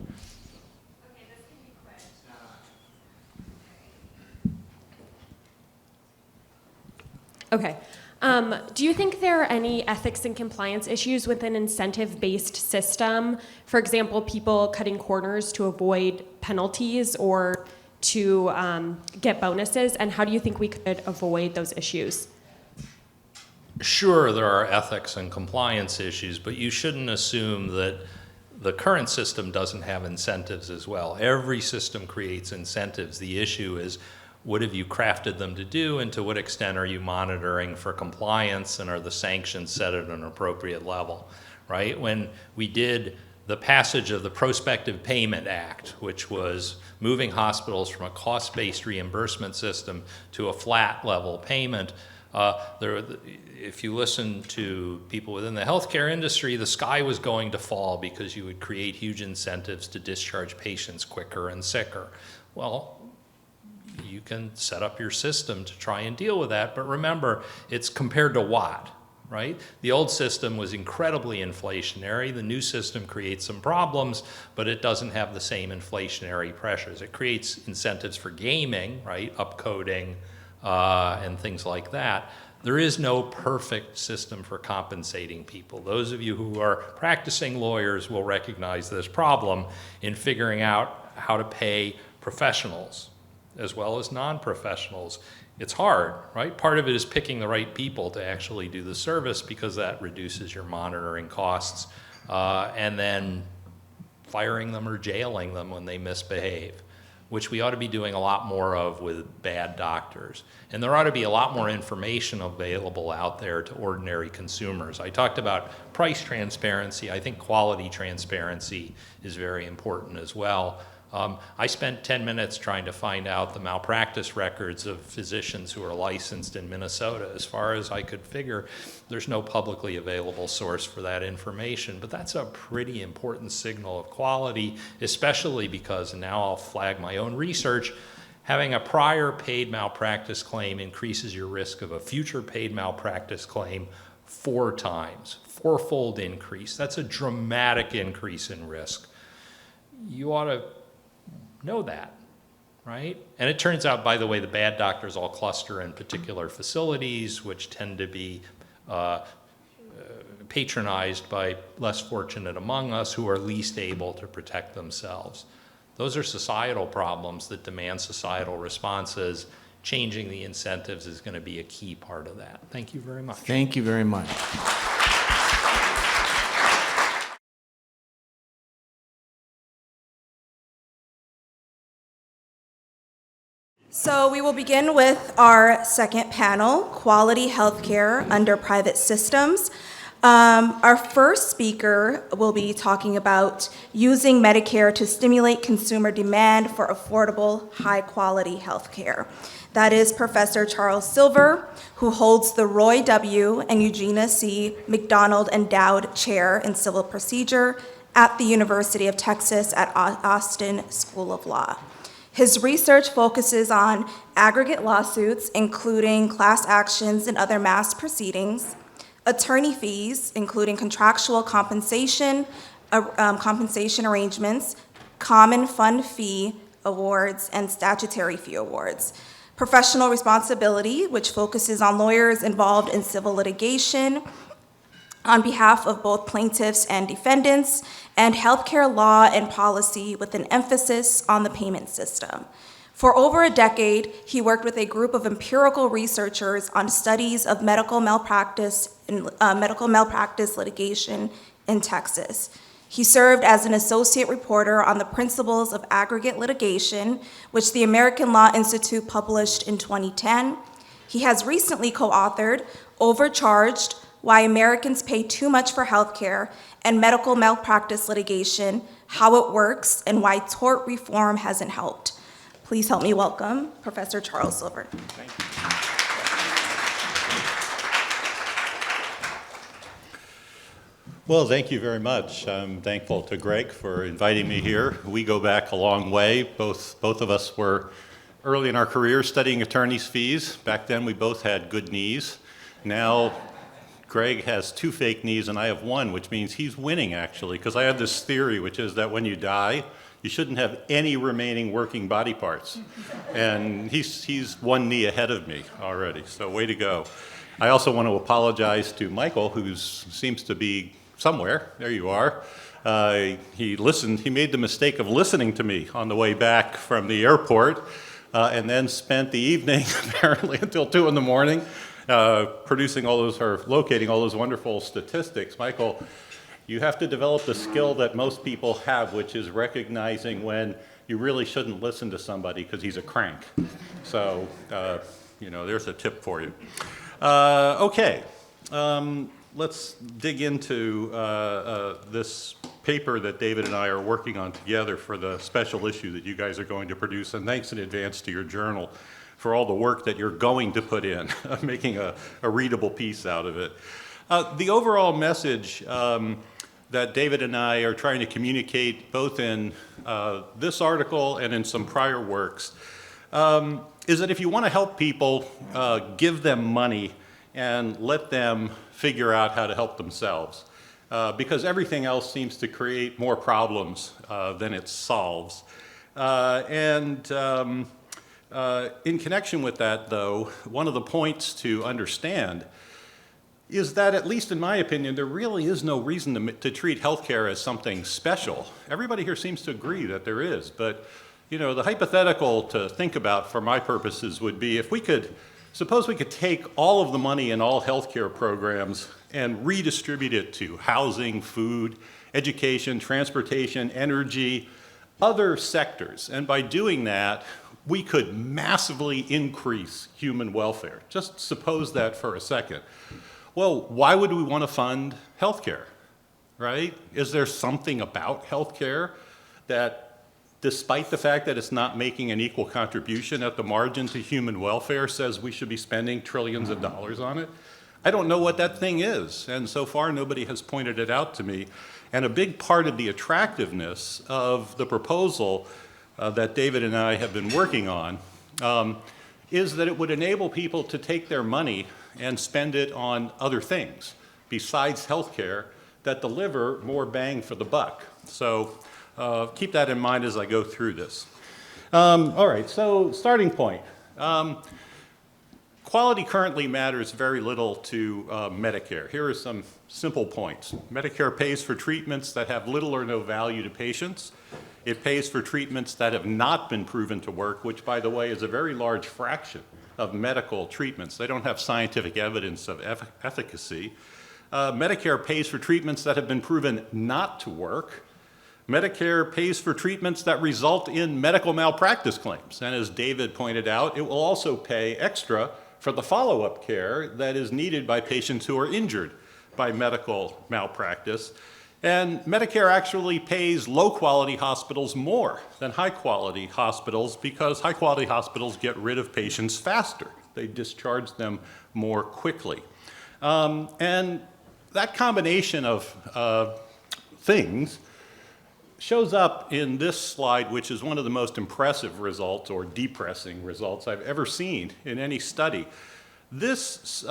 Okay. Do you think there are any ethics and compliance issues with an incentive-based system? For example, people cutting corners to avoid penalties or to get bonuses, and how do you think we could avoid those issues? Sure, there are ethics and compliance issues, but you shouldn't assume that the current system doesn't have incentives as well. Every system creates incentives. The issue is, what have you crafted them to do, and to what extent are you monitoring for compliance, and are the sanctions set at an appropriate level, right? When we did the passage of the Prospective Payment Act, which was moving hospitals from a cost-based reimbursement system to a flat level payment, if you listen to people within the healthcare industry, the sky was going to fall because you would create huge incentives to discharge patients quicker and sicker. Well, you can set up your system to try and deal with that, but remember, it's compared to what, right? The old system was incredibly inflationary. The new system creates some problems, but it doesn't have the same inflationary pressures. It creates incentives for gaming, right? Upcoding and things like that. There is no perfect system for compensating people. Those of you who are practicing lawyers will recognize this problem in figuring out how to pay professionals as well as non-professionals. It's hard, right? Part of it is picking the right people to actually do the service, because that reduces your monitoring costs, and then firing them or jailing them when they misbehave, which we ought to be doing a lot more of with bad doctors. And there ought to be a lot more information available out there to ordinary consumers. I talked about price transparency. I think quality transparency is very important as well. I spent 10 minutes trying to find out the malpractice records of physicians who are licensed in Minnesota. As far as I could figure, there's no publicly available source for that information, but that's a pretty important signal of quality, especially because, and now I'll flag my own research, having a prior paid malpractice claim increases your risk of a future paid malpractice claim 4 times, 4-fold increase. That's a dramatic increase in risk. You ought to know that, right? And it turns out, by the way, the bad doctors all cluster in particular facilities, which tend to be patronized by less fortunate among us who are least able to protect themselves. Those are societal problems that demand societal responses. Changing the incentives is going to be a key part of that. Thank you very much. Thank you very much. So we will begin with our second panel, Quality Healthcare Under Private Systems. Our first speaker will be talking about using Medicare to stimulate consumer demand for affordable, high-quality healthcare. That is Professor Charles Silver, who holds the Roy W. and Eugenia C. McDonald Endowed Chair in Civil Procedure at the University of Texas at Austin School of Law. His research focuses on aggregate lawsuits, including class actions and other mass proceedings, attorney fees, including contractual compensation, compensation arrangements, common fund fee awards, and statutory fee awards. Professional responsibility, which focuses on lawyers involved in civil litigation on behalf of both plaintiffs and defendants, and healthcare law and policy with an emphasis on the payment system. For over a decade, he worked with a group of empirical researchers on studies of medical malpractice litigation in Texas. He served as an associate reporter on the Principles of Aggregate Litigation, which the American Law Institute published in 2010. He has recently co-authored Overcharged: Why Americans Pay Too Much for Healthcare and Medical Malpractice Litigation, How It Works, and Why Tort Reform Hasn't Helped. Please help me welcome Professor Charles Silver. Thank you. Well, thank you very much. I'm thankful to Greg for inviting me here. We go back a long way. Both of us were early in our career studying attorney's fees. Back then, we both had good knees. Now, Greg has 2 fake knees and I have 1, which means he's winning, actually, because I have this theory, which is that when you die, you shouldn't have any remaining working body parts. And he's 1 knee ahead of me already, so way to go. I also want to apologize to Michael, who seems to be somewhere. There you are. He made the mistake of listening to me on the way back from the airport, and then spent the evening, apparently until 2 in the morning, locating all those wonderful statistics. Michael, you have to develop the skill that most people have, which is recognizing when you really shouldn't listen to somebody because he's a crank. So, there's a tip for you. Okay, let's dig into this paper that David and I are working on together for the special issue that you guys are going to produce, and thanks in advance to your journal for all the work that you're going to put in, making a readable piece out of it. The overall message that David and I are trying to communicate, both in this article and in some prior works, is that if you want to help people, give them money and let them figure out how to help themselves. Because everything else seems to create more problems than it solves. In connection with that, though, one of the points to understand is that, at least in my opinion, there really is no reason to treat healthcare as something special. Everybody here seems to agree that there is, but the hypothetical to think about for my purposes would be suppose we could take all of the money in all healthcare programs and redistribute it to housing, food, education, transportation, energy, other sectors. And by doing that, we could massively increase human welfare. Just suppose that for a second. Well, why would we want to fund healthcare, right? Is there something about healthcare that, despite the fact that it's not making an equal contribution at the margin to human welfare, says we should be spending trillions of dollars on it? I don't know what that thing is, and so far nobody has pointed it out to me. And a big part of the attractiveness of the proposal that David and I have been working on is that it would enable people to take their money and spend it on other things besides healthcare that deliver more bang for the buck. So keep that in mind as I go through this. All right, so starting point. Quality currently matters very little to Medicare. Here are some simple points. Medicare pays for treatments that have little or no value to patients. It pays for treatments that have not been proven to work, which, by the way, is a very large fraction of medical treatments. They don't have scientific evidence of efficacy. Medicare pays for treatments that have been proven not to work. Medicare pays for treatments that result in medical malpractice claims. And as David pointed out, it will also pay extra for the follow-up care that is needed by patients who are injured by medical malpractice. And Medicare actually pays low-quality hospitals more than high-quality hospitals because high-quality hospitals get rid of patients faster. They discharge them more quickly. And that combination of things shows up in this slide, which is one of the most impressive results or depressing results I've ever seen in any study. This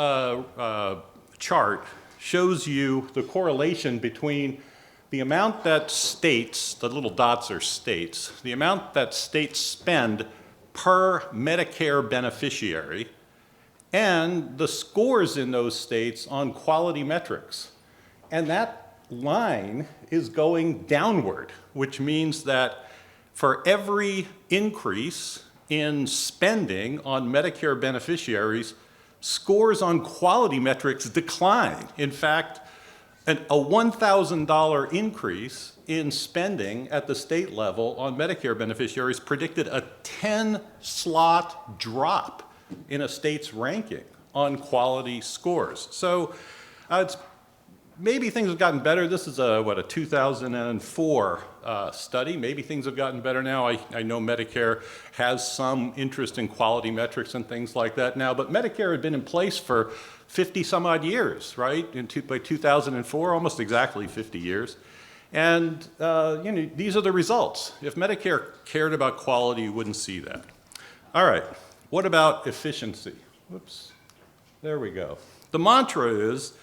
chart shows you the correlation between the amount that states, the little dots are states, the amount that states spend per Medicare beneficiary and the scores in those states on quality metrics. And that line is going downward, which means that for every increase in spending on Medicare beneficiaries, scores on quality metrics decline. In fact, a $1,000 increase in spending at the state level on Medicare beneficiaries predicted a 10-slot drop in a state's ranking on quality scores. So maybe things have gotten better. This is a 2004 study. Maybe things have gotten better now. I know Medicare has some interest in quality metrics and things like that now, but Medicare had been in place for 50 some odd years, right? By 2004, almost exactly 50 years. And these are the results. If Medicare cared about quality, you wouldn't see that. All right, what about efficiency? Whoops, there we go. The mantra is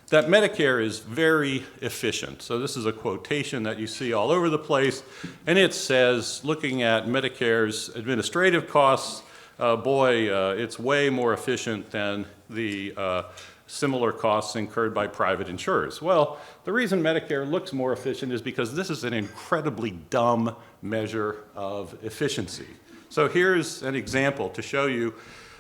that Medicare is very efficient. So this is a quotation that you see all over the place, and it says, looking at Medicare's administrative costs, it's way more efficient than the similar costs incurred by private insurers. Well, the reason Medicare looks more efficient is because this is an incredibly dumb measure of efficiency. So here's an example to show you.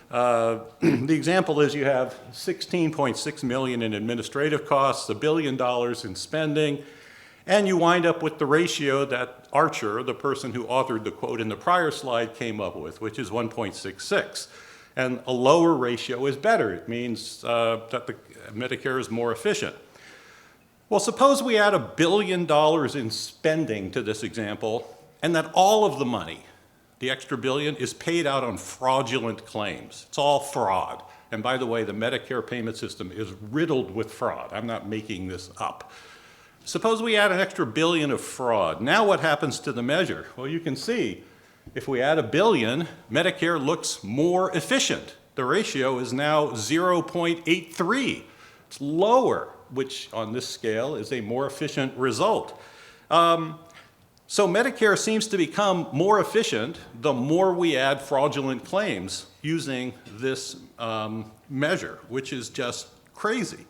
The example is you have $16.6 million in administrative costs, $1 billion in spending, and you wind up with the ratio that Archer, the person who authored the quote in the prior slide, came up with, which is 1.66. And a lower ratio is better. It means that the Medicare is more efficient. Well, suppose we add $1 billion in spending to this example, and that all of the money, the extra billion, is paid out on fraudulent claims. It's all fraud. And by the way, the Medicare payment system is riddled with fraud. I'm not making this up. Suppose we add an extra billion of fraud. Now what happens to the measure? Well, you can see if we add $1 billion, Medicare looks more efficient. The ratio is now 0.83. It's lower, which on this scale is a more efficient result. So Medicare seems to become more efficient the more we add fraudulent claims using this measure, which is just crazy.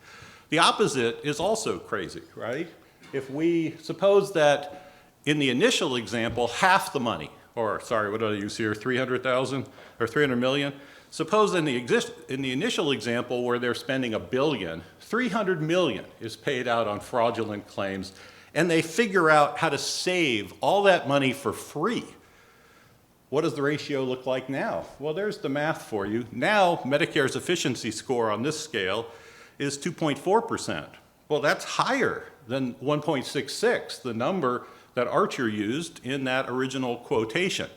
The opposite is also crazy, right? If we suppose that in the initial example, half the money, or sorry, what did I use here, 300,000 or 300 million? Suppose in the initial example where they're spending $1 billion, 300 million is paid out on fraudulent claims, and they figure out how to save all that money for free. What does the ratio look like now? Well, there's the math for you. Now, Medicare's efficiency score on this scale is 2.4%. Well, that's higher than 1.66, the number that Archer used in that original quotation.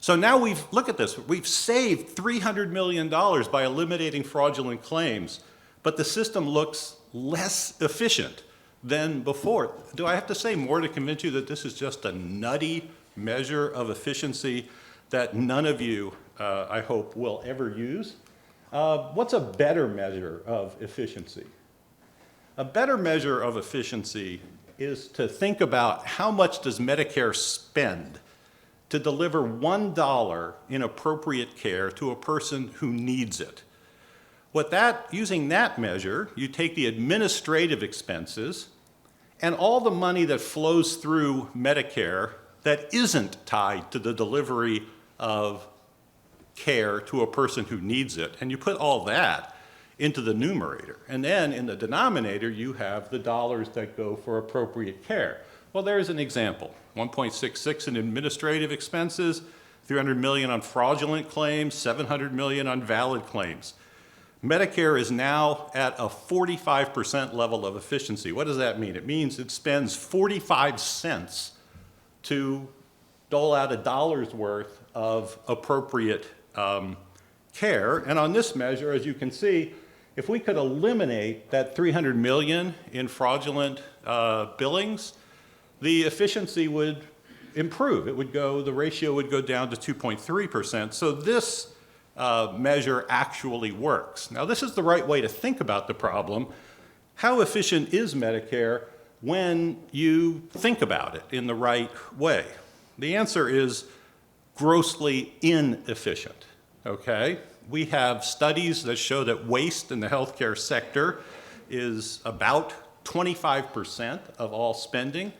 So now look at this, we've saved $300 million by eliminating fraudulent claims, but the system looks less efficient than before. Do I have to say more to convince you that this is just a nutty measure of efficiency that none of you, I hope, will ever use? What's a better measure of efficiency? A better measure of efficiency is to think about how much does Medicare spend to deliver $1 in appropriate care to a person who needs it. Using that measure, you take the administrative expenses and all the money that flows through Medicare that isn't tied to the delivery of care to a person who needs it, and you put all that into the numerator. And then in the denominator, you have the dollars that go for appropriate care. Well, there's an example. 1.66 in administrative expenses, 300 million on fraudulent claims, 700 million on valid claims. Medicare is now at a 45% level of efficiency. What does that mean? It means it spends 45 cents to dole out $1's worth of appropriate care. And on this measure, as you can see, if we could eliminate that 300 million in fraudulent billings, the efficiency would improve. The ratio would go down to 2.3%. So this measure actually works. Now, this is the right way to think about the problem. How efficient is Medicare when you think about it in the right way? The answer is grossly inefficient, okay? We have studies that show that waste in the healthcare sector is about 25% of all spending.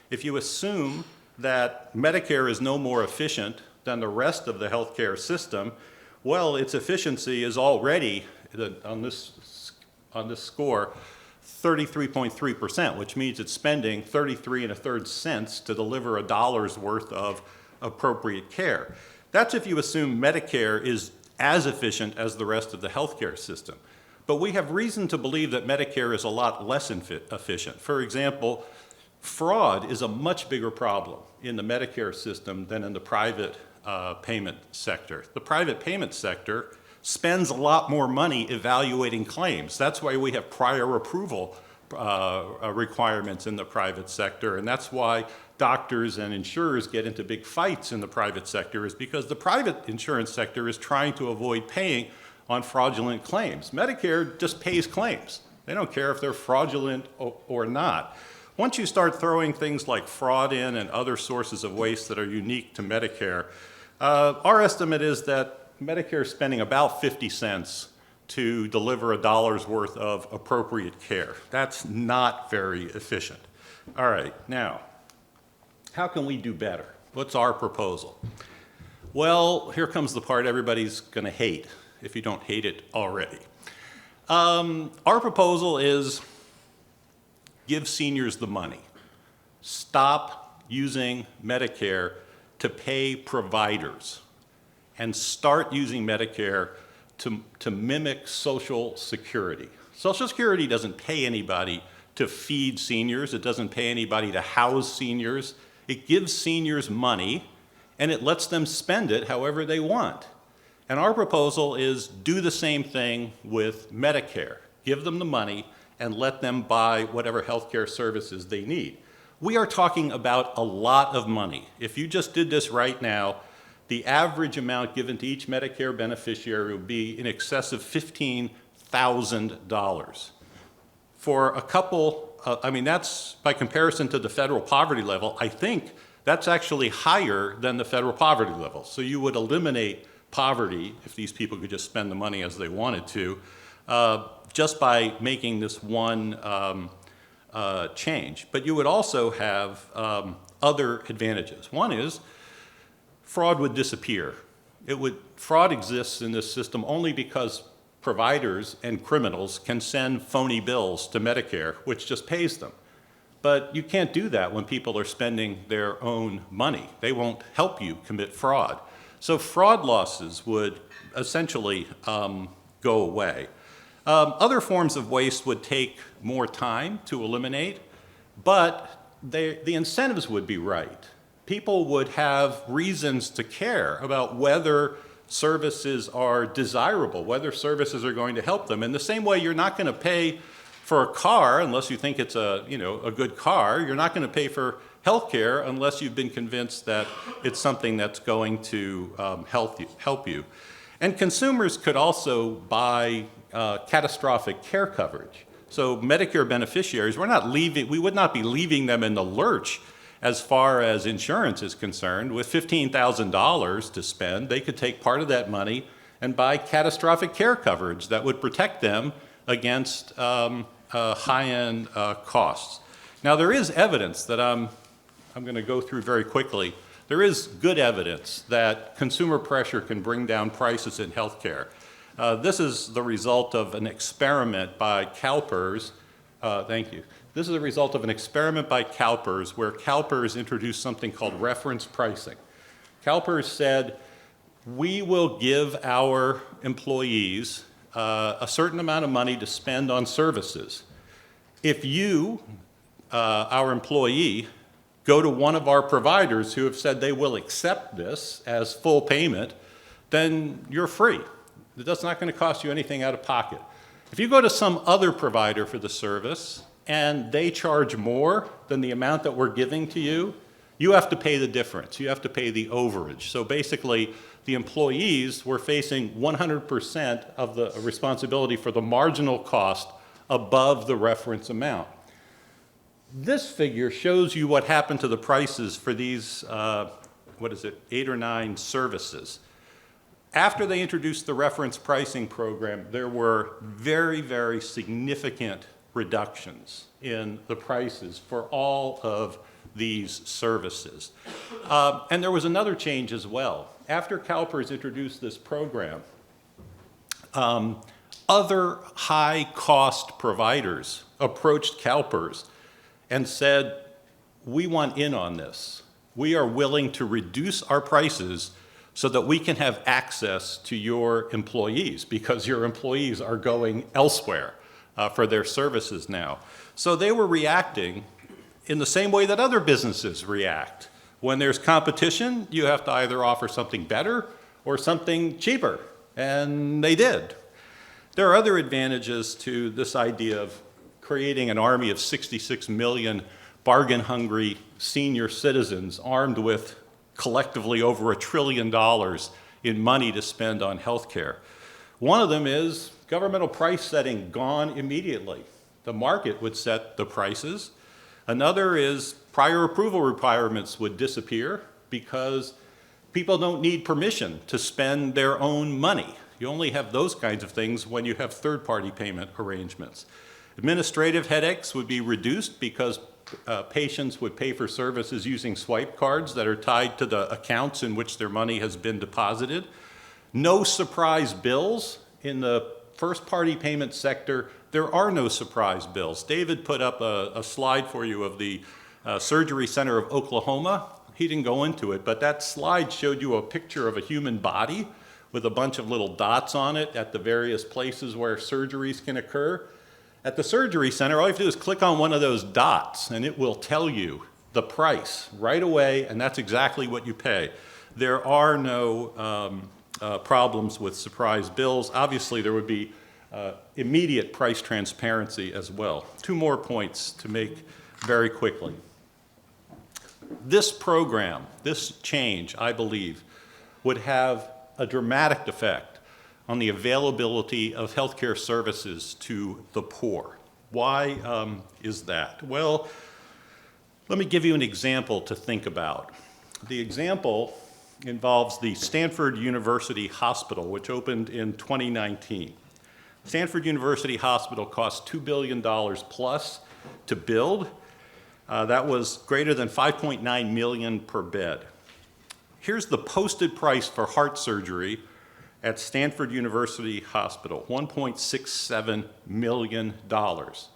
If you assume that Medicare is no more efficient than the rest of the healthcare system, well, its efficiency is already, on this score, 33.3%, which means it's spending 33 1/3 cents to deliver $1's worth of appropriate care. That's if you assume Medicare is as efficient as the rest of the healthcare system. But we have reason to believe that Medicare is a lot less efficient. For example, fraud is a much bigger problem in the Medicare system than in the private payment sector. The private payment sector spends a lot more money evaluating claims. That's why we have prior approval requirements in the private sector, and that's why doctors and insurers get into big fights in the private sector, is because the private insurance sector is trying to avoid paying on fraudulent claims. Medicare just pays claims. They don't care if they're fraudulent or not. Once you start throwing things like fraud in and other sources of waste that are unique to Medicare, our estimate is that Medicare is spending about 50 cents to deliver $1's worth of appropriate care. That's not very efficient. All right, now, how can we do better? What's our proposal? Well, here comes the part everybody's going to hate, if you don't hate it already. Our proposal is give seniors the money. Stop using Medicare to pay providers and start using Medicare to mimic Social Security. Social Security doesn't pay anybody to feed seniors. It doesn't pay anybody to house seniors. It gives seniors money, and it lets them spend it however they want. And our proposal is do the same thing with Medicare. Give them the money and let them buy whatever healthcare services they need. We are talking about a lot of money. If you just did this right now, the average amount given to each Medicare beneficiary would be in excess of $15,000. For a couple, that's by comparison to the federal poverty level, I think that's actually higher than the federal poverty level. So you would eliminate poverty if these people could just spend the money as they wanted to, just by making this one change. But you would also have other advantages. One is fraud would disappear. Fraud exists in this system only because providers and criminals can send phony bills to Medicare, which just pays them. But you can't do that when people are spending their own money. They won't help you commit fraud. So fraud losses would essentially go away. Other forms of waste would take more time to eliminate, but the incentives would be right. People would have reasons to care about whether services are desirable, whether services are going to help them. In the same way, you're not going to pay for a car unless you think it's a good car. You're not going to pay for health care unless you've been convinced that it's something that's going to help you. And consumers could also buy catastrophic care coverage. So Medicare beneficiaries, we would not be leaving them in the lurch as far as insurance is concerned. With $15,000 to spend, they could take part of that money and buy catastrophic care coverage that would protect them against high-end costs. Now, there is evidence that I'm going to go through very quickly. There is good evidence that consumer pressure can bring down prices in healthcare. This is the result of an experiment by CalPERS. Thank you. This is a result of an experiment by CalPERS, where CalPERS introduced something called reference pricing. CalPERS said, we will give our employees a certain amount of money to spend on services. If you, our employee, go to one of our providers who have said they will accept this as full payment, then you're free. That's not going to cost you anything out of pocket. If you go to some other provider for the service and they charge more than the amount that we're giving to you, you have to pay the difference. You have to pay the overage. So basically, the employees were facing 100% of the responsibility for the marginal cost above the reference amount. This figure shows you what happened to the prices for these, 8 or 9 services. After they introduced the reference pricing program, there were very, very significant reductions in the prices for all of these services. And there was another change as well. After CalPERS introduced this program, other high-cost providers approached CalPERS and said, we want in on this. We are willing to reduce our prices so that we can have access to your employees, because your employees are going elsewhere for their services now. So they were reacting in the same way that other businesses react. When there's competition, you have to either offer something better or something cheaper, and they did. There are other advantages to this idea of creating an army of 66 million bargain-hungry senior citizens armed with collectively over $1 trillion in money to spend on healthcare. One of them is governmental price setting gone immediately. The market would set the prices. Another is prior approval requirements would disappear because people don't need permission to spend their own money. You only have those kinds of things when you have third-party payment arrangements. Administrative headaches would be reduced because patients would pay for services using swipe cards that are tied to the accounts in which their money has been deposited. No surprise bills. In the first-party payment sector, there are no surprise bills. David put up a slide for you of the Surgery Center of Oklahoma. He didn't go into it, but that slide showed you a picture of a human body with a bunch of little dots on it at the various places where surgeries can occur. At the surgery center, all you have to do is click on one of those dots and it will tell you the price right away, and that's exactly what you pay. There are no problems with surprise bills. Obviously, there would be immediate price transparency as well. 2 more points to make very quickly. This program, this change, I believe, would have a dramatic effect on the availability of healthcare services to the poor. Why is that? Well, let me give you an example to think about. The example involves the Stanford University Hospital, which opened in 2019. Stanford University Hospital cost $2 billion plus to build. That was greater than $5.9 million per bed. Here's the posted price for heart surgery at Stanford University Hospital, $1.67 million.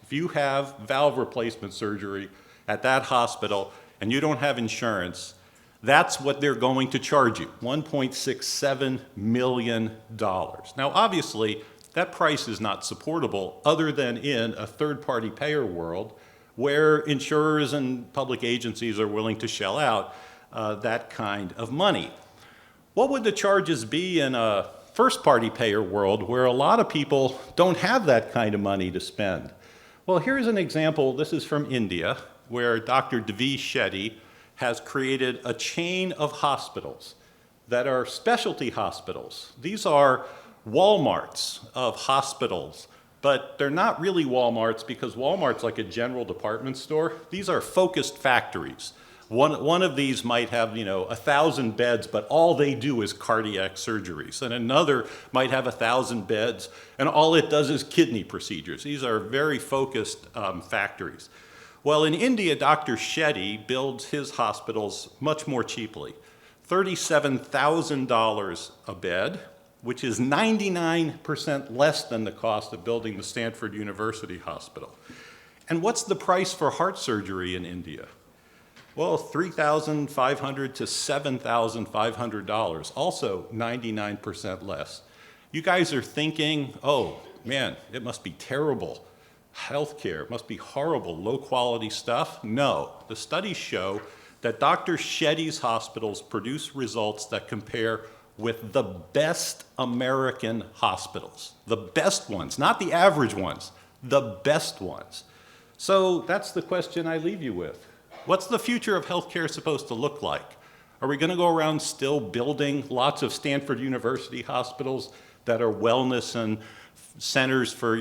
If you have valve replacement surgery at that hospital and you don't have insurance, that's what they're going to charge you, $1.67 million. Now, obviously, that price is not supportable other than in a third-party payer world where insurers and public agencies are willing to shell out that kind of money. What would the charges be in a first-party payer world where a lot of people don't have that kind of money to spend? Well, here's an example. This is from India, where Dr. Devi Shetty has created a chain of hospitals that are specialty hospitals. These are Walmarts of hospitals, but they're not really Walmarts because Walmart's like a general department store. These are focused factories. One of these might have, 1,000 beds, but all they do is cardiac surgeries. And another might have 1,000 beds, and all it does is kidney procedures. These are very focused factories. Well, in India, Dr. Shetty builds his hospitals much more cheaply. $37,000 a bed, which is 99% less than the cost of building the Stanford University Hospital. And what's the price for heart surgery in India? Well, $3,500 to $7,500, also 99% less. You guys are thinking, oh man, it must be terrible. Healthcare must be horrible, low quality stuff. No, the studies show that Dr. Shetty's hospitals produce results that compare with the best American hospitals. The best ones, not the average ones, the best ones. So that's the question I leave you with. What's the future of healthcare supposed to look like? Are we going to go around still building lots of Stanford University hospitals that are wellness and centers for,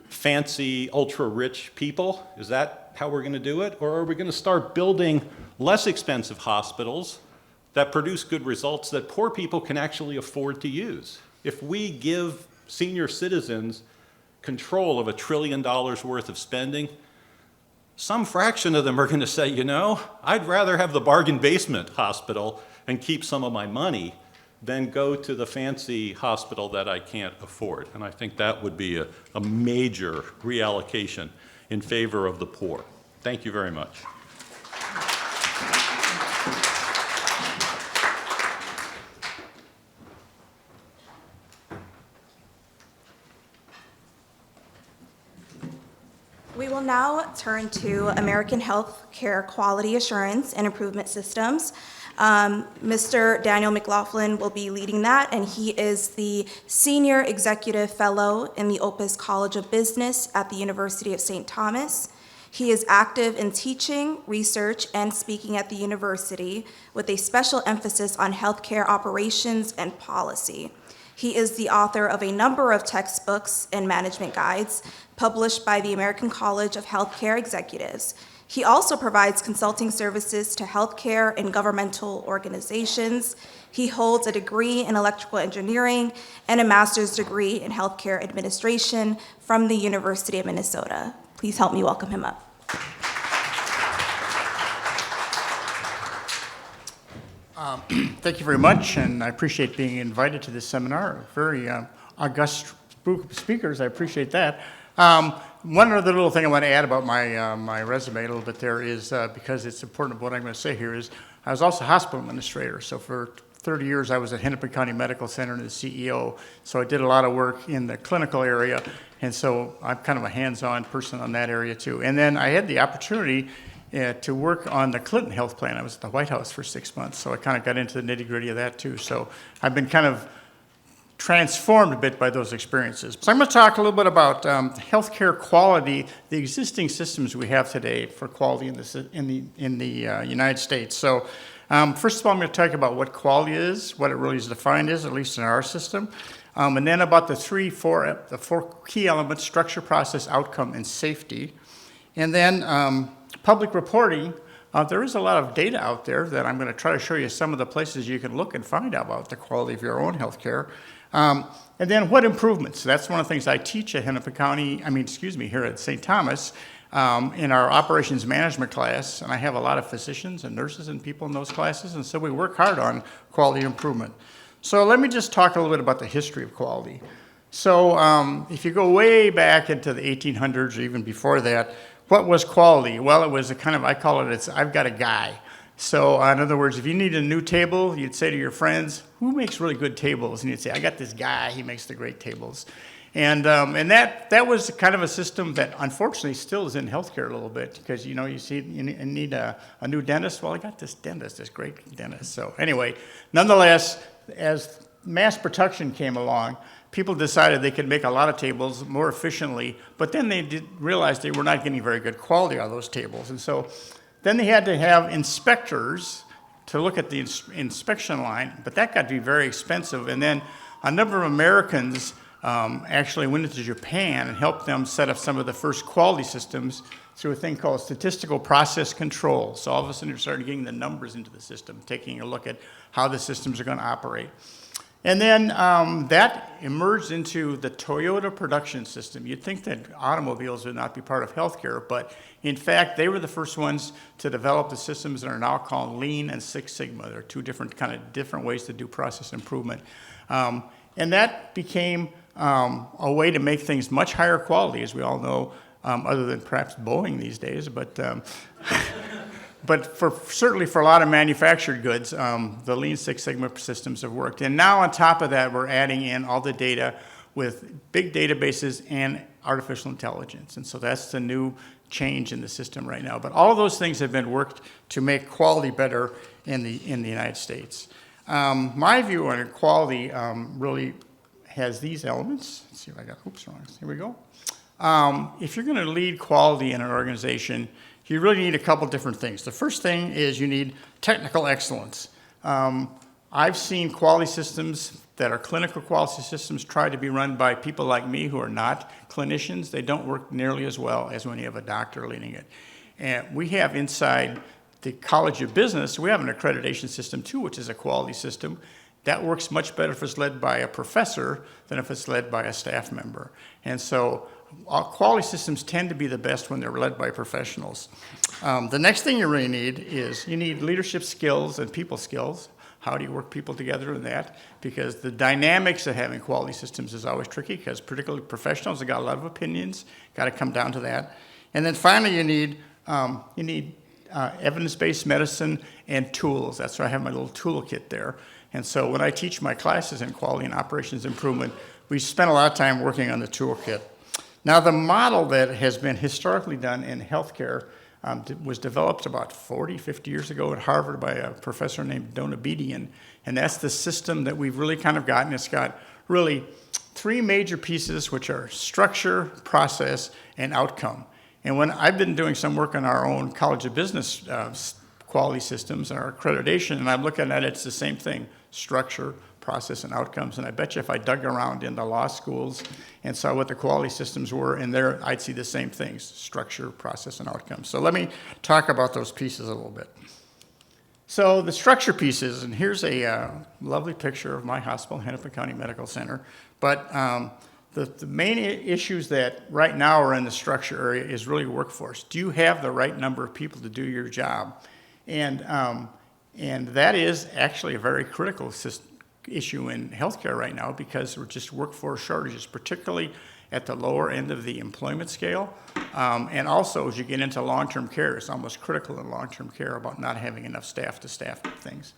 fancy, ultra-rich people? Is that how we're going to do it? Or are we going to start building less expensive hospitals that produce good results that poor people can actually afford to use? If we give senior citizens control of $1 trillion worth of spending, some fraction of them are going to say, I'd rather have the bargain basement hospital and keep some of my money than go to the fancy hospital that I can't afford. And I think that would be a major reallocation in favor of the poor. Thank you very much. We will now turn to American Healthcare Quality Assurance and Improvement Systems. Mr. Daniel McLaughlin will be leading that, and he is the Senior Executive Fellow in the Opus College of Business at the University of St. Thomas. He is active in teaching, research, and speaking at the university with a special emphasis on healthcare operations and policy. He is the author of a number of textbooks and management guides published by the American College of Healthcare Executives. He also provides consulting services to healthcare and governmental organizations. He holds a degree in electrical engineering and a master's degree in healthcare administration from the University of Minnesota. Please help me welcome him up. Thank you very much, and I appreciate being invited to this seminar. Very august speakers, I appreciate that. One other little thing I want to add about my resume a little bit there is, because it's important what I'm going to say here, is I was also a hospital administrator. So for 30 years I was at Hennepin County Medical Center and the CEO. So I did a lot of work in the clinical area, and so I'm kind of a hands-on person on that area too. And then I had the opportunity to work on the Clinton health plan. I was at the White House for 6 months, so I kind of got into the nitty-gritty of that too. So I've been kind of transformed a bit by those experiences. So I'm going to talk a little bit about healthcare quality, the existing systems we have today for quality in the United States. So first of all, I'm going to talk about what quality is, what it really is defined as, at least in our system, and then about the four key elements: structure, process, outcome, and safety. And then public reporting. There is a lot of data out there that I'm going to try to show you some of the places you can look and find out about the quality of your own healthcare. And then what improvements? That's one of the things I teach at here at St. Thomas in our operations management class. And I have a lot of physicians and nurses and people in those classes. And so we work hard on quality improvement. So let me just talk a little bit about the history of quality. So if you go way back into the 1800s or even before that, what was quality? Well, it was a kind of, I call it, I've got a guy. So in other words, if you need a new table, you'd say to your friends, who makes really good tables? And you'd say, I got this guy, he makes the great tables. And that was kind of a system that unfortunately still is in healthcare a little bit, because you see you need a new dentist. Well, I got this dentist, this great dentist. So anyway, nonetheless, as mass production came along, people decided they could make a lot of tables more efficiently, but then they realized they were not getting very good quality out of those tables. And so then they had to have inspectors to look at the inspection line, but that got to be very expensive. And then a number of Americans actually went into Japan and helped them set up some of the first quality systems through a thing called statistical process control. So all of a sudden you're starting getting the numbers into the system, taking a look at how the systems are going to operate. And then that emerged into the Toyota production system. You'd think that automobiles would not be part of healthcare, but in fact, they were the first ones to develop the systems that are now called Lean and Six Sigma. They're two different ways to do process improvement. And that became a way to make things much higher quality. As we all know, other than perhaps Boeing these days, but certainly for a lot of manufactured goods, the Lean Six Sigma systems have worked. And now on top of that, we're adding in all the data with big databases and artificial intelligence. And so that's the new change in the system right now. But all of those things have been worked to make quality better in the United States. My view on quality really has these elements. Let's see if I got, oops, wrong. Here we go. If you're going to lead quality in an organization, you really need a couple different things. The first thing is you need technical excellence. I've seen quality systems that are clinical quality systems try to be run by people like me who are not clinicians. They don't work nearly as well as when you have a doctor leading it. And we have inside the College of Business, we have an accreditation system too, which is a quality system. That works much better if it's led by a professor than if it's led by a staff member. And so quality systems tend to be the best when they're led by professionals. The next thing you really need is you need leadership skills and people skills. How do you work people together in that? Because the dynamics of having quality systems is always tricky because particularly professionals have got a lot of opinions, got to come down to that. And then finally you need evidence-based medicine and tools. That's why I have my little toolkit there. And so when I teach my classes in quality and operations improvement, we spend a lot of time working on the toolkit. Now the model that has been historically done in healthcare was developed about 40, 50 years ago at Harvard by a professor named Donabedian, and that's the system that we've really kind of gotten. It's got really three major pieces, which are structure, process, and outcome. And when I've been doing some work on our own College of Business quality systems and our accreditation, and I'm looking at it, it's the same thing, structure, process, and outcomes. And I bet you if I dug around in the law schools and saw what the quality systems were in there, I'd see the same things, structure, process, and outcomes. So let me talk about those pieces a little bit. So the structure pieces, and here's a lovely picture of my hospital, Hennepin County Medical Center. But the main issues that right now are in the structure area is really workforce. Do you have the right number of people to do your job? And that is actually a very critical issue in healthcare right now because we're just workforce shortages, particularly at the lower end of the employment scale. And also as you get into long-term care, it's almost critical in long-term care about not having enough staff to staff things.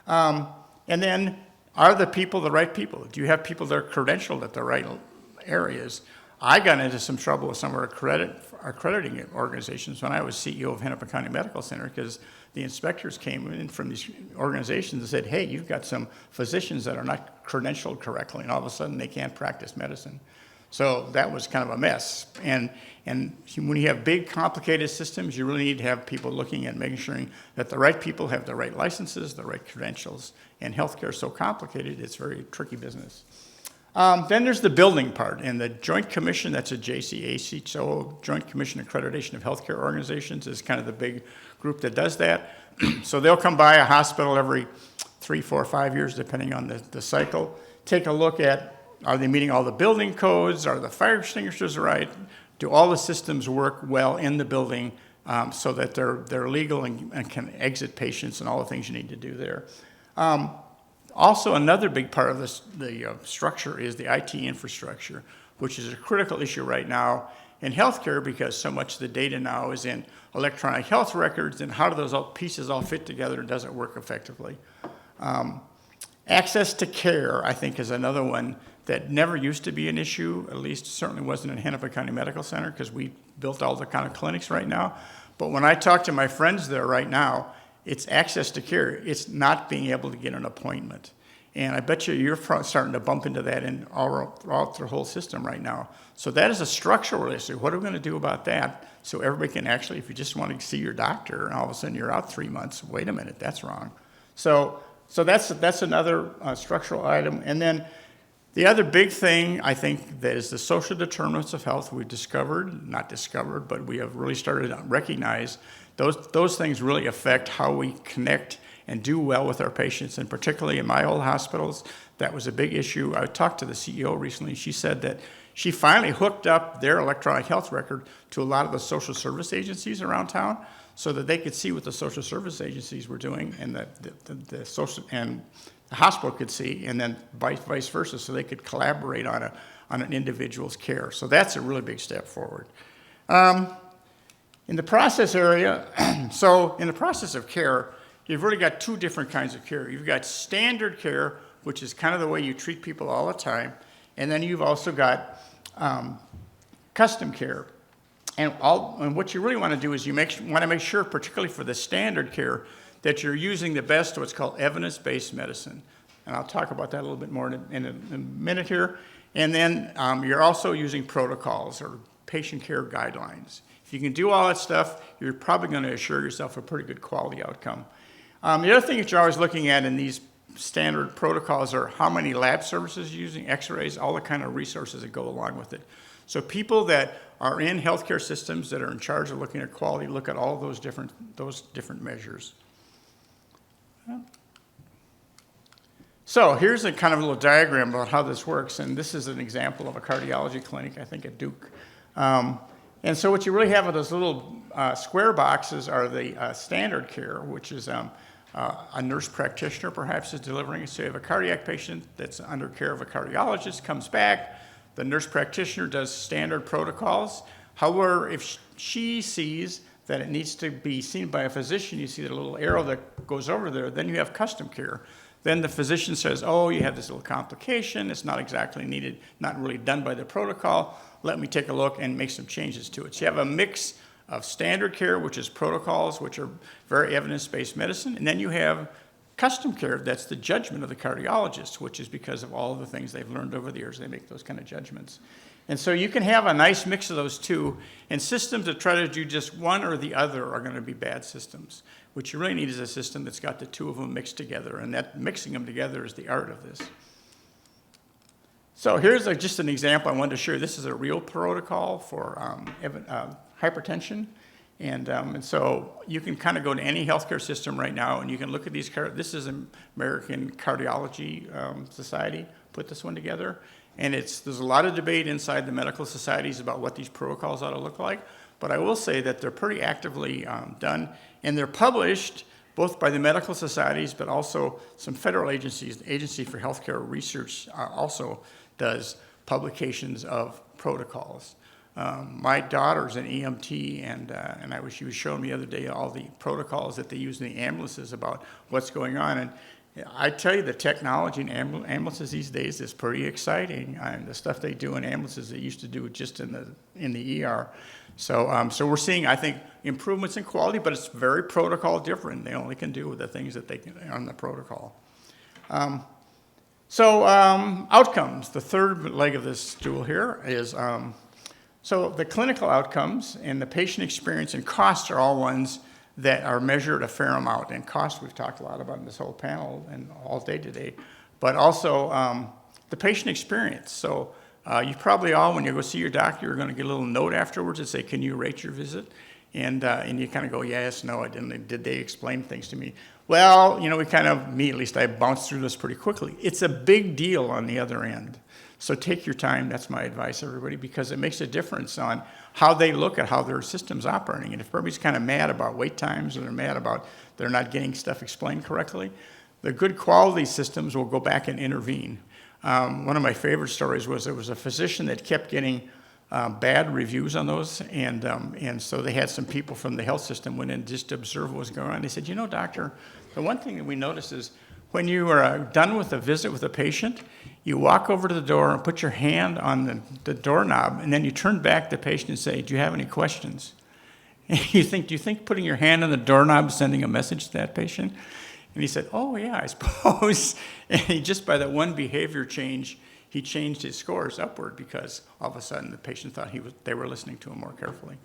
And then are the people the right people? Do you have people that are credentialed at the right areas? I got into some trouble with some of our accrediting organizations when I was CEO of Hennepin County Medical Center because the inspectors came in from these organizations and said, hey, you've got some physicians that are not credentialed correctly, and all of a sudden they can't practice medicine. So that was kind of a mess. And when you have big, complicated systems, you really need to have people looking at making sure that the right people have the right licenses, the right credentials. And healthcare is so complicated, it's a very tricky business. Then there's the building part, and the Joint Commission, that's a JCACHO, Joint Commission Accreditation of Healthcare Organizations, is kind of the big group that does that. So they'll come by a hospital every 3, 4, 5 years, depending on the cycle, take a look at, are they meeting all the building codes? Are the fire extinguishers right? Do all the systems work well in the building so that they're legal and can exit patients and all the things you need to do there? Also, another big part of the structure is the IT infrastructure, which is a critical issue right now in healthcare because so much of the data now is in electronic health records, and how do those pieces all fit together and does it work effectively? Access to care, I think, is another one that never used to be an issue, at least certainly wasn't in Hennepin County Medical Center because we built all the kind of clinics right now. But when I talk to my friends there right now, it's access to care. It's not being able to get an appointment. And I bet you're starting to bump into that throughout the whole system right now. So that is a structural issue. What are we going to do about that so everybody can actually, if you just want to see your doctor and all of a sudden you're out 3 months, wait a minute, that's wrong. So that's another structural item. And then the other big thing, I think, that is the social determinants of health we've not discovered, but we have really started to recognize those things really affect how we connect and do well with our patients. And particularly in my old hospitals, that was a big issue. I talked to the CEO recently. She said that she finally hooked up their electronic health record to a lot of the social service agencies around town so that they could see what the social service agencies were doing and the social and the hospital could see, and then vice versa, so they could collaborate on an individual's care. So that's a really big step forward. In the process area, so in the process of care, you've really got two different kinds of care. You've got standard care, which is kind of the way you treat people all the time, and then you've also got custom care. And what you really want to do is you want to make sure, particularly for the standard care, that you're using the best of what's called evidence-based medicine. And I'll talk about that a little bit more in a minute here. And then you're also using protocols or patient care guidelines. If you can do all that stuff, you're probably going to assure yourself a pretty good quality outcome. The other thing that you're always looking at in these standard protocols are how many lab services you're using, x-rays, all the kind of resources that go along with it. So people that are in healthcare systems that are in charge of looking at quality look at all those different measures. So here's a kind of little diagram about how this works, and this is an example of a cardiology clinic, I think at Duke. And so what you really have with those little square boxes are the standard care, which is a nurse practitioner perhaps is delivering. So you have a cardiac patient that's under care of a cardiologist, comes back, the nurse practitioner does standard protocols. However, if she sees that it needs to be seen by a physician, you see the little arrow that goes over there, then you have custom care. Then the physician says, oh, you have this little complication, it's not exactly needed, not really done by the protocol, let me take a look and make some changes to it. So you have a mix of standard care, which is protocols, which are very evidence-based medicine, and then you have custom care, that's the judgment of the cardiologist, which is because of all the things they've learned over the years, they make those kind of judgments. And so you can have a nice mix of those two, and systems that try to do just one or the other are going to be bad systems. What you really need is a system that's got the two of them mixed together, and that mixing them together is the art of this. So here's just an example I wanted to show you. This is a real protocol for hypertension, and so you can kind of go to any healthcare system right now, and you can look at these. This is American Cardiology Society put this one together. And there's a lot of debate inside the medical societies about what these protocols ought to look like. But I will say that they're pretty actively done. And they're published both by the medical societies, but also some federal agencies. The Agency for Healthcare Research also does publications of protocols. My daughter's an EMT, and she was showing me the other day all the protocols that they use in the ambulances about what's going on. And I tell you, the technology in ambulances these days is pretty exciting. The stuff they do in ambulances they used to do just in the ER. So we're seeing, I think, improvements in quality, but it's very protocol different. They only can do the things that they can on the protocol. Outcomes. The third leg of this stool here is so the clinical outcomes and the patient experience and costs are all ones that are measured a fair amount. And cost we've talked a lot about in this whole panel and all day today, but also the patient experience. So you probably all, when you go see your doctor, you're going to get a little note afterwards that say, can you rate your visit? And you kind of go, yes, no, I didn't. Did they explain things to me? Well, we kind of, me at least, I bounced through this pretty quickly. It's a big deal on the other end. So take your time, that's my advice, everybody, because it makes a difference on how they look at how their system's operating. And if everybody's kind of mad about wait times or they're mad about they're not getting stuff explained correctly, the good quality systems will go back and intervene. One of my favorite stories was there was a physician that kept getting bad reviews on those, and so they had some people from the health system went in just to observe what was going on. They said, doctor, the one thing that we noticed is when you are done with a visit with a patient, you walk over to the door and put your hand on the doorknob, and then you turn back to the patient and say, do you have any questions? And do you think putting your hand on the doorknob is sending a message to that patient? And he said, oh, yeah, I suppose. And just by that one behavior change, he changed his scores upward because all of a sudden the patient thought they were listening to him more carefully.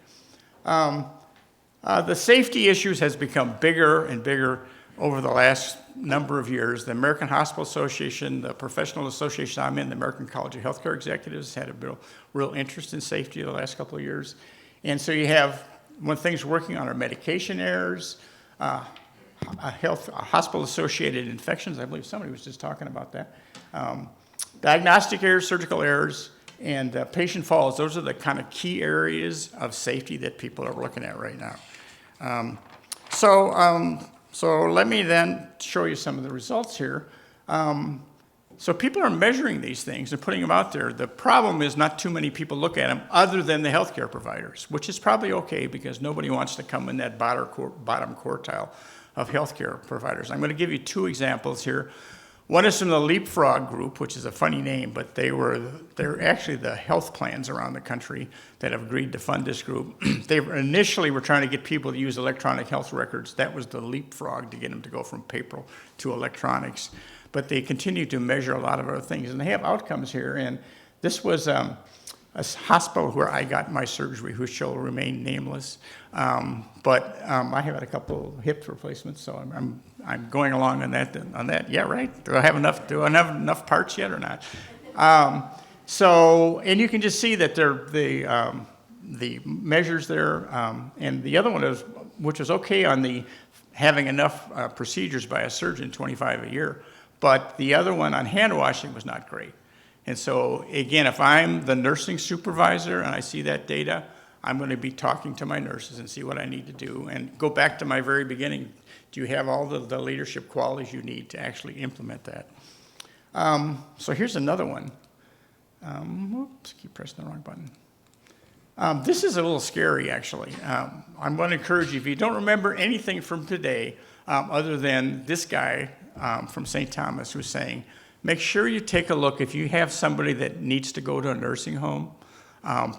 The safety issues has become bigger and bigger over the last number of years. The American Hospital Association, the professional association I'm in, the American College of Healthcare Executives, had a real interest in safety the last couple of years. And so you have, when things we're working on are medication errors, hospital-associated infections. I believe somebody was just talking about that. Diagnostic errors, surgical errors, and patient falls. Those are the kind of key areas of safety that people are looking at right now. So let me then show you some of the results here. So people are measuring these things and putting them out there. The problem is not too many people look at them other than the healthcare providers, which is probably okay because nobody wants to come in that bottom quartile of healthcare providers. I'm going to give you 2 examples here. One is from the Leapfrog group, which is a funny name, but they're actually the health plans around the country that have agreed to fund this group. They initially were trying to get people to use electronic health records. That was the Leapfrog to get them to go from paper to electronics. But they continue to measure a lot of other things, and they have outcomes here. And this was a hospital where I got my surgery, who shall remain nameless. But I have had a couple hip replacements, so I'm going along on that. Yeah, right. Do I have enough parts yet or not? And you can just see that the measures there, and the other one is, which was okay on the having enough procedures by a surgeon, 25 a year. But the other one on hand washing was not great. And so, again, if I'm the nursing supervisor and I see that data, I'm going to be talking to my nurses and see what I need to do. And go back to my very beginning. Do you have all the leadership qualities you need to actually implement that? So here's another one. Oops, keep pressing the wrong button. This is a little scary, actually. I'm going to encourage you, if you don't remember anything from today, other than this guy from St. Thomas who's saying, make sure you take a look, if you have somebody that needs to go to a nursing home,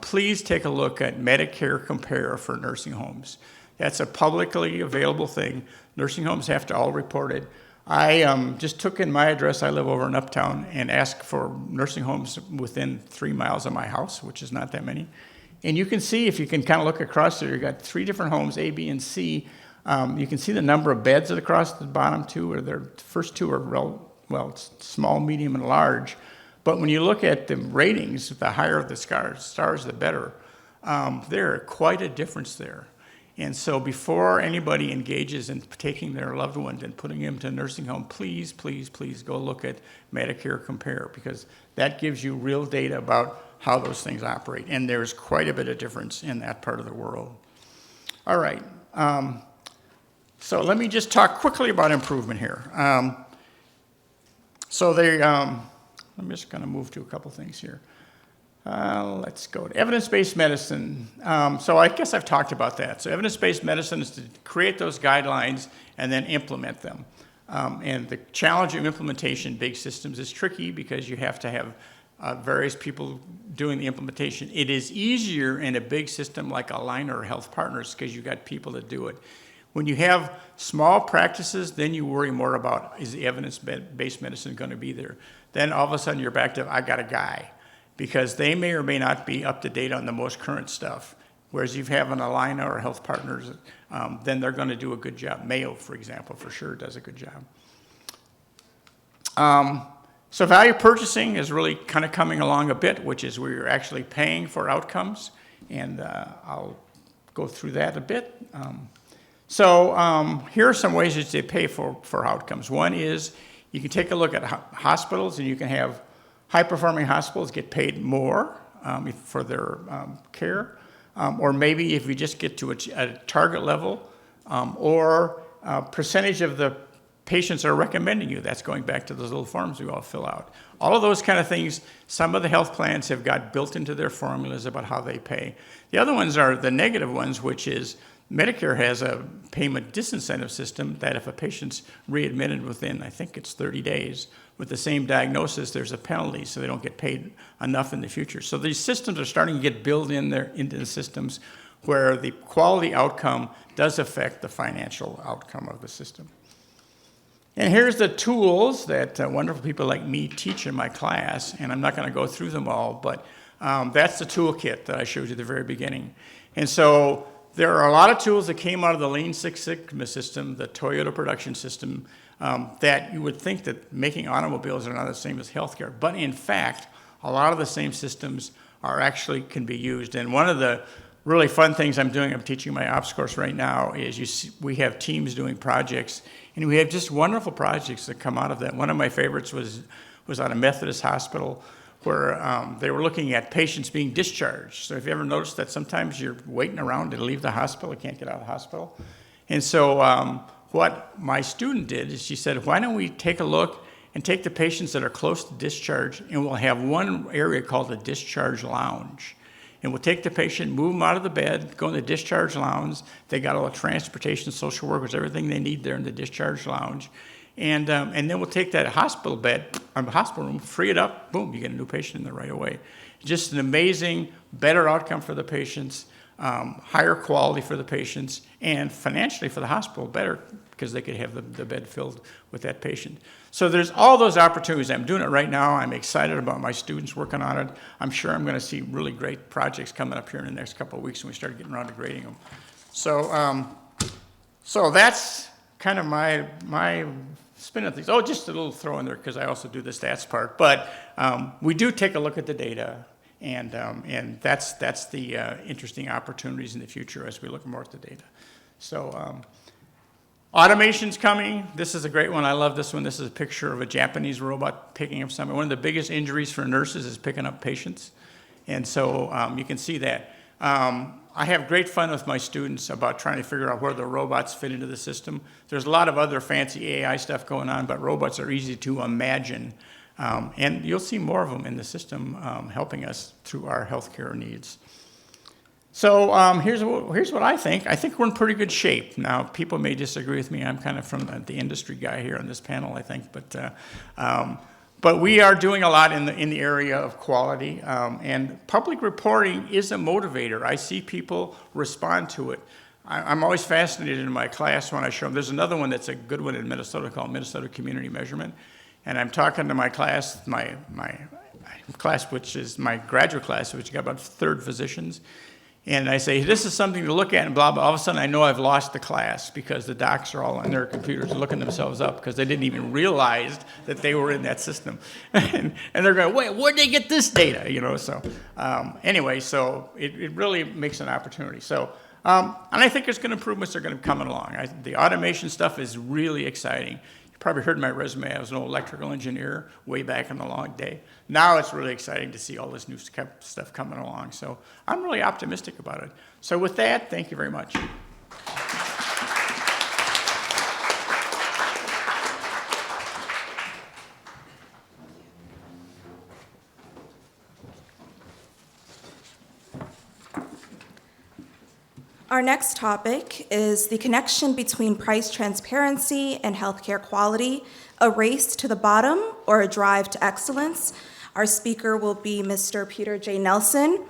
please take a look at Medicare Compare for nursing homes. That's a publicly available thing. Nursing homes have to all report it. I just took in my address, I live over in Uptown, and asked for nursing homes within 3 miles of my house, which is not that many. And you can see, if you can kind of look across there, you've got 3 different homes, A, B, and C. You can see the number of beds across the bottom 2, or the first 2 are small, medium, and large. But when you look at the ratings, the higher the stars, the better. There are quite a difference there. And so before anybody engages in taking their loved one and putting him to a nursing home, please, please, please go look at Medicare Compare, because that gives you real data about how those things operate. And there's quite a bit of difference in that part of the world. All right. So let me just talk quickly about improvement here. I'm just going to move to a couple things here. Let's go to evidence-based medicine. So I guess I've talked about that. So evidence-based medicine is to create those guidelines and then implement them. And the challenge of implementation in big systems is tricky because you have to have various people doing the implementation. It is easier in a big system like Align or Health Partners because you've got people that do it. When you have small practices, then you worry more about, is the evidence-based medicine going to be there? Then all of a sudden you're back to, I got a guy, because they may or may not be up to date on the most current stuff. Whereas if you have an Align or Health Partners, then they're going to do a good job. Mayo, for example, for sure does a good job. So value purchasing is really kind of coming along a bit, which is where you're actually paying for outcomes. And I'll go through that a bit. So here are some ways that they pay for outcomes. One is you can take a look at hospitals, and you can have high-performing hospitals get paid more for their care, or maybe if you just get to a target level, or percentage of the patients are recommending you. That's going back to those little forms we all fill out. All of those kind of things, some of the health plans have got built into their formulas about how they pay. The other ones are the negative ones, which is Medicare has a payment disincentive system that if a patient's readmitted within, I think it's 30 days, with the same diagnosis, there's a penalty, so they don't get paid enough in the future. So these systems are starting to get built in there into the systems where the quality outcome does affect the financial outcome of the system. And here's the tools that wonderful people like me teach in my class, and I'm not going to go through them all, but that's the toolkit that I showed you at the very beginning. And so there are a lot of tools that came out of the Lean Six Sigma system, the Toyota production system, that you would think that making automobiles are not the same as healthcare. But in fact, a lot of the same systems can be used. And one of the really fun things I'm teaching my ops course right now, is we have teams doing projects, and we have just wonderful projects that come out of that. One of my favorites was at a Methodist hospital, where they were looking at patients being discharged. So if you ever noticed that sometimes you're waiting around to leave the hospital, you can't get out of the hospital. And so what my student did is she said, why don't we take a look and take the patients that are close to discharge, and we'll have one area called the discharge lounge. And we'll take the patient, move them out of the bed, go in the discharge lounge. They got all the transportation, social workers, everything they need there in the discharge lounge. And then we'll take that hospital bed, or hospital room, free it up, boom, you get a new patient in there right away. Just an amazing, better outcome for the patients, higher quality for the patients, and financially for the hospital, better, because they could have the bed filled with that patient. So there's all those opportunities. I'm doing it right now. I'm excited about my students working on it. I'm sure I'm going to see really great projects coming up here in the next couple of weeks when we start getting around to grading them. So, so that's kind of my spin on things. Oh, just a little throw in there, because I also do the stats part. But we do take a look at the data, and that's the interesting opportunities in the future as we look more at the data. So automation's coming. This is a great one. I love this one. This is a picture of a Japanese robot picking up something. One of the biggest injuries for nurses is picking up patients. And so you can see that. I have great fun with my students about trying to figure out where the robots fit into the system. There's a lot of other fancy AI stuff going on, but robots are easy to imagine. And you'll see more of them in the system helping us through our healthcare needs. So here's what I think. I think we're in pretty good shape. Now, people may disagree with me. I'm kind of from the industry guy here on this panel, I think. But we are doing a lot in the area of quality. And public reporting is a motivator. I see people respond to it. I'm always fascinated in my class when I show them. There's another one that's a good one in Minnesota called Minnesota Community Measurement. And I'm talking to my class, my class, which is my graduate class, which got about third physicians. And I say, this is something to look at, and blah, blah. All of a sudden, I know I've lost the class because the docs are all on their computers looking themselves up because they didn't even realize that they were in that system. and they're going, wait, where'd they get this data? You know, so anyway, so it really makes an opportunity. So, and I think there's good improvements that are going to come along. The automation stuff is really exciting. Probably heard my resume. I was an old electrical engineer way back in the long day. Now it's really exciting to see all this new stuff coming along. So I'm really optimistic about it. So with that, thank you very much. Our next topic is the connection between price transparency and healthcare quality, a race to the bottom or a drive to excellence. Our speaker will be Mr. Peter J. Nelson.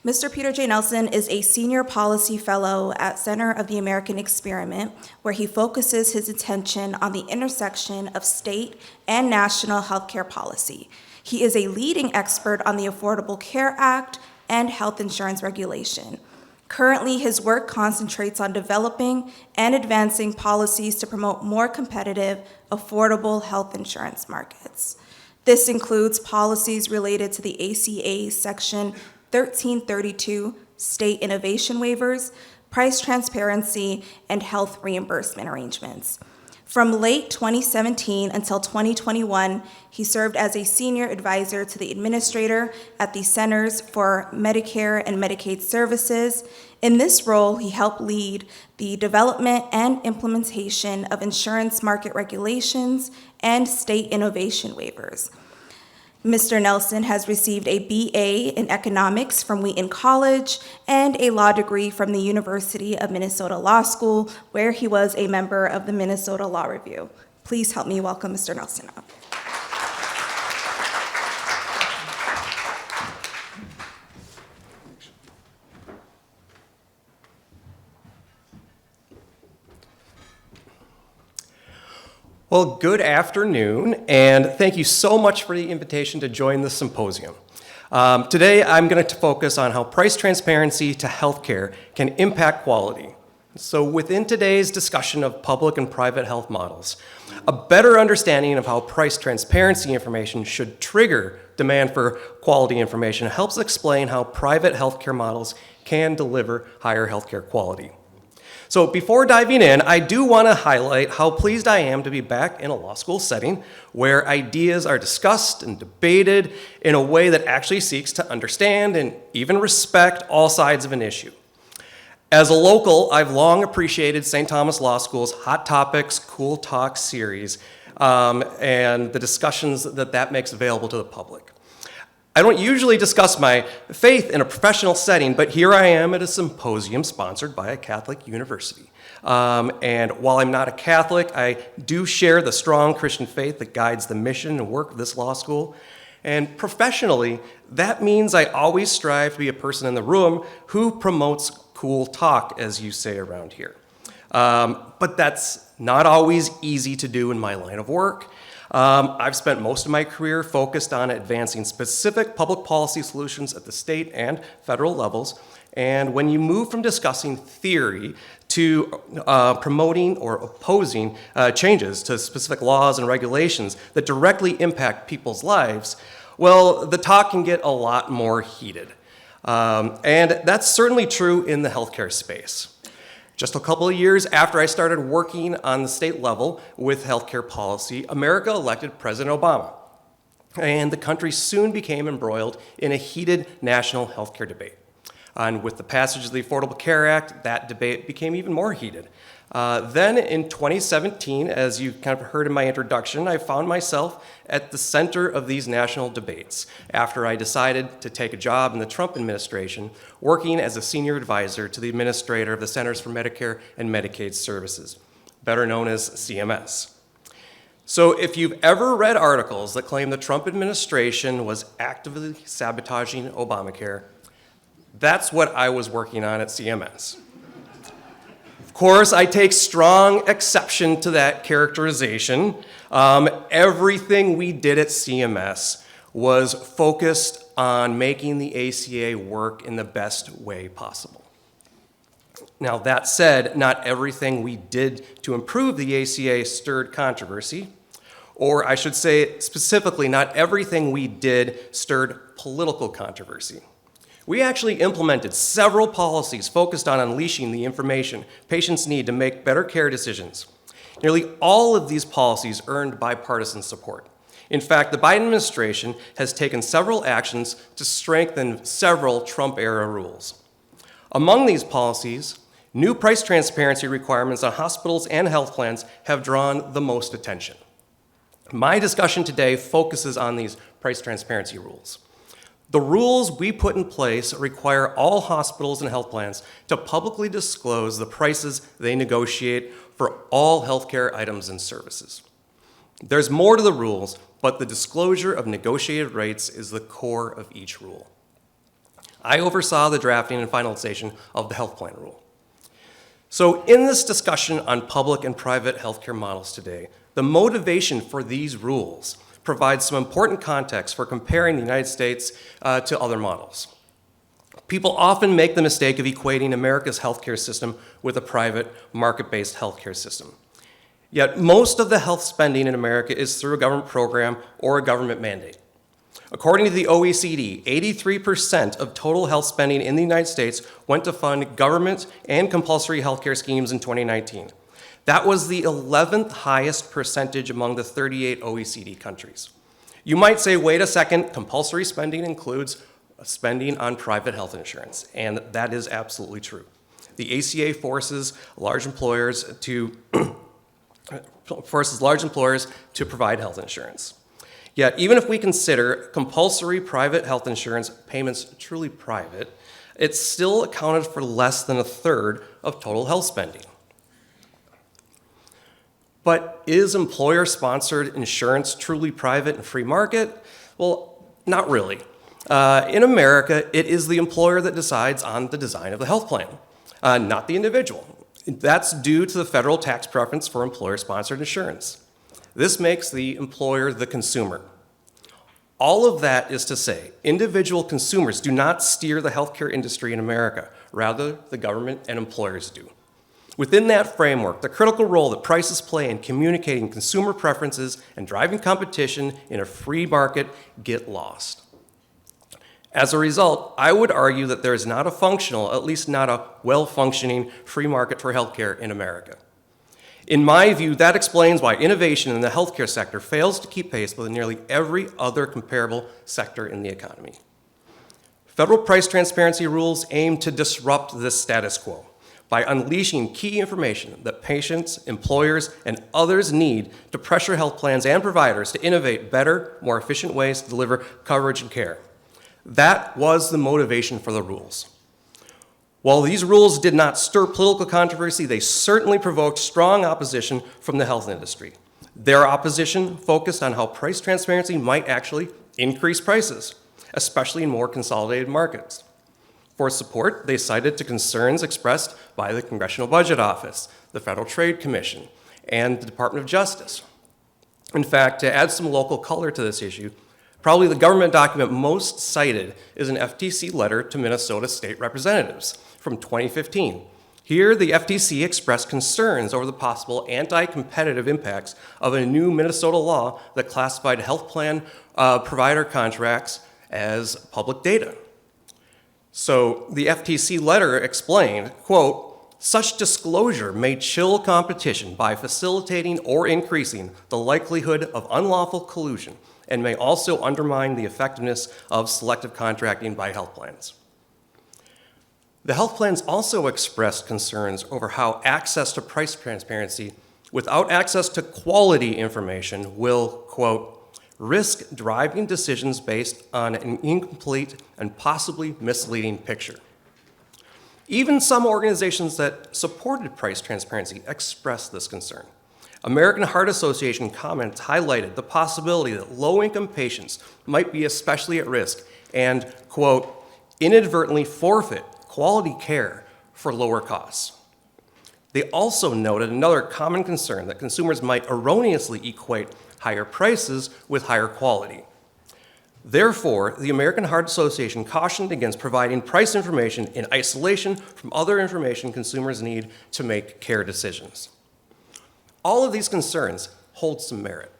Mr. Peter J. Nelson is a senior policy fellow at Center of the American Experiment, where he focuses his attention on the intersection of state and national healthcare policy. He is a leading expert on the Affordable Care Act and health insurance regulation. Currently, his work concentrates on developing and advancing policies to promote more competitive, affordable health insurance markets. This includes policies related to the ACA Section 1332 state innovation waivers, price transparency, and health reimbursement arrangements. From late 2017 until 2021, he served as a senior advisor to the administrator at the Centers for Medicare and Medicaid Services. In this role, he helped lead the development and implementation of insurance market regulations and state innovation waivers. Mr. Nelson has received a BA in economics from Wheaton College and a law degree from the University of Minnesota Law School, where he was a member of the Minnesota Law Review. Please help me welcome Mr. Nelson up. Well, good afternoon, and thank you so much for the invitation to join the symposium. Today, I'm going to focus on how price transparency to healthcare can impact quality. So within today's discussion of public and private health models, a better understanding of how price transparency information should trigger demand for quality information helps explain how private healthcare models can deliver higher healthcare quality. So before diving in, I do want to highlight how pleased I am to be back in a law school setting where ideas are discussed and debated in a way that actually seeks to understand and even respect all sides of an issue. As a local, I've long appreciated St. Thomas Law School's Hot Topics, Cool Talk series and the discussions that makes available to the public. I don't usually discuss my faith in a professional setting, but here I am at a symposium sponsored by a Catholic university. And while I'm not a Catholic, I do share the strong Christian faith that guides the mission and work of this law school. And professionally, that means I always strive to be a person in the room who promotes cool talk, as you say around here. But that's not always easy to do in my line of work. I've spent most of my career focused on advancing specific public policy solutions at the state and federal levels. And when you move from discussing theory to promoting or opposing changes to specific laws and regulations that directly impact people's lives, well, the talk can get a lot more heated. And that's certainly true in the healthcare space. Just a couple of years after I started working on the state level with healthcare policy, America elected President Obama. And the country soon became embroiled in a heated national healthcare debate. And with the passage of the Affordable Care Act, that debate became even more heated. Then in 2017, as you kind of heard in my introduction, I found myself at the center of these national debates after I decided to take a job in the Trump administration, working as a senior advisor to the administrator of the Centers for Medicare and Medicaid Services, better known as CMS. So if you've ever read articles that claim the Trump administration was actively sabotaging Obamacare, that's what I was working on at CMS. Of course, I take strong exception to that characterization. Everything we did at CMS was focused on making the ACA work in the best way possible. Now, that said, not everything we did to improve the ACA stirred controversy, or I should say specifically, not everything we did stirred political controversy. We actually implemented several policies focused on unleashing the information patients need to make better care decisions. Nearly all of these policies earned bipartisan support. In fact, the Biden administration has taken several actions to strengthen several Trump-era rules. Among these policies, new price transparency requirements on hospitals and health plans have drawn the most attention. My discussion today focuses on these price transparency rules. The rules we put in place require all hospitals and health plans to publicly disclose the prices they negotiate for all healthcare items and services. There's more to the rules, but the disclosure of negotiated rates is the core of each rule. I oversaw the drafting and finalization of the health plan rule. So in this discussion on public and private healthcare models today, the motivation for these rules provides some important context for comparing the United States to other models. People often make the mistake of equating America's healthcare system with a private, market-based healthcare system. Yet most of the health spending in America is through a government program or a government mandate. According to the OECD, 83% of total health spending in the United States went to fund government and compulsory healthcare schemes in 2019. That was the 11th highest percentage among the 38 OECD countries. You might say, wait a second, compulsory spending includes spending on private health insurance, and that is absolutely true. The ACA forces large employers to provide health insurance. Yet, even if we consider compulsory private health insurance payments truly private, it's still accounted for less than a third of total health spending. But is employer-sponsored insurance truly private and free market? Well, not really. In America, it is the employer that decides on the design of the health plan, not the individual. That's due to the federal tax preference for employer-sponsored insurance. This makes the employer the consumer. All of that is to say, individual consumers do not steer the healthcare industry in America. Rather, the government and employers do. Within that framework, the critical role that prices play in communicating consumer preferences and driving competition in a free market get lost. As a result, I would argue that there is not a functional, at least not a well-functioning, free market for healthcare in America. In my view, that explains why innovation in the healthcare sector fails to keep pace with nearly every other comparable sector in the economy. Federal price transparency rules aim to disrupt this status quo by unleashing key information that patients, employers, and others need to pressure health plans and providers to innovate better, more efficient ways to deliver coverage and care. That was the motivation for the rules. While these rules did not stir political controversy, they certainly provoked strong opposition from the health industry. Their opposition focused on how price transparency might actually increase prices, especially in more consolidated markets. For support, they cited to concerns expressed by the Congressional Budget Office, the Federal Trade Commission, and the Department of Justice. In fact, to add some local color to this issue, probably the government document most cited is an FTC letter to Minnesota state representatives from 2015. Here, the FTC expressed concerns over the possible anti-competitive impacts of a new Minnesota law that classified health plan provider contracts as public data. So the FTC letter explained, quote, such disclosure may chill competition by facilitating or increasing the likelihood of unlawful collusion and may also undermine the effectiveness of selective contracting by health plans. The health plans also expressed concerns over how access to price transparency without access to quality information will, quote, risk driving decisions based on an incomplete and possibly misleading picture. Even some organizations that supported price transparency expressed this concern. American Heart Association comments highlighted the possibility that low-income patients might be especially at risk and, quote, inadvertently forfeit quality care for lower costs. They also noted another common concern that consumers might erroneously equate higher prices with higher quality. Therefore, the American Heart Association cautioned against providing price information in isolation from other information consumers need to make care decisions. All of these concerns hold some merit,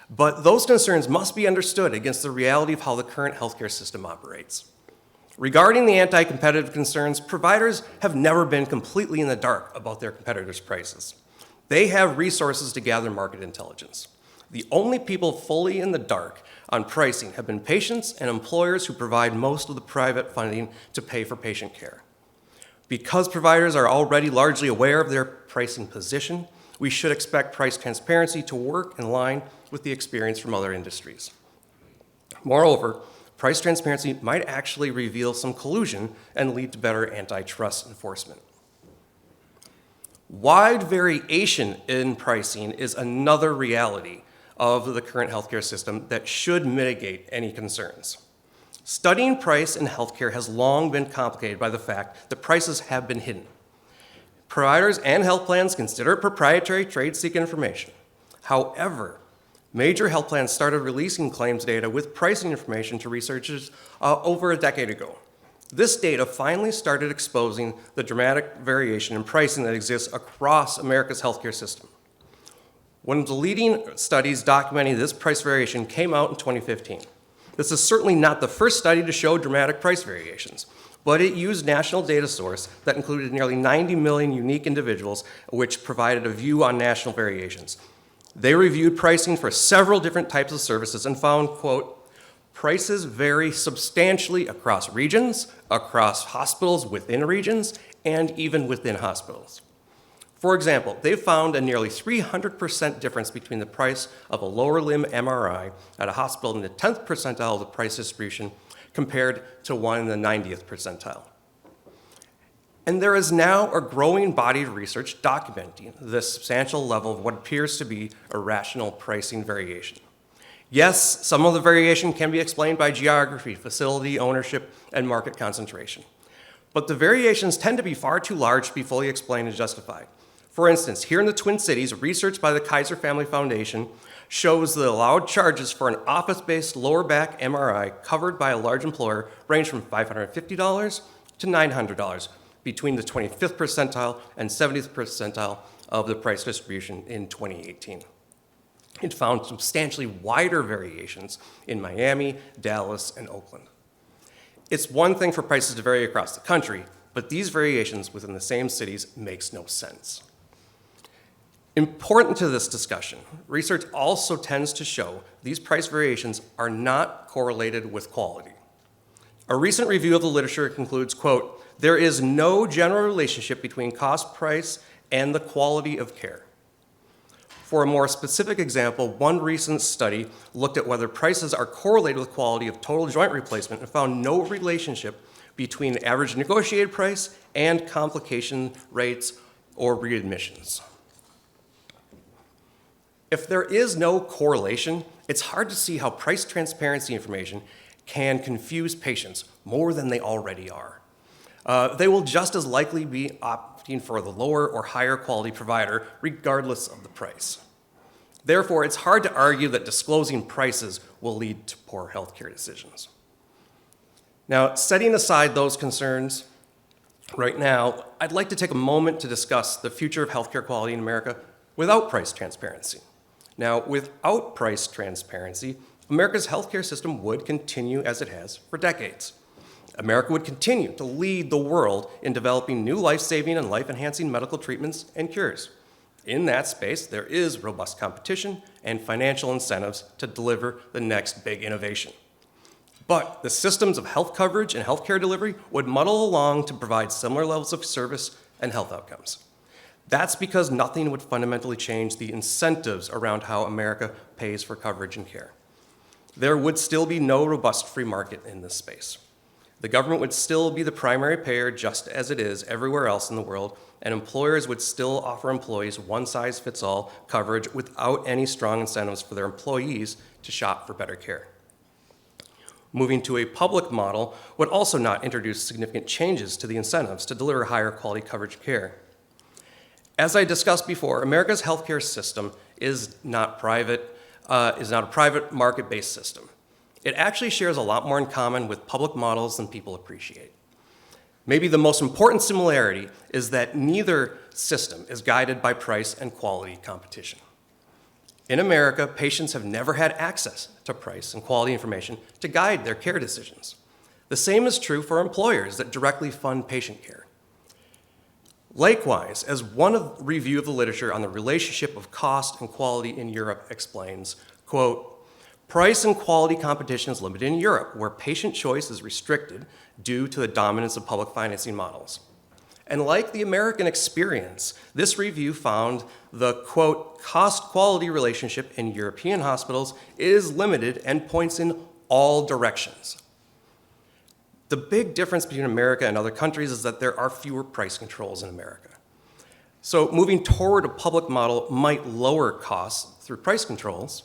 but those concerns must be understood against the reality of how the current healthcare system operates. Regarding the anti-competitive concerns, providers have never been completely in the dark about their competitors' prices. They have resources to gather market intelligence. The only people fully in the dark on pricing have been patients and employers who provide most of the private funding to pay for patient care. Because providers are already largely aware of their pricing position, we should expect price transparency to work in line with the experience from other industries. Moreover, price transparency might actually reveal some collusion and lead to better antitrust enforcement. Wide variation in pricing is another reality of the current healthcare system that should mitigate any concerns. Studying price in healthcare has long been complicated by the fact that prices have been hidden. Providers and health plans consider it proprietary trade secret information. However, major health plans started releasing claims data with pricing information to researchers over a decade ago. This data finally started exposing the dramatic variation in pricing that exists across America's healthcare system. One of the leading studies documenting this price variation came out in 2015. This is certainly not the first study to show dramatic price variations, but it used national data source that included nearly 90 million unique individuals, which provided a view on national variations. They reviewed pricing for several different types of services and found, quote, prices vary substantially across regions, across hospitals within regions, and even within hospitals. For example, they found a nearly 300% difference between the price of a lower limb MRI at a hospital in the 10th percentile of the price distribution compared to one in the 90th percentile. And there is now a growing body of research documenting this substantial level of what appears to be irrational pricing variation. Yes, some of the variation can be explained by geography, facility ownership, and market concentration. But the variations tend to be far too large to be fully explained and justified. For instance, here in the Twin Cities, research by the Kaiser Family Foundation shows the allowed charges for an office-based lower back MRI covered by a large employer range from $550 to $900 between the 25th percentile and 70th percentile of the price distribution in 2018. It found substantially wider variations in Miami, Dallas, and Oakland. It's one thing for prices to vary across the country, but these variations within the same cities makes no sense. Important to this discussion, research also tends to show these price variations are not correlated with quality. A recent review of the literature concludes, quote, there is no general relationship between cost price and the quality of care. For a more specific example, one recent study looked at whether prices are correlated with quality of total joint replacement and found no relationship between average negotiated price and complication rates or readmissions. If there is no correlation, it's hard to see how price transparency information can confuse patients more than they already are. They will just as likely be opting for the lower or higher quality provider regardless of the price. Therefore, it's hard to argue that disclosing prices will lead to poor healthcare decisions. Now, setting aside those concerns, right now, I'd like to take a moment to discuss the future of healthcare quality in America without price transparency. Now, without price transparency, America's healthcare system would continue as it has for decades. America would continue to lead the world in developing new life-saving and life-enhancing medical treatments and cures. In that space, there is robust competition and financial incentives to deliver the next big innovation. But the systems of health coverage and healthcare delivery would muddle along to provide similar levels of service and health outcomes. That's because nothing would fundamentally change the incentives around how America pays for coverage and care. There would still be no robust free market in this space. The government would still be the primary payer just as it is everywhere else in the world, and employers would still offer employees one-size-fits-all coverage without any strong incentives for their employees to shop for better care. Moving to a public model would also not introduce significant changes to the incentives to deliver higher quality coverage care. As I discussed before, America's healthcare system is not a private market-based system. It actually shares a lot more in common with public models than people appreciate. Maybe the most important similarity is that neither system is guided by price and quality competition. In America, patients have never had access to price and quality information to guide their care decisions. The same is true for employers that directly fund patient care. Likewise, as one review of the literature on the relationship of cost and quality in Europe explains, quote, price and quality competition is limited in Europe, where patient choice is restricted due to the dominance of public financing models. And like the American experience, this review found the, quote, cost-quality relationship in European hospitals is limited and points in all directions. The big difference between America and other countries is that there are fewer price controls in America. So moving toward a public model might lower costs through price controls,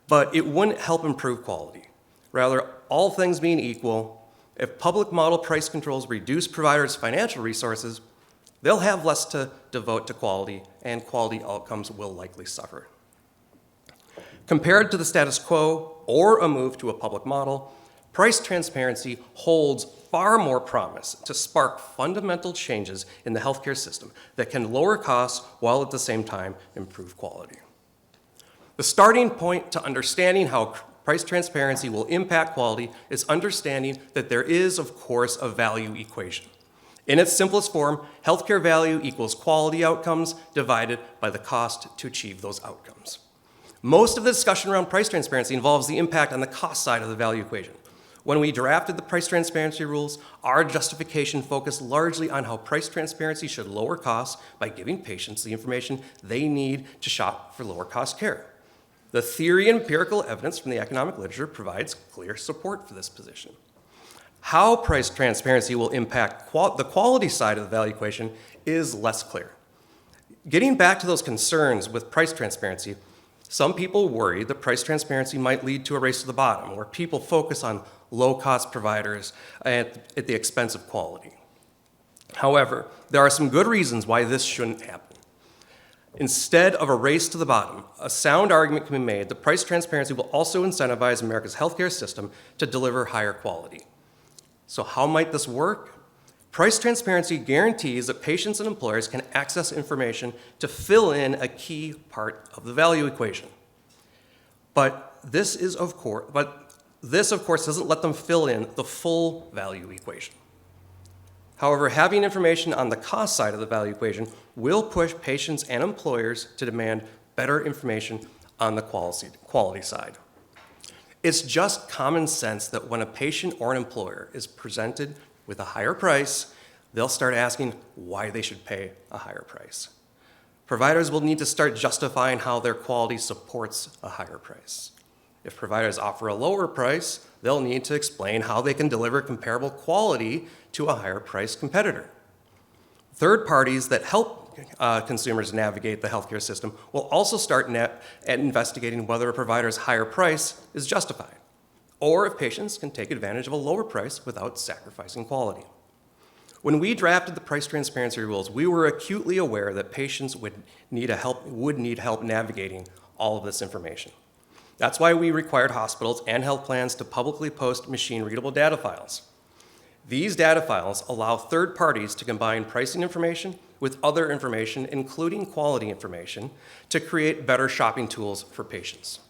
but it wouldn't help improve quality. Rather, all things being equal, if public model price controls reduce providers' financial resources, they'll have less to devote to quality, and quality outcomes will likely suffer. Compared to the status quo or a move to a public model, price transparency holds far more promise to spark fundamental changes in the healthcare system that can lower costs while at the same time improve quality. The starting point to understanding how price transparency will impact quality is understanding that there is, of course, a value equation. In its simplest form, healthcare value equals quality outcomes divided by the cost to achieve those outcomes. Most of the discussion around price transparency involves the impact on the cost side of the value equation. When we drafted the price transparency rules, our justification focused largely on how price transparency should lower costs by giving patients the information they need to shop for lower cost care. The theory and empirical evidence from the economic literature provides clear support for this position. How price transparency will impact the quality side of the value equation is less clear. Getting back to those concerns with price transparency, some people worry that price transparency might lead to a race to the bottom, where people focus on low-cost providers at the expense of quality. However, there are some good reasons why this shouldn't happen. Instead of a race to the bottom, a sound argument can be made that price transparency will also incentivize America's healthcare system to deliver higher quality. So how might this work? Price transparency guarantees that patients and employers can access information to fill in a key part of the value equation. But this, of course, doesn't let them fill in the full value equation. However, having information on the cost side of the value equation will push patients and employers to demand better information on the quality side. It's just common sense that when a patient or an employer is presented with a higher price, they'll start asking why they should pay a higher price. Providers will need to start justifying how their quality supports a higher price. If providers offer a lower price, they'll need to explain how they can deliver comparable quality to a higher price competitor. Third parties that help consumers navigate the healthcare system will also start investigating whether a provider's higher price is justified, or if patients can take advantage of a lower price without sacrificing quality. When we drafted the price transparency rules, we were acutely aware that patients would need help navigating all of this information. That's why we required hospitals and health plans to publicly post machine-readable data files. These data files allow third parties to combine pricing information with other information, including quality information, to create better shopping tools for patients.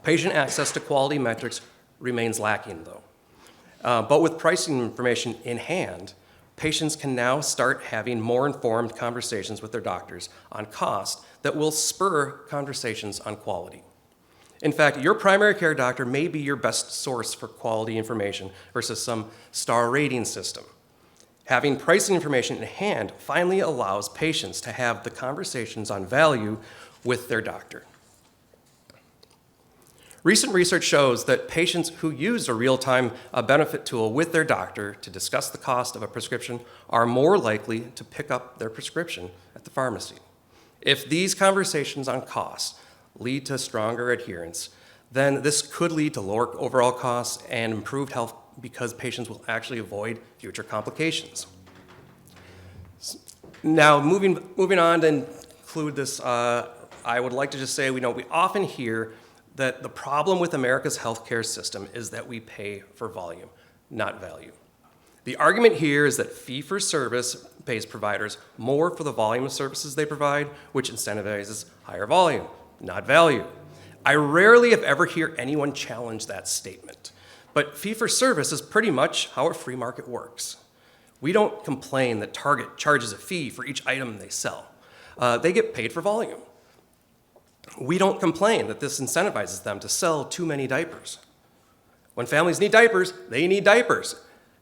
Patient access to quality metrics remains lacking, though. But with pricing information in hand, patients can now start having more informed conversations with their doctors on cost that will spur conversations on quality. In fact, your primary care doctor may be your best source for quality information versus some star rating system. Having pricing information in hand finally allows patients to have the conversations on value with their doctor. Recent research shows that patients who use a real-time benefit tool with their doctor to discuss the cost of a prescription are more likely to pick up their prescription at the pharmacy. If these conversations on cost lead to stronger adherence, then this could lead to lower overall costs and improved health because patients will actually avoid future complications. Now, moving on to include this, I would like to just say, we often hear that the problem with America's healthcare system is that we pay for volume, not value. The argument here is that fee-for-service pays providers more for the volume of services they provide, which incentivizes higher volume, not value. I rarely, if ever, hear anyone challenge that statement. But fee-for-service is pretty much how a free market works. We don't complain that Target charges a fee for each item they sell. They get paid for volume. We don't complain that this incentivizes them to sell too many diapers. When families need diapers, they need diapers.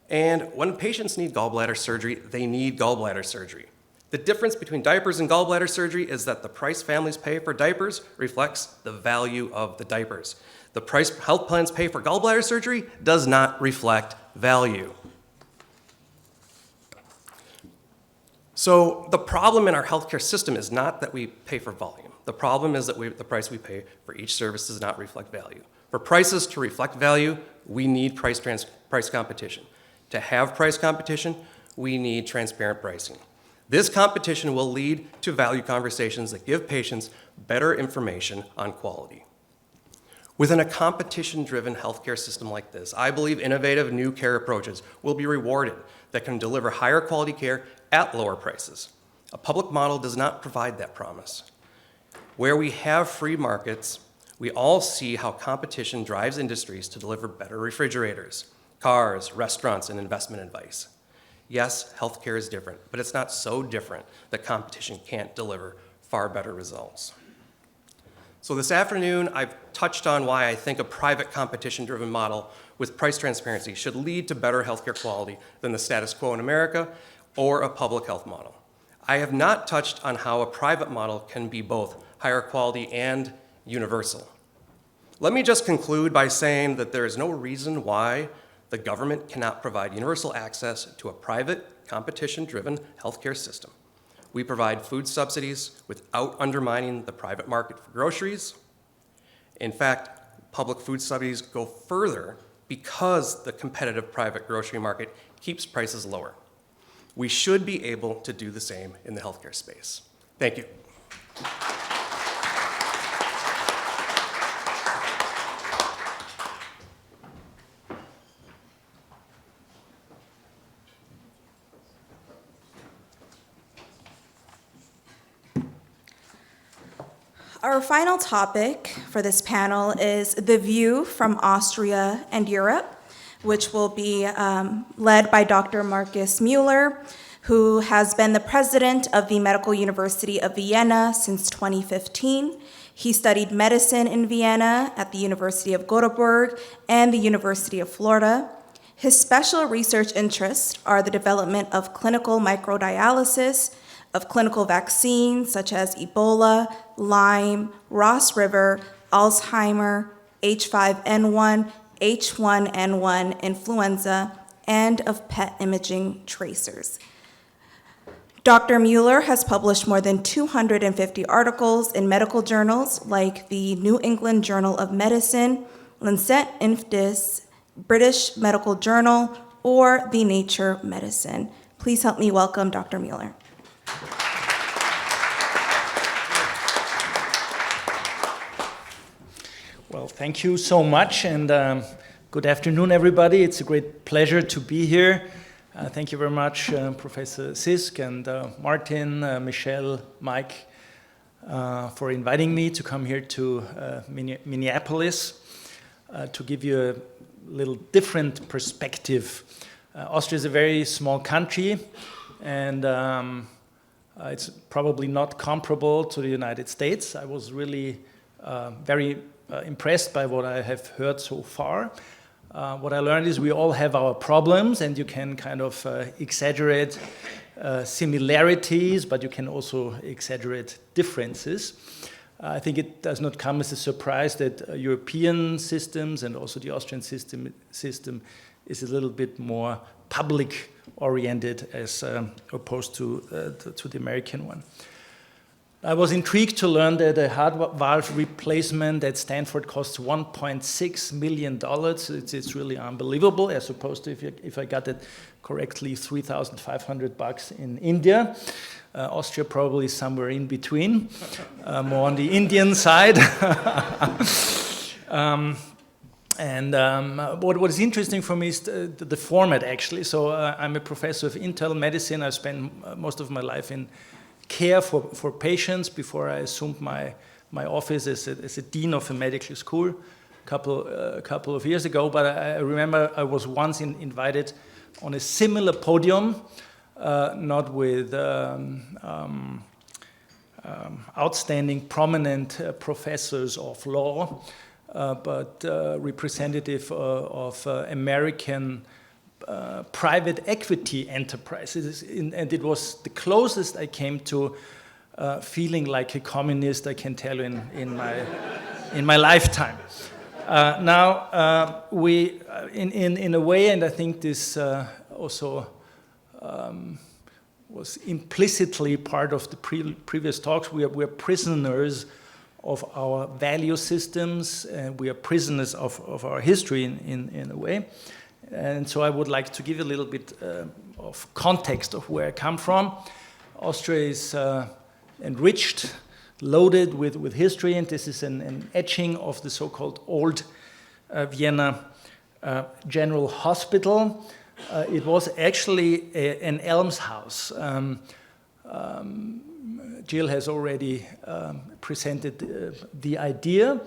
And when patients need gallbladder surgery, they need gallbladder surgery. The difference between diapers and gallbladder surgery is that the price families pay for diapers reflects the value of the diapers. The price health plans pay for gallbladder surgery does not reflect value. So the problem in our healthcare system is not that we pay for volume. The problem is that the price we pay for each service does not reflect value. For prices to reflect value, we need price competition. To have price competition, we need transparent pricing. This competition will lead to value conversations that give patients better information on quality. Within a competition-driven healthcare system like this, I believe innovative new care approaches will be rewarded that can deliver higher quality care at lower prices. A public model does not provide that promise. Where we have free markets, we all see how competition drives industries to deliver better refrigerators, cars, restaurants, and investment advice. Yes, healthcare is different, but it's not so different that competition can't deliver far better results. So this afternoon, I've touched on why I think a private competition-driven model with price transparency should lead to better healthcare quality than the status quo in America or a public health model. I have not touched on how a private model can be both higher quality and universal. Let me just conclude by saying that there is no reason why the government cannot provide universal access to a private, competition-driven healthcare system. We provide food subsidies without undermining the private market for groceries. In fact, public food subsidies go further because the competitive private grocery market keeps prices lower. We should be able to do the same in the healthcare space. Thank you. Our final topic for this panel is the view from Austria and Europe, which will be led by Dr. Markus Müller, who has been the president of the Medical University of Vienna since 2015. He studied medicine in Vienna at the University of Göteborg and the University of Florida. His special research interests are the development of clinical microdialysis, of clinical vaccines such as Ebola, Lyme, Ross River, Alzheimer, H5N1, H1N1 influenza, and of PET imaging tracers. Dr. Müller has published more than 250 articles in medical journals like the New England Journal of Medicine, Lancet Infdis, British Medical Journal, or the Nature Medicine. Please help me welcome Dr. Müller. Well, thank you so much, and good afternoon, everybody. It's a great pleasure to be here. Thank you very much, Professor Sisk and Martin, Michelle, Mike, for inviting me to come here to Minneapolis to give you a little different perspective. Austria is a very small country, and it's probably not comparable to the United States. I was really very impressed by what I have heard so far. What I learned is we all have our problems, and you can kind of exaggerate similarities, but you can also exaggerate differences. I think it does not come as a surprise that European systems and also the Austrian system is a little bit more public-oriented as opposed to the American one. I was intrigued to learn that a heart valve replacement at Stanford costs $1.6 million. It's really unbelievable, as opposed to, if I got it correctly, $3,500 in India. Austria probably somewhere in between, more on the Indian side. What is interesting for me is the format, actually. So I'm a professor of internal medicine. I spent most of my life in care for patients before I assumed my office as a dean of a medical school a couple of years ago. But I remember I was once invited on a similar podium, not with outstanding prominent professors of law, but representative of American private equity enterprises, and it was the closest I came to feeling like a communist, I can tell you, in my lifetime. Now we, in a way, and I think this also was implicitly part of the previous talks, we are prisoners of our value systems, and we are prisoners of our history in a way. And so I would like to give you a little bit of context of where I come from. Austria is enriched, loaded with history, and this is an etching of the so-called old Vienna General Hospital. It was actually an almshouse. Jill has already presented the idea.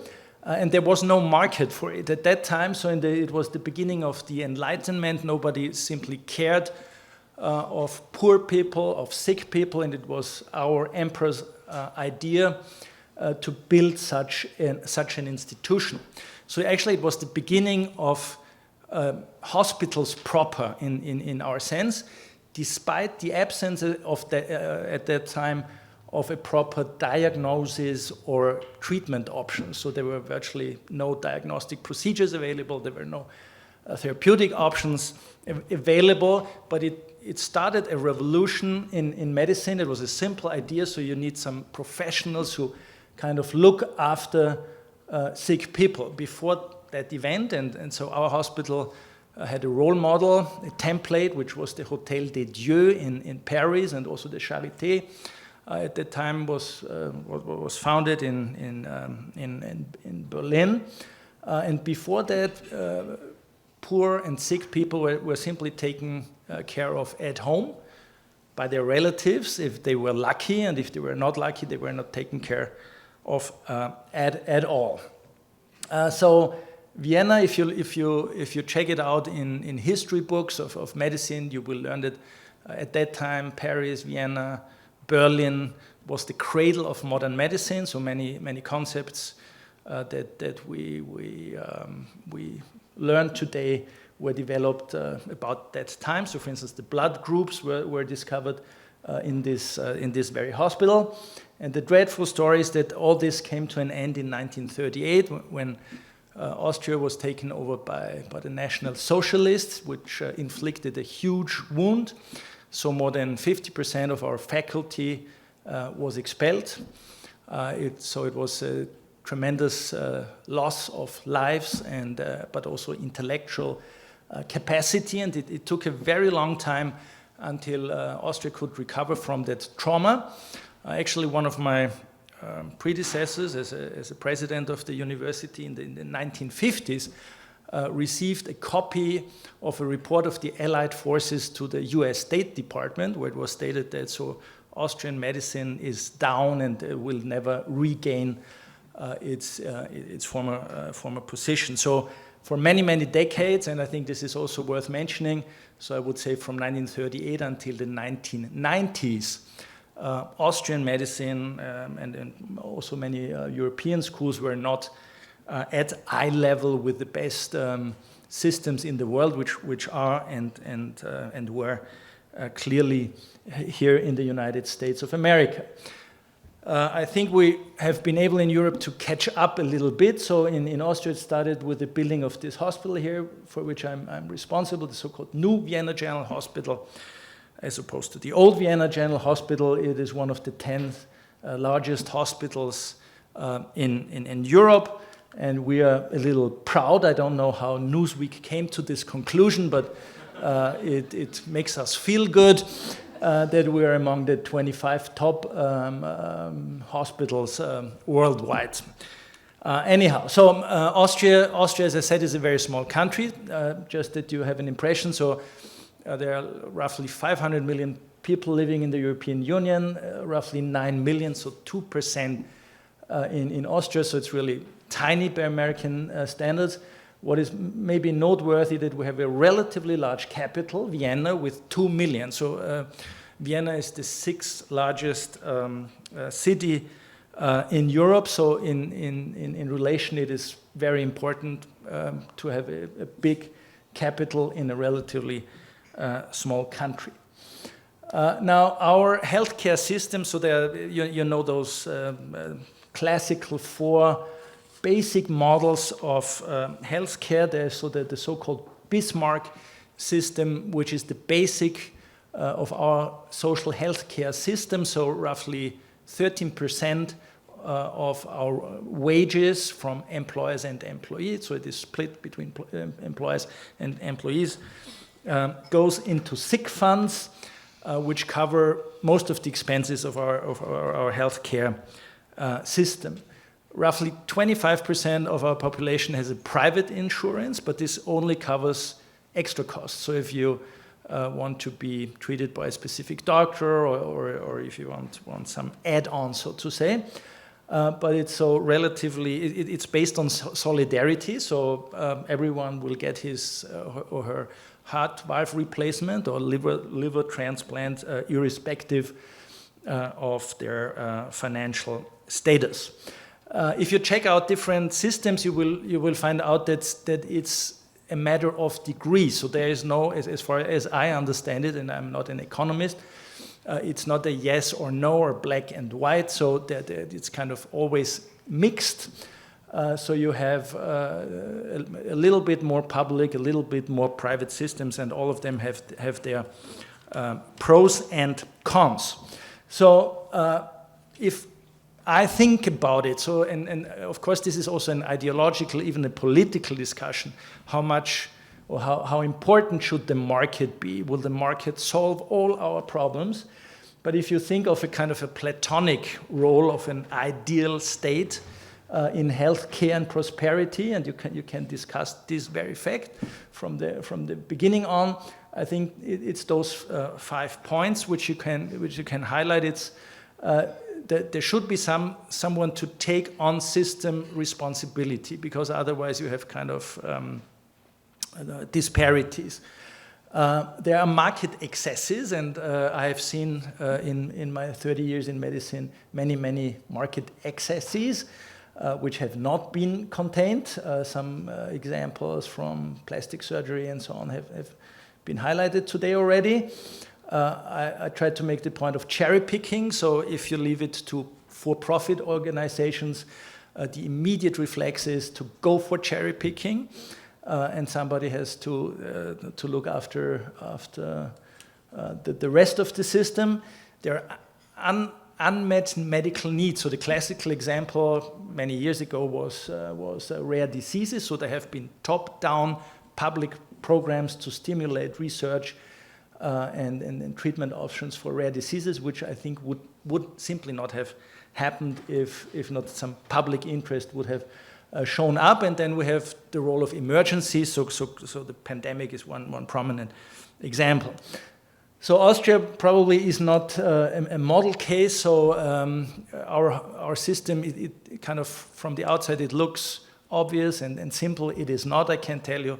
And there was no market for it at that time, so it was the beginning of the Enlightenment. Nobody simply cared of poor people, of sick people, and it was our emperor's idea to build such an institution. So actually it was the beginning of hospitals proper in our sense, despite the absence of at that time of a proper diagnosis or treatment options. So there were virtually no diagnostic procedures available, there were no therapeutic options available, but it started a revolution in medicine. It was a simple idea, so you need some professionals who kind of look after sick people before that event, and so our hospital had a role model, a template, which was the Hôtel des Dieux in Paris, and also the Charité. At that time was founded in Berlin, and before that, poor and sick people were simply taken care of at home by their relatives if they were lucky, and if they were not lucky, they were not taken care of at all. So Vienna, if you check it out in history books of medicine, you will learn that at that time Paris, Vienna, Berlin was the cradle of modern medicine. So many concepts that we learn today were developed about that time. So for instance, the blood groups were discovered in this very hospital. And the dreadful story is that all this came to an end in 1938 when Austria was taken over by the National Socialists, which inflicted a huge wound. So more than 50% of our faculty was expelled. So it was a tremendous loss of lives and but also intellectual capacity, and it took a very long time until Austria could recover from that trauma. Actually, one of my predecessors as a president of the university in the 1950s received a copy of a report of the Allied forces to the US State Department, where it was stated that so Austrian medicine is down and will never regain its former position. So for many, many decades, and I think this is also worth mentioning, so I would say from 1938 until the 1990s, Austrian medicine and also many European schools were not at eye level with the best systems in the world, which are and were clearly here in the United States of America. I think we have been able in Europe to catch up a little bit. So in Austria, it started with the building of this hospital here, for which I'm responsible, the so-called New Vienna General Hospital, as opposed to the Old Vienna General Hospital. It is one of the 10 largest hospitals in Europe, and we are a little proud. I don't know how Newsweek came to this conclusion, but it makes us feel good that we are among the 25 top hospitals worldwide. Anyhow, so Austria, as I said, is a very small country, just that you have an impression. So there are roughly 500 million people living in the European Union, roughly 9 million, so 2% in Austria, so it's really tiny by American standards. What is maybe noteworthy that we have a relatively large capital, Vienna, with 2 million. So Vienna is the 6th largest city in Europe. So in relation, it is very important to have a big capital in a relatively small country. Now, our healthcare system, so there you know those classical 4 basic models of healthcare. There's so the so-called Bismarck system, which is the basic of our social healthcare system. So roughly 13% of our wages from employers and employees, so it is split between employers and employees, goes into sick funds, which cover most of the expenses of our healthcare system. Roughly 25% of our population has a private insurance, but this only covers extra costs. So if you want to be treated by a specific doctor or if you want some add-on, so to say. But it's so relatively, it's based on solidarity, so everyone will get his or her heart valve replacement or liver transplant irrespective of their financial status. If you check out different systems, you will find out that it's a matter of degree. So there is no, as far as I understand it, and I'm not an economist, it's not a yes or no or black and white. So that it's kind of always mixed. So you have a little bit more public, a little bit more private systems, and all of them have their pros and cons. So if I think about it, so and of course this is also an ideological, even a political discussion. How much or how important should the market be? Will the market solve all our problems? But if you think of a kind of a Platonic role of an ideal state in healthcare and prosperity, and you can discuss this very fact from the beginning on. I think it's those 5 points which you can highlight. It's that there should be someone to take on system responsibility, because otherwise you have kind of disparities. There are market excesses, and I have seen in my 30 years in medicine many market excesses. which have not been contained. Some examples from plastic surgery and so on have been highlighted today already. I tried to make the point of cherry picking. So if you leave it to for-profit organizations, the immediate reflex is to go for cherry picking, and somebody has to look after the rest of the system. There are unmet medical needs. So the classical example many years ago was rare diseases. So there have been top-down public programs to stimulate research and treatment options for rare diseases, which I think would simply not have happened if not some public interest would have shown up. And then we have the role of emergency. So the pandemic is one prominent example. So Austria probably is not a model case. So our system, it kind of from the outside, it looks obvious and simple. It is not, I can tell you.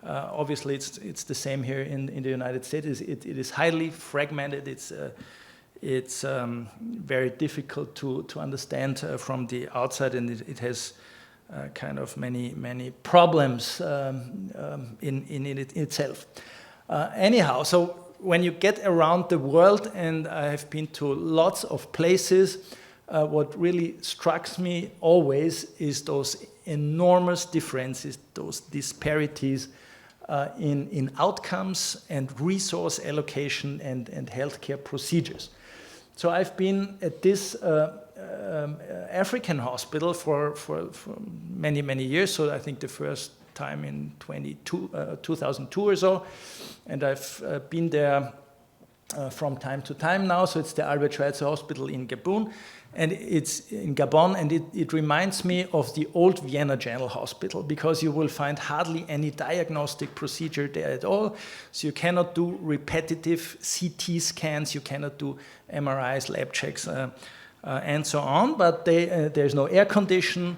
Obviously, it's the same here in the United States. It is highly fragmented. It's very difficult to understand from the outside, and it has kind of many problems in it itself. Anyhow, so when you get around the world, and I have been to lots of places, what really strikes me always is those enormous differences, those disparities in outcomes and resource allocation and healthcare procedures. So I've been at this African hospital for many years. So I think the first time in 2002 or so, and I've been there from time to time now. So it's the Albert Schweitzer Hospital in Gabon, and it's in Gabon, and it reminds me of the old Vienna General Hospital, because you will find hardly any diagnostic procedure there at all. So you cannot do repetitive CT scans, you cannot do MRIs, lab checks, and so on. But there's no air condition.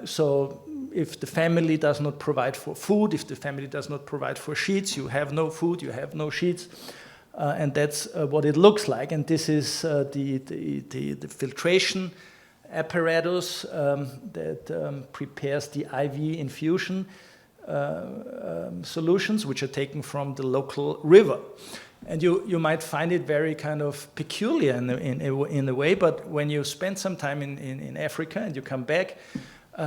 So if the family does not provide for food, if the family does not provide for sheets, you have no food, you have no sheets. And that's what it looks like. And this is the filtration apparatus that prepares the IV infusion solutions, which are taken from the local river. And you might find it very kind of peculiar in a way, but when you spend some time in Africa and you come back,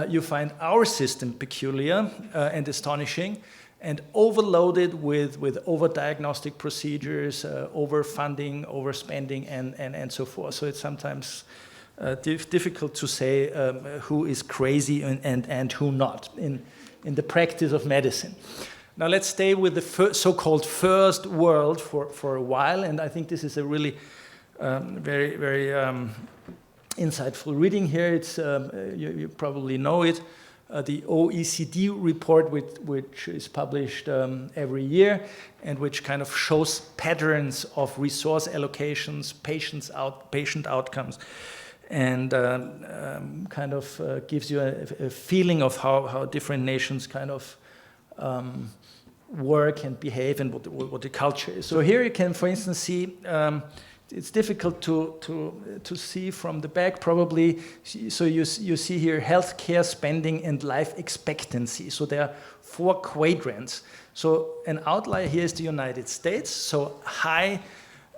you find our system peculiar and astonishing, and overloaded with over-diagnostic procedures, overfunding, overspending, and so forth. So it's sometimes difficult to say who is crazy and who not in the practice of medicine. Now let's stay with the so-called first world for a while, and I think this is a really very insightful reading here. It's you probably know it. The OECD report, which is published every year, and which kind of shows patterns of resource allocations, patient outcomes, and kind of gives you a feeling of how different nations kind of work and behave, and what the culture is. So here you can, for instance, see. It's difficult to see from the back, probably. So you see here healthcare spending and life expectancy. So there are 4 quadrants. So an outlier here is the United States. So high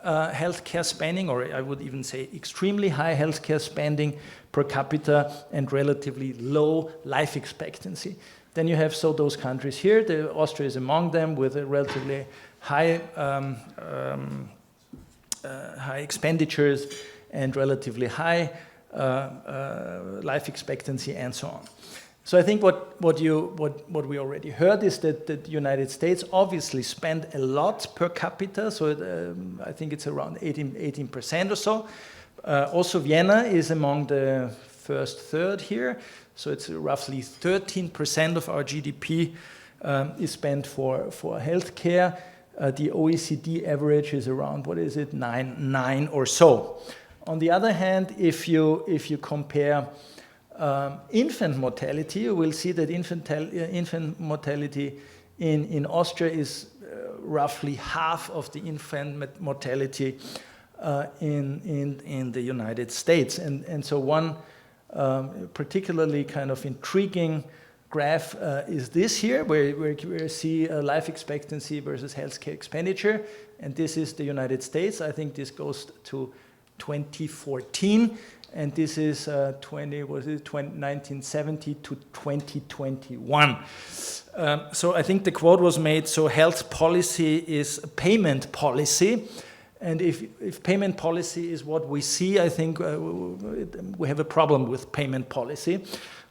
healthcare spending, or I would even say extremely high healthcare spending per capita, and relatively low life expectancy. Then you have those countries here. Austria is among them, with a relatively high high expenditures and relatively high life expectancy, and so on. So I think what we already heard is that the United States obviously spend a lot per capita. So I think it's around 18% or so. Also Vienna is among the first third here. So it's roughly 13% of our GDP is spent for healthcare. The OECD average is around, 9 or so. On the other hand, if you compare infant mortality, you will see that infant mortality in Austria is roughly half of the infant mortality in the United States. And so one Particularly kind of intriguing graph is this here, where we see life expectancy versus healthcare expenditure, and this is the United States. I think this goes to 2014, and this is 1970 to 2021. So I think the quote was made, so health policy is payment policy. And if payment policy is what we see, I think we have a problem with payment policy,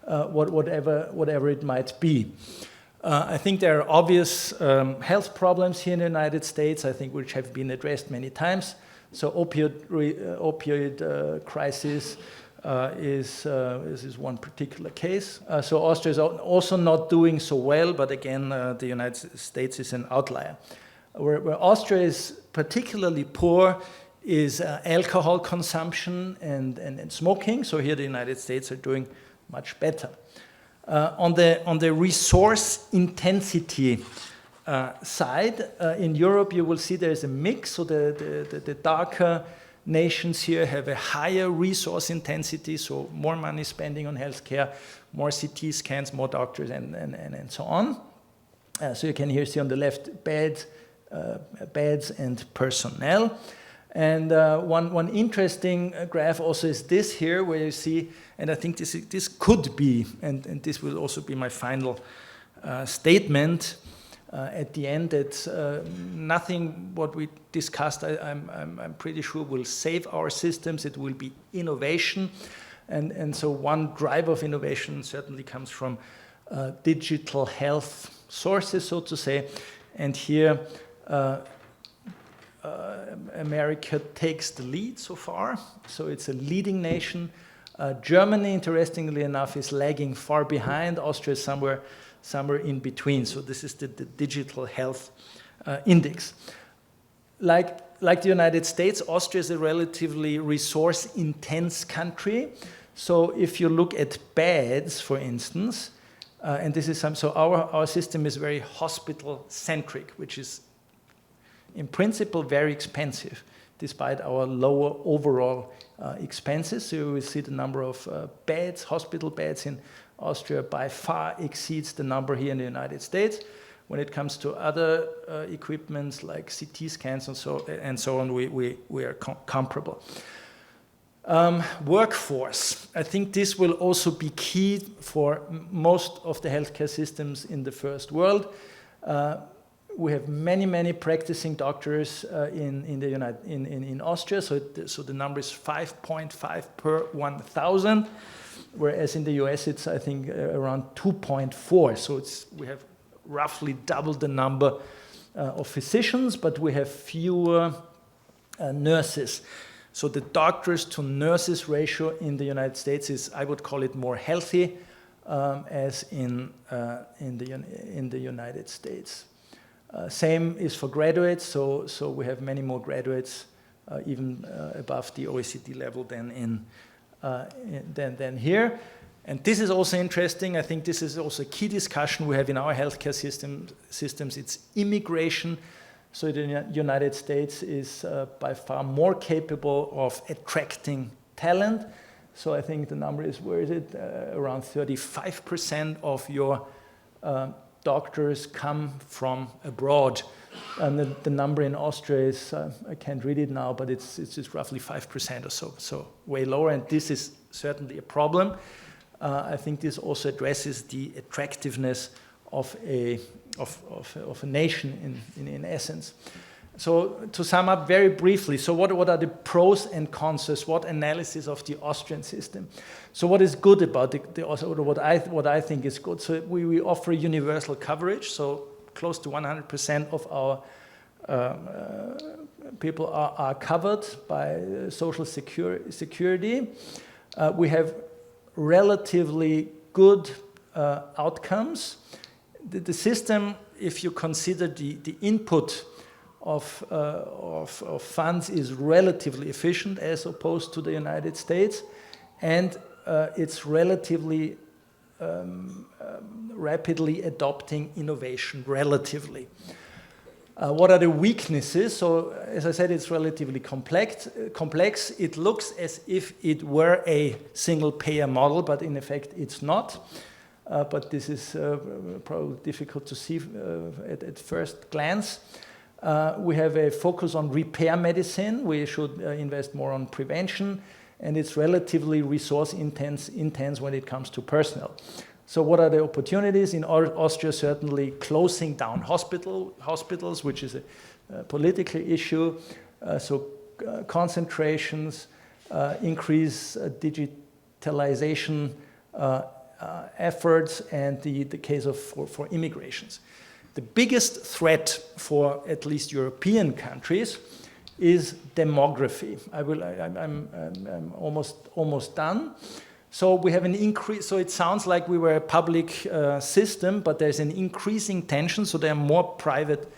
whatever it might be. I think there are obvious health problems here in the United States, I think, which have been addressed many times. So opioid crisis is one particular case. So Austria is also not doing so well, but again, the United States is an outlier. Where Austria is particularly poor is alcohol consumption and smoking. So here the United States are doing much better. On the resource intensity side, in Europe you will see there's a mix. So the darker nations here have a higher resource intensity, so more money spending on healthcare, more CT scans, more doctors, and so on. So you can here see on the left beds and personnel. And one interesting graph also is this here, where you see, and I think this could be, and this will also be my final statement at the end, that nothing what we discussed, I'm pretty sure, will save our systems. It will be innovation. And so one drive of innovation certainly comes from digital health sources, so to say. And here, America takes the lead so far, so it's a leading nation. Germany, interestingly enough, is lagging far behind. Austria is somewhere in between. So this is the digital health index. Like the United States, Austria is a relatively resource-intense country. So if you look at beds, for instance, and this is so our system is very hospital-centric, which is in principle very expensive, despite our lower overall expenses. So you will see the number of beds, hospital beds in Austria by far exceeds the number here in the United States. When it comes to other equipments like CT scans and so on, we are comparable. Workforce. I think this will also be key for most of the healthcare systems in the first world. We have many practicing doctors in Austria, so the number is 5.5 per 1,000, whereas in the US it's, I think, around 2.4. So we have roughly double the number of physicians, but we have fewer nurses. So the doctors to nurses ratio in the United States is, I would call it, more healthy as in the United States. Same is for graduates, so we have many more graduates, even above the OECD level than here. And this is also interesting. I think this is also a key discussion we have in our healthcare systems. It's immigration. So the United States is by far more capable of attracting talent. So I think the number is, where is it? Around 35% of your doctors come from abroad. And the number in Austria is, I can't read it now, but it's just roughly 5% or so way lower. And this is certainly a problem. I think this also addresses the attractiveness of a nation in essence. So to sum up very briefly, so what are the pros and cons? What analysis of the Austrian system? So what is good about what I think is good? So we offer universal coverage, so close to 100% of our people are covered by social security. We have relatively good outcomes. The system, if you consider the input of funds, is relatively efficient as opposed to the United States, and it's relatively rapidly adopting innovation, relatively. What are the weaknesses? So, as I said, it's relatively complex. It looks as if it were a single-payer model, but in effect, it's not. But this is probably difficult to see at first glance. We have a focus on repair medicine. We should invest more on prevention, and it's relatively resource intense when it comes to personnel. So what are the opportunities? In Austria, certainly closing down hospitals, which is a political issue. Concentrations, increase digitalization efforts, and the case for immigrations. The biggest threat for at least European countries is demography. I'm almost done. So we have an increase. So it sounds like we were a public system, but there's an increasing tension. So there are more private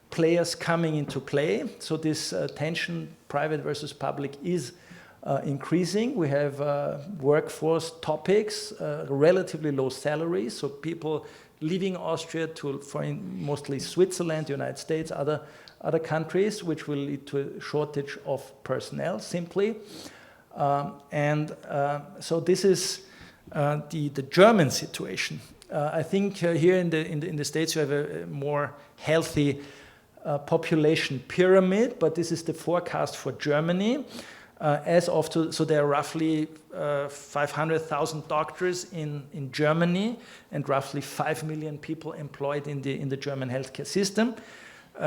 players coming into play. So this tension, private versus public, is increasing. We have workforce topics, relatively low salaries. So people leaving Austria for mostly Switzerland, United States, other countries, which will lead to a shortage of personnel simply. So this is the German situation. I think here in the States you have a more healthy population pyramid, but this is the forecast for Germany. So there are roughly 500,000 doctors in Germany and roughly 5 million people employed in the German healthcare system.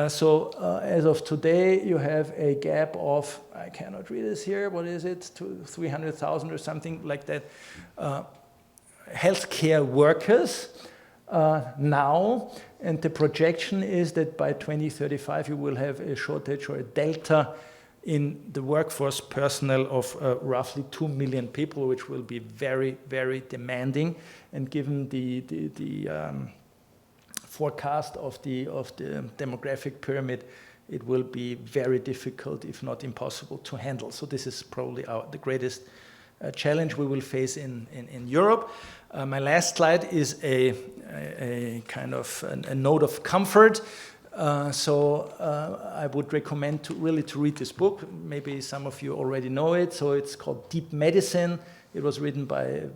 So as of today, you have a gap of, I cannot read this here, what is it, 300,000 or something like that, healthcare workers now. And the projection is that by 2035, you will have a shortage or a delta in the workforce personnel of roughly 2 million people, which will be very, very demanding. And given the forecast of the demographic pyramid, it will be very difficult, if not impossible, to handle. So this is probably the greatest challenge we will face in Europe. My last slide is a kind of a note of comfort. I would recommend to read this book. Maybe some of you already know it. So it's called Deep Medicine. It was written by a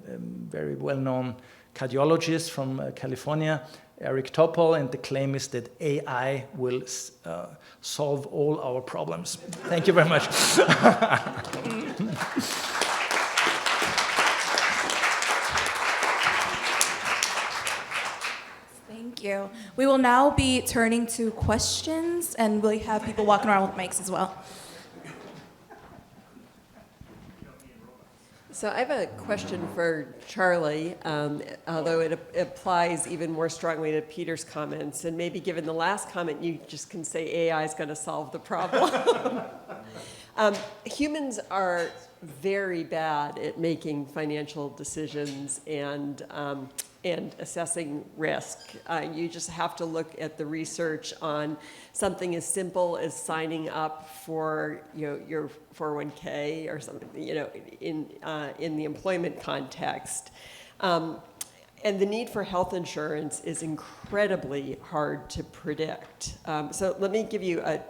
very well-known cardiologist from California, Eric Topol, and the claim is that AI will solve all our problems. Thank you very much. Thank you. We will now be turning to questions, and we'll have people walking around with mics as well. So I have a question for Charlie, although it applies even more strongly to Peter's comments. And maybe given the last comment, you just can say AI is going to solve the problem. Humans are very bad at making financial decisions and assessing risk. You just have to look at the research on something as simple as signing up for your 401k or something, in the employment context. And the need for health insurance is incredibly hard to predict. So let me give you a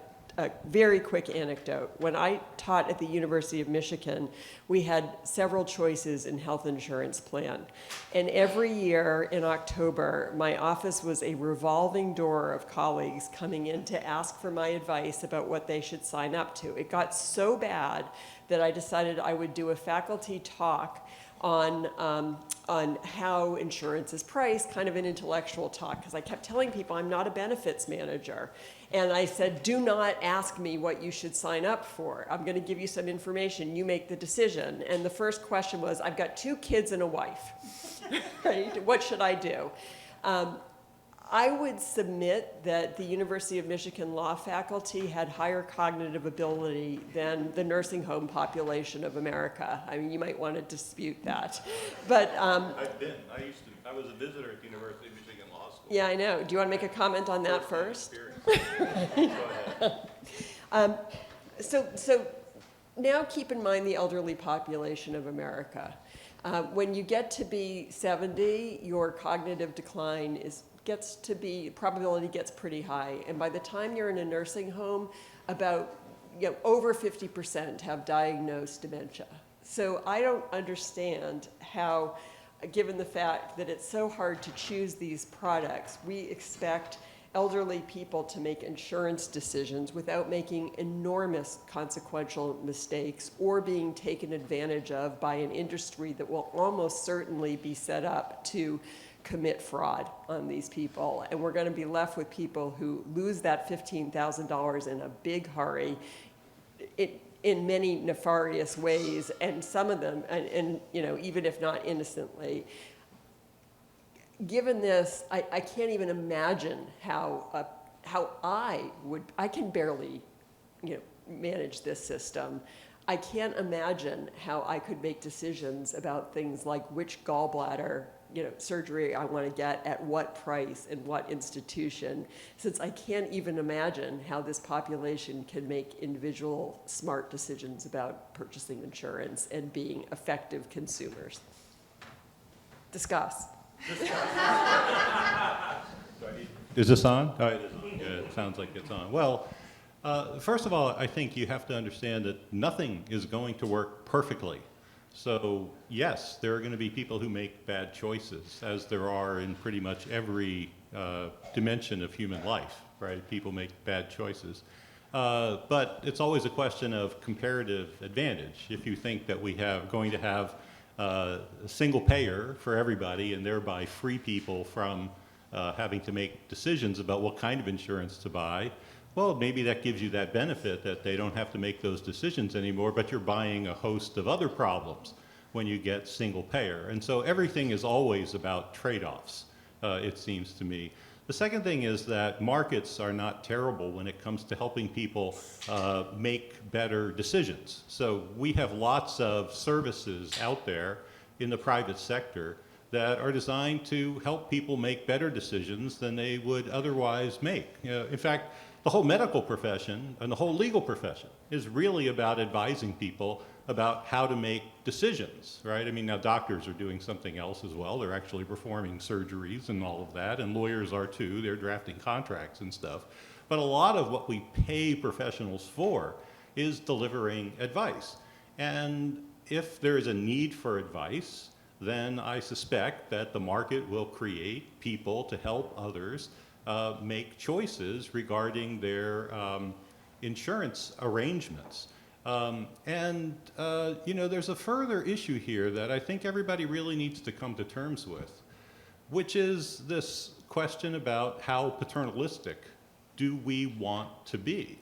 very quick anecdote. When I taught at the University of Michigan, we had several choices in health insurance plan. And every year in October, my office was a revolving door of colleagues coming in to ask for my advice about what they should sign up to. It got so bad that I decided I would do a faculty talk on how insurance is priced, kind of an intellectual talk, because I kept telling people I'm not a benefits manager. And I said, do not ask me what you should sign up for. I'm going to give you some information. You make the decision. And the first question was, I've got 2 kids and a wife. Right? What should I do? I would submit that the University of Michigan law faculty had higher cognitive ability than the nursing home population of America. I mean, you might want to dispute that. But I've been. I was a visitor at the University of Michigan Law School. Yeah, I know. Do you want to make a comment on that first? So now keep in mind the elderly population of America. When you get to be 70, your cognitive decline is probability gets pretty high. And by the time you're in a nursing home, about over 50% have diagnosed dementia. So I don't understand how, given the fact that it's so hard to choose these products, we expect elderly people to make insurance decisions without making enormous consequential mistakes or being taken advantage of by an industry that will almost certainly be set up to commit fraud on these people. And we're going to be left with people who lose that $15,000 in a big hurry in many nefarious ways, and some of them, and even if not innocently. Given this, I can't even imagine how I can barely, manage this system. I can't imagine how I could make decisions about things like which gallbladder, surgery I want to get at what price and what institution, since I can't even imagine how this population can make individual smart decisions about purchasing insurance and being effective consumers. Discuss. Is this on? Oh, it is on. Yeah, it sounds like it's on. Well, first of all, I think you have to understand that nothing is going to work perfectly. So yes, there are going to be people who make bad choices, as there are in pretty much every dimension of human life, right? People make bad choices. But it's always a question of comparative advantage. If you think that we have going to have a single payer for everybody and thereby free people from having to make decisions about what kind of insurance to buy, well, maybe that gives you that benefit that they don't have to make those decisions anymore, but you're buying a host of other problems when you get single payer. And so everything is always about trade-offs, it seems to me. The second thing is that markets are not terrible when it comes to helping people make better decisions. So we have lots of services out there in the private sector that are designed to help people make better decisions than they would otherwise make. In fact, the whole medical profession and the whole legal profession is really about advising people about how to make decisions, right? I mean, now doctors are doing something else as well. They're actually performing surgeries and all of that, and lawyers are too. They're drafting contracts and stuff. But a lot of what we pay professionals for is delivering advice. And if there is a need for advice, then I suspect that the market will create people to help others make choices regarding their insurance arrangements. There's a further issue here that I think everybody really needs to come to terms with, which is this question about how paternalistic do we want to be.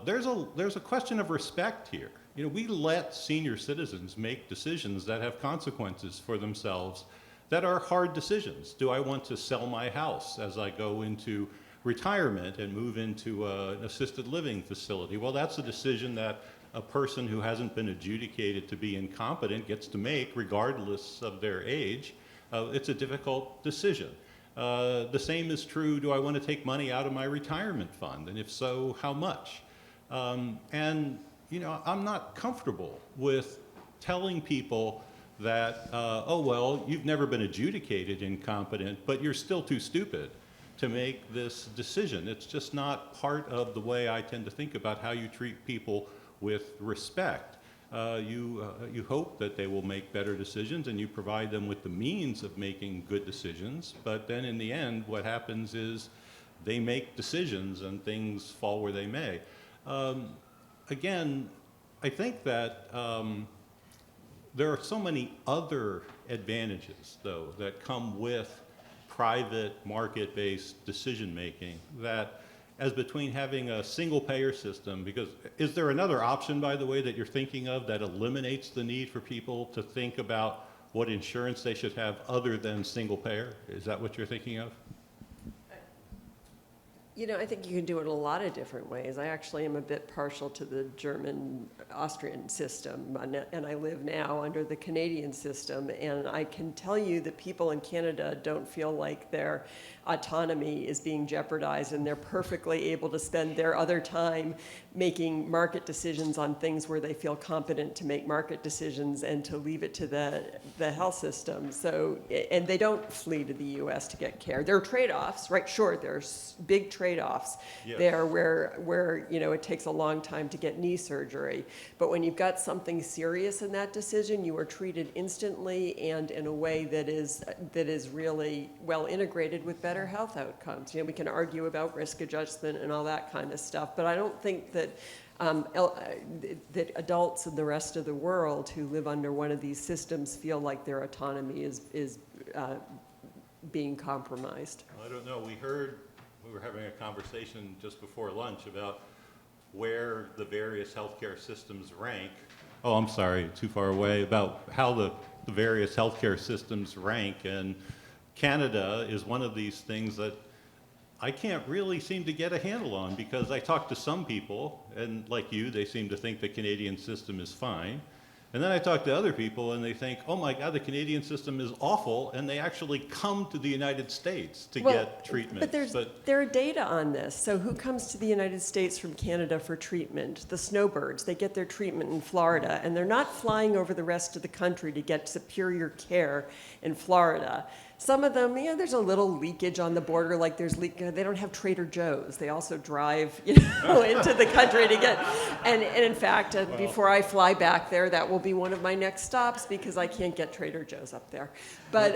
There's a question of respect here. We let senior citizens make decisions that have consequences for themselves that are hard decisions. Do I want to sell my house as I go into retirement and move into an assisted living facility? Well, that's a decision that a person who hasn't been adjudicated to be incompetent gets to make regardless of their age. It's a difficult decision. The same is true, do I want to take money out of my retirement fund? And if so, how much? I'm not comfortable with telling people that, oh, well, you've never been adjudicated incompetent, but you're still too stupid to make this decision. It's just not part of the way I tend to think about how you treat people with respect. You hope that they will make better decisions and you provide them with the means of making good decisions, but then in the end, what happens is they make decisions and things fall where they may. Again, I think that there are so many other advantages, though, that come with private market-based decision-making that, as between having a single-payer system, because is there another option, by the way, that you're thinking of that eliminates the need for people to think about what insurance they should have other than single-payer? Is that what you're thinking of? I think you can do it a lot of different ways. I actually am a bit partial to the German-Austrian system, and I live now under the Canadian system, and I can tell you that people in Canada don't feel like their autonomy is being jeopardized, and they're perfectly able to spend their other time making market decisions on things where they feel competent to make market decisions and to leave it to the health system. So, and they don't flee to the U.S. to get care. There are trade-offs, right? Sure, there's big trade-offs there where it takes a long time to get knee surgery. But when you've got something serious in that decision, you are treated instantly and in a way that is really well integrated with better health outcomes. We can argue about risk adjustment and all that kind of stuff, but I don't think that that adults in the rest of the world who live under one of these systems feel like their autonomy is being compromised. I don't know. We were having a conversation just before lunch about where the various healthcare systems rank. Oh, I'm sorry, too far away. About how the various healthcare systems rank, and Canada is one of these things that I can't really seem to get a handle on, because I talk to some people, and like you, they seem to think the Canadian system is fine. And then I talk to other people and they think, oh my God, the Canadian system is awful, and they actually come to the United States to get treatment. But there are data on this. So who comes to the United States from Canada for treatment? The snowbirds. They get their treatment in Florida, and they're not flying over the rest of the country to get superior care in Florida. Some of them, there's a little leakage on the border, like they don't have Trader Joe's. They also drive, into the country to get, and in fact, before I fly back there, that will be one of my next stops, because I can't get Trader Joe's up there. But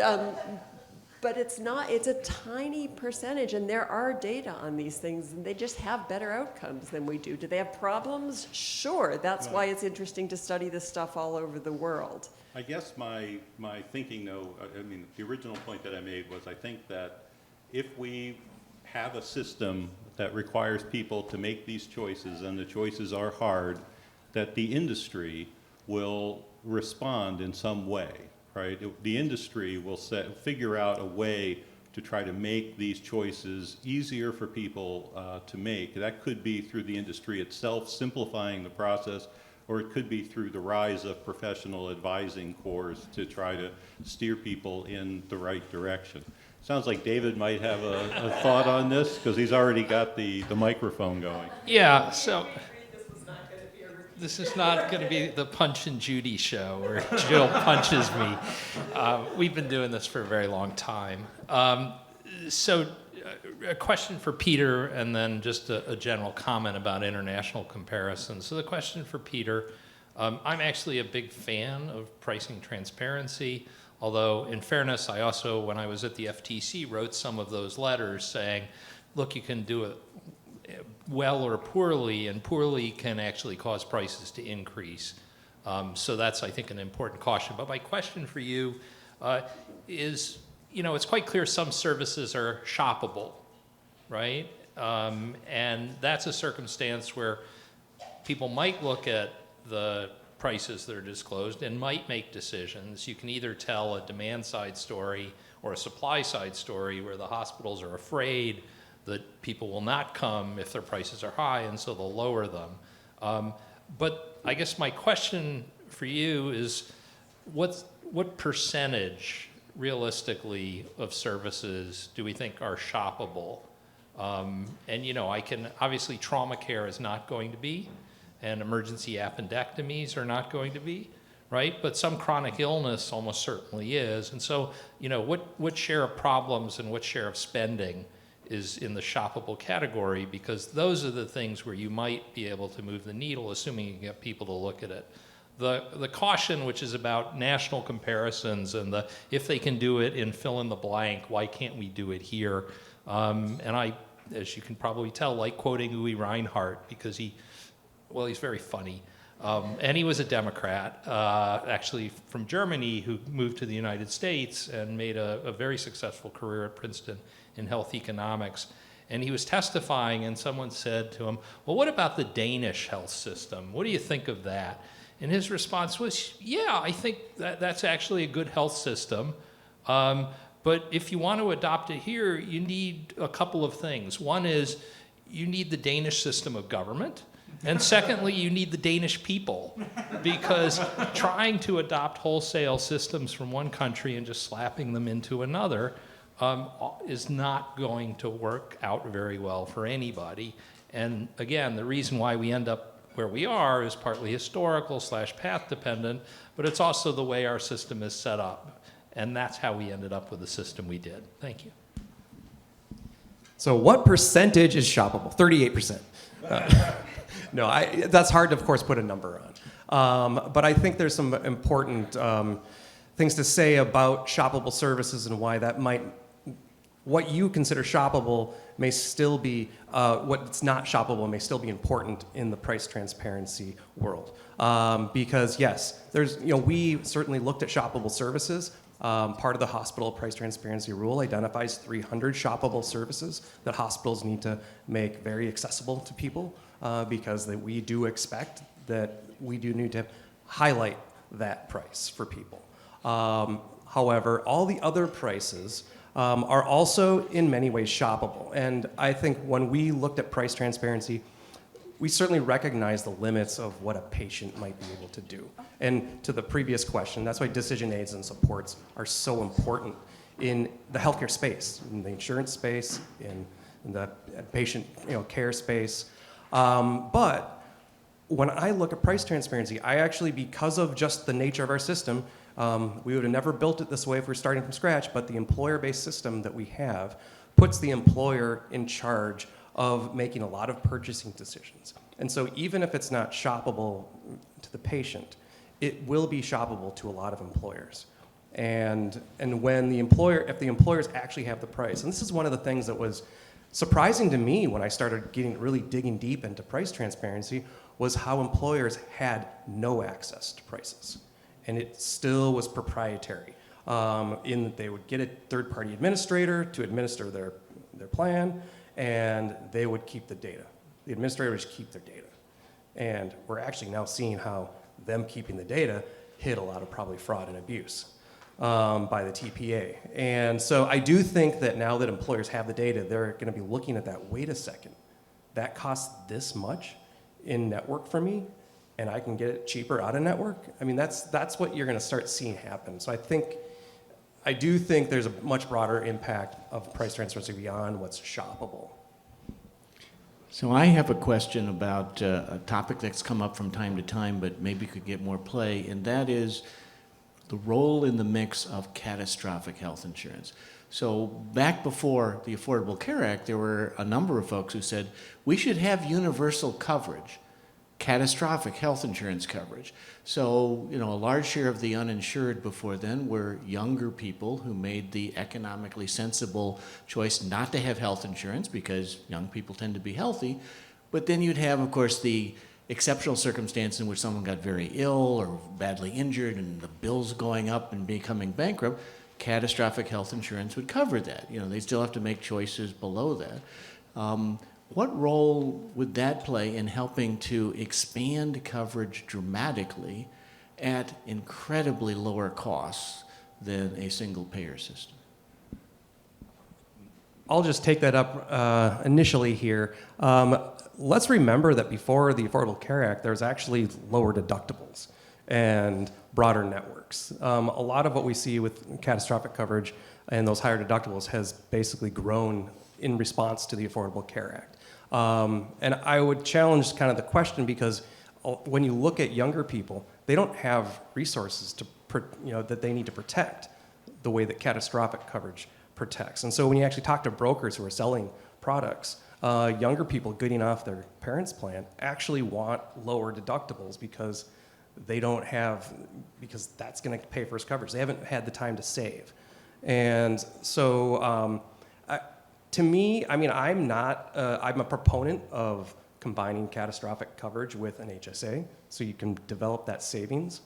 it's a tiny percentage, and there are data on these things, and they just have better outcomes than we do. Do they have problems? Sure. That's why it's interesting to study this stuff all over the world. I guess my thinking, though, the original point that I made was, I think that if we have a system that requires people to make these choices, and the choices are hard, that the industry will respond in some way, right? The industry will figure out a way to try to make these choices easier for people to make. That could be through the industry itself simplifying the process, or it could be through the rise of professional advising corps to try to steer people in the right direction. Sounds like David might have a thought on this, because he's already got the microphone going. Yeah, so this is not going to be the Punch and Judy show where Jill punches me. We've been doing this for a very long time. So a question for Peter, and then just a general comment about international comparisons. So the question for Peter, I'm actually a big fan of pricing transparency, although in fairness, I also, when I was at the FTC, wrote some of those letters saying, look, you can do it well or poorly, and poorly can actually cause prices to increase. So that's, I think, an important caution. But my question for you is, it's quite clear some services are shoppable, right? And that's a circumstance where people might look at the prices that are disclosed and might make decisions. You can either tell a demand side story or a supply side story where the hospitals are afraid that people will not come if their prices are high, and so they'll lower them. But I guess my question for you is, what percentage realistically of services do we think are shoppable? And I can, obviously trauma care is not going to be, and emergency appendectomies are not going to be, right? But some chronic illness almost certainly is. And so, what share of problems and what share of spending is in the shoppable category? Because those are the things where you might be able to move the needle, assuming you can get people to look at it. The caution, which is about national comparisons and if they can do it in fill in the blank, why can't we do it here? And I, as you can probably tell, like quoting Uwe Reinhardt, because he's very funny. And he was a Democrat, actually from Germany, who moved to the United States and made a very successful career at Princeton in health economics. And he was testifying, and someone said to him, well, what about the Danish health system? What do you think of that? And his response was, yeah, I think that's actually a good health system. But if you want to adopt it here, you need a couple of things. One is you need the Danish system of government. And secondly, you need the Danish people, because trying to adopt wholesale systems from one country and just slapping them into another is not going to work out very well for anybody. And again, the reason why we end up where we are is partly historical / path dependent, but it's also the way our system is set up. And that's how we ended up with the system we did. Thank you. So what percentage is shoppable? 38%. No, that's hard to, of course, put a number on. But I think there's some important things to say about shoppable services and why that might, what you consider shoppable may still be, what's not shoppable may still be important in the price transparency world. Because yes, there's, we certainly looked at shoppable services. Part of the hospital price transparency rule identifies 300 shoppable services that hospitals need to make very accessible to people. Because we do expect that we do need to highlight that price for people. However, all the other prices are also in many ways shoppable. And I think when we looked at price transparency, we certainly recognize the limits of what a patient might be able to do. And to the previous question, that's why decision aids and supports are so important in the healthcare space, in the insurance space, in the patient care space. But when I look at price transparency, I actually, because of just the nature of our system, we would have never built it this way if we're starting from scratch, but the employer-based system that we have puts the employer in charge of making a lot of purchasing decisions. And so even if it's not shoppable to the patient, it will be shoppable to a lot of employers. And when the employer, if the employers actually have the price, and this is one of the things that was surprising to me when I started really digging deep into price transparency, was how employers had no access to prices. And it still was proprietary, in that they would get a third-party administrator to administer their plan, and they would keep the data. The administrators keep their data. And we're actually now seeing how them keeping the data hid a lot of probably fraud and abuse by the TPA. And so I do think that now that employers have the data, they're going to be looking at that, wait a second, that costs this much in network for me, and I can get it cheaper out of network? I mean, that's what you're going to start seeing happen. So I do think there's a much broader impact of price transparency beyond what's shoppable. So I have a question about a topic that's come up from time to time, but maybe could get more play, and that is the role in the mix of catastrophic health insurance. So back before the Affordable Care Act, there were a number of folks who said we should have universal coverage, catastrophic health insurance coverage. So, a large share of the uninsured before then were younger people who made the economically sensible choice not to have health insurance because young people tend to be healthy. But then you'd have, of course, the exceptional circumstance in which someone got very ill or badly injured and the bills going up and becoming bankrupt. Catastrophic health insurance would cover that. They still have to make choices below that. What role would that play in helping to expand coverage dramatically at incredibly lower costs than a single payer system? I'll just take that up initially here. Let's remember that before the Affordable Care Act, there was actually lower deductibles and broader networks. A lot of what we see with catastrophic coverage and those higher deductibles has basically grown in response to the Affordable Care Act. And I would challenge kind of the question, because when you look at younger people, they don't have resources that they need to protect the way that catastrophic coverage protects. And so when you actually talk to brokers who are selling products, younger people getting off their parents' plan actually want lower deductibles because because that's going to pay for his coverage. They haven't had the time to save. And so to me, I'm a proponent of combining catastrophic coverage with an HSA, so you can develop that savings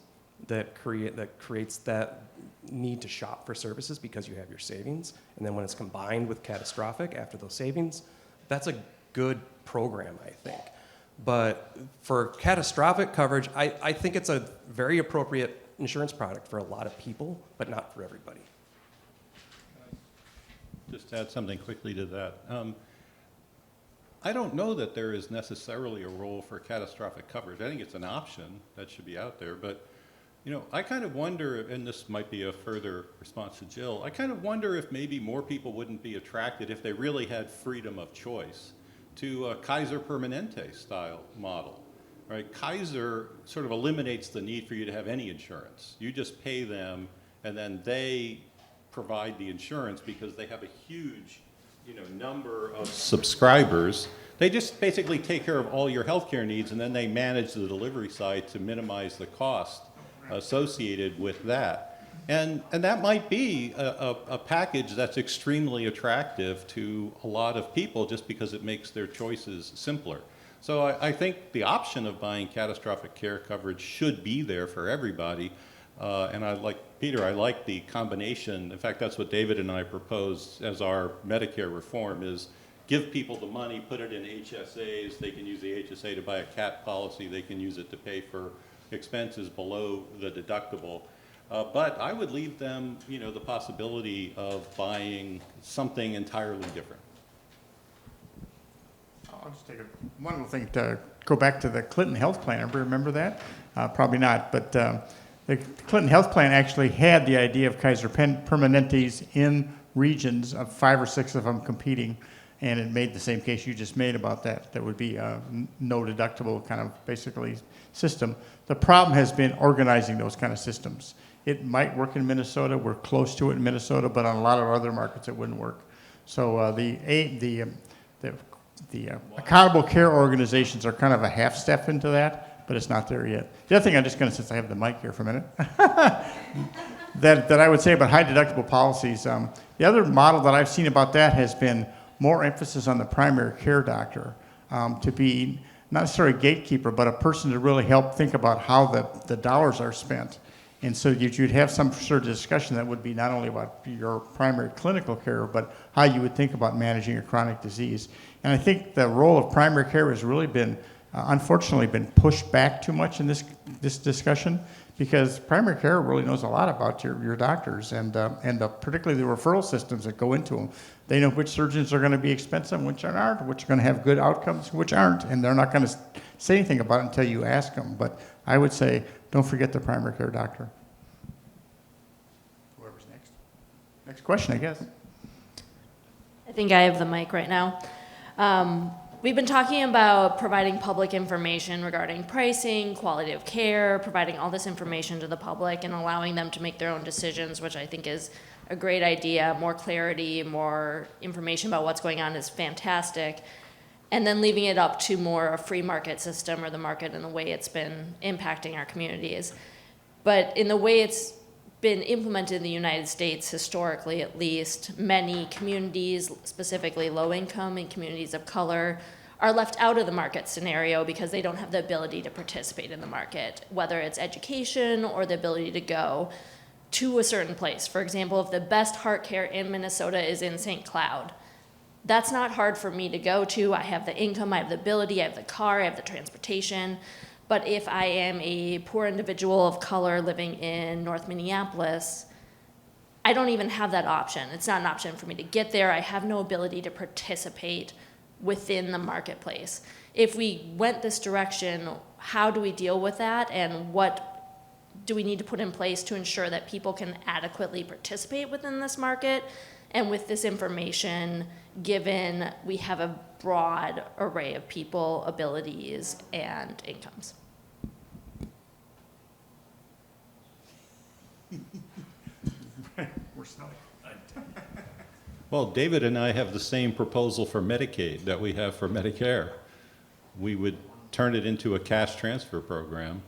that creates that need to shop for services because you have your savings. And then when it's combined with catastrophic after those savings, that's a good program, I think. But for catastrophic coverage, I think it's a very appropriate insurance product for a lot of people, but not for everybody. just add something quickly to that. I don't know that there is necessarily a role for catastrophic coverage. I think it's an option that should be out there, but I kind of wonder, and this might be a further response to Jill, I kind of wonder if maybe more people wouldn't be attracted if they really had freedom of choice to a Kaiser Permanente style model. Right? Kaiser sort of eliminates the need for you to have any insurance. You just pay them, and then they provide the insurance because they have a huge number of subscribers. They just basically take care of all your healthcare needs, and then they manage the delivery side to minimize the cost associated with that. And that might be a package that's extremely attractive to a lot of people just because it makes their choices simpler. So I think the option of buying catastrophic care coverage should be there for everybody. And I like the combination. In fact, that's what David and I proposed as our Medicare reform is give people the money, put it in HSAs. They can use the HSA to buy a CAT policy. They can use it to pay for expenses below the deductible. But I would leave them, the possibility of buying something entirely different. I'll just take one little thing to go back to the Clinton health plan. Everybody remember that? Probably not, but the Clinton health plan actually had the idea of Kaiser Permanentes in regions of 5 or 6 of them competing, and it made the same case you just made about that. That would be a no deductible kind of basically system. The problem has been organizing those kind of systems. It might work in Minnesota. We're close to it in Minnesota, but on a lot of other markets it wouldn't work. So the accountable care organizations are kind of a half step into that, but it's not there yet. The other thing I'm just going to, since I have the mic here for a minute, that I would say about high deductible policies, the other model that I've seen about that has been more emphasis on the primary care doctor to be not necessarily a gatekeeper, but a person to really help think about how the dollars are spent. And so you'd have some sort of discussion that would be not only about your primary clinical care, but how you would think about managing a chronic disease. And I think the role of primary care has really been, unfortunately, been pushed back too much in this discussion, because primary care really knows a lot about your doctors and particularly the referral systems that go into them. They know which surgeons are going to be expensive, which aren't, which are going to have good outcomes, which aren't, and they're not going to say anything about it until you ask them. But I would say, don't forget the primary care doctor. Whoever's next. Next question, I guess. I think I have the mic right now. We've been talking about providing public information regarding pricing, quality of care, providing all this information to the public and allowing them to make their own decisions, which I think is a great idea. More clarity, more information about what's going on is fantastic. And then leaving it up to more a free market system or the market and the way it's been impacting our communities. But in the way it's been implemented in the United States, historically at least, many communities, specifically low income and communities of color, are left out of the market scenario because they don't have the ability to participate in the market, whether it's education or the ability to go to a certain place. For example, if the best heart care in Minnesota is in St. Cloud, that's not hard for me to go to. I have the income, I have the ability, I have the car, I have the transportation. But if I am a poor individual of color living in North Minneapolis, I don't even have that option. It's not an option for me to get there. I have no ability to participate within the marketplace. If we went this direction, how do we deal with that, and what do we need to put in place to ensure that people can adequately participate within this market and with this information, given we have a broad array of people, abilities, and incomes? We're snowing. Well, David and I have the same proposal for Medicaid that we have for Medicare. We would turn it into a cash transfer program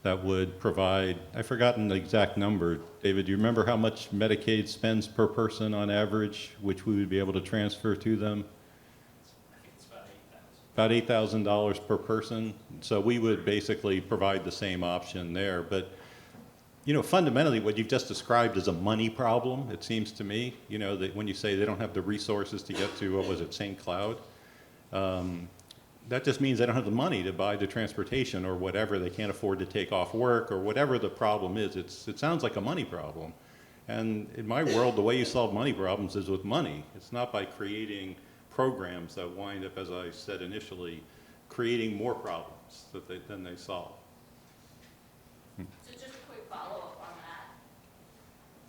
that would provide, I've forgotten the exact number. David, do you remember how much Medicaid spends per person on average, which we would be able to transfer to them? I think it's about $8,000. About $8,000 per person. So we would basically provide the same option there. But fundamentally, what you've just described is a money problem, it seems to me. That when you say they don't have the resources to get to, what was it, St. Cloud? That just means they don't have the money to buy the transportation or whatever. They can't afford to take off work or whatever the problem is. It sounds like a money problem. And in my world, the way you solve money problems is with money. It's not by creating programs that wind up, as I said initially, creating more problems than they solve. So just a quick follow-up on that.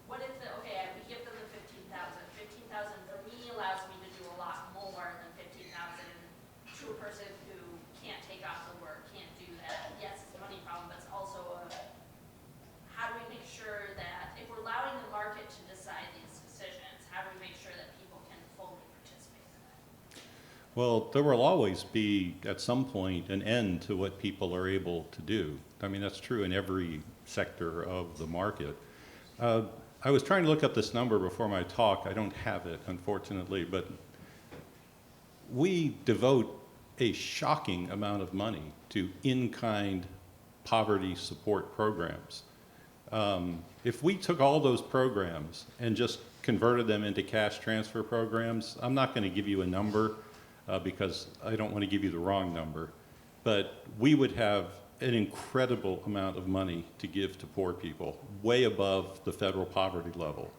What if okay, we give them the 15,000. 15,000 for me allows me to do a lot more than 15,000 to a person who can't take off the work, can't do that. Yes, it's a money problem, but it's also how do we make sure that if we're allowing the market to decide these decisions, how do we make sure that people can fully participate in that? Well, there will always be, at some point, an end to what people are able to do. I mean, that's true in every sector of the market. I was trying to look up this number before my talk. I don't have it, unfortunately, but we devote a shocking amount of money to in-kind poverty support programs. If we took all those programs and just converted them into cash transfer programs, I'm not going to give you a number because I don't want to give you the wrong number, but we would have an incredible amount of money to give to poor people, way above the federal poverty level.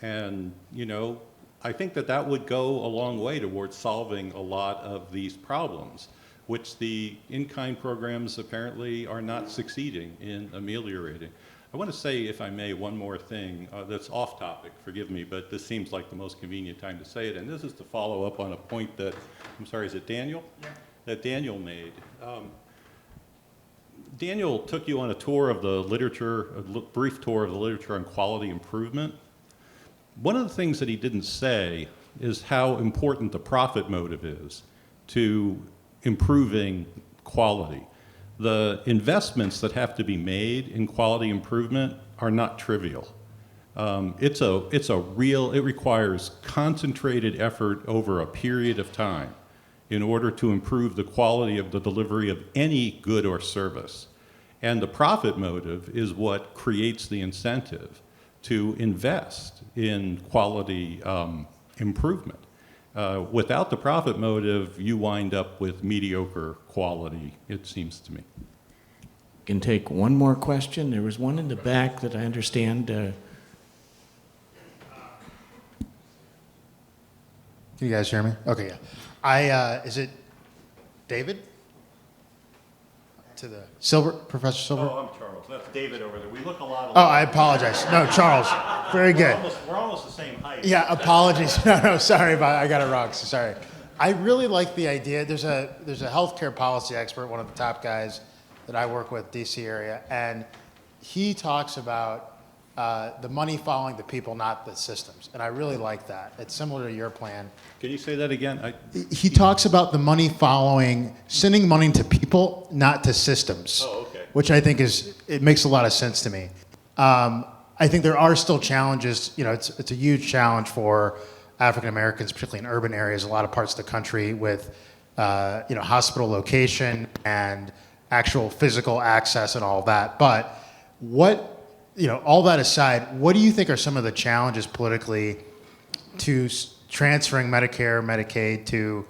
And, you know, I think that that would go a long way towards solving a lot of these problems, which the in-kind programs apparently are not succeeding in ameliorating. I want to say, if I may, one more thing that's off topic, forgive me, but this seems like the most convenient time to say it, and this is to follow up on a point that, I'm sorry, is it Daniel? Yeah. That Daniel made. Daniel took you on a tour of the literature, a brief tour of the literature on quality improvement. One of the things that he didn't say is how important the profit motive is to improving quality. The investments that have to be made in quality improvement are not trivial. It requires concentrated effort over a period of time in order to improve the quality of the delivery of any good or service. And the profit motive is what creates the incentive to invest in quality improvement. Without the profit motive, you wind up with mediocre quality, it seems to me. Can take one more question. There was one in the back that I understand. Can you guys hear me? Okay, yeah. Is it David? To the Silver, Professor Silver? Oh, I'm Charles. That's David over there. We look a lot alike. Oh, I apologize. No, Charles. Very good. We're almost the same height. Yeah, apologies. No, sorry about it. I got it wrong. So sorry. I really like the idea. There's a healthcare policy expert, one of the top guys that I work with, DC area, and he talks about the money following the people, not the systems. And I really like that. It's similar to your plan. Can you say that again? He talks about the money following, sending money to people, not to systems. Oh, okay. Which I think it makes a lot of sense to me. I think there are still challenges. You know, it's a huge challenge for African Americans, particularly in urban areas, a lot of parts of the country with, hospital location and actual physical access and all that. But all that aside, what do you think are some of the challenges politically to transferring Medicare, Medicaid to,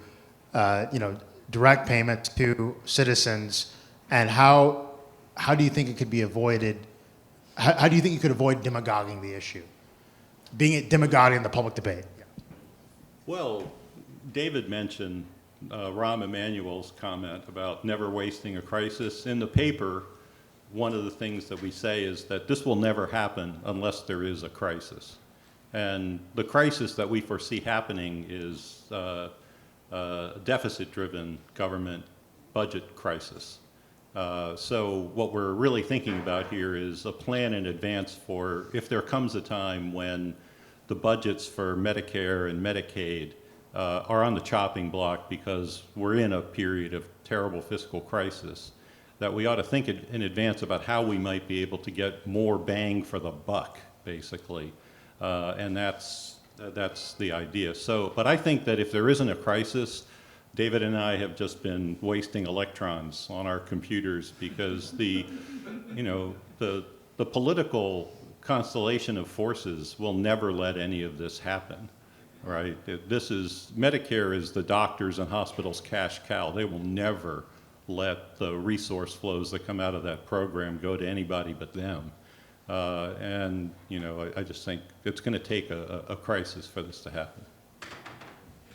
direct payment to citizens, and how do you think it could be avoided? How do you think you could avoid demagoguing the issue, demagoguing the public debate? Yeah. Well, David mentioned Rahm Emanuel's comment about never wasting a crisis. In the paper, one of the things that we say is that this will never happen unless there is a crisis. And the crisis that we foresee happening is a deficit-driven government budget crisis. So what we're really thinking about here is a plan in advance for if there comes a time when the budgets for Medicare and Medicaid are on the chopping block because we're in a period of terrible fiscal crisis, that we ought to think in advance about how we might be able to get more bang for the buck, basically. And that's the idea. But I think that if there isn't a crisis, David and I have just been wasting electrons on our computers because the political constellation of forces will never let any of this happen, right? Medicare is the doctors and hospitals' cash cow. They will never let the resource flows that come out of that program go to anybody but them. And, I just think it's going to take a crisis for this to happen.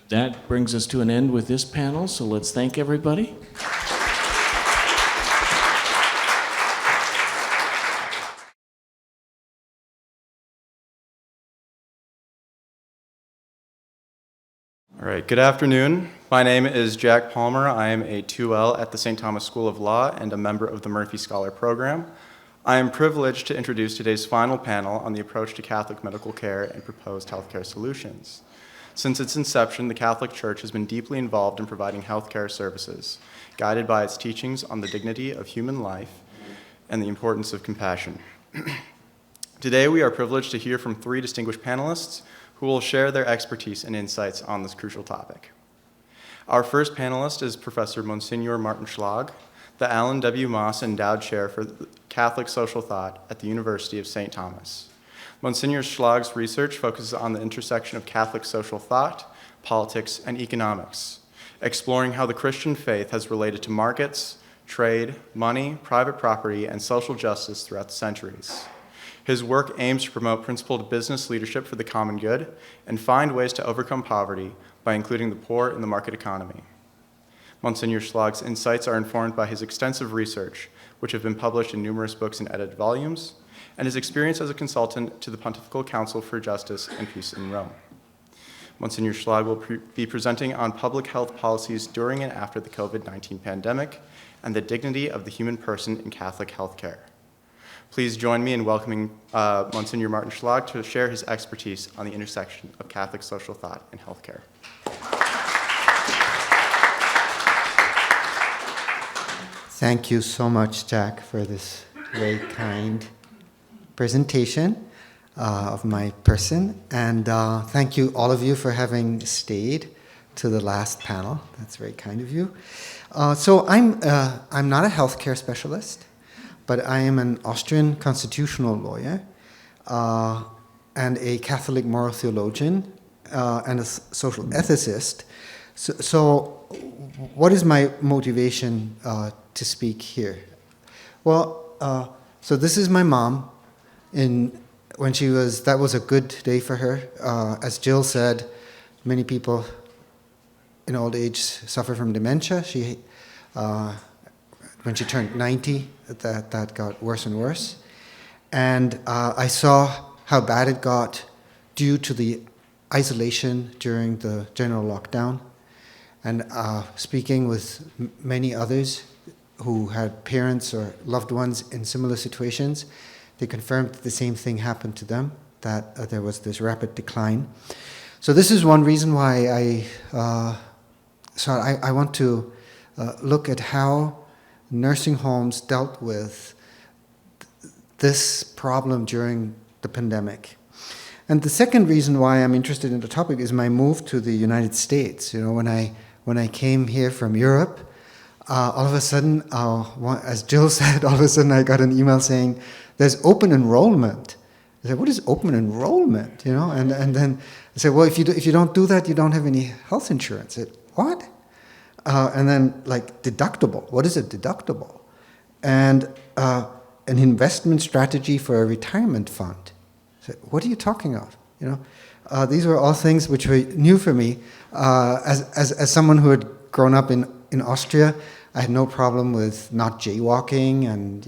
That brings us to an end with this panel, so let's thank everybody. All right, good afternoon. My name is Jack Palmer. I am a 2L at the St. Thomas School of Law and a member of the Murphy Scholar Program. I am privileged to introduce today's final panel on the approach to Catholic medical care and proposed healthcare solutions. Since its inception, the Catholic Church has been deeply involved in providing healthcare services, guided by its teachings on the dignity of human life and the importance of compassion. Today, we are privileged to hear from 3 distinguished panelists who will share their expertise and insights on this crucial topic. Our first panelist is Professor Monsignor Martin Schlag, the Alan W. Moss Endowed Chair for Catholic Social Thought at the University of St. Thomas. Monsignor Schlag's research focuses on the intersection of Catholic social thought, politics, and economics, exploring how the Christian faith has related to markets, trade, money, private property, and social justice throughout the centuries. His work aims to promote principled business leadership for the common good and find ways to overcome poverty by including the poor in the market economy. Monsignor Schlag's insights are informed by his extensive research, which have been published in numerous books and edited volumes, and his experience as a consultant to the Pontifical Council for Justice and Peace in Rome. Monsignor Schlag will be presenting on public health policies during and after the COVID-19 pandemic and the dignity of the human person in Catholic healthcare. Please join me in welcoming Monsignor Martin Schlag to share his expertise on the intersection of Catholic social thought and healthcare. Thank you so much, Jack, for this very kind presentation of my person. And thank you, all of you, for having stayed to the last panel. That's very kind of you. So I'm not a healthcare specialist, but I am an Austrian constitutional lawyer and a Catholic moral theologian and a social ethicist. So what is my motivation to speak here? Well, so this is my mom. That was a good day for her. As Jill said, many people in old age suffer from dementia. When she turned 90, that got worse and worse. And I saw how bad it got due to the isolation during the general lockdown. And speaking with many others who had parents or loved ones in similar situations, they confirmed that the same thing happened to them, that there was this rapid decline. So this is one reason why I want to look at how nursing homes dealt with this problem during the pandemic. And the second reason why I'm interested in the topic is my move to the United States. When I came here from Europe, all of a sudden, as Jill said, all of a sudden I got an email saying, there's open enrollment. I said, what is open enrollment? And then I said, well, if you don't do that, you don't have any health insurance. I said, what? And then deductible. What is a deductible? And an investment strategy for a retirement fund. I said, what are you talking of? These were all things which were new for me. As someone who had grown up in Austria, I had no problem with not jaywalking and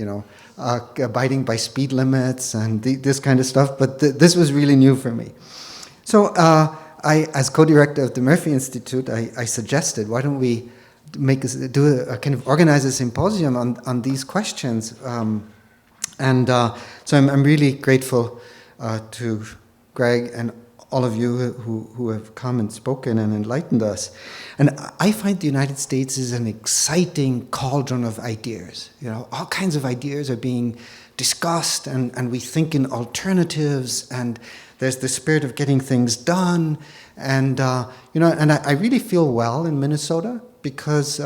abiding by speed limits and this kind of stuff. But this was really new for me. So I, as co-director of the Murphy Institute, I suggested, why don't we organize a symposium on these questions? So I'm really grateful to Greg and all of you who have come and spoken and enlightened us. And I find the United States is an exciting cauldron of ideas. All kinds of ideas are being discussed, and we think in alternatives, and there's the spirit of getting things done. And I really feel well in Minnesota because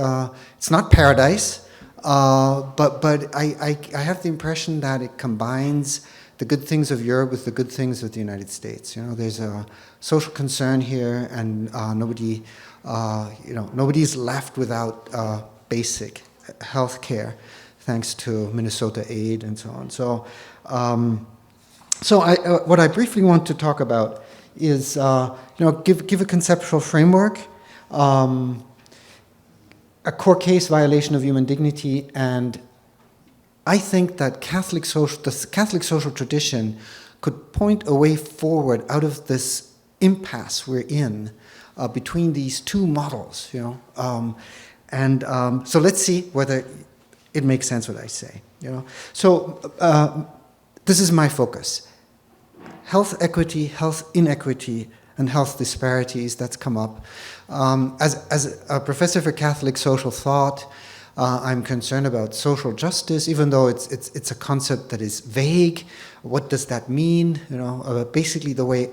it's not paradise, but I have the impression that it combines the good things of Europe with the good things of the United States. There's a social concern here, and nobody's left without basic health care, thanks to Minnesota Aid and so on. So So what I briefly want to talk about is, give a conceptual framework, a core case violation of human dignity, and I think that the Catholic social tradition could point a way forward out of this impasse we're in between these two models, so let's see whether it makes sense what I say, So this is my focus. Health equity, health inequity, and health disparities, that's come up. As a professor for Catholic social thought, I'm concerned about social justice, even though it's a concept that is vague. What does that mean? Basically the way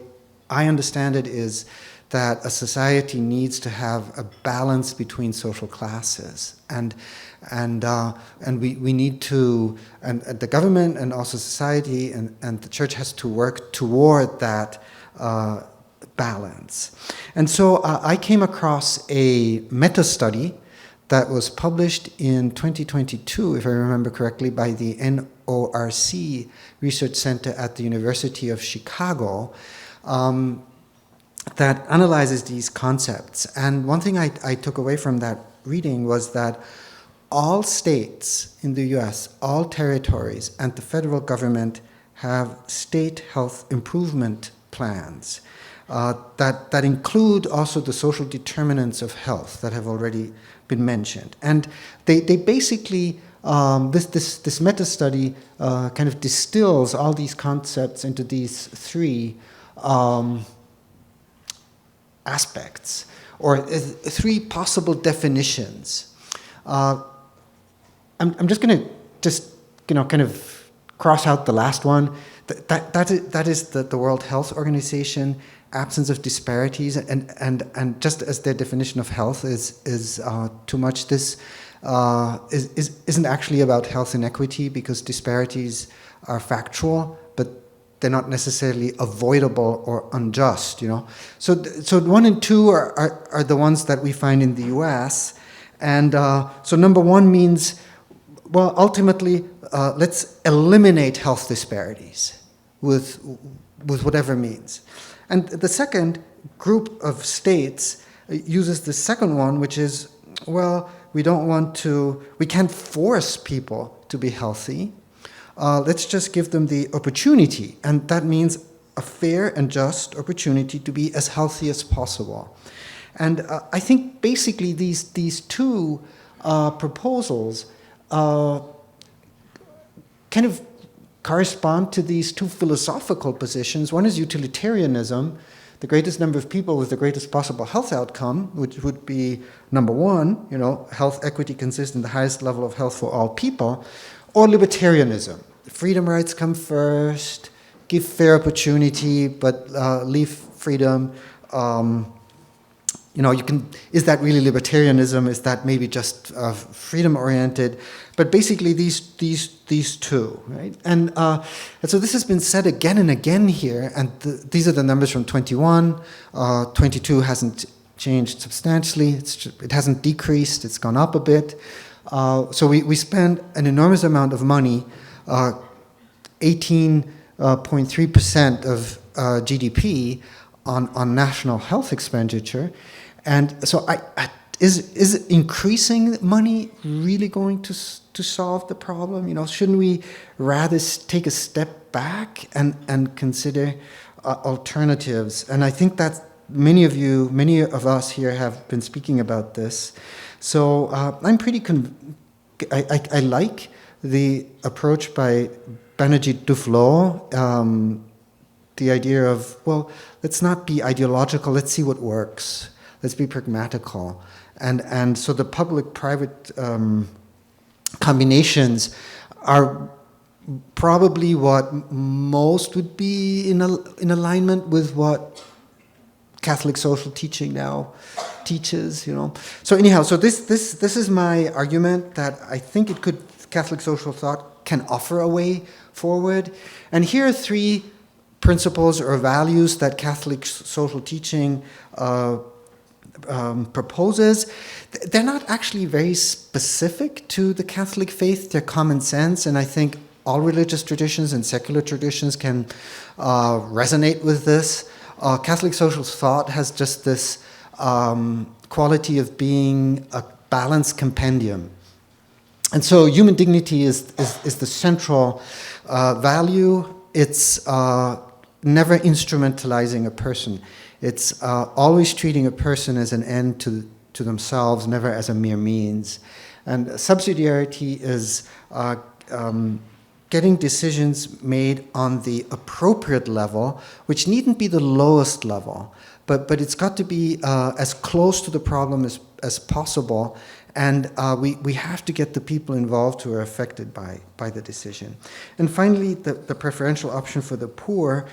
I understand it is that a society needs to have a balance between social classes, and we need to, and the government and also society and the church has to work toward that balance. And so I came across a meta-study that was published in 2022, if I remember correctly, by the NORC Research Center at the University of Chicago, that analyzes these concepts. And one thing I took away from that reading was that all states in the US, all territories, and the federal government have state health improvement plans that include also the social determinants of health that have already been mentioned. And they basically, this meta-study kind of distills all these concepts into these three aspects, or three possible definitions. I'm just going to kind of cross out the last one. That is the World Health Organization, absence of disparities, and just as their definition of health is too much, this isn't actually about health inequity, because disparities are factual, but they're not necessarily avoidable or unjust, So 1 and 2 are the ones that we find in the US. And so number 1 means, well, ultimately, let's eliminate health disparities with whatever means. And the second group of states uses the second one, which is, well, we can't force people to be healthy. Let's just give them the opportunity, and that means a fair and just opportunity to be as healthy as possible. And I think basically these two proposals kind of correspond to these two philosophical positions. One is utilitarianism, the greatest number of people with the greatest possible health outcome, which would be number 1, health equity consists in the highest level of health for all people, or libertarianism. Freedom rights come first, give fair opportunity, but leave freedom. Is that really libertarianism? Is that maybe just freedom-oriented? But basically, these two, right? And so this has been said again and again here, and these are the numbers from 21. 22 hasn't changed substantially. It hasn't decreased. It's gone up a bit. So we spend an enormous amount of money, 18.3% of GDP on national health expenditure. And so is increasing money really going to solve the problem? Shouldn't we rather take a step back and consider alternatives? And I think that many of us here have been speaking about this. So I'm pretty I like the approach by Bénédicte Duflo, the idea of, well, let's not be ideological, let's see what works. Let's be pragmatical. And so the public-private combinations are probably what most would be in alignment with what Catholic social teaching now teaches, So anyhow, so this is my argument that I think Catholic social thought can offer a way forward. And here are 3 principles or values that Catholic social teaching proposes. They're not actually very specific to the Catholic faith. They're common sense, and I think all religious traditions and secular traditions can resonate with this. Catholic social thought has just this quality of being a balanced compendium. And so human dignity is the central value. It's never instrumentalizing a person. It's always treating a person as an end to themselves, never as a mere means. And subsidiarity is getting decisions made on the appropriate level, which needn't be the lowest level, but it's got to be as close to the problem as possible. And we have to get the people involved who are affected by the decision. And finally, the preferential option for the poor,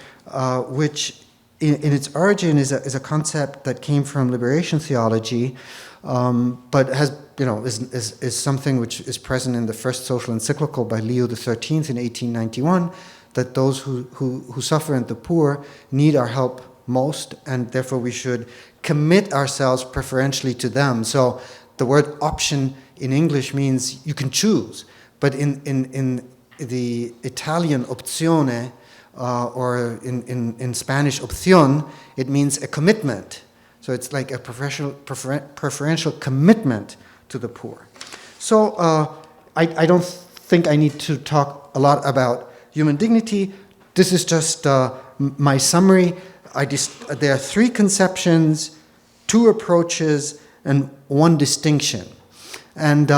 which in its origin is a concept that came from liberation theology, but has is something which is present in the first social encyclical by Leo XIII in 1891, that those who suffer and the poor need our help most, and therefore we should commit ourselves preferentially to them. So the word option in English means you can choose, but in the Italian opzione, or in Spanish opción, it means a commitment. So it's like a preferential commitment to the poor. So I don't think I need to talk a lot about human dignity. This is just my summary. There are 3 conceptions, 2 approaches, and 1 distinction. And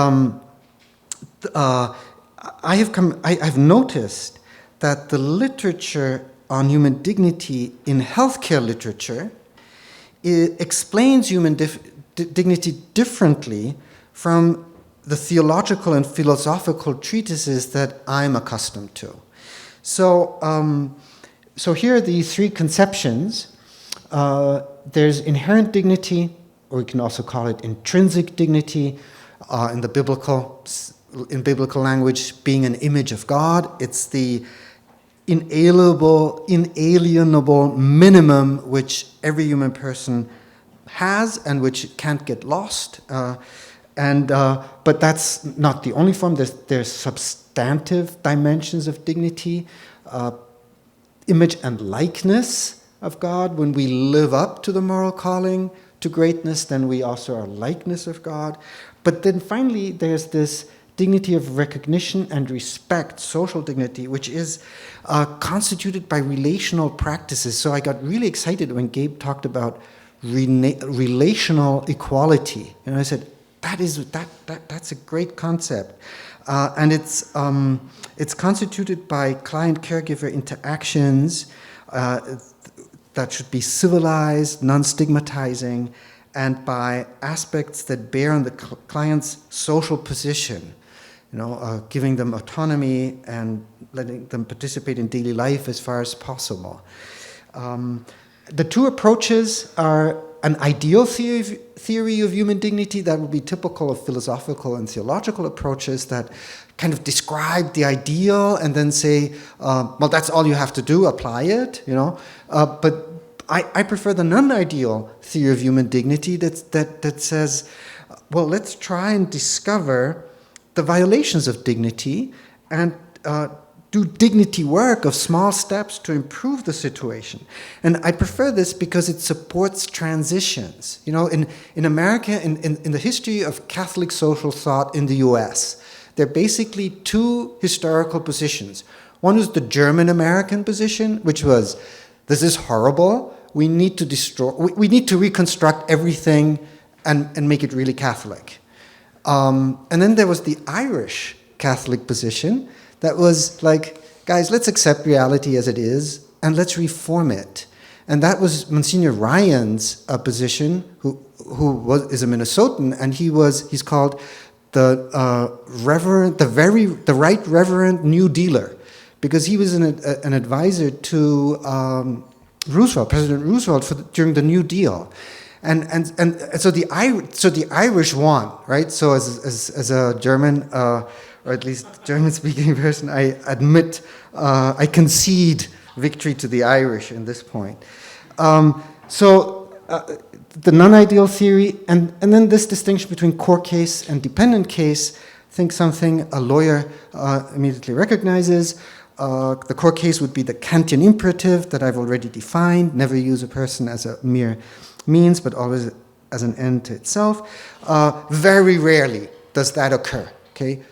I've noticed that the literature on human dignity in healthcare literature explains human dignity differently from the theological and philosophical treatises that I'm accustomed to. So, so here are the 3 conceptions. There's inherent dignity, or we can also call it intrinsic dignity, in biblical language, being an image of God. It's the inalienable minimum which every human person has and which can't get lost. But that's not the only form. There's substantive dimensions of dignity, image and likeness of God. When we live up to the moral calling to greatness, then we also are likeness of God. But then finally, there's this dignity of recognition and respect, social dignity, which is constituted by relational practices. So I got really excited when Gabe talked about relational equality. And I said, that's a great concept. And it's constituted by client-caregiver interactions that should be civilized, non-stigmatizing, and by aspects that bear on the client's social position, giving them autonomy and letting them participate in daily life as far as possible. The 2 approaches are an ideal theory of human dignity that would be typical of philosophical and theological approaches that kind of describe the ideal and then say, well, that's all you have to do, apply it, But I prefer the non-ideal theory of human dignity that says, well, let's try and discover the violations of dignity and do dignity work of small steps to improve the situation. And I prefer this because it supports transitions. In America, in the history of Catholic social thought in the US, there are basically 2 historical positions. One is the German-American position, which was, this is horrible, we need to reconstruct everything and make it really Catholic. And then there was the Irish Catholic position that was like, guys, let's accept reality as it is and let's reform it. And that was Monsignor Ryan's position, who is a Minnesotan, and he's called the Right Reverend New Dealer, because he was an advisor to President Roosevelt during the New Deal. And so the Irish won, right? So as a German, or at least German-speaking person, I admit, I concede victory to the Irish in this point. The non-ideal theory, and then this distinction between core case and dependent case, think something a lawyer immediately recognizes. The core case would be the Kantian imperative that I've already defined. Never use a person as a mere means, but always as an end to itself. Very rarely does that occur, okay?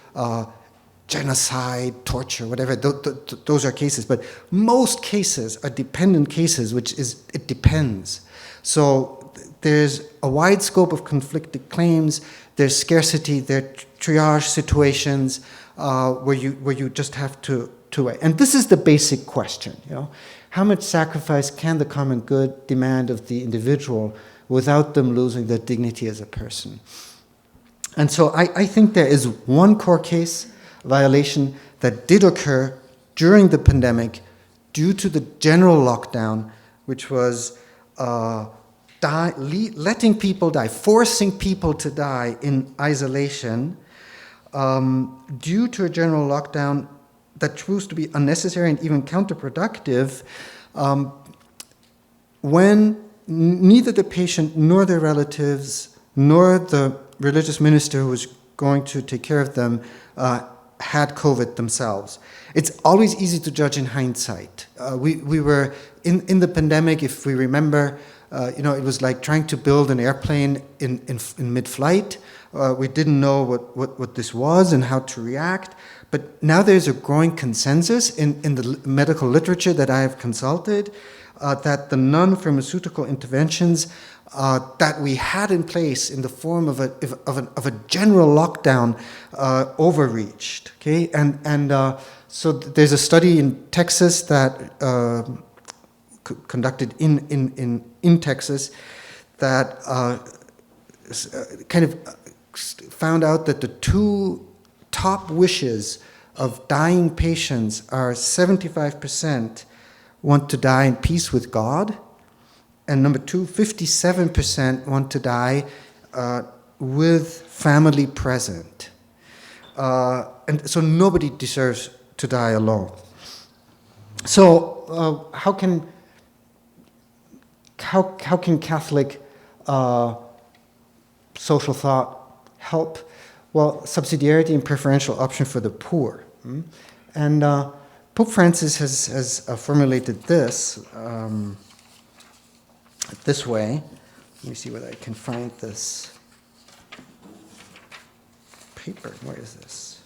Genocide, torture, whatever, those are cases. But most cases are dependent cases, which is, it depends. So there's a wide scope of conflicted claims. There's scarcity, there are triage situations where you just have to weigh. And this is the basic question, you know. How much sacrifice can the common good demand of the individual without them losing their dignity as a person? And so I think there is one core case violation that did occur during the pandemic due to the general lockdown, which was letting people die, forcing people to die in isolation due to a general lockdown that proves to be unnecessary and even counterproductive when neither the patient nor their relatives nor the religious minister who was going to take care of them had COVID themselves. It's always easy to judge in hindsight. We were in the pandemic, if we remember, it was like trying to build an airplane in mid-flight. We didn't know what this was and how to react. But now there's a growing consensus in the medical literature that I have consulted that the non-pharmaceutical interventions that we had in place in the form of a general lockdown overreached. Okay, and so there's a study in Texas that conducted in Texas that kind of found out that the two top wishes of dying patients are 75% want to die in peace with God, and number two, 57% want to die with family present. And so nobody deserves to die alone. So how can Catholic social thought help? Well, subsidiarity and preferential option for the poor. And Pope Francis has formulated this this way. Let me see whether I can find this paper. Where is this?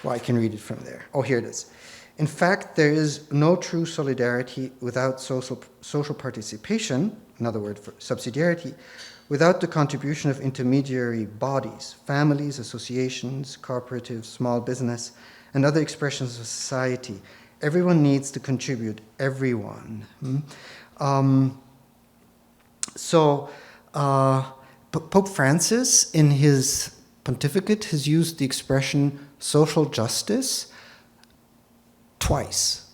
Well, I can read it from there. Oh, here it is. In fact, there is no true solidarity without social participation, another word for subsidiarity, without the contribution of intermediary bodies, families, associations, cooperatives, small business, and other expressions of society. Everyone needs to contribute, everyone. Pope Francis, in his pontificate, has used the expression social justice twice.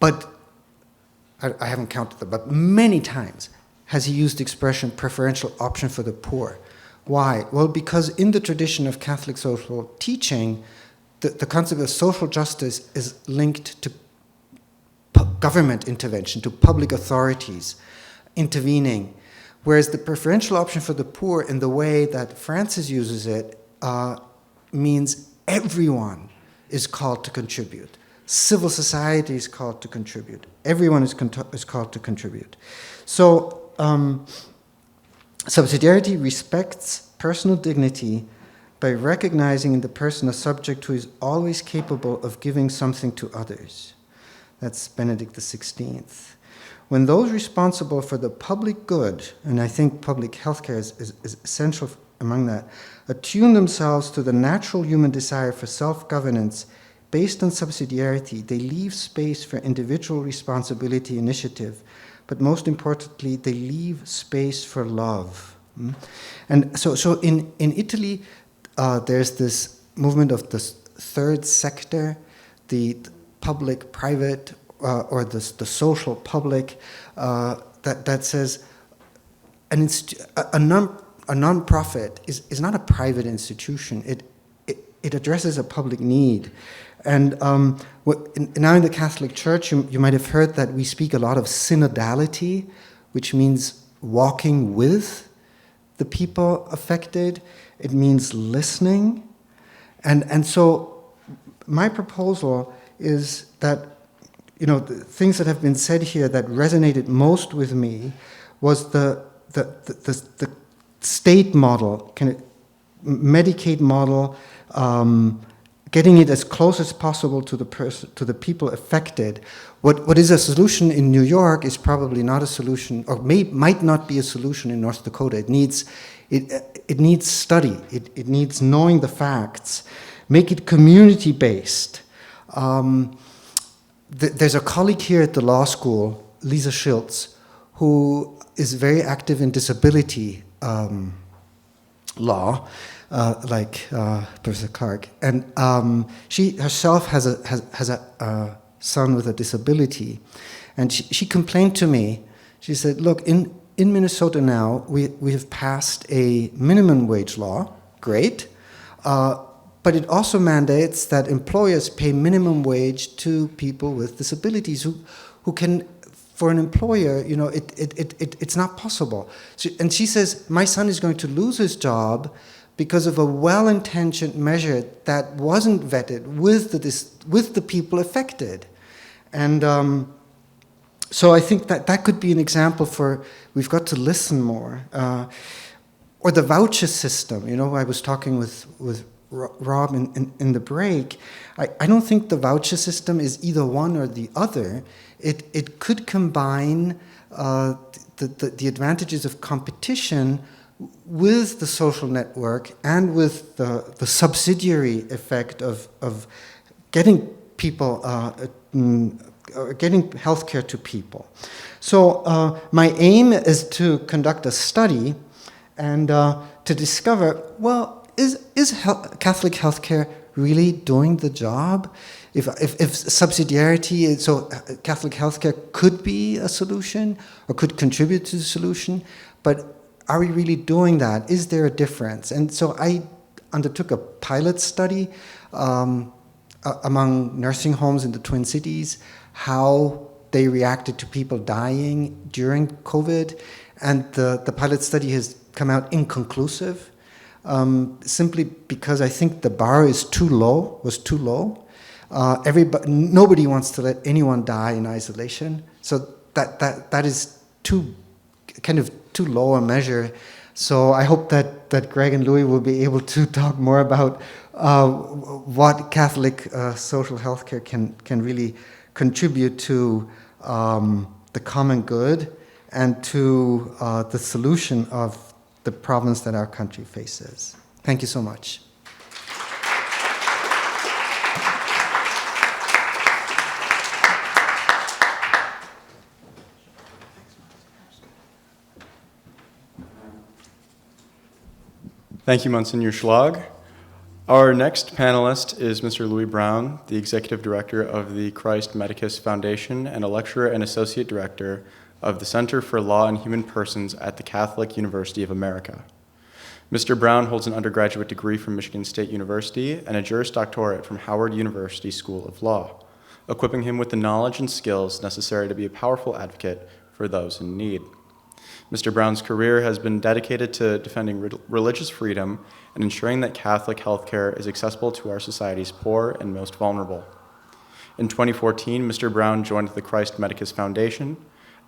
But, I haven't counted them, but many times has he used the expression preferential option for the poor. Why? Well, because in the tradition of Catholic social teaching, the concept of social justice is linked to government intervention, to public authorities intervening, whereas the preferential option for the poor in the way that Francis uses it means everyone is called to contribute. Civil society is called to contribute. Everyone is called to contribute. So subsidiarity respects personal dignity by recognizing in the person a subject who is always capable of giving something to others. That's Benedict XVI. When those responsible for the public good, and I think public healthcare is essential among that, attune themselves to the natural human desire for self-governance based on subsidiarity, they leave space for individual responsibility initiative, but most importantly, they leave space for love. And so in Italy, there's this movement of the third sector, the public-private, or the social public, that says a non-profit is not a private institution. It addresses a public need. And now in the Catholic Church, you might have heard that we speak a lot of synodality, which means walking with the people affected. It means listening. And so my proposal is that, the things that have been said here that resonated most with me was the state model, kind of Medicaid model, getting it as close as possible to the people affected. What is a solution in New York is probably not a solution, or might not be a solution in North Dakota. It needs study. It needs knowing the facts. Make it community-based. There's a colleague here at the law school, Lisa Schiltz, who is very active in disability law, like Professor Clark, and she herself has a son with a disability, and she complained to me. She said, "Look, in Minnesota now we have passed a minimum wage law, great, but it also mandates that employers pay minimum wage to people with disabilities who can." For an employer, it's not possible. And she says, my son is going to lose his job because of a well-intentioned measure that wasn't vetted with the people affected. And so I think that could be an example for, we've got to listen more. Or the voucher system, I was talking with Rob in the break. I don't think the voucher system is either one or the other. It could combine the advantages of competition with the social network and with the subsidiary effect of getting people, getting healthcare to people. So my aim is to conduct a study and to discover, well, is Catholic healthcare really doing the job? If subsidiarity, so Catholic healthcare could be a solution or could contribute to the solution, but are we really doing that? Is there a difference? And so I undertook a pilot study among nursing homes in the Twin Cities, how they reacted to people dying during COVID, and the pilot study has come out inconclusive, simply because I think the bar was too low. Nobody wants to let anyone die in isolation, so that is too low a measure. So I hope that Greg and Louis will be able to talk more about what Catholic social healthcare can really contribute to the common good and to the solution of the problems that our country faces. Thank you so much. Thank you, Monsignor Schlag. Our next panelist is Mr. Louis Brown, the Executive Director of the Christ Medicus Foundation and a lecturer and Associate Director of the Center for Law and Human Persons at the Catholic University of America. Mr. Brown holds an undergraduate degree from Michigan State University and a Juris Doctorate from Howard University School of Law, equipping him with the knowledge and skills necessary to be a powerful advocate for those in need. Mr. Brown's career has been dedicated to defending religious freedom and ensuring that Catholic healthcare is accessible to our society's poor and most vulnerable. In 2014, Mr. Brown joined the Christ Medicus Foundation,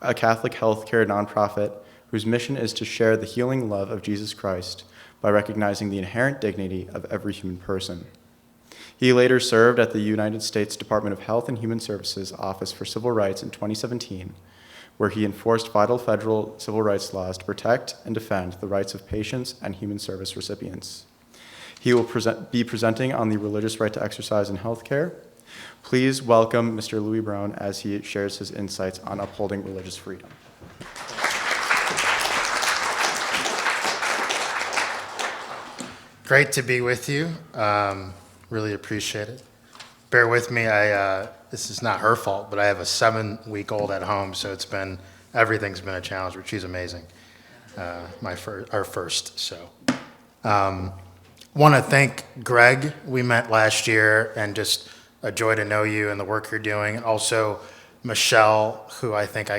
a Catholic healthcare nonprofit whose mission is to share the healing love of Jesus Christ by recognizing the inherent dignity of every human person. He later served at the United States Department of Health and Human Services Office for Civil Rights in 2017, where he enforced vital federal civil rights laws to protect and defend the rights of patients and human service recipients. He will be presenting on the religious right to exercise in healthcare. Please welcome Mr. Louis Brown as he shares his insights on upholding religious freedom. Great to be with you. Really appreciate it. Bear with me. This is not her fault, but I have a 7-week-old at home, so everything's been a challenge, but she's amazing. Our first. So, want to thank Greg. We met last year, and just a joy to know you and the work you're doing. And also Michelle, who I think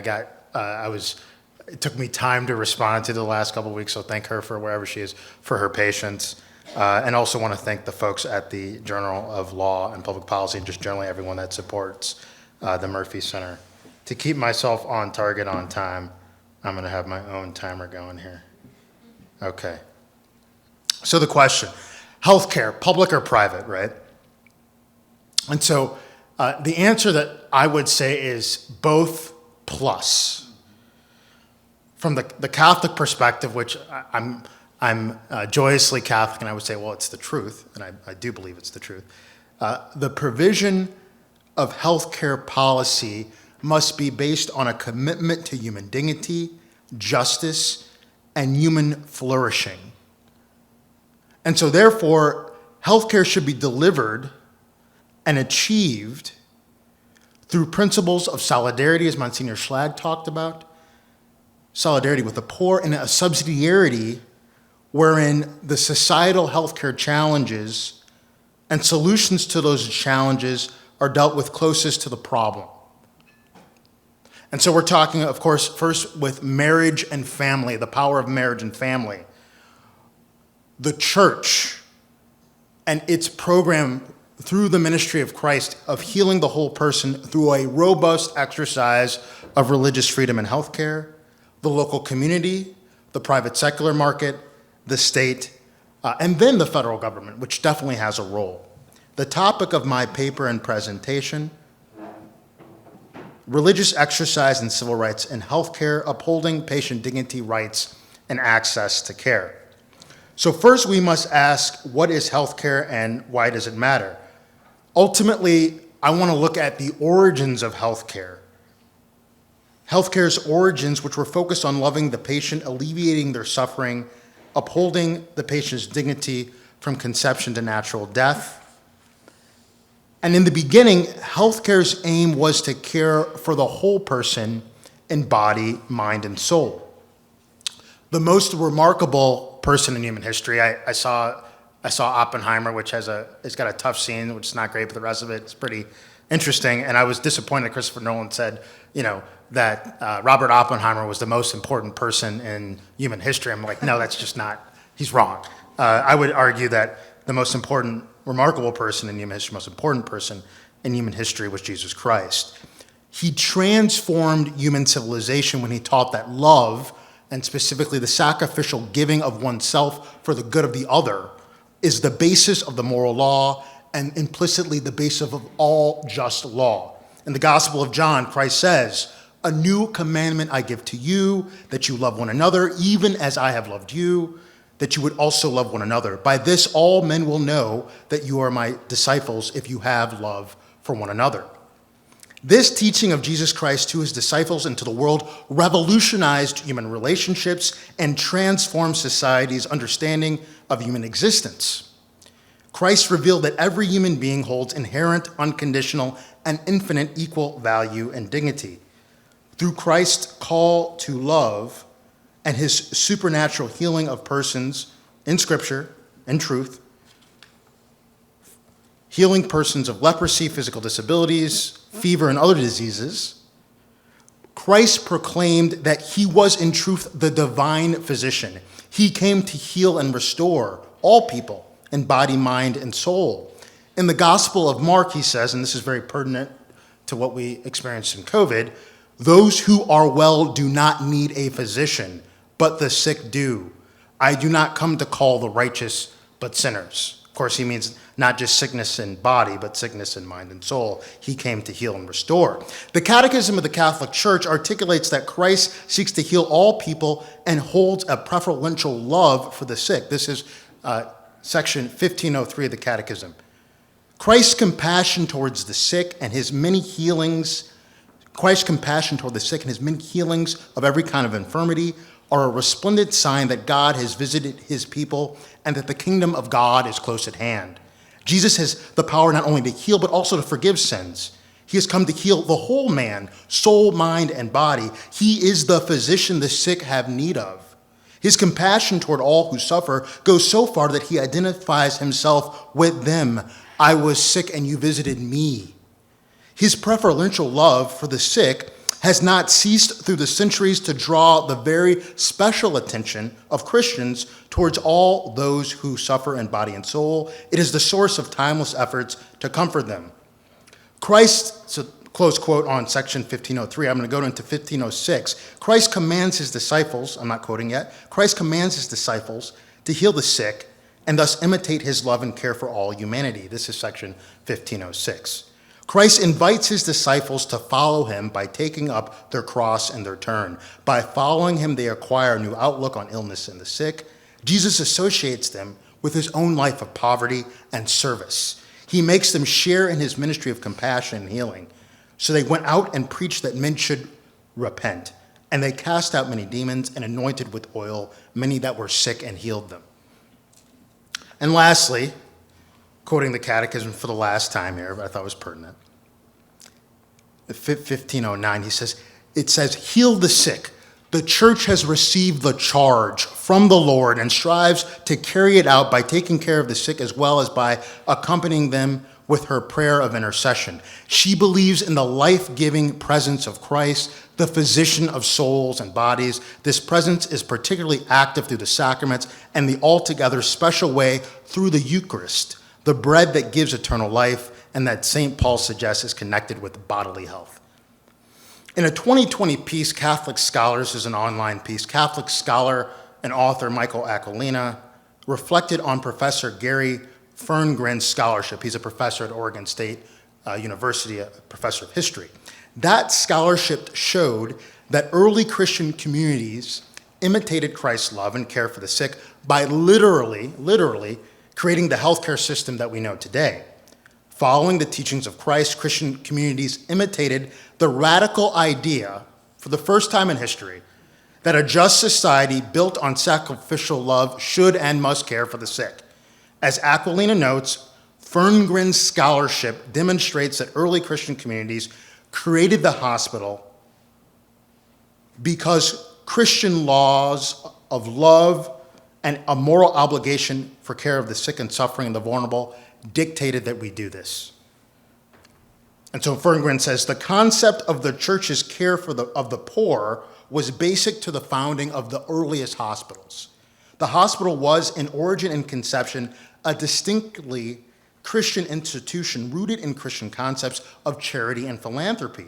it took me time to respond to the last couple of weeks, so thank her for wherever she is, for her patience. And also want to thank the folks at the Journal of Law and Public Policy, and just generally everyone that supports the Murphy Center. To keep myself on target on time, I'm going to have my own timer going here. Okay. So the question, healthcare, public or private, right? And so the answer that I would say is both plus. From the Catholic perspective, which I'm joyously Catholic, and I would say, well, it's the truth, and I do believe it's the truth. The provision of healthcare policy must be based on a commitment to human dignity, justice, and human flourishing. And so therefore, healthcare should be delivered and achieved through principles of solidarity, as Monsignor Schlag talked about, solidarity with the poor, and a subsidiarity wherein the societal healthcare challenges and solutions to those challenges are dealt with closest to the problem. And so we're talking, of course, first with marriage and family, the power of marriage and family. The church and its program through the ministry of Christ of healing the whole person through a robust exercise of religious freedom and healthcare, the local community, the private secular market, the state, and then the federal government, which definitely has a role. The topic of my paper and presentation, religious exercise and civil rights in healthcare, upholding patient dignity, rights, and access to care. So first we must ask, what is healthcare and why does it matter? Ultimately, I want to look at the origins of healthcare. Healthcare's origins, which were focused on loving the patient, alleviating their suffering, upholding the patient's dignity from conception to natural death. And in the beginning, healthcare's aim was to care for the whole person in body, mind, and soul. The most remarkable person in human history, I saw Oppenheimer, which it's got a tough scene, which is not great, but the rest of it is pretty interesting. And I was disappointed that Christopher Nolan said, that Robert Oppenheimer was the most important person in human history. I'm like, no, that's just not, he's wrong. I would argue that the most important, remarkable person in human history, most important person in human history was Jesus Christ. He transformed human civilization when he taught that love, and specifically the sacrificial giving of oneself for the good of the other, is the basis of the moral law and implicitly the basis of all just law. In the Gospel of John, Christ says, "A new commandment I give to you, that you love one another, even as I have loved you, that you would also love one another. By this all men will know that you are my disciples if you have love for one another." This teaching of Jesus Christ to his disciples and to the world revolutionized human relationships and transformed society's understanding of human existence. Christ revealed that every human being holds inherent, unconditional, and infinite equal value and dignity. Through Christ's call to love and his supernatural healing of persons in Scripture and truth, healing persons of leprosy, physical disabilities, fever, and other diseases, Christ proclaimed that he was in truth the divine physician. He came to heal and restore all people in body, mind, and soul. In the Gospel of Mark, he says, and this is very pertinent to what we experienced in COVID, "Those who are well do not need a physician, but the sick do. I do not come to call the righteous, but sinners." Of course, he means not just sickness in body, but sickness in mind and soul. He came to heal and restore. The Catechism of the Catholic Church articulates that Christ seeks to heal all people and holds a preferential love for the sick. This is section 1503 of the Catechism. Christ's compassion towards the sick and his many healings, Christ's compassion toward the sick and his many healings of every kind of infirmity are a resplendent sign that God has visited his people and that the kingdom of God is close at hand. Jesus has the power not only to heal, but also to forgive sins. He has come to heal the whole man, soul, mind, and body. He is the physician the sick have need of. His compassion toward all who suffer goes so far that he identifies himself with them. "I was sick and you visited me." His preferential love for the sick has not ceased through the centuries to draw the very special attention of Christians towards all those who suffer in body and soul. It is the source of timeless efforts to comfort them. Christ, so close quote on section 1503, I'm going to go into 1506. Christ commands his disciples, I'm not quoting yet, Christ commands his disciples to heal the sick and thus imitate his love and care for all humanity. This is section 1506. Christ invites his disciples to follow him by taking up their cross in their turn. By following him, they acquire a new outlook on illness and the sick. Jesus associates them with his own life of poverty and service. He makes them share in his ministry of compassion and healing. So they went out and preached that men should repent. And they cast out many demons and anointed with oil many that were sick and healed them. And lastly, quoting the Catechism for the last time here, but I thought it was pertinent. 1509, it says, heal the sick. The church has received the charge from the Lord and strives to carry it out by taking care of the sick as well as by accompanying them with her prayer of intercession. She believes in the life-giving presence of Christ, the physician of souls and bodies. This presence is particularly active through the sacraments and the altogether special way through the Eucharist, the bread that gives eternal life, and that St. Paul suggests is connected with bodily health. In a 2020 piece, Catholic Scholars is an online piece, Catholic scholar and author Michael Aquilina reflected on Professor Gary Ferngren's scholarship. He's a professor at Oregon State University, a professor of history. That scholarship showed that early Christian communities imitated Christ's love and care for the sick by literally creating the healthcare system that we know today. Following the teachings of Christ, Christian communities imitated the radical idea, for the first time in history, that a just society built on sacrificial love should and must care for the sick. As Aquilina notes, Ferngren's scholarship demonstrates that early Christian communities created the hospital because Christian laws of love and a moral obligation for care of the sick and suffering and the vulnerable dictated that we do this. And so Ferngren says, the concept of the church's care of the poor was basic to the founding of the earliest hospitals. The hospital was, in origin and conception, a distinctly Christian institution rooted in Christian concepts of charity and philanthropy.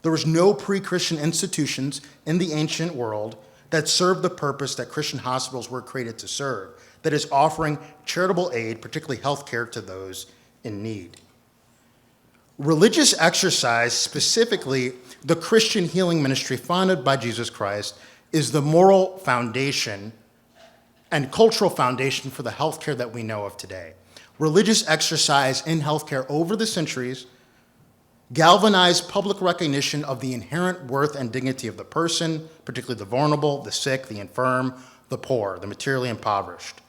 There was no pre-Christian institutions in the ancient world that served the purpose that Christian hospitals were created to serve, that is, offering charitable aid, particularly health care, to those in need. Religious exercise, specifically the Christian healing ministry founded by Jesus Christ, is the moral foundation and cultural foundation for the healthcare that we know of today. Religious exercise in healthcare over the centuries galvanized public recognition of the inherent worth and dignity of the person, particularly the vulnerable, the sick, the infirm, the poor, the materially impoverished.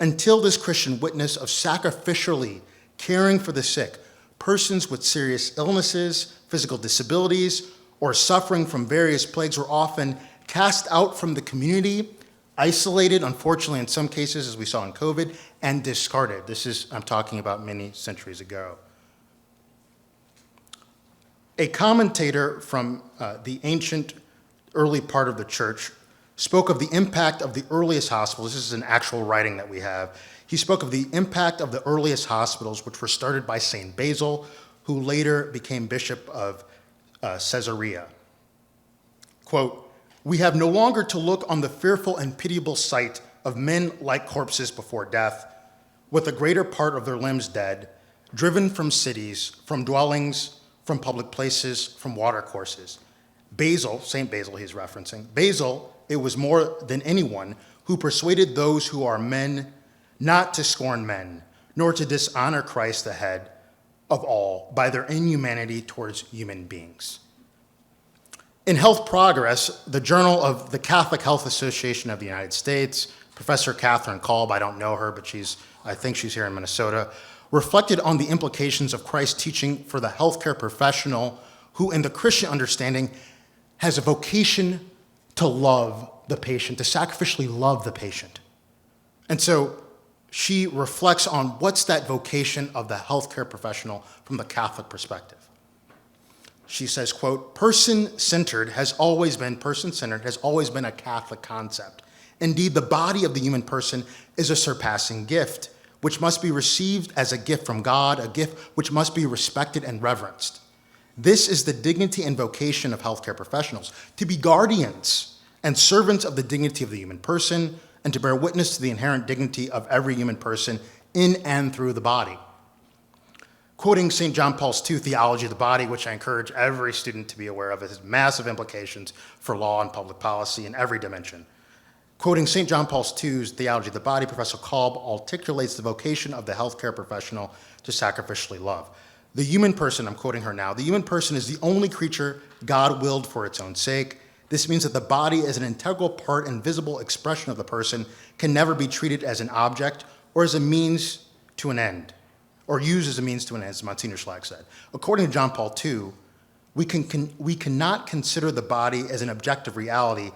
Until this Christian witness of sacrificially caring for the sick, persons with serious illnesses, physical disabilities, or suffering from various plagues were often cast out from the community, isolated, unfortunately in some cases, as we saw in COVID, and discarded. I'm talking about many centuries ago. A commentator from the ancient early part of the church spoke of the impact of the earliest hospitals. This is an actual writing that we have. He spoke of the impact of the earliest hospitals, which were started by St. Basil, who later became bishop of Caesarea. Quote, "We have no longer to look on the fearful and pitiable sight of men like corpses before death, with the greater part of their limbs dead, driven from cities, from dwellings, from public places, from watercourses. Basil, St. Basil he's referencing, Basil, it was more than anyone who persuaded those who are men not to scorn men, nor to dishonor Christ the head of all by their inhumanity towards human beings." In Health Progress, the journal of the Catholic Health Association of the United States, Professor Catherine Kolb, I don't know her, but I think she's here in Minnesota, reflected on the implications of Christ's teaching for the healthcare professional who, in the Christian understanding, has a vocation to love the patient, to sacrificially love the patient. And so she reflects on what's that vocation of the healthcare professional from the Catholic perspective. She says, quote, person-centered has always been a Catholic concept. Indeed, the body of the human person is a surpassing gift, which must be received as a gift from God, a gift which must be respected and reverenced. This is the dignity and vocation of healthcare professionals, to be guardians and servants of the dignity of the human person, and to bear witness to the inherent dignity of every human person in and through the body. Quoting St. John Paul's II Theology of the Body, which I encourage every student to be aware of, it has massive implications for law and public policy in every dimension. Quoting St. John Paul II's Theology of the Body, Professor Kolb articulates the vocation of the healthcare professional to sacrificially love. The human person, I'm quoting her now, the human person is the only creature God willed for its own sake. This means that the body as an integral part and visible expression of the person can never be treated as an object or as a means to an end, or used as a means to an end, as Monsignor Schlag said. According to John Paul II, we cannot consider the body as an objective reality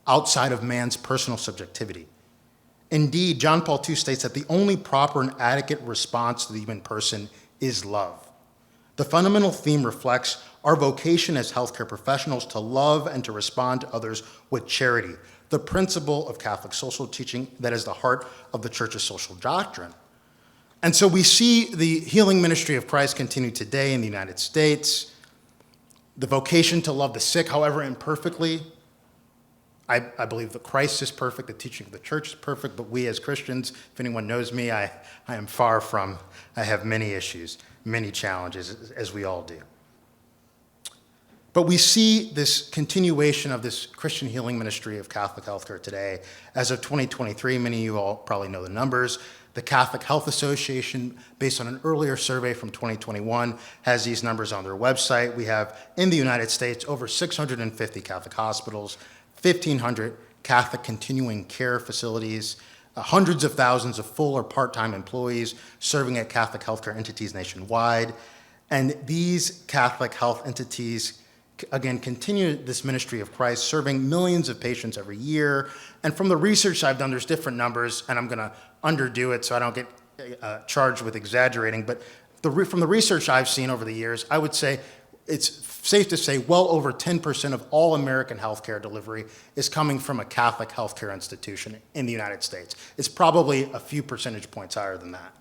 outside of man's personal subjectivity. Indeed, John Paul II states that the only proper and adequate response to the human person is love. The fundamental theme reflects our vocation as healthcare professionals to love and to respond to others with charity, the principle of Catholic social teaching that is the heart of the Church's social doctrine. And so we see the healing ministry of Christ continue today in the United States, the vocation to love the sick, however imperfectly. I believe that Christ is perfect, the teaching of the church is perfect, but we as Christians, if anyone knows me, I am far from, I have many issues, many challenges, as we all do. But we see this continuation of this Christian healing ministry of Catholic healthcare today. As of 2023, many of you all probably know the numbers. The Catholic Health Association, based on an earlier survey from 2021, has these numbers on their website. We have, in the United States, over 650 Catholic hospitals, 1,500 Catholic continuing care facilities, hundreds of thousands of full or part-time employees serving at Catholic healthcare entities nationwide. And these Catholic health entities, again, continue this ministry of Christ, serving millions of patients every year. And from the research I've done, there's different numbers, and I'm going to underdo it so I don't get charged with exaggerating. But from the research I've seen over the years, I would say it's safe to say well over 10% of all American healthcare delivery is coming from a Catholic healthcare institution in the United States. It's probably a few percentage points higher than that.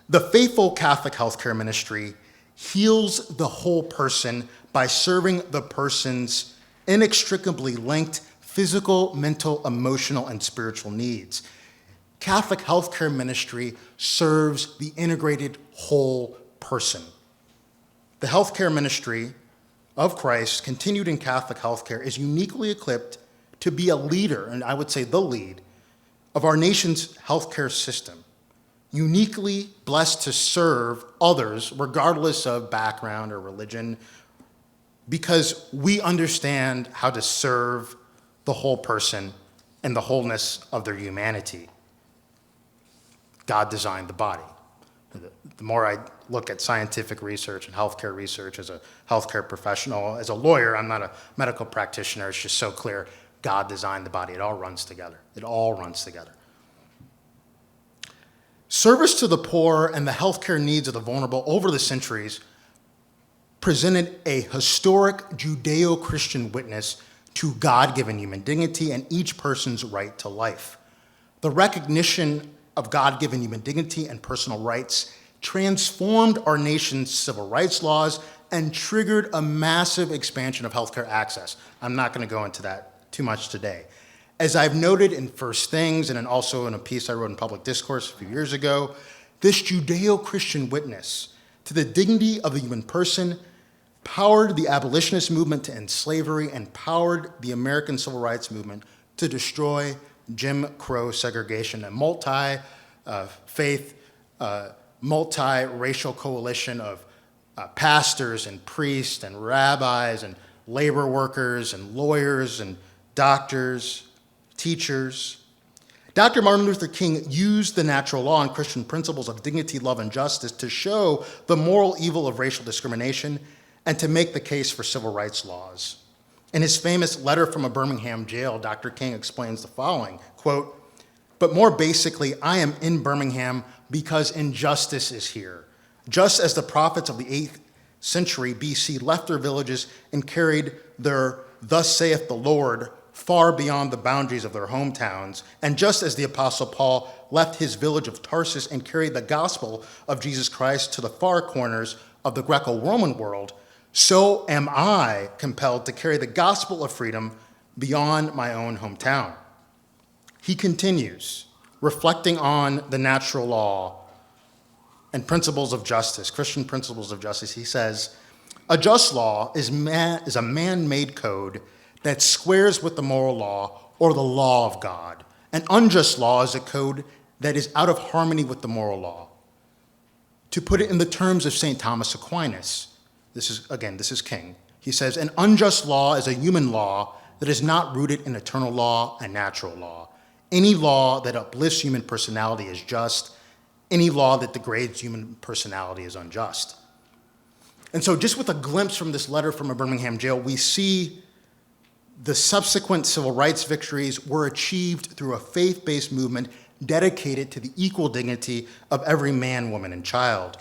The faithful Catholic healthcare ministry heals the whole person by serving the person's inextricably linked physical, mental, emotional, and spiritual needs. Catholic healthcare ministry serves the integrated whole person. The healthcare ministry of Christ, continued in Catholic healthcare, is uniquely equipped to be a leader, and I would say the lead, of our nation's healthcare system, uniquely blessed to serve others, regardless of background or religion, because we understand how to serve the whole person and the wholeness of their humanity. God designed the body. The more I look at scientific research and healthcare research as a healthcare professional, as a lawyer, I'm not a medical practitioner, it's just so clear, God designed the body. It all runs together. It all runs together. Service to the poor and the healthcare needs of the vulnerable over the centuries presented a historic Judeo-Christian witness to God-given human dignity and each person's right to life. The recognition of God-given human dignity and personal rights transformed our nation's civil rights laws and triggered a massive expansion of healthcare access. I'm not going to go into that too much today. As I've noted in First Things and also in a piece I wrote in Public Discourse a few years ago, this Judeo-Christian witness to the dignity of the human person powered the abolitionist movement to end slavery and powered the American civil rights movement to destroy Jim Crow segregation, a multi-faith, multi-racial coalition of pastors and priests and rabbis and labor workers and lawyers and doctors, teachers. Dr. Martin Luther King used the natural law and Christian principles of dignity, love, and justice to show the moral evil of racial discrimination and to make the case for civil rights laws. In his famous letter from a Birmingham jail, Dr. King explains the following, quote, "But more basically, I am in Birmingham because injustice is here. Just as the prophets of the century BC left their villages and carried their "Thus saith the Lord" far beyond the boundaries of their hometowns. And just as the Apostle Paul left his village of Tarsus and carried the gospel of Jesus Christ to the far corners of the Greco-Roman world, so am I compelled to carry the gospel of freedom beyond my own hometown. He continues, reflecting on the natural law and principles of justice, Christian principles of justice. He says, "A just law is a man-made code that squares with the moral law or the law of God. An unjust law is a code that is out of harmony with the moral law." To put it in the terms of St. Thomas Aquinas, this is King. He says, "An unjust law is a human law that is not rooted in eternal law and natural law. Any law that uplifts human personality is just. Any law that degrades human personality is unjust." And so just with a glimpse from this letter from a Birmingham jail, we see the subsequent civil rights victories were achieved through a faith-based movement dedicated to the equal dignity of every man, woman, and child.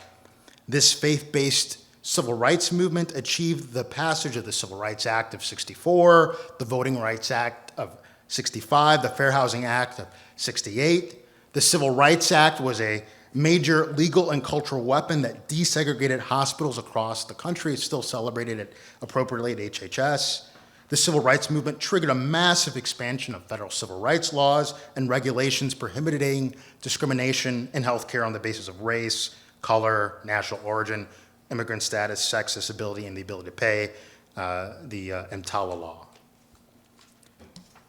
This faith-based civil rights movement achieved the passage of the Civil Rights Act of '64, the Voting Rights Act of '65, the Fair Housing Act of '68. The Civil Rights Act was a major legal and cultural weapon that desegregated hospitals across the country. It's still celebrated appropriately at HHS. The civil rights movement triggered a massive expansion of federal civil rights laws and regulations prohibiting discrimination in healthcare on the basis of race, color, national origin, immigrant status, sex, disability, and the ability to pay, the EMTALA law.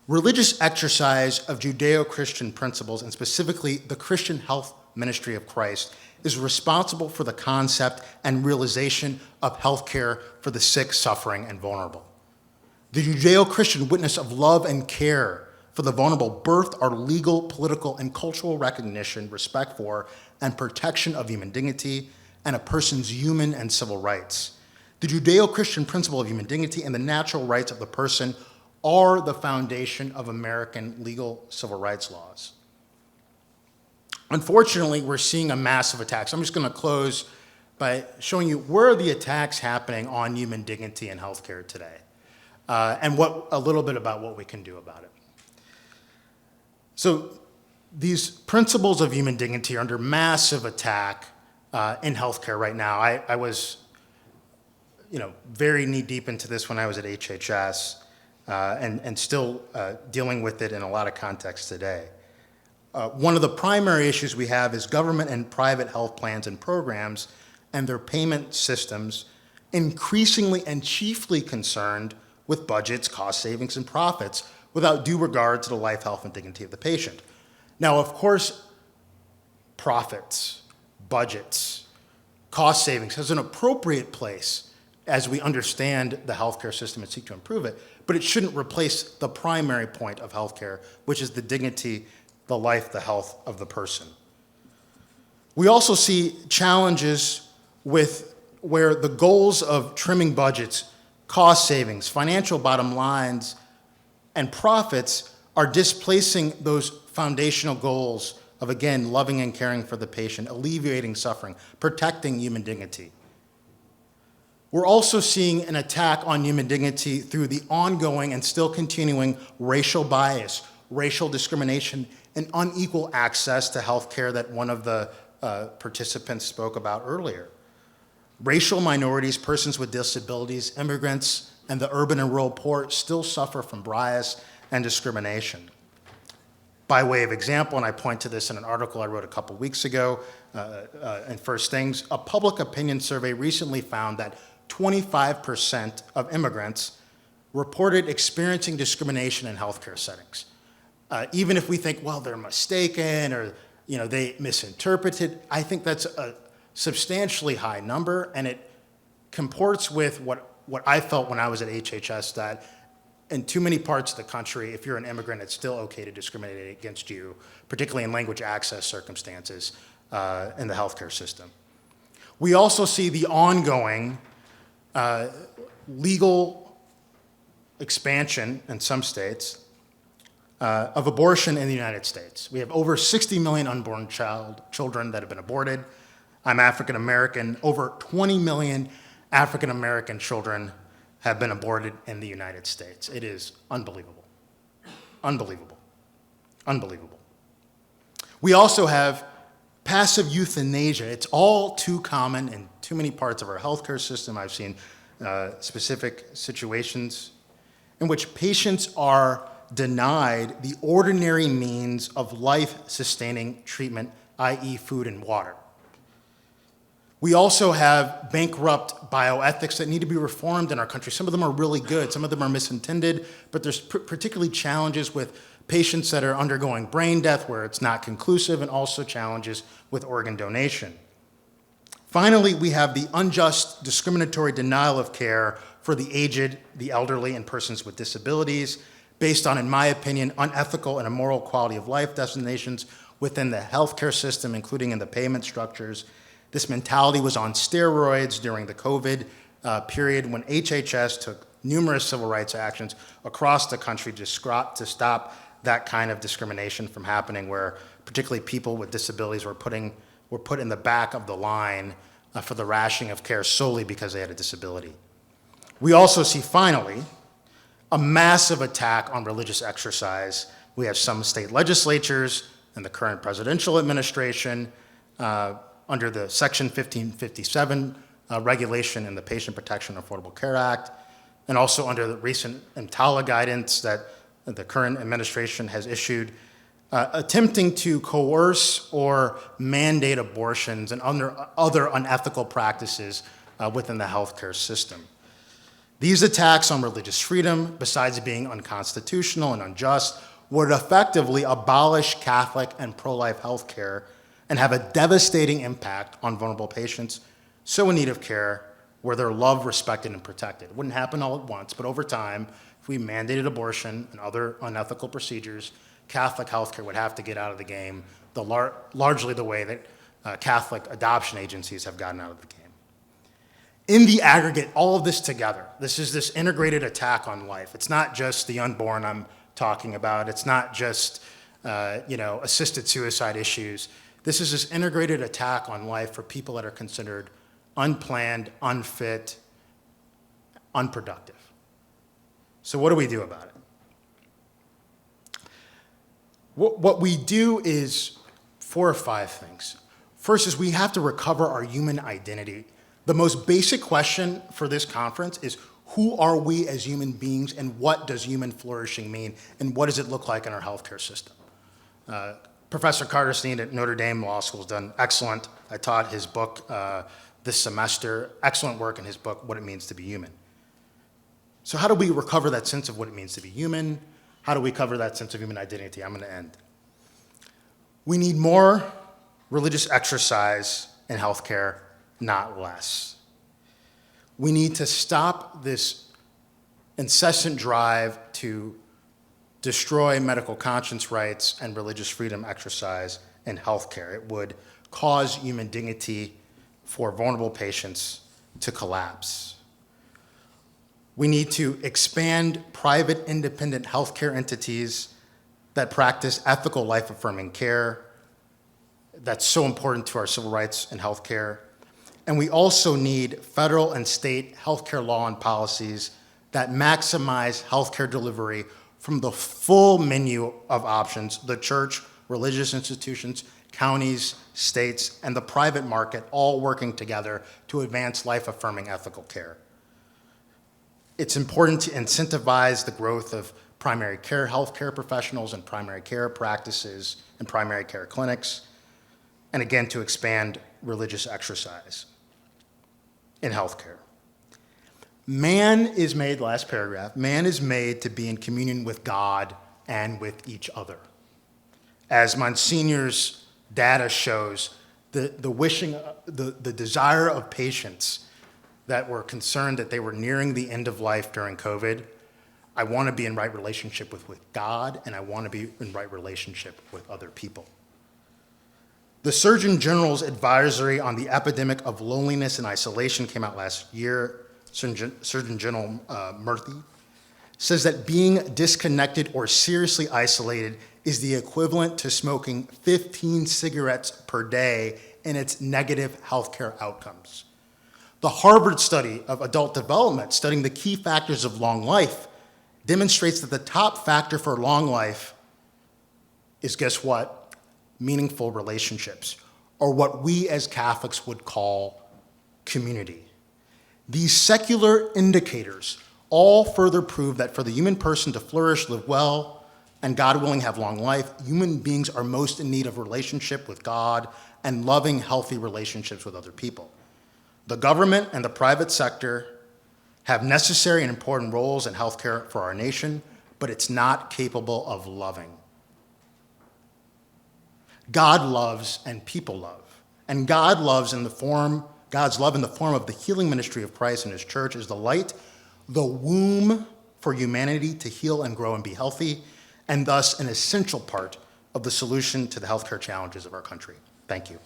Religious exercise of Judeo-Christian principles, and specifically the Christian health ministry of Christ, is responsible for the concept and realization of healthcare for the sick, suffering, and vulnerable. The Judeo-Christian witness of love and care for the vulnerable birthed our legal, political, and cultural recognition, respect for, and protection of human dignity and a person's human and civil rights. The Judeo-Christian principle of human dignity and the natural rights of the person are the foundation of American legal civil rights laws. Unfortunately, we're seeing a massive attack. So I'm just going to close by showing you where are the attacks happening on human dignity in healthcare today, and a little bit about what we can do about it. So these principles of human dignity are under massive attack in healthcare right now. I was, very knee deep into this when I was at HHS, and still dealing with it in a lot of contexts today. One of the primary issues we have is government and private health plans and programs and their payment systems increasingly and chiefly concerned with budgets, cost savings, and profits without due regard to the life, health, and dignity of the patient. Now, of course, profits, budgets, cost savings has an appropriate place as we understand the healthcare system and seek to improve it, but it shouldn't replace the primary point of healthcare, which is the dignity, the life, the health of the person. We also see challenges with where the goals of trimming budgets, cost savings, financial bottom lines, and profits are displacing those foundational goals of, again, loving and caring for the patient, alleviating suffering, protecting human dignity. We're also seeing an attack on human dignity through the ongoing and still continuing racial bias, racial discrimination, and unequal access to health care that one of the participants spoke about earlier. Racial minorities, persons with disabilities, immigrants, and the urban and rural poor still suffer from bias and discrimination. By way of example, and I point to this in an article I wrote a couple weeks ago in First Things, a public opinion survey recently found that 25% of immigrants reported experiencing discrimination in healthcare settings. Even if we think, well, they're mistaken or they misinterpreted, I think that's a substantially high number, and it comports with what I felt when I was at HHS, that in too many parts of the country, if you're an immigrant, it's still okay to discriminate against you, particularly in language access circumstances in the healthcare system. We also see the ongoing legal expansion in some states of abortion in the United States. We have over 60 million unborn children that have been aborted. I'm African American. Over 20 million African American children have been aborted in the United States. It is unbelievable. Unbelievable. Unbelievable. We also have passive euthanasia. It's all too common in too many parts of our healthcare system. I've seen specific situations in which patients are denied the ordinary means of life-sustaining treatment, i.e. food and water. We also have bankrupt bioethics that need to be reformed in our country. Some of them are really good, some of them are misintended, but there's particularly challenges with patients that are undergoing brain death where it's not conclusive, and also challenges with organ donation. Finally, we have the unjust discriminatory denial of care for the aged, the elderly, and persons with disabilities, based on, in my opinion, unethical and immoral quality of life designations within the healthcare system, including in the payment structures. This mentality was on steroids during the COVID period, when HHS took numerous civil rights actions across the country to stop that kind of discrimination from happening, where particularly people with disabilities were put in the back of the line for the rationing of care solely because they had a disability. We also see, finally, a massive attack on religious exercise. We have some state legislatures and the current presidential administration under the Section 1557 regulation in the Patient Protection and Affordable Care Act, and also under the recent EMTALA guidance that the current administration has issued, attempting to coerce or mandate abortions and other unethical practices within the healthcare system. These attacks on religious freedom, besides being unconstitutional and unjust, would effectively abolish Catholic and pro-life healthcare and have a devastating impact on vulnerable patients so in need of care, where they're loved, respected, and protected. It wouldn't happen all at once, but over time, if we mandated abortion and other unethical procedures, Catholic healthcare would have to get out of the game, largely the way that Catholic adoption agencies have gotten out of the game. In the aggregate, all of this together, this is this integrated attack on life. It's not just the unborn I'm talking about. It's not just assisted suicide issues. This is this integrated attack on life for people that are considered unplanned, unfit, unproductive. So what do we do about it? What we do is 4 or 5 things. First is we have to recover our human identity. The most basic question for this conference is, who are we as human beings, and what does human flourishing mean, and what does it look like in our healthcare system? Professor Carter Steen at Notre Dame Law School has done excellent. I taught his book this semester, excellent work in his book, What It Means to Be Human. So how do we recover that sense of what it means to be human? How do we cover that sense of human identity? I'm going to end. We need more religious exercise in healthcare, not less. We need to stop this incessant drive to destroy medical conscience rights and religious freedom exercise in healthcare. It would cause human dignity for vulnerable patients to collapse. We need to expand private independent healthcare entities that practice ethical life-affirming care. That's so important to our civil rights and healthcare. And we also need federal and state healthcare law and policies that maximize healthcare delivery from the full menu of options: the church, religious institutions, counties, states, and the private market, all working together to advance life-affirming ethical care. It's important to incentivize the growth of primary care healthcare professionals and primary care practices and primary care clinics, and again, to expand religious exercise in healthcare. Man is made, last paragraph, man is made to be in communion with God and with each other. As Monsignor's data shows, the desire of patients that were concerned that they were nearing the end of life during COVID, I want to be in right relationship with God, and I want to be in right relationship with other people. The Surgeon General's advisory on the epidemic of loneliness and isolation came out last year. Surgeon General Murthy says that being disconnected or seriously isolated is the equivalent to smoking 15 cigarettes per day in its negative healthcare outcomes. The Harvard study of adult development, studying the key factors of long life, demonstrates that the top factor for long life is, guess what? Meaningful relationships, or what we as Catholics would call community. These secular indicators all further prove that for the human person to flourish, live well, and God willing have long life, human beings are most in need of relationship with God and loving, healthy relationships with other people. The government and the private sector have necessary and important roles in healthcare for our nation, but it's not capable of loving. God loves and people love. And God's love in the form of the healing ministry of Christ and his church is the light, the womb for humanity to heal and grow and be healthy, and thus an essential part of the solution to the healthcare challenges of our country. Thank you.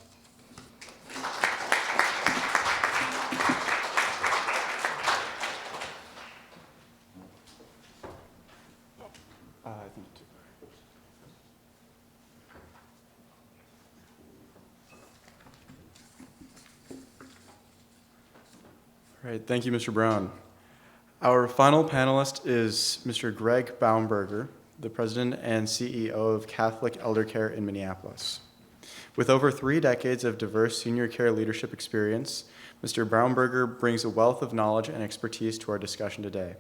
All right, thank you, Mr. Brown. Our final panelist is Mr. Greg Baumberger, the President and CEO of Catholic Eldercare in Minneapolis. With over 3 decades of diverse senior care leadership experience, Mr. Baumberger brings a wealth of knowledge and expertise to our discussion today.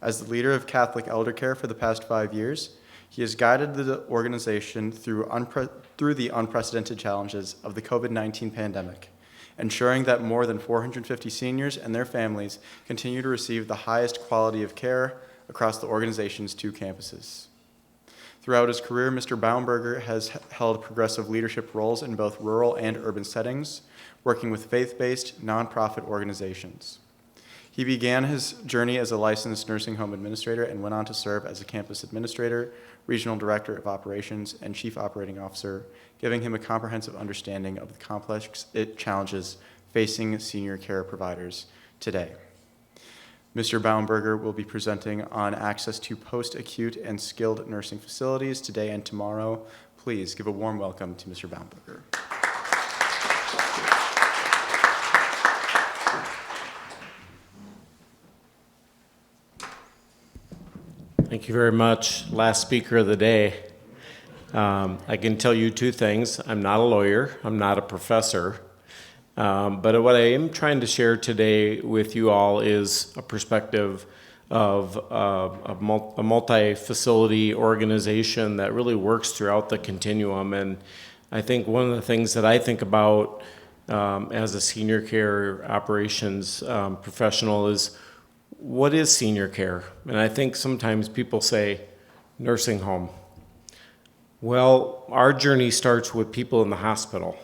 As the leader of Catholic Eldercare for the past 5 years, he has guided the organization through the unprecedented challenges of the COVID-19 pandemic, ensuring that more than 450 seniors and their families continue to receive the highest quality of care across the organization's 2 campuses. Throughout his career, Mr. Baumberger has held progressive leadership roles in both rural and urban settings, working with faith-based nonprofit organizations. He began his journey as a licensed nursing home administrator and went on to serve as a campus administrator, regional director of operations, and chief operating officer, giving him a comprehensive understanding of the complex challenges facing senior care providers today. Mr. Baumberger will be presenting on access to post-acute and skilled nursing facilities today and tomorrow. Please give a warm welcome to Mr. Baumberger. Thank you very much. Last speaker of the day. I can tell you 2 things. I'm not a lawyer. I'm not a professor. But what I am trying to share today with you all is a perspective of a multi-facility organization that really works throughout the continuum. And I think one of the things that I think about as a senior care operations professional is, what is senior care? And I think sometimes people say nursing home. Well, our journey starts with people in the hospital.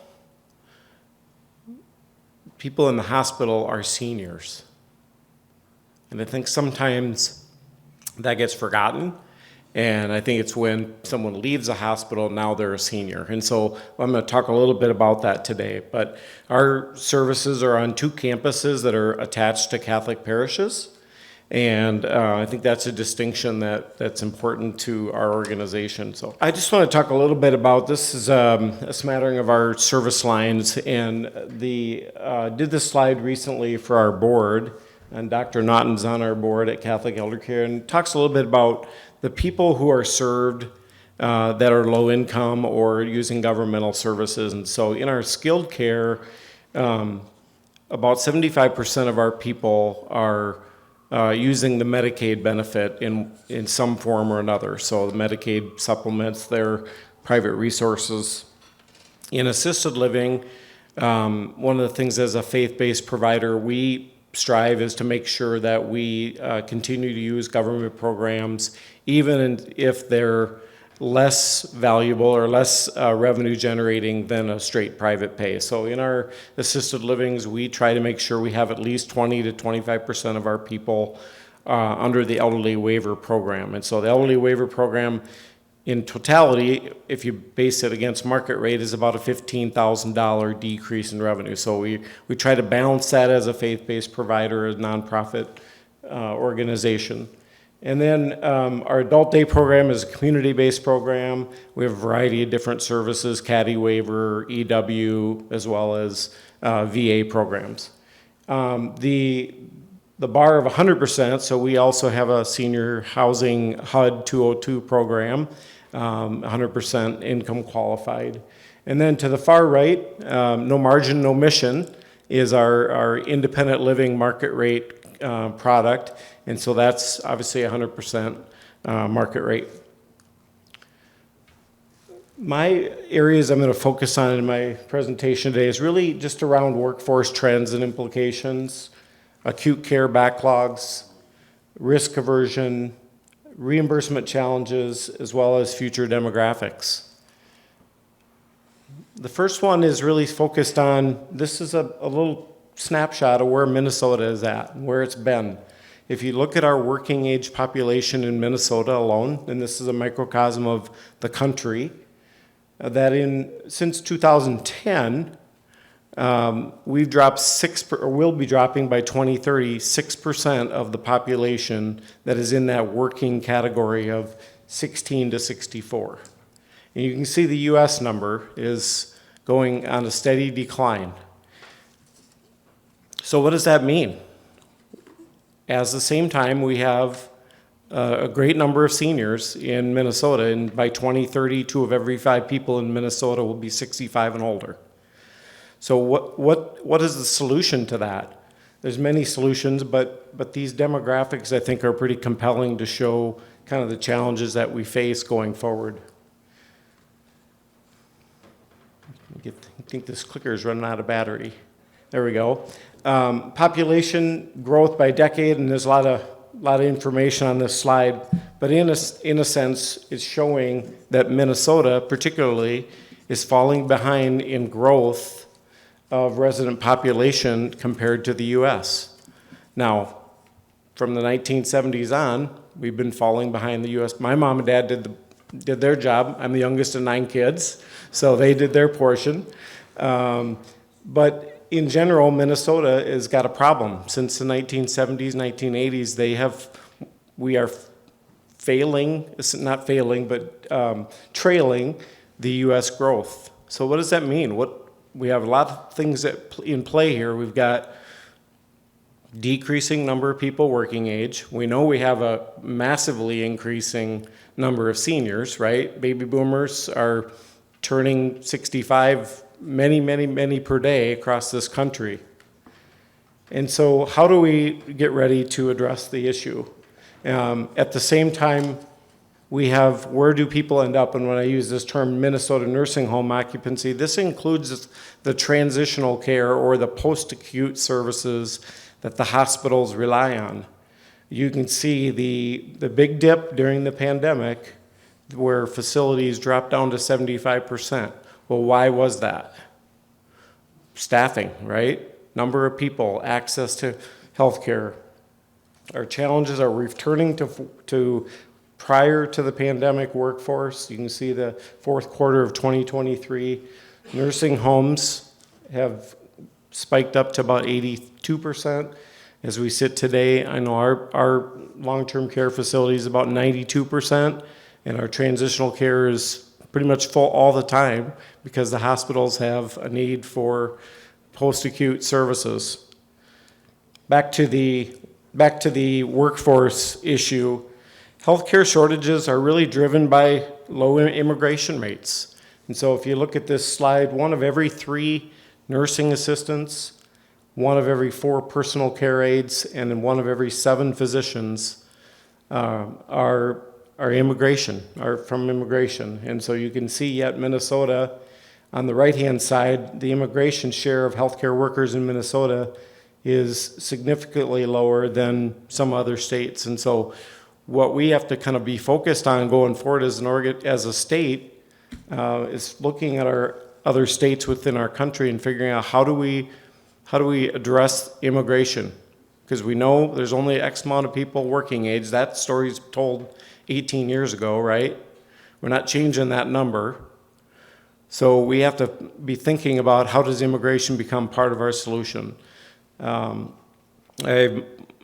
People in the hospital are seniors. And I think sometimes that gets forgotten. And I think it's when someone leaves a hospital, now they're a senior. And so I'm going to talk a little bit about that today. But our services are on 2 campuses that are attached to Catholic parishes. And I think that's a distinction that's important to our organization. So I just want to talk a little bit about this. Is a smattering of our service lines, and did this slide recently for our board, and Dr. Naughton's on our board at Catholic Eldercare, and talks a little bit about the people who are served that are low income or using governmental services. And so in our skilled care, about 75% of our people are using the Medicaid benefit in some form or another. So the Medicaid supplements their private resources. In assisted living, one of the things as a faith-based provider we strive is to make sure that we continue to use government programs, even if they're less valuable or less revenue generating than a straight private pay. So in our assisted livings, we try to make sure we have at least 20 to 25% of our people under the elderly waiver program. And so the elderly waiver program in totality, if you base it against market rate, is about a $15,000 decrease in revenue. So we try to balance that as a faith-based provider, a nonprofit organization. And then our adult day program is a community-based program. We have a variety of different services, caddy waiver, EW, as well as VA programs. The bar of 100%, so we also have a senior housing HUD 202 program, 100% income qualified. And then to the far right, no margin, no mission is our independent living market rate product. And so that's obviously 100% market rate. My areas I'm going to focus on in my presentation today is really just around workforce trends and implications, acute care backlogs, risk aversion, reimbursement challenges, as well as future demographics. The first one is really focused on, this is a little snapshot of where Minnesota is at and where it's been. If you look at our working age population in Minnesota alone, and this is a microcosm of the country, since 2010, we've dropped will be dropping by 2030, 6% of the population that is in that working category of 16 to 64. And you can see the US number is going on a steady decline. So what does that mean? At the same time, we have a great number of seniors in Minnesota, and by 2030, 2 of every 5 people in Minnesota will be 65 and older. So what is the solution to that? There's many solutions, but these demographics, I think, are pretty compelling to show kind of the challenges that we face going forward. I think this clicker is running out of battery. There we go. Population growth by decade, and there's a lot of information on this slide, but in a sense, it's showing that Minnesota, particularly, is falling behind in growth of resident population compared to the U.S. Now, from the 1970s on, we've been falling behind the U.S. My mom and dad did their job. I'm the youngest of 9 kids, so they did their portion. But in general, Minnesota has got a problem. Since the 1970s, 1980s, we are failing, it's not failing, but trailing the U.S. growth. So what does that mean? We have a lot of things in play here. We've got decreasing number of people working age. We know we have a massively increasing number of seniors, right? Baby boomers are turning 65 many per day across this country. And so how do we get ready to address the issue? At the same time, we have where do people end up? And when I use this term Minnesota nursing home occupancy, this includes the transitional care or the post-acute services that the hospitals rely on. You can see the big dip during the pandemic where facilities dropped down to 75%. Well, why was that? Staffing, right? Number of people, access to healthcare. Our challenges are returning to prior to the pandemic workforce. You can see the fourth quarter of 2023. Nursing homes have spiked up to about 82%. As we sit today, I know our long-term care facility is about 92%, and our transitional care is pretty much full all the time because the hospitals have a need for post-acute services. Back to the workforce issue, healthcare shortages are really driven by low immigration rates. And so if you look at this slide, 1 of every 3 nursing assistants, 1 of every 4 personal care aides, and then 1 of every 7 physicians are from immigration. And so you can see yet Minnesota, on the right-hand side, the immigration share of healthcare workers in Minnesota is significantly lower than some other states. And so what we have to kind of be focused on going forward as a state is looking at our other states within our country and figuring out how do we address immigration? Because we know there's only X amount of people working age. That story's told 18 years ago, right? We're not changing that number. So we have to be thinking about how does immigration become part of our solution. I'm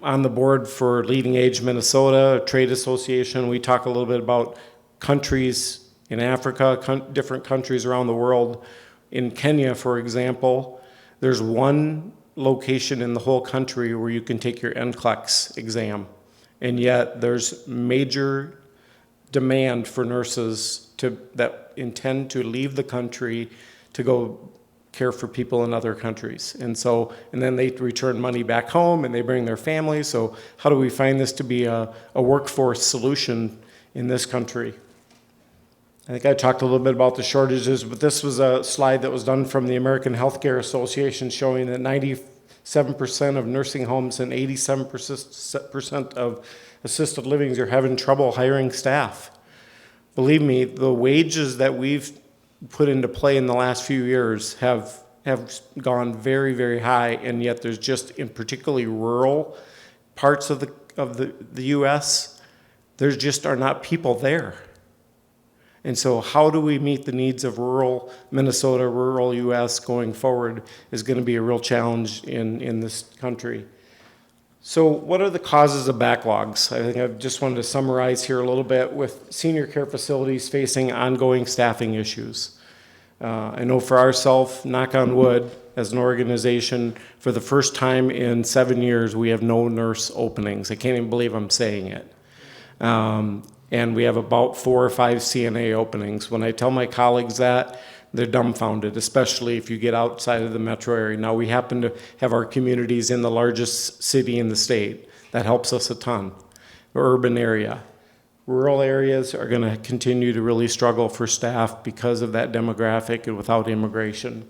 on the board for Leading Age Minnesota, a trade association. We talk a little bit about countries in Africa, different countries around the world. In Kenya, for example, there's 1 location in the whole country where you can take your NCLEX exam. And yet there's major demand for nurses that intend to leave the country to go care for people in other countries. And then they return money back home and they bring their families. So how do we find this to be a workforce solution in this country? I think I talked a little bit about the shortages, but this was a slide that was done from the American Healthcare Association showing that 97% of nursing homes and 87% of assisted livings are having trouble hiring staff. Believe me, the wages that we've put into play in the last few years have gone very, very high, and yet there's just in particularly rural parts of the U.S., there just are not people there. And so how do we meet the needs of rural Minnesota, rural U.S. going forward is going to be a real challenge in this country. So what are the causes of backlogs? I think I just wanted to summarize here a little bit with senior care facilities facing ongoing staffing issues. I know for ourselves, knock on wood, as an organization, for the first time in 7 years, we have no nurse openings. I can't even believe I'm saying it. And we have about 4 or 5 CNA openings. When I tell my colleagues that, they're dumbfounded, especially if you get outside of the metro area. Now, we happen to have our communities in the largest city in the state. That helps us a ton. The urban area. Rural areas are going to continue to really struggle for staff because of that demographic and without immigration.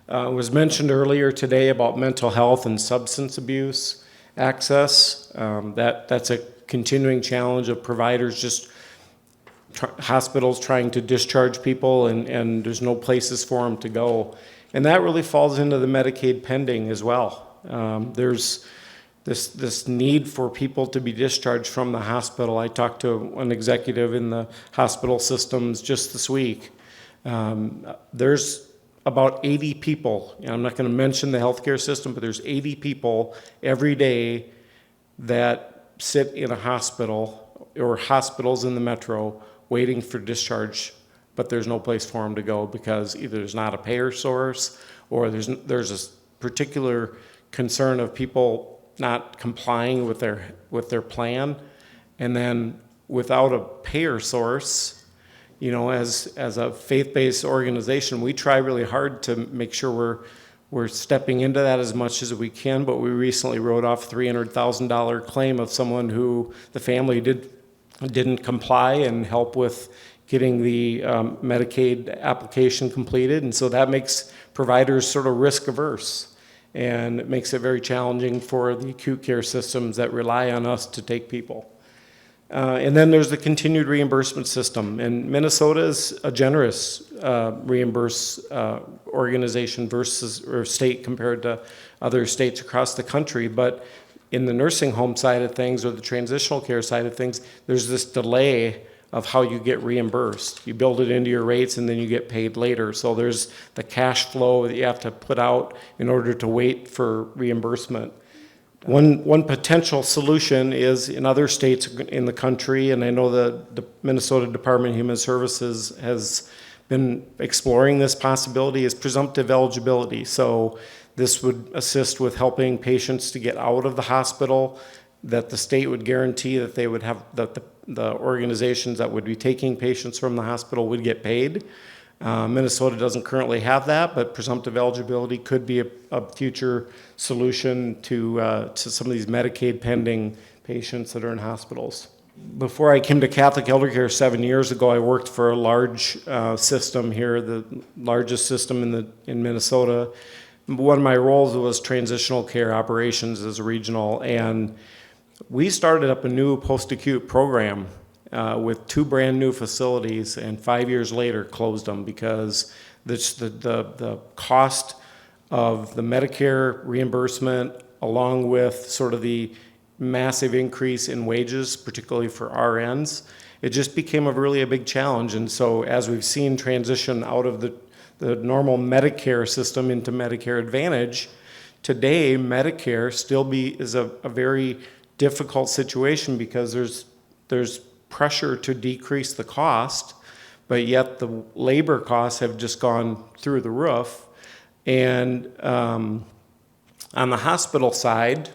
It was mentioned earlier today about mental health and substance abuse access. That's a continuing challenge of providers, hospitals trying to discharge people and there's no places for them to go. And that really falls into the Medicaid pending as well. There's this need for people to be discharged from the hospital. I talked to an executive in the hospital systems just this week. There's about 80 people, and I'm not going to mention the healthcare system, but there's 80 people every day that sit in a hospital or hospitals in the metro waiting for discharge, but there's no place for them to go because either there's not a payer source or there's a particular concern of people not complying with their plan. And then without a payer source, as a faith-based organization, we try really hard to make sure we're stepping into that as much as we can, but we recently wrote off $300,000 claim of someone who the family didn't comply and help with getting the Medicaid application completed. And so that makes providers sort of risk averse. And it makes it very challenging for the acute care systems that rely on us to take people. And then there's the continued reimbursement system. And Minnesota is a generous reimburse organization or state compared to other states across the country. But in the nursing home side of things or the transitional care side of things, there's this delay of how you get reimbursed. You build it into your rates and then you get paid later. So there's the cash flow that you have to put out in order to wait for reimbursement. One potential solution is in other states in the country, and I know the Minnesota Department of Human Services has been exploring this possibility, is presumptive eligibility. So this would assist with helping patients to get out of the hospital, that the state would guarantee that they would have, that the organizations that would be taking patients from the hospital would get paid. Minnesota doesn't currently have that, but presumptive eligibility could be a future solution to some of these Medicaid pending patients that are in hospitals. Before I came to Catholic Eldercare 7 years ago, I worked for a large system here, the largest system in Minnesota. One of my roles was transitional care operations as a regional, and we started up a new post-acute program with 2 brand new facilities, and 5 years later closed them because the cost of the Medicare reimbursement, along with sort of the massive increase in wages, particularly for RNs, it just became really a big challenge. And so as we've seen transition out of the normal Medicare system into Medicare Advantage, today Medicare still is a very difficult situation because there's pressure to decrease the cost, but yet the labor costs have just gone through the roof. And On the hospital side,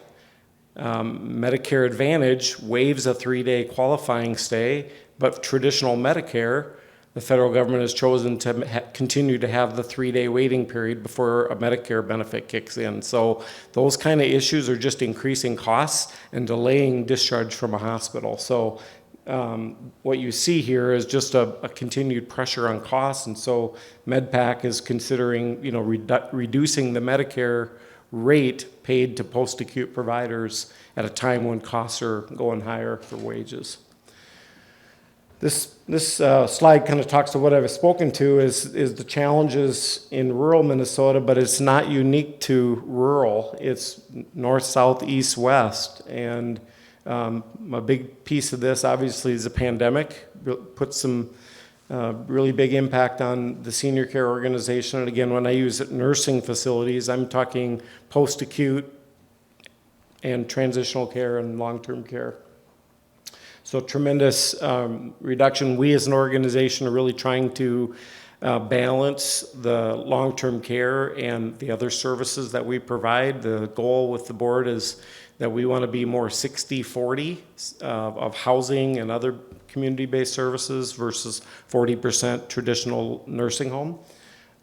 Medicare Advantage waives a 3-day qualifying stay, but traditional Medicare, the federal government has chosen to continue to have the 3-day waiting period before a Medicare benefit kicks in. So those kind of issues are just increasing costs and delaying discharge from a hospital. So what you see here is just a continued pressure on costs, and so MedPAC is considering, reducing the Medicare rate paid to post-acute providers at a time when costs are going higher for wages. This slide kind of talks to what I've spoken to is the challenges in rural Minnesota, but it's not unique to rural. It's north, south, east, west, and a big piece of this obviously is the pandemic. Put some really big impact on the senior care organization. And again, when I use nursing facilities, I'm talking post-acute and transitional care and long-term care. So tremendous reduction. We as an organization are really trying to balance the long-term care and the other services that we provide. The goal with the board is that we want to be more 60-40 of housing and other community-based services versus 40% traditional nursing home.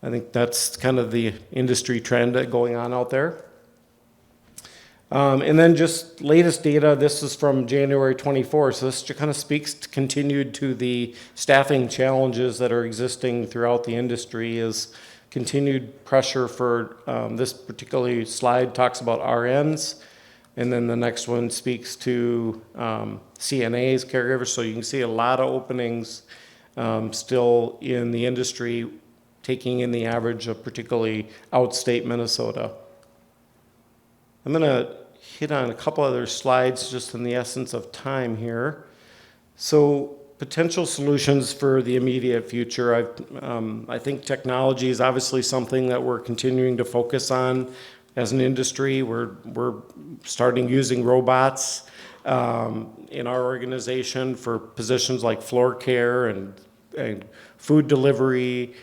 I think that's kind of the industry trend going on out there. And then just latest data, this is from January 24, so this kind of speaks continued to the staffing challenges that are existing throughout the industry. Is continued pressure for, this particular slide talks about RNs, and then the next one speaks to CNAs, caregivers, so you can see a lot of openings still in the industry, taking in the average of particularly outstate Minnesota. I'm going to hit on a couple other slides just in the essence of time here. So potential solutions for the immediate future. I think technology is obviously something that we're continuing to focus on as an industry. We're starting using robots in our organization for positions like floor care and food delivery.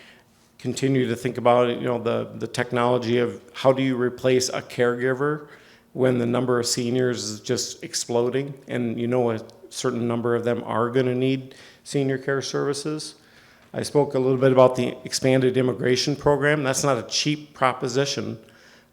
Continue to think about the technology of how do you replace a caregiver when the number of seniors is just exploding, and a certain number of them are going to need senior care services. I spoke a little bit about the expanded immigration program. That's not a cheap proposition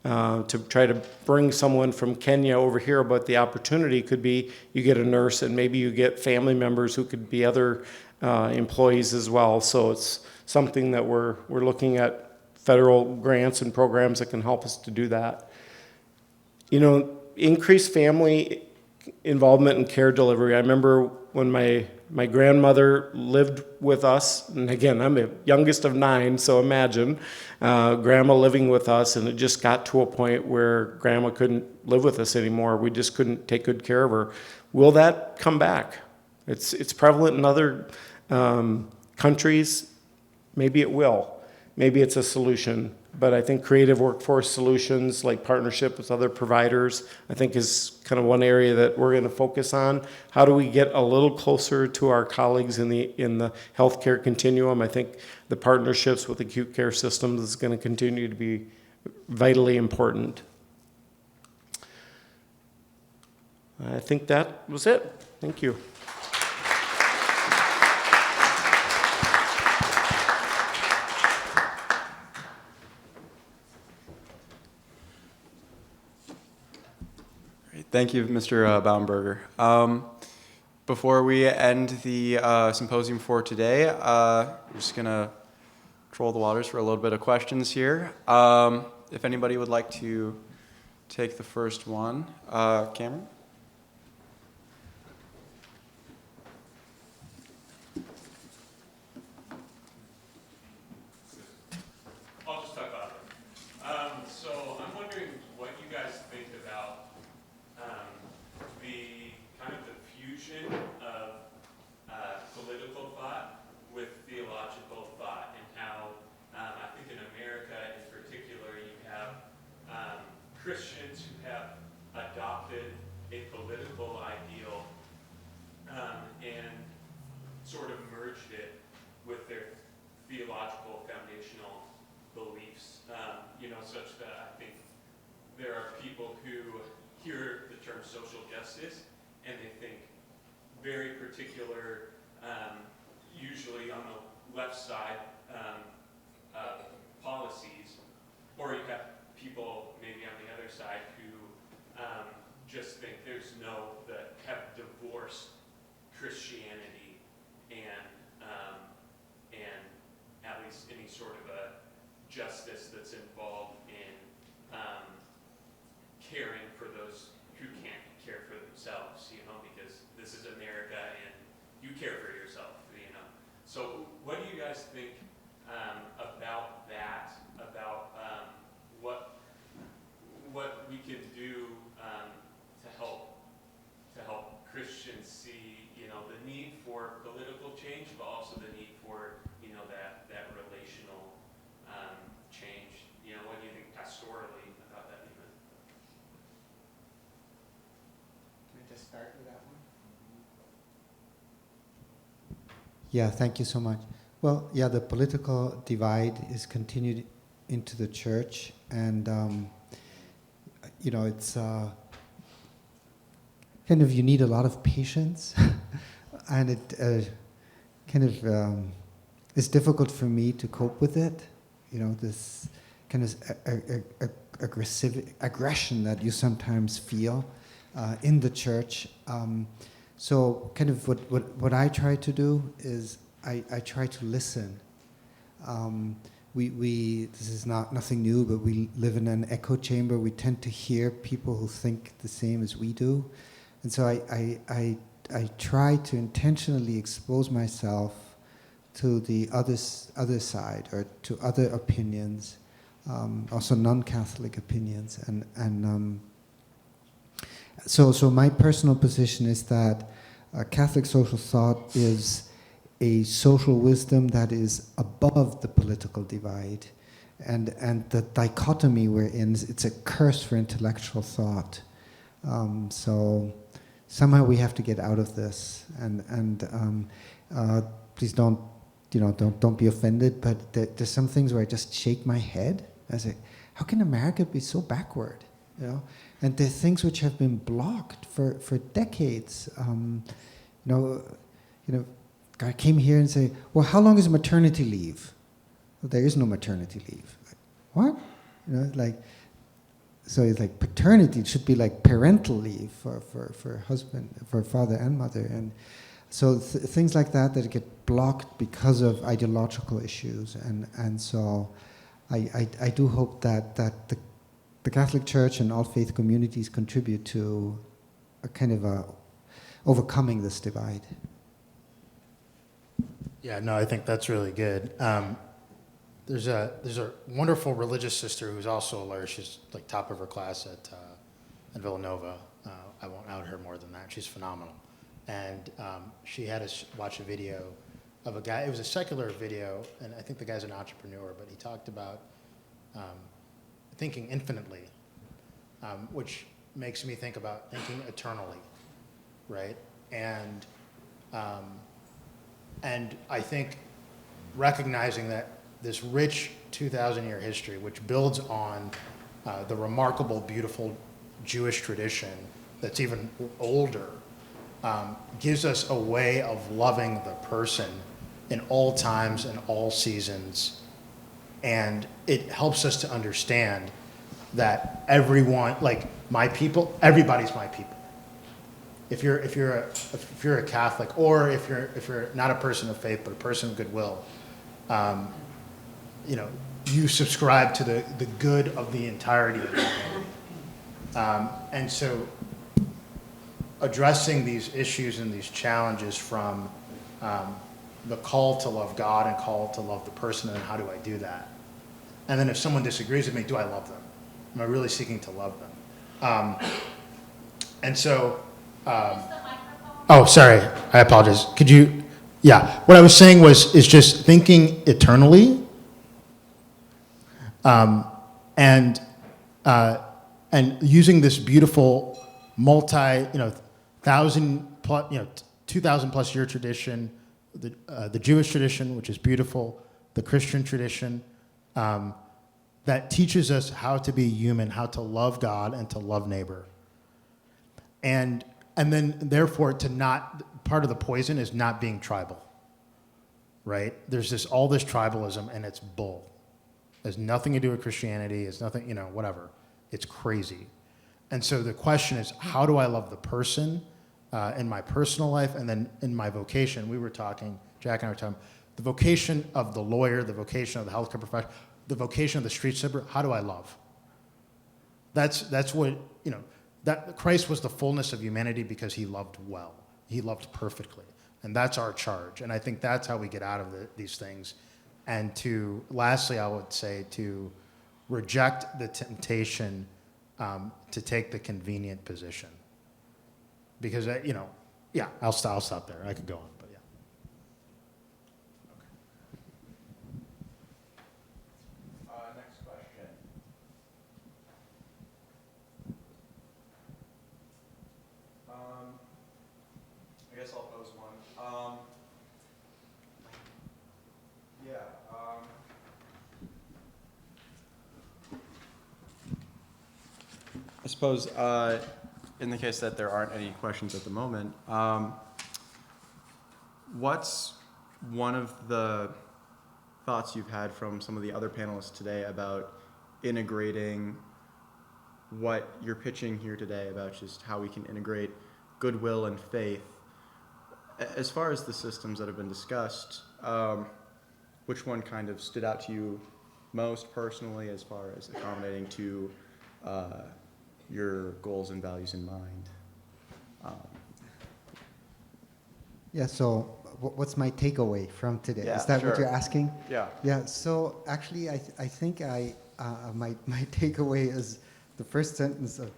to try to bring someone from Kenya over here, but the opportunity could be you get a nurse and maybe you get family members who could be other employees as well. So it's something that we're looking at federal grants and programs that can help us to do that. Increased family involvement in care delivery. I remember when my grandmother lived with us, and again, I'm the youngest of 9, so imagine grandma living with us, and it just got to a point where grandma couldn't live with us anymore. We just couldn't take good care of her. Will that come back? It's prevalent in other countries. Maybe it will. Maybe it's a solution. But I think creative workforce solutions like partnership with other providers, I think is kind of one area that we're going to focus on. How do we get a little closer to our colleagues in the healthcare continuum? I think the partnerships with acute care systems is going to continue to be vitally important. I think that was it. Thank you. Thank you, Mr. Baumberger. Before we end the symposium for today, we're just going to control the waters for a little bit of questions here. If anybody would like to take the first one. Cameron? I'll just talk about it. So I'm wondering what you guys think about the kind of the fusion of political thought with theological thought, and how I think in America in particular you have Christians who have adopted a political ideal and sort of merged it with their theological foundational beliefs, such that I think there are people social justice, and they think very particular, usually on the left side, policies, or you have people maybe on the other side who just think have divorced Christianity and at least any sort of a justice that's involved in caring for those who can't care for themselves, because this is America and you care for yourself, So what do you guys think about that, about what we can do to help Christians see, the need for political change, but also the need for, that relational change. What do you think pastorally about that even? Can I just start with that one? Yeah, thank you so much. Well, yeah, the political divide is continued into the church, and it's kind of, you need a lot of patience, and it it's difficult for me to cope with it. This kind of aggression that you sometimes feel in the church. So kind of what I try to do is I try to listen. This is nothing new, but we live in an echo chamber. We tend to hear people who think the same as we do. And so I try to intentionally expose myself to the other side, or to other opinions, also non-Catholic opinions. So my personal position is that Catholic social thought is a social wisdom that is above the political divide, and the dichotomy we're in, it's a curse for intellectual thought. So somehow we have to get out of this, and please don't be offended, but there's some things where I just shake my head. I say, how can America be so backward? And there are things which have been blocked for decades. I came here and say, well, how long is maternity leave? Well, there is no maternity leave. What? So it's like paternity, it should be like parental leave for husband, for father and mother. And so things like that get blocked because of ideological issues. And so I do hope that the Catholic Church and all faith communities contribute to a kind of overcoming this divide. Yeah, no, I think that's really good. There's a wonderful religious sister who's also a lawyer. She's like top of her class at Villanova. I won't out her more than that. She's phenomenal. And she had us watch a video of a guy. It was a secular video, and I think the guy's an entrepreneur, but he talked about thinking infinitely, which makes me think about thinking eternally, right? And I think recognizing that this rich 2,000-year history, which builds on the remarkable, beautiful Jewish tradition that's even older, gives us a way of loving the person in all times and all seasons. And it helps us to understand that everyone, like my people, everybody's my people. If you're a Catholic, or if you're not a person of faith but a person of goodwill, you subscribe to the good of the entirety of the world. And so addressing these issues and these challenges from the call to love God and call to love the person, and how do I do that? And then if someone disagrees with me, do I love them? Am I really seeking to love them? And so, oh, sorry, I apologize. Could you, yeah, what I was saying is just thinking eternally, and using this beautiful 2,000 plus year tradition, the Jewish tradition, which is beautiful, the Christian tradition, that teaches us how to be human, how to love God and to love neighbor. And then therefore part of the poison is not being tribal, right? There's all this tribalism, and it's bull. It has nothing to do with Christianity. It's nothing, whatever. It's crazy. And so the question is, how do I love the person in my personal life, and then in my vocation? We were talking, Jack and I were talking, the vocation of the lawyer, the vocation of the healthcare professional, the vocation of the street sweeper. How do I love? That's what, that Christ was the fullness of humanity because he loved well. He loved perfectly. And that's our charge. And I think that's how we get out of these things. And lastly, I would say to reject the temptation to take the convenient position. Because, I'll stop there. I could go on, but yeah. Next question. I guess I'll pose one. I suppose in the case that there aren't any questions at the moment, what's one of the thoughts you've had from some of the other panelists today about integrating what you're pitching here today about just how we can integrate goodwill and faith? As far as the systems that have been discussed, which one kind of stood out to you most personally as far as accommodating to your goals and values in mind? Yeah, so what's my takeaway from today? Yeah, Is that sure. what you're asking? Yeah. Yeah, so actually I think my takeaway is the first sentence of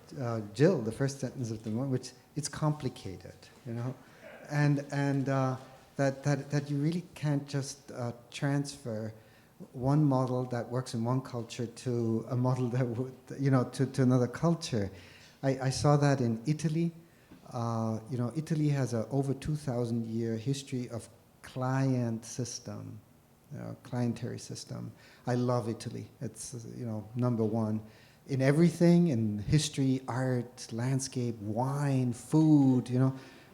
Jill, the first sentence of the one, which it's complicated, and that you really can't just transfer one model that works in one culture to a model that would, to another culture. I saw that in Italy. Italy has a over 2,000 year history of clientary system. I love Italy. It's, number one in everything, in history, art, landscape, wine, food,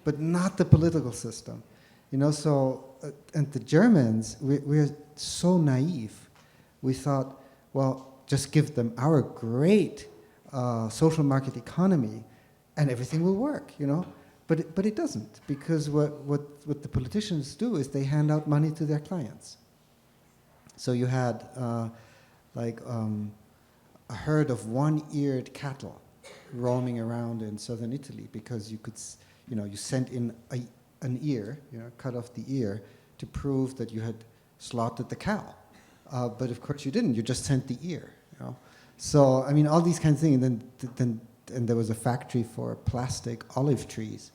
but not the political system. And the Germans, we're so naive. We thought, well, just give them our great social market economy and everything will work, But it doesn't, because what the politicians do is they hand out money to their clients. So you had a herd of one-eared cattle roaming around in southern Italy because you could, you sent in an ear, cut off the ear to prove that you had slaughtered the cow. But of course you didn't, you just sent the ear, So, I mean, all these kinds of things. And there was a factory for plastic olive trees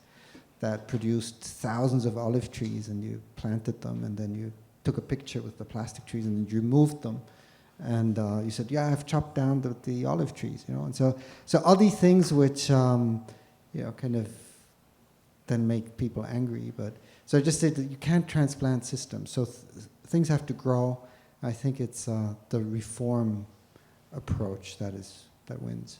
that produced thousands of olive trees, and you planted them, and then you took a picture with the plastic trees, and then you removed them. And you said, yeah, I've chopped down the olive trees, And so all these things which, kind of then make people angry. But so I just say that you can't transplant systems. So things have to grow. I think it's the reform approach that wins.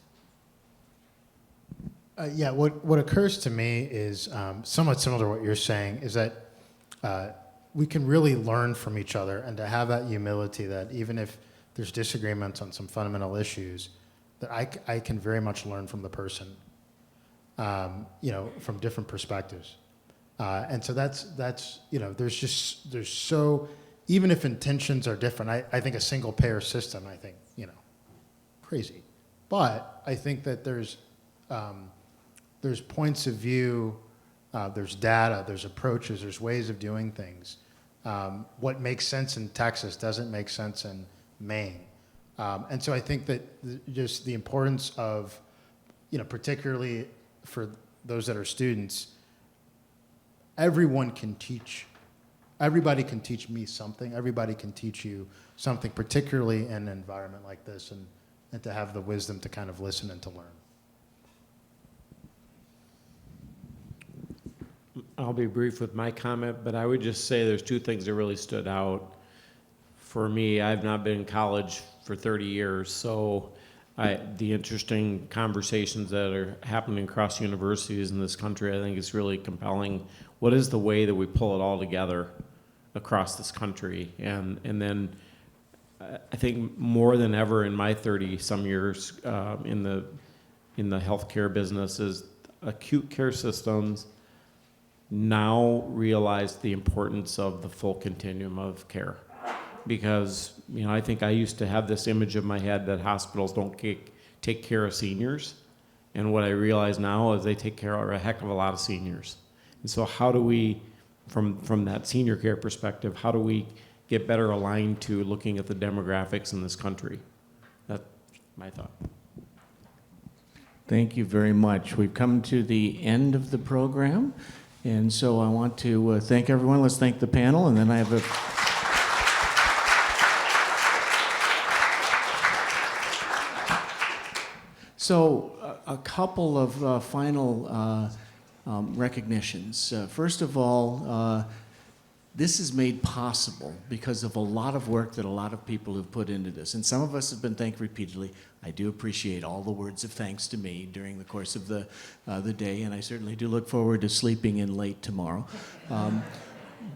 Yeah, what occurs to me is somewhat similar to what you're saying, is that we can really learn from each other, and to have that humility that even if there's disagreements on some fundamental issues, that I can very much learn from the person, from different perspectives. And so that's there's so, even if intentions are different, I think a single payer system, crazy. But I think that there's points of view, there's data, there's approaches, there's ways of doing things. What makes sense in Texas doesn't make sense in Maine. And so I think that just the importance of, particularly for those that are students, everybody can teach me something, everybody can teach you something, particularly in an environment like this, and to have the wisdom to kind of listen and to learn. I'll be brief with my comment, but I would just say there's two things that really stood out for me. I've not been in college for 30 years, so the interesting conversations that are happening across universities in this country, I think is really compelling. What is the way that we pull it all together across this country? And then I think more than ever in my 30-some years in the healthcare business is acute care systems now realize the importance of the full continuum of care. Because, I think I used to have this image in my head that hospitals don't take care of seniors. And what I realize now is they take care of a heck of a lot of seniors. And so how do we, from that senior care perspective, how do we get better aligned to looking at the demographics in this country? That's my thought. Thank you very much. We've come to the end of the program, and so I want to thank everyone. Let's thank the panel, and then I have a... So a couple of final recognitions. First of all, this is made possible because of a lot of work that a lot of people have put into this. And some of us have been thanked repeatedly. I do appreciate all the words of thanks to me during the course of the day, and I certainly do look forward to sleeping in late tomorrow.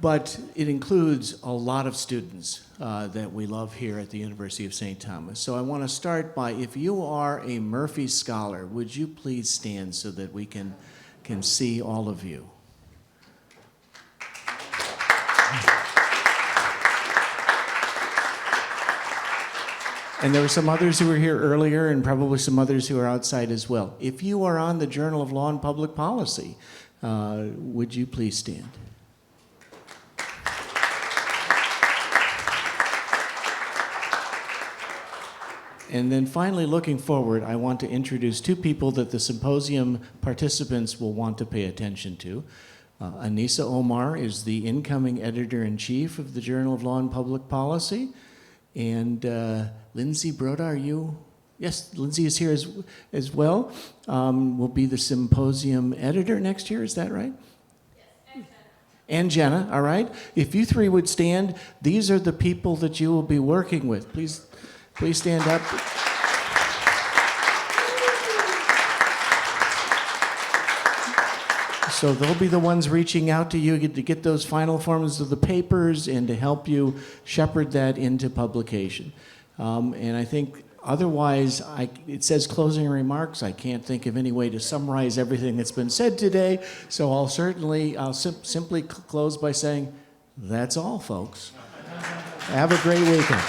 But it includes a lot of students that we love here at the University of St. Thomas. So I want to start by, if you are a Murphy Scholar, would you please stand so that we can see all of you? And there were some others who were here earlier and probably some others who are outside as well. If you are on the Journal of Law and Public Policy, would you please stand? And then finally, looking forward, I want to introduce two people that the symposium participants will want to pay attention to. Anissa Omar is the incoming editor-in-chief of the Journal of Law and Public Policy. And Lindsay Broda, are you? Yes, Lindsay is here as well. Will be the symposium editor next year, is that right? Yes, and Jenna, all right. If you three would stand, these are the people that you will be working with. Please stand up. So they'll be the ones reaching out to you to get those final forms of the papers and to help you shepherd that into publication. And I think otherwise, it says closing remarks. I can't think of any way to summarize everything that's been said today. So I'll simply close by saying, that's all, folks. Have a great weekend.